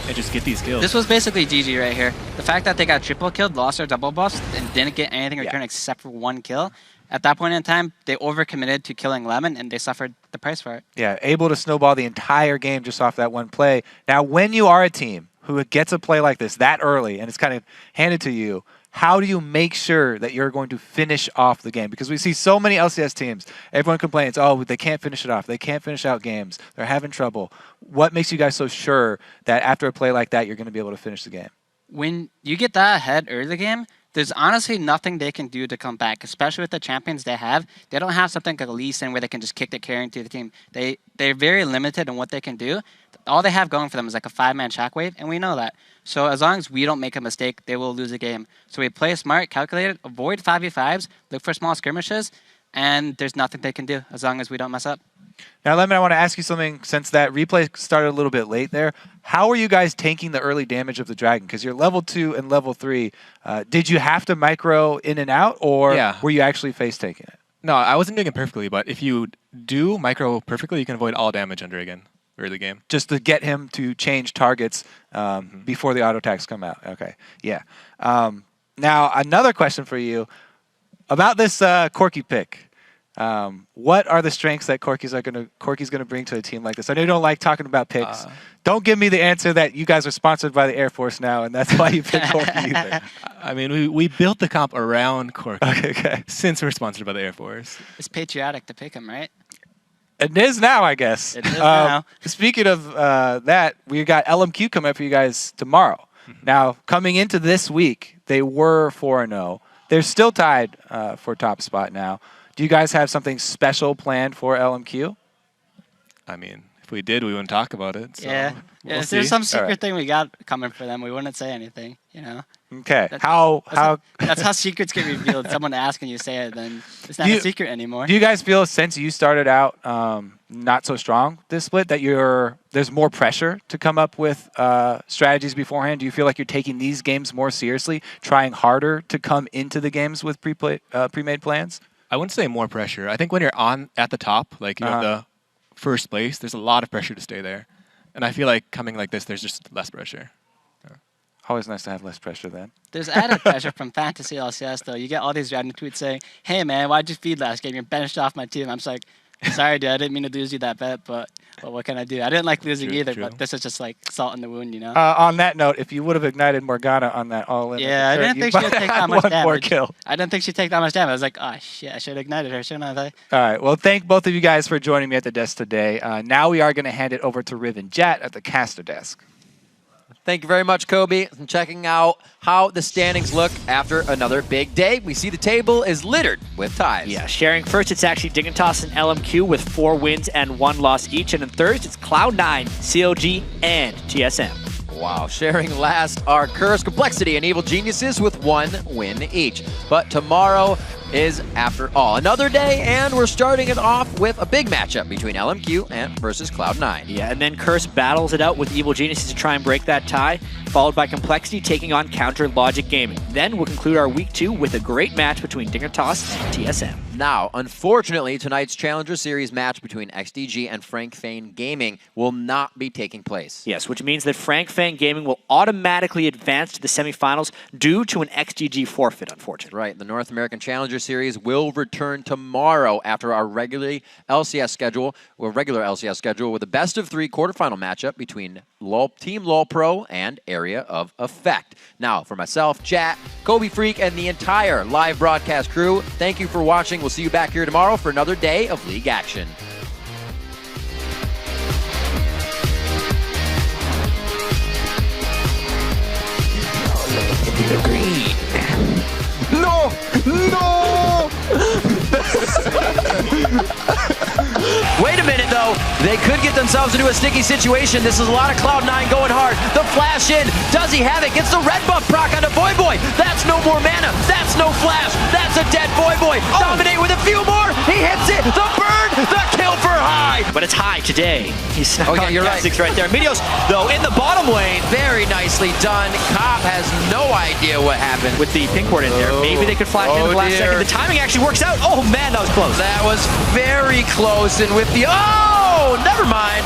Speaker 18: and just get these kills.
Speaker 16: This was basically GG right here. The fact that they got triple killed, lost their double buffs, and didn't get anything in return except for 1 kill. At that point in time, they overcommitted to killing Lemon, and they suffered the price for it.
Speaker 3: Yeah, able to snowball the entire game just off that one play. Now, when you are a team who gets a play like this that early and it's kind of handed to you, how do you make sure that you're going to finish off the game? Because we see so many LCS teams, everyone complains, oh, they can't finish it off. They can't finish out games. They're having trouble. What makes you guys so sure that after a play like that, you're going to be able to finish the game?
Speaker 16: When you get that ahead early game, there's honestly nothing they can do to come back, especially with the champions they have. They don't have something like a Lee Sin where they can just kick the carry into the team. They're very limited in what they can do. All they have going for them is like a 5-man shockwave, and we know that. So as long as we don't make a mistake, they will lose the game. So we play smart, calculated, avoid 5v5s, look for small skirmishes, and there's nothing they can do as long as we don't mess up.
Speaker 3: Now, Lemon, I want to ask you something. Since that replay started a little bit late there, how are you guys tanking the early damage of the dragon? Because you're level 2 and level 3. Did you have to micro in and out, or were you actually face taking it?
Speaker 18: No, I wasn't doing it perfectly, but if you do micro perfectly, you can avoid all damage under again early game.
Speaker 3: Just to get him to change targets before the auto attacks come out. Okay, yeah. Now, another question for you about this Corki pick. What are the strengths that Corki's gonna bring to a team like this? I know you don't like talking about picks. Don't give me the answer that you guys are sponsored by the Air Force now, and that's why you picked Corki either.
Speaker 18: I mean, we built the comp around Corki.
Speaker 3: Okay.
Speaker 18: Since we're sponsored by the Air Force.
Speaker 16: It's patriotic to pick him, right?
Speaker 3: It is now, I guess.
Speaker 16: It is now.
Speaker 3: Speaking of that, we got LMQ coming up for you guys tomorrow. Now, coming into this week, they were 4-0. They're still tied for top spot now. Do you guys have something special planned for LMQ?
Speaker 18: I mean, if we did, we wouldn't talk about it. So we'll
Speaker 16: if there's some secret thing we got coming for them, we wouldn't say anything, you know?
Speaker 3: Okay.
Speaker 16: That's how secrets get revealed. Someone asking you say it, then it's not a secret anymore.
Speaker 3: Do you guys feel, since you started out not so strong this split, that there's more pressure to come up with strategies beforehand? Do you feel like you're taking these games more seriously, trying harder to come into the games with pre-made plans?
Speaker 18: I wouldn't say more pressure. I think when you're at the top, like you have the first place, there's a lot of pressure to stay there. And I feel like coming like this, there's just less pressure.
Speaker 3: Always nice to have less pressure then.
Speaker 16: There's added pressure from Fantasy LCS, though. You get all these random tweets saying, hey, man, why'd you feed last game? You're benched off my team. I'm just like, sorry, dude, I didn't mean to lose you that bet, but what can I do? I didn't like losing either, but this is just like salt in the wound, you know?
Speaker 3: On that note, if you would have ignited Morgana on that all-in,
Speaker 16: I didn't think she'd take that much damage.
Speaker 3: More kill.
Speaker 16: I didn't think she'd take that much damage. I was like, oh, shit, I should have ignited her, shouldn't I?
Speaker 3: All right, well, thank both of you guys for joining me at the desk today. Now we are going to hand it over to Riv and Jet at the caster desk.
Speaker 2: Thank you very much, Kobe. And checking out how the standings look after another big day. We see the table is littered with ties.
Speaker 11: Yeah, sharing first, it's actually Dignitas and LMQ with 4 wins and 1 loss each. And in third, it's Cloud9, CLG, and TSM.
Speaker 2: Wow, sharing last are Curse, Complexity, and Evil Geniuses with 1 win each. But tomorrow, is, after all, another day, and we're starting it off with a big matchup between LMQ and versus Cloud9.
Speaker 11: Yeah, and then Curse battles it out with Evil Geniuses to try and break that tie, followed by Complexity taking on Counter Logic Gaming. Then we'll conclude our week 2 with a great match between Dignitas and TSM.
Speaker 2: Now, unfortunately, tonight's Challenger Series match between XDG and Frank Fane Gaming will not be taking place.
Speaker 11: Yes, which means that Frank Fane Gaming will automatically advance to the semifinals due to an XDG forfeit, unfortunately.
Speaker 2: Right, the North American Challenger Series will return tomorrow after our regular LCS schedule with a best-of-3 quarterfinal matchup between Team LOL Pro and Area of Effect. Now, for myself, chat, Kobe Freak, and the entire live broadcast crew, thank you for watching. We'll see you back here tomorrow for another day of League action.
Speaker 6: No! No!
Speaker 2: Wait a minute, though. They could get themselves into a sticky situation. This is a lot of Cloud9 going hard. The flash in. Does he have it? Gets the red buff proc onto Boy Boy. That's no more mana. That's no flash. That's a dead Boy Boy. Dominate with a few more. He hits it. The burn. The kill for High.
Speaker 11: But it's High today. He's snuck on
Speaker 2: you're
Speaker 11: right there. Meteos, though, in the bottom lane.
Speaker 2: Very nicely done. Cop has no idea what happened.
Speaker 11: With the pink ward in there. Maybe they could flash in the last second. The timing actually works out. Oh, man, that was close.
Speaker 2: That was very close. And with the... Oh, never mind.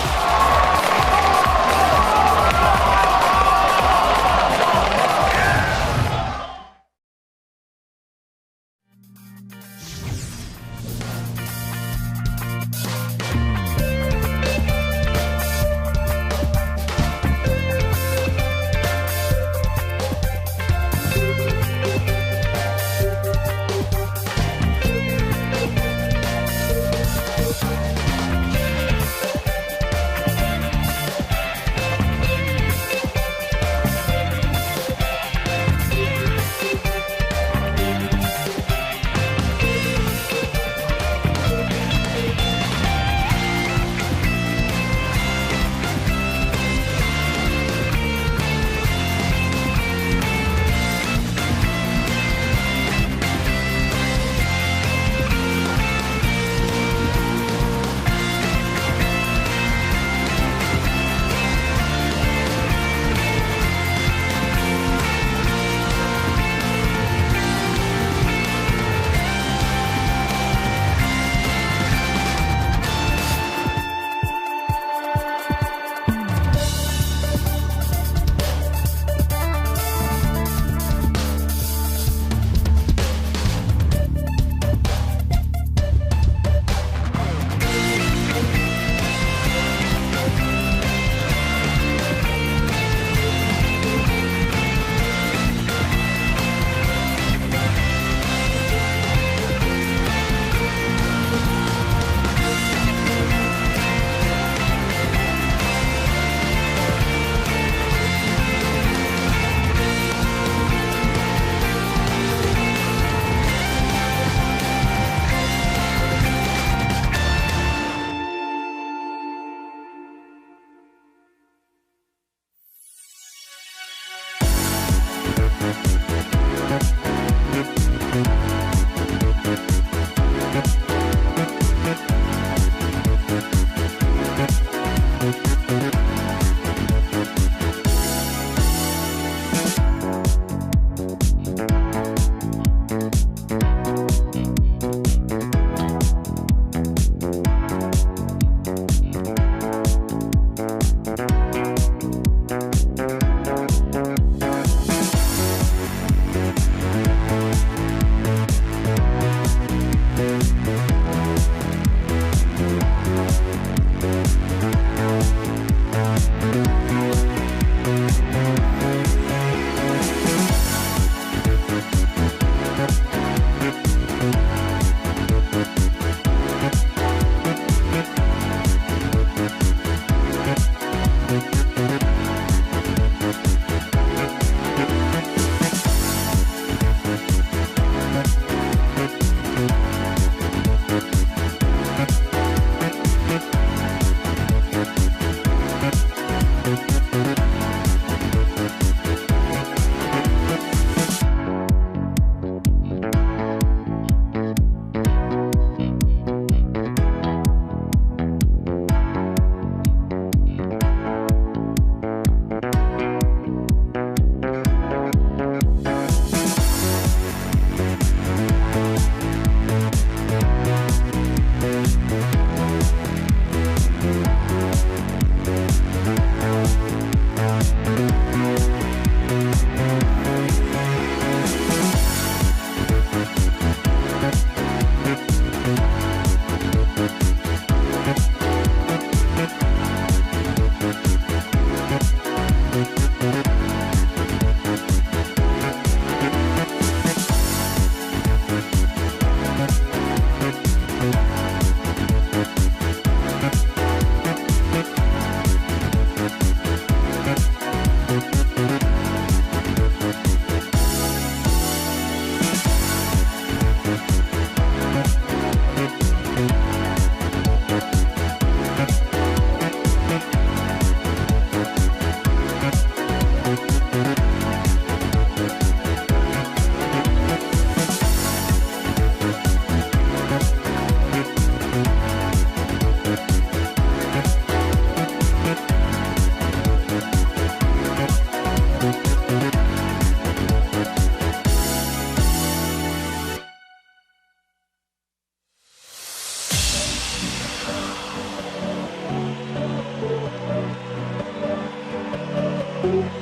Speaker 17: Bye.